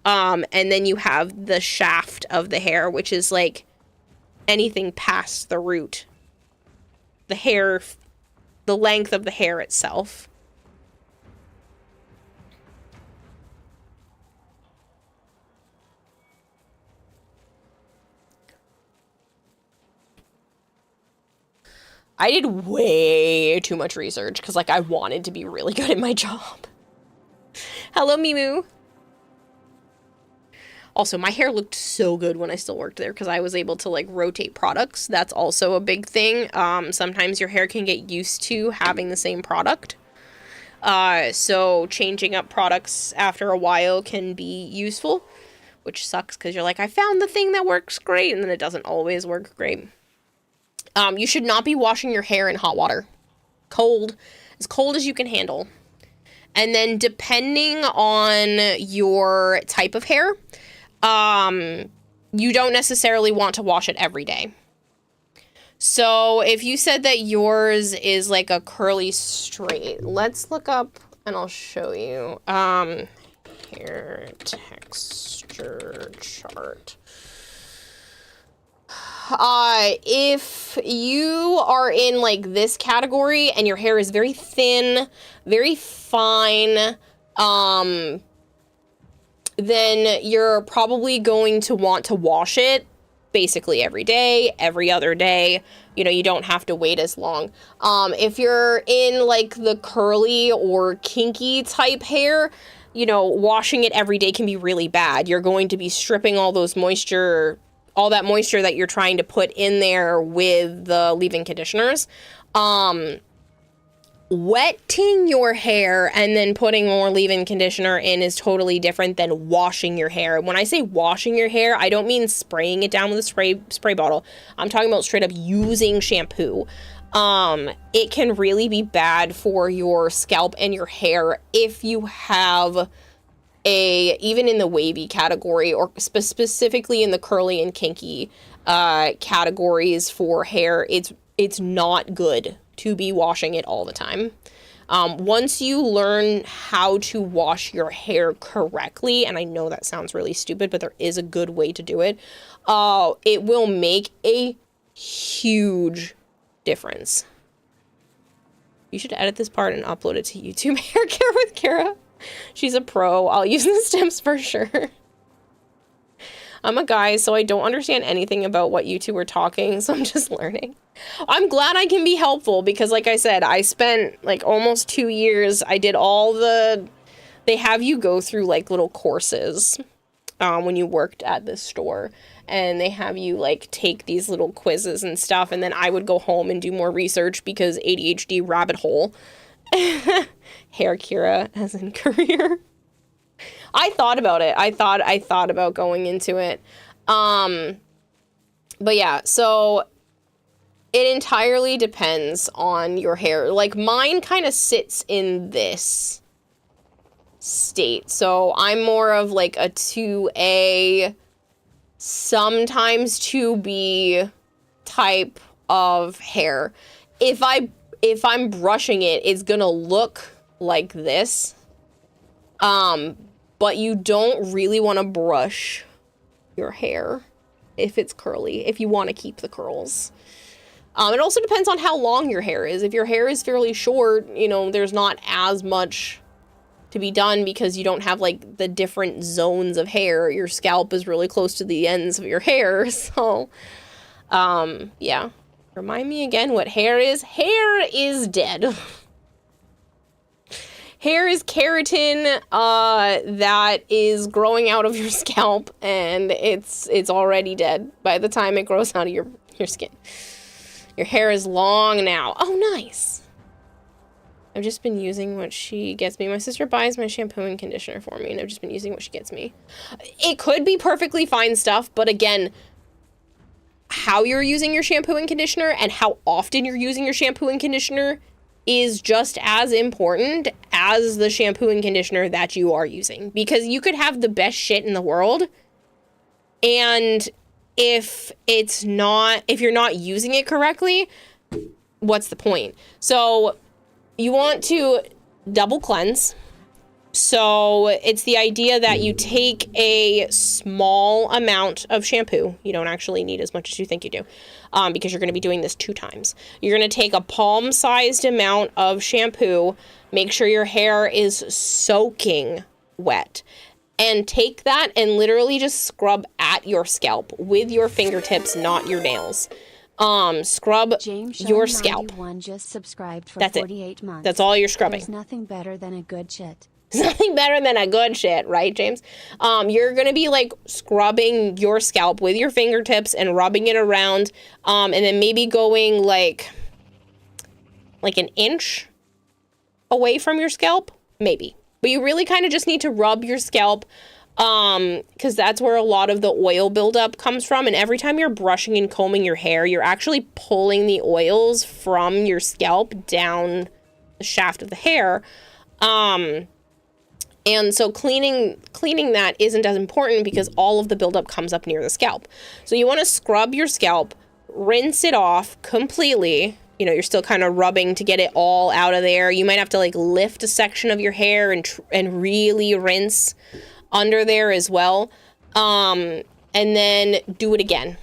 Speaker 1: And then you have the shaft of the hair, which is like anything past the root. The hair, the length of the hair itself. I did way too much research because, like, I wanted to be really good at my job. Hello, Mimu. Also, my hair looked so good when I still worked there because I was able to, like, rotate products. That's also a big thing. Sometimes your hair can get used to having the same product. So changing up products after a while can be useful, which sucks because you're like, I found the thing that works great, and then it doesn't always work great. You should not be washing your hair in hot water. Cold. As cold as you can handle. And then depending on your type of hair, you don't necessarily want to wash it every day. So if you said that yours is like a curly straight, let's look up and I'll show you. Hair texture chart. If you are in like this category and your hair is very thin, very fine, then you're probably going to want to wash it basically every day, every other day. You know, you don't have to wait as long. If you're in like the curly or kinky type hair, you know, washing it every day can be really bad. You're going to be stripping all those moisture, all that moisture that you're trying to put in there with the leave-in conditioners. Wetting your hair and then putting more leave-in conditioner in is totally different than washing your hair. When I say washing your hair, I don't mean spraying it down with a spray bottle. I'm talking about straight up using shampoo. It can really be bad for your scalp and your hair if you have even in the wavy category or specifically in the curly and kinky categories for hair, it's not good to be washing it all the time. Once you learn how to wash your hair correctly, and I know that sounds really stupid, but there is a good way to do it, it will make a huge difference. You should edit this part and upload it to YouTube. Hair care with Kara. She's a pro. I'll use the stems for sure. I'm a guy, so I don't understand anything about what you two are talking, so I'm just learning. I'm glad I can be helpful because, like I said, I spent like almost 2 years. I did all they have you go through like little courses when you worked at this store, and they have you like take these little quizzes and stuff, and then I would go home and do more research because ADHD rabbit hole. Hair Kira as in career. I thought about it. I thought about going into it. But yeah, so it entirely depends on your hair. Like mine kind of sits in this state. So I'm more of like a 2A, sometimes 2B type of hair. If I'm brushing it, it's gonna look like this. But you don't really want to brush your hair if it's curly, if you want to keep the curls. It also depends on how long your hair is. If your hair is fairly short, you know, there's not as much to be done because you don't have like the different zones of hair. Your scalp is really close to the ends of your hair. So, yeah. Remind me again what hair is. Hair is dead. Hair is keratin that is growing out of your scalp, and it's already dead by the time it grows out of your skin. Your hair is long now. Oh, nice. I've just been using what she gets me. My sister buys my shampoo and conditioner for me, and I've just been using what she gets me. It could be perfectly fine stuff, but again, how you're using your shampoo and conditioner and how often you're using your shampoo and conditioner is just as important as the shampoo and conditioner that you are using. Because you could have the best shit in the world, and if you're not using it correctly, what's the point? So you want to double cleanse. So it's the idea that you take a small amount of shampoo. You don't actually need as much as you think you do, because you're going to be doing this 2 times. You're going to take a palm-sized amount of shampoo, make sure your hair is soaking wet, and take that and literally just scrub at your scalp with your fingertips, not your nails. Scrub your scalp.
Speaker 12: Just subscribed for
Speaker 1: That's
Speaker 12: 48
Speaker 1: it.
Speaker 12: months.
Speaker 1: That's all you're scrubbing.
Speaker 12: There's nothing better than a good shit.
Speaker 1: There's nothing better than a good shit, right, James? You're gonna be like scrubbing your scalp with your fingertips and rubbing it around, and then maybe going like an inch away from your scalp, maybe. But you really kind of just need to rub your scalp, because that's where a lot of the oil buildup comes from. And every time you're brushing and combing your hair, you're actually pulling the oils from your scalp down the shaft of the hair. And so cleaning that isn't as important because all of the buildup comes up near the scalp. So you want to scrub your scalp, rinse it off completely. You know, you're still kind of rubbing to get it all out of there. You might have to like lift a section of your hair and really rinse under there as well. And then do it again.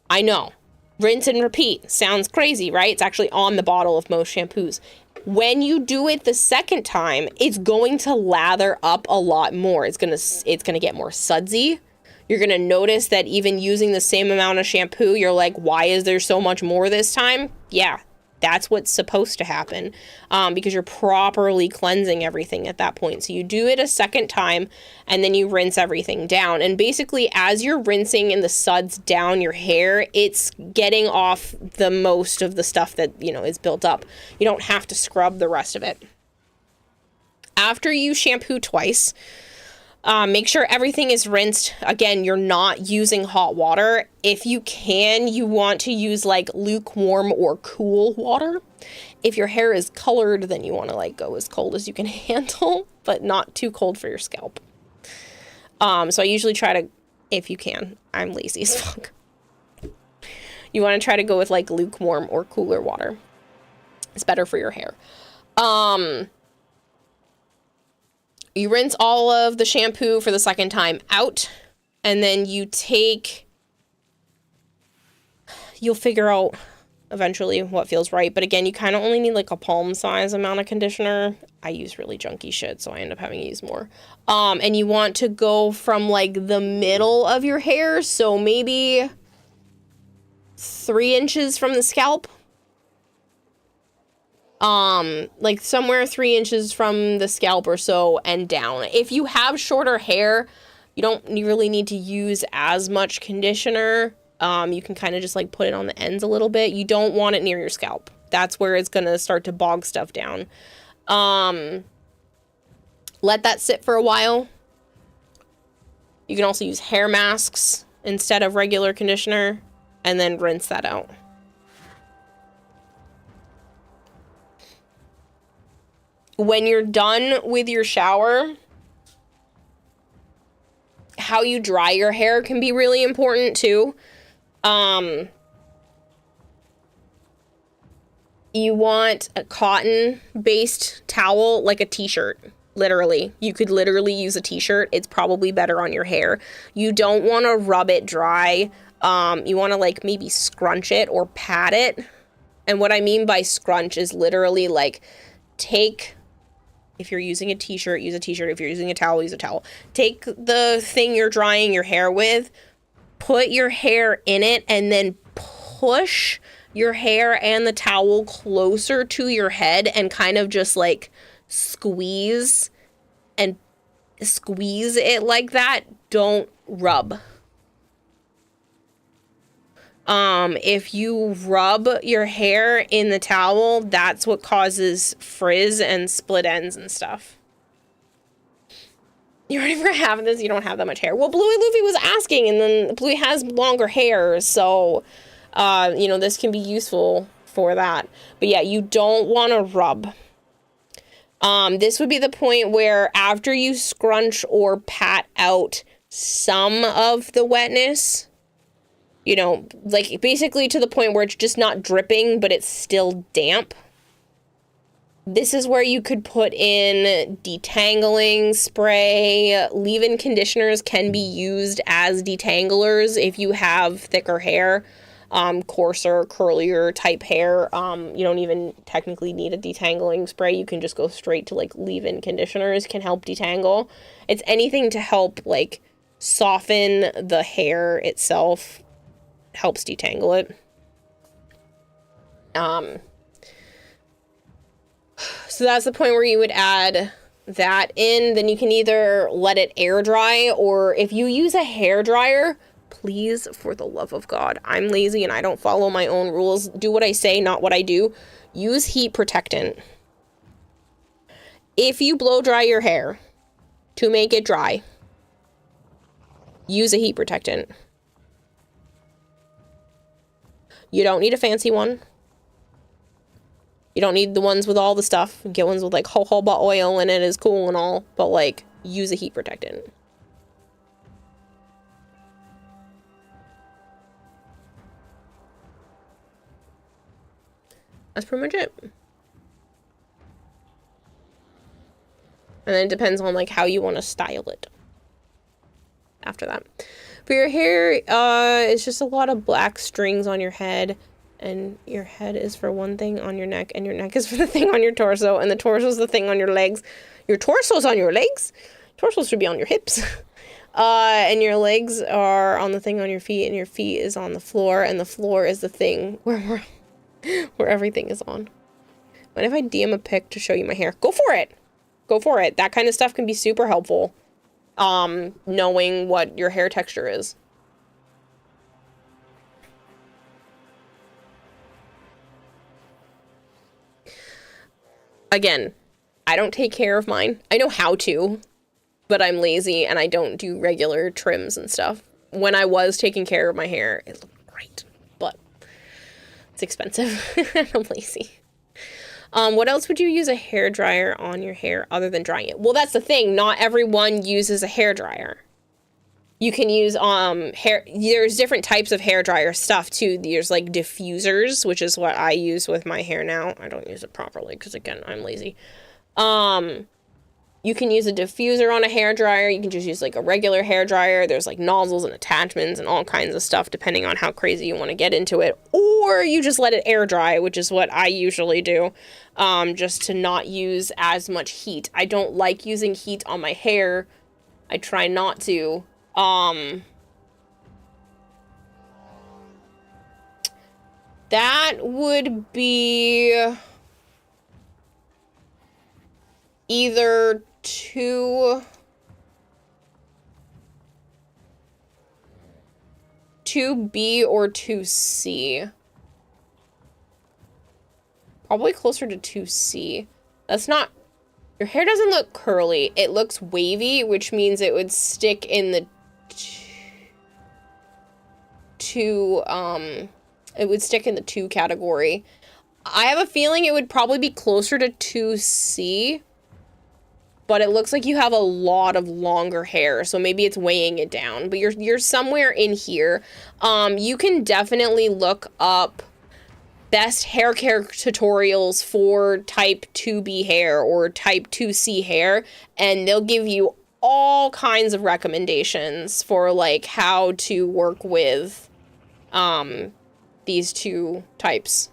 Speaker 1: I know. Rinse and repeat. Sounds crazy, right? It's actually on the bottle of most shampoos. When you do it the second time, it's going to lather up a lot more. It's gonna get more sudsy. You're gonna notice that even using the same amount of shampoo, you're like, why is there so much more this time? Yeah, that's what's supposed to happen, because you're properly cleansing everything at that point. So you do it a second time, and then you rinse everything down. And basically, as you're rinsing and the suds down your hair, it's getting off the most of the stuff that, you know, is built up. You don't have to scrub the rest of it. After you shampoo twice, make sure everything is rinsed. Again, you're not using hot water. If you can, you want to use like lukewarm or cool water. If your hair is colored, then you want to like go as cold as you can handle, but not too cold for your scalp. So I usually try to, if you can, I'm lazy as fuck. You want to try to go with like lukewarm or cooler water. It's better for your hair. You rinse all of the shampoo for the second time out, and then you'll figure out eventually what feels right. But again, you kind of only need like a palm size amount of conditioner. I use really junky shit, so I end up having to use more. And you want to go from like the middle of your hair, so maybe 3 inches from the scalp. Like somewhere 3 inches from the scalp or so and down. If you have shorter hair, you don't really need to use as much conditioner. You can kind of just like put it on the ends a little bit. You don't want it near your scalp. That's where it's going to start to bog stuff down. Let that sit for a while. You can also use hair masks instead of regular conditioner, and then rinse that out. When you're done with your shower, how you dry your hair can be really important too. You want a cotton-based towel, like a t-shirt, literally. You could literally use a t-shirt. It's probably better on your hair. You don't want to rub it dry. You want to like maybe scrunch it or pat it. And what I mean by scrunch is literally like if you're using a t-shirt, use a t-shirt. If you're using a towel, use a towel. Take the thing you're drying your hair with, put your hair in it, and then push your hair and the towel closer to your head and kind of just like squeeze it like that. Don't rub. If you rub your hair in the towel, that's what causes frizz and split ends and stuff. You're ready for having this? You don't have that much hair. Well, Bluey Luffy was asking, and then Bluey has longer hair, so, you know, this can be useful for that. But yeah, you don't want to rub. This would be the point where after you scrunch or pat out some of the wetness, you know, like basically to the point where it's just not dripping, but it's still damp. This is where you could put in detangling spray. Leave-in conditioners can be used as detanglers if you have thicker hair, coarser, curlier type hair. You don't even technically need a detangling spray. You can just go straight to like leave-in conditioners can help detangle. It's anything to help like soften the hair itself, helps detangle it. So that's the point where you would add that in. Then you can either let it air dry, or if you use a hair dryer, please, for the love of God, I'm lazy and I don't follow my own rules. Do what I say, not what I do. Use heat protectant. If you blow dry your hair to make it dry, use a heat protectant. You don't need a fancy one. You don't need the ones with all the stuff. Get ones with like jojoba oil in it is cool and all, but like use a heat protectant. That's pretty much it. And then it depends on like how you want to style it after that. For your hair, it's just a lot of black strings on your head. And your head is for one thing on your neck, and your neck is for the thing on your torso, and the torso is the thing on your legs. Your torso's on your legs. Torso should be on your hips. And your legs are on the thing on your feet, and your feet is on the floor, and the floor is the thing where everything is on. What if I DM a pic to show you my hair? Go for it. Go for it. That kind of stuff can be super helpful. Knowing what your hair texture is. Again, I don't take care of mine. I know how to, but I'm lazy and I don't do regular trims and stuff. When I was taking care of my hair, it looked great, but it's expensive and I'm lazy. What else would you use a hair dryer on your hair other than drying it? Well, that's the thing. Not everyone uses a hair dryer. You can use there's different types of hair dryer stuff too. There's like diffusers, which is what I use with my hair now. I don't use it properly because again, I'm lazy. You can use a diffuser on a hair dryer. You can just use like a regular hair dryer. There's like nozzles and attachments and all kinds of stuff depending on how crazy you want to get into it. Or you just let it air dry, which is what I usually do, just to not use as much heat. I don't like using heat on my hair. I try not to. That would be either 2B or 2C. Probably closer to 2C. That's not... Your hair doesn't look curly. It looks wavy, which means it would stick in the it would stick in the 2 category. I have a feeling it would probably be closer to 2C, but it looks like you have a lot of longer hair, so maybe it's weighing it down, but you're somewhere in here. You can definitely look up best hair care tutorials for type 2B hair or type 2C hair, and they'll give you all kinds of recommendations for like how to work with these 2 types.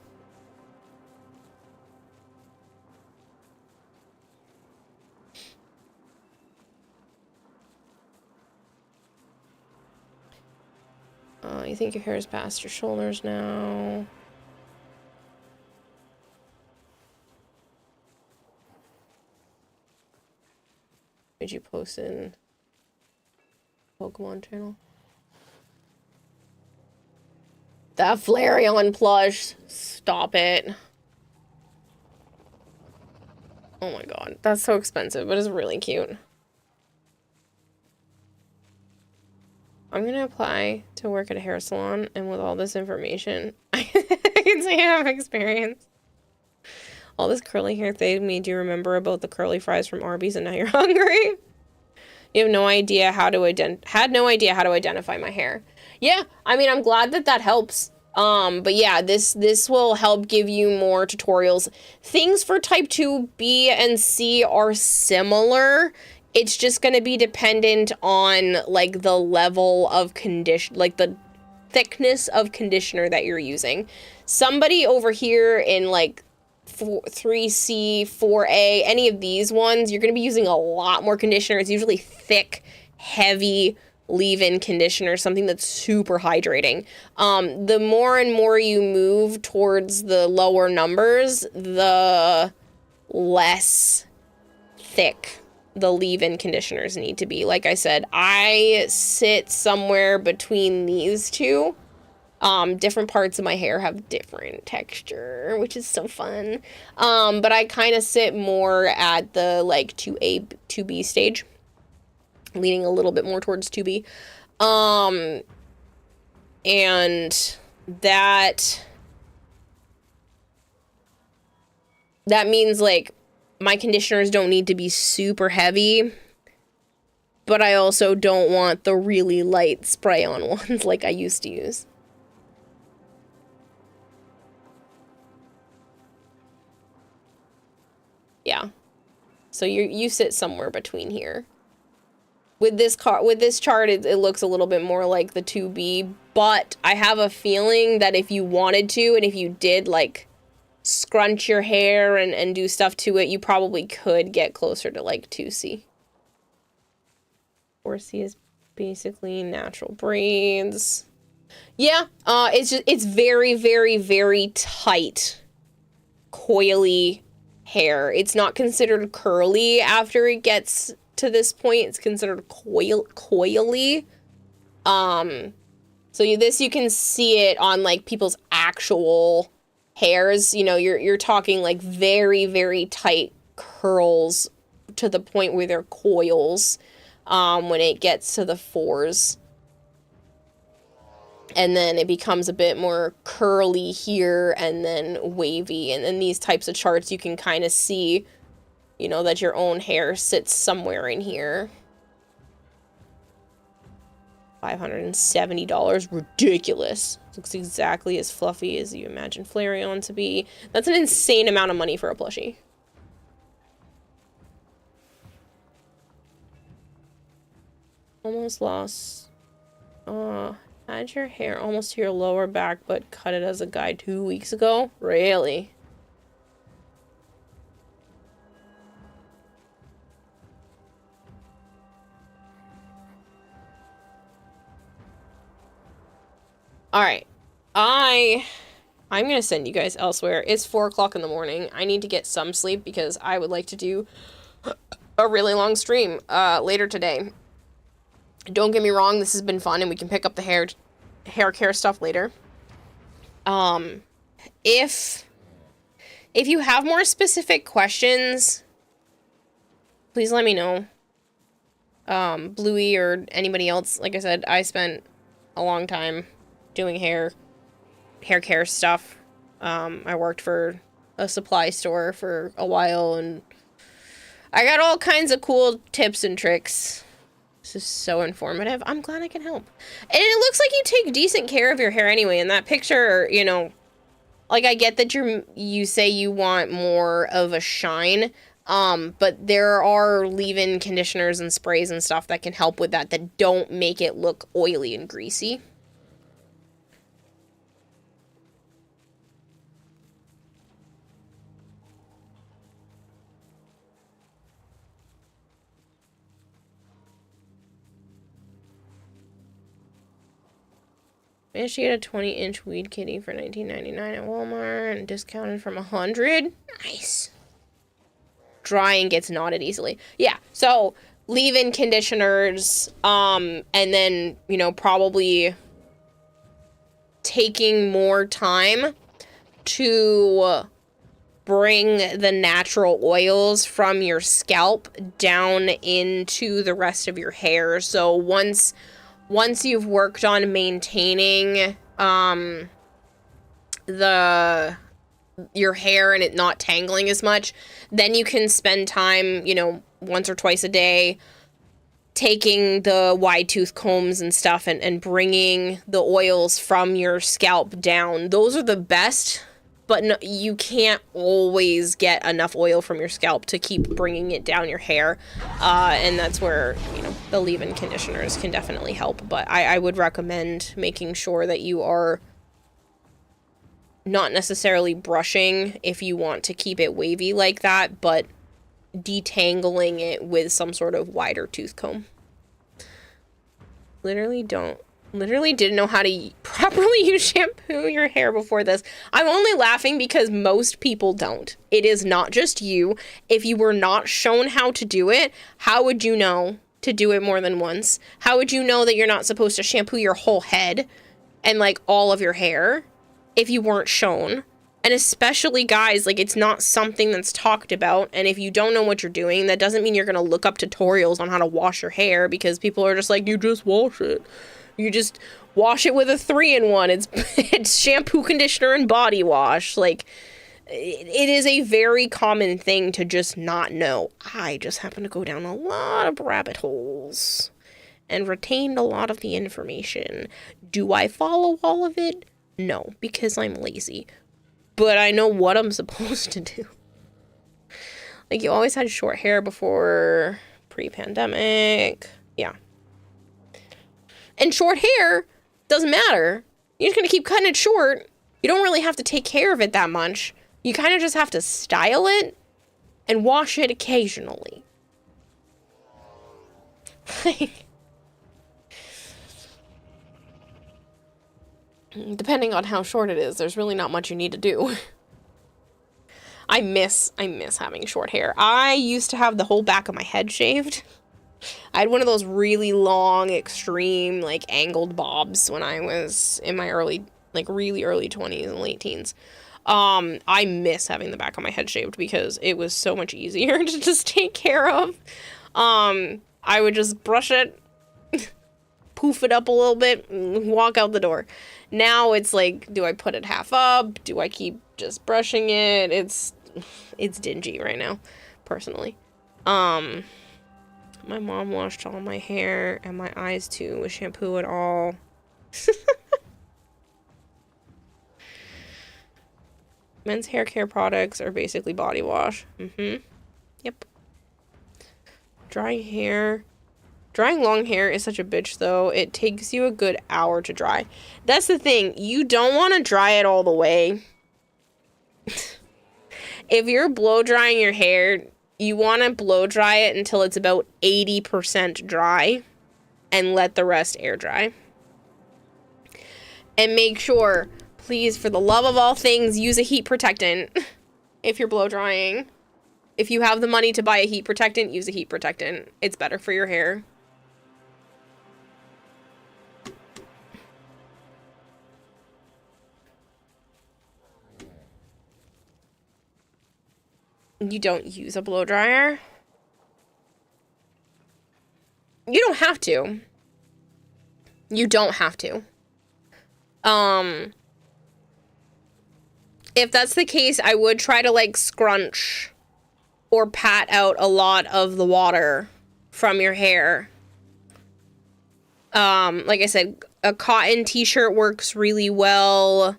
Speaker 1: You think your hair is past your shoulders now? Did you post in Pokemon channel? That Flareon plush. Stop it. Oh my god. That's so expensive, but it's really cute. I'm gonna apply to work at a hair salon, and with all this information, I can say I have experience. All this curly hair thing made you remember about the curly fries from Arby's, and now you're hungry. You have no idea how to identify my hair. Yeah, I mean, I'm glad that that helps. But yeah, this will help give you more tutorials. Things for type 2 B and C are similar. It's just going to be dependent on like the level of condition, like the thickness of conditioner that you're using. Somebody over here in like 3C, 4A, any of these ones, you're going to be using a lot more conditioner. It's usually thick, heavy leave-in conditioner, something that's super hydrating. The more and more you move towards the lower numbers, the less thick the leave-in conditioners need to be. Like I said, I sit somewhere between these two. Different parts of my hair have different texture, which is so fun. But I kind of sit more at the like 2A, 2B stage, leaning a little bit more towards 2B. And that means like my conditioners don't need to be super heavy, but I also don't want the really light spray-on ones like I used to use. Yeah. So you sit somewhere between here. With this chart, it looks a little bit more like the 2B, but I have a feeling that if you wanted to, and if you did like scrunch your hair and do stuff to it, you probably could get closer to like 2C. 4C is basically natural braids. Yeah, it's very, very, very tight, coily hair. It's not considered curly after it gets to this point. It's considered coily. So you can see it on like people's actual hairs. You know, you're talking like very, very tight curls to the point where they're coils when it gets to the 4s. And then it becomes a bit more curly here and then wavy. And then these types of charts, you can kind of see, you know, that your own hair sits somewhere in here. $570, ridiculous. Looks exactly as fluffy as you imagine Flareon to be. That's an insane amount of money for a plushie. Almost lost. Had your hair almost to your lower back, but cut it as a guide 2 weeks ago? Really? Alright. I'm gonna send you guys elsewhere. It's 4 o'clock in the morning. I need to get some sleep because I would like to do a really long stream later today. Don't get me wrong, this has been fun and we can pick up the hair care stuff later. If you have more specific questions, please let me know. Bluey or anybody else, like I said, I spent a long time doing hair care stuff. I worked for a supply store for a while and I got all kinds of cool tips and tricks. This is so informative. I'm glad I can help. And it looks like you take decent care of your hair anyway. In that picture, you know, like I get that you say you want more of a shine, but there are leave-in conditioners and sprays and stuff that can help with that don't make it look oily and greasy. Managed to get a 20-inch weed kitty for $19.99 at Walmart and discounted from $100. Nice. Drying gets knotted easily. Yeah, so leave-in conditioners, and then, you know, probably taking more time to bring the natural oils from your scalp down into the rest of your hair. So once you've worked on maintaining your hair and it not tangling as much, then you can spend time, you know, once or twice a day taking the wide tooth combs and stuff and bringing the oils from your scalp down. Those are the best, but no, you can't always get enough oil from your scalp to keep bringing it down your hair. And that's where, you know, the leave-in conditioners can definitely help. But I would recommend making sure that you are not necessarily brushing if you want to keep it wavy like that, but detangling it with some sort of wider tooth comb. Literally didn't know how to properly use shampoo your hair before this. I'm only laughing because most people don't. It is not just you. If you were not shown how to do it, how would you know to do it more than once? How would you know that you're not supposed to shampoo your whole head and like all of your hair if you weren't shown? And especially guys, like, it's not something that's talked about. And if you don't know what you're doing, that doesn't mean you're going to look up tutorials on how to wash your hair, because people are just like, you just wash it. You just wash it with a 3-in-1. It's shampoo, conditioner, and body wash. Like, it is a very common thing to just not know. I just happen to go down a lot of rabbit holes and retained a lot of the information. Do I follow all of it? No, because I'm lazy. But I know what I'm supposed to do. Like, you always had short hair before pre-pandemic. Yeah. And short hair doesn't matter. You're just going to keep cutting it short. You don't really have to take care of it that much. You kind of just have to style it and wash it occasionally. Depending on how short it is, there's really not much you need to do. I miss having short hair. I used to have the whole back of my head shaved. I had one of those really long, extreme, like, angled bobs when I was in my really early 20s and late teens. I miss having the back of my head shaved because it was so much easier to just take care of. I would just brush it, poof it up a little bit, and walk out the door. Now it's like, do I put it half up? Do I keep just brushing it? It's dingy right now, personally. My mom washed all my hair and my eyes too with shampoo and all. Men's hair care products are basically body wash. Yep. Drying long hair is such a bitch, though. It takes you a good hour to dry. That's the thing. You don't want to dry it all the way. If you're blow drying your hair, you want to blow dry it until it's about 80% dry and let the rest air dry. And make sure, please, for the love of all things, use a heat protectant if you're blow drying. If you have the money to buy a heat protectant, use a heat protectant. It's better for your hair. You don't use a blow dryer? You don't have to. You don't have to. If that's the case, I would try to, like, scrunch or pat out a lot of the water from your hair. Like I said, a cotton t-shirt works really well.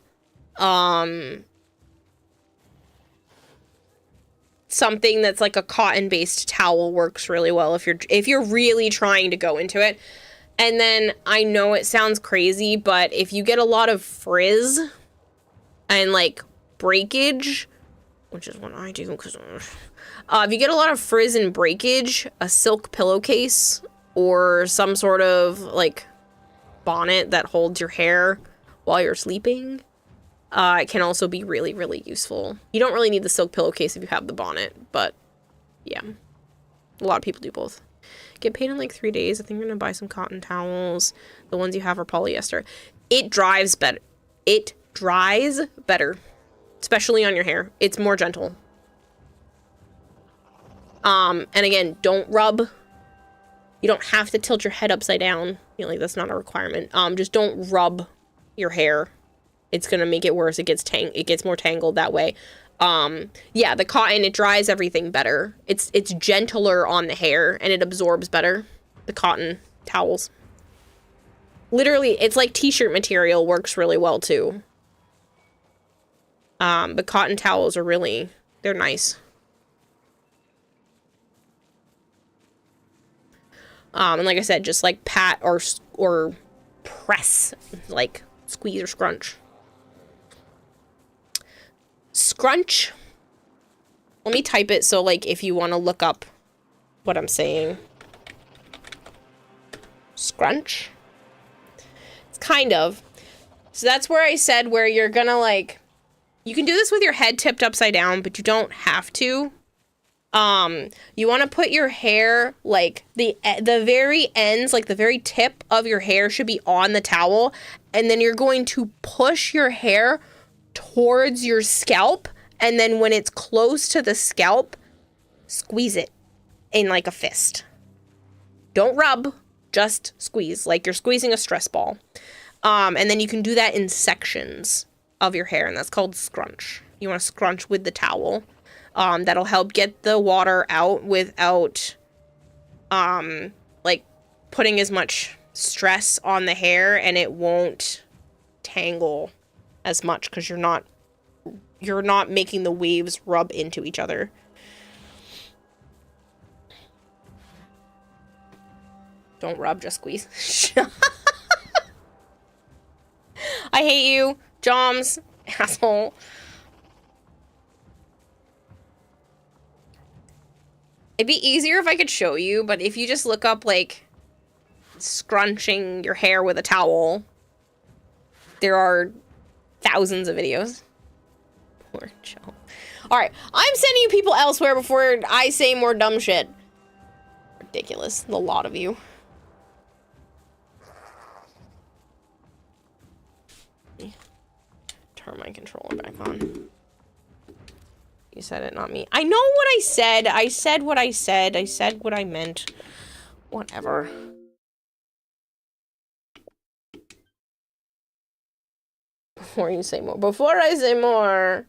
Speaker 1: Something that's like a cotton-based towel works really well if you're really trying to go into it. And then, I know it sounds crazy, but if you get a lot of frizz and, like, breakage, which is what I do, because if you get a lot of frizz and breakage, a silk pillowcase or some sort of, like, bonnet that holds your hair while you're sleeping can also be really, really useful. You don't really need the silk pillowcase if you have the bonnet, but yeah, a lot of people do both. Get paid in like 3 days. I think I'm gonna buy some cotton towels. The ones you have are polyester. It dries better. it dries better, especially on your hair. It's more gentle. And again, don't rub. You don't have to tilt your head upside down. You know, like that's not a requirement. Just don't rub your hair. It's gonna make it worse. It gets more tangled that way. Yeah, the cotton, it dries everything better. It's gentler on the hair and it absorbs better. The cotton towels. Literally, it's like t-shirt material, works really well too. But cotton towels are they're nice. And like I said, just like pat or press, like squeeze or scrunch. Scrunch. Let me type it so like if you want to look up what I'm saying. Scrunch. It's kind of. So that's where I said where you're gonna like, you can do this with your head tipped upside down, but you don't have to. You want to put your hair, like, the very ends, like, the very tip of your hair should be on the towel, and then you're going to push your hair towards your scalp, and then when it's close to the scalp, squeeze it in, like, a fist. Don't rub, just squeeze, like you're squeezing a stress ball. And then you can do that in sections of your hair, and that's called scrunch. You want to scrunch with the towel. That'll help get the water out without, like, putting as much stress on the hair, and it won't tangle as much because you're not making the waves rub into each other. Don't rub, just squeeze. I hate you, Joms, asshole. It'd be easier if I could show you, but if you just look up, like, scrunching your hair with a towel, there are thousands of videos. Poor Joe. Alright, I'm sending you people elsewhere before I say more dumb shit. Ridiculous. A lot of you. Turn my controller back on. You said it, not me. I know what I said. I said what I said. I said what I meant. Whatever. Before you say more. Before I say more.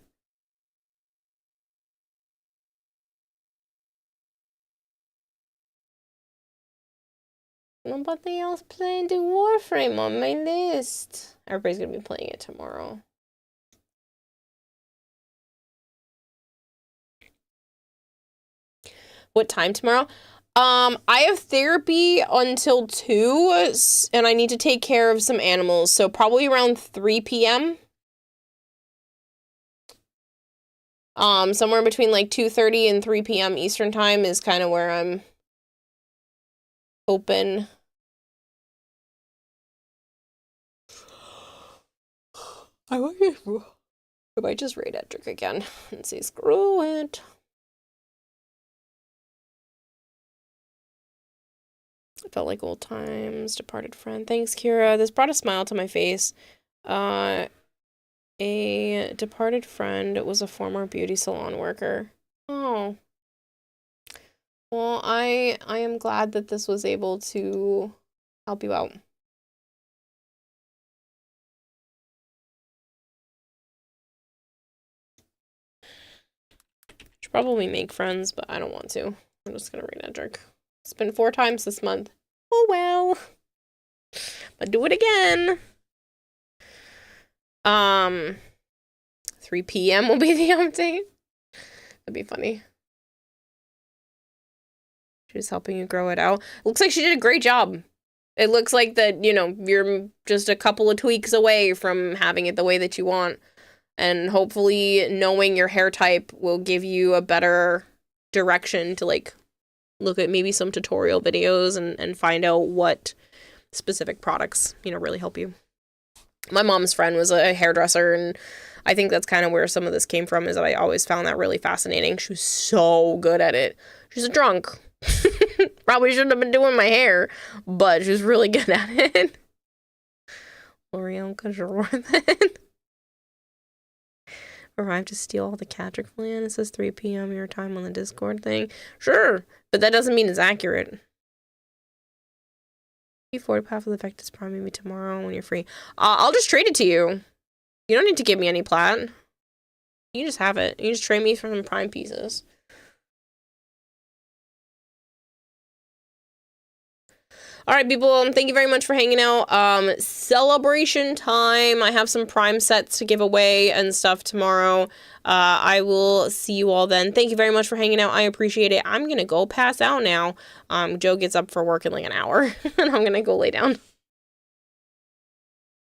Speaker 1: Nobody else playing the Warframe on my list. Everybody's gonna be playing it tomorrow. What time tomorrow? I have therapy until 2, and I need to take care of some animals, so probably around 3 p.m. Somewhere between like 2:30 and 3 p.m. Eastern time is kind of where I'm open. I might just raid Edric again and say screw it. It felt like old times, departed friend. Thanks, Kira. This brought a smile to my face. A departed friend was a former beauty salon worker. Oh. Well, I am glad that this was able to help you out. Should probably make friends, but I don't want to. I'm just gonna read Edric. It's been 4 times this month. Oh well. But do it again. 3 p.m. will be the update. That'd be funny. She's helping you grow it out. Looks like she did a great job. It looks like that, you know, you're just a couple of tweaks away from having it the way that you want. And hopefully knowing your hair type will give you a better direction to, like, look at maybe some tutorial videos and find out what specific products, you know, really help you. My mom's friend was a hairdresser, and I think that's kind of where some of this came from, is that I always found that really fascinating. She was so good at it. She's a drunk. Probably shouldn't have been doing my hair, but she was really good at it. L'Oreal, because you're worth it. Arrive to steal all the Catrick land. It says 3 p.m. your time on the Discord thing. Sure, but that doesn't mean it's accurate. 40 path of the Vectus Prime maybe tomorrow when you're free. I'll just trade it to you. You don't need to give me any plat. You can just have it. You just trade me for some prime pieces. All right, people, thank you very much for hanging out. Celebration time. I have some prime sets to give away and stuff tomorrow. I will see you all then. Thank you very much for hanging out. I appreciate it. I'm going to go pass out now. Joe gets up for work in like an hour, and I'm going to go lay down.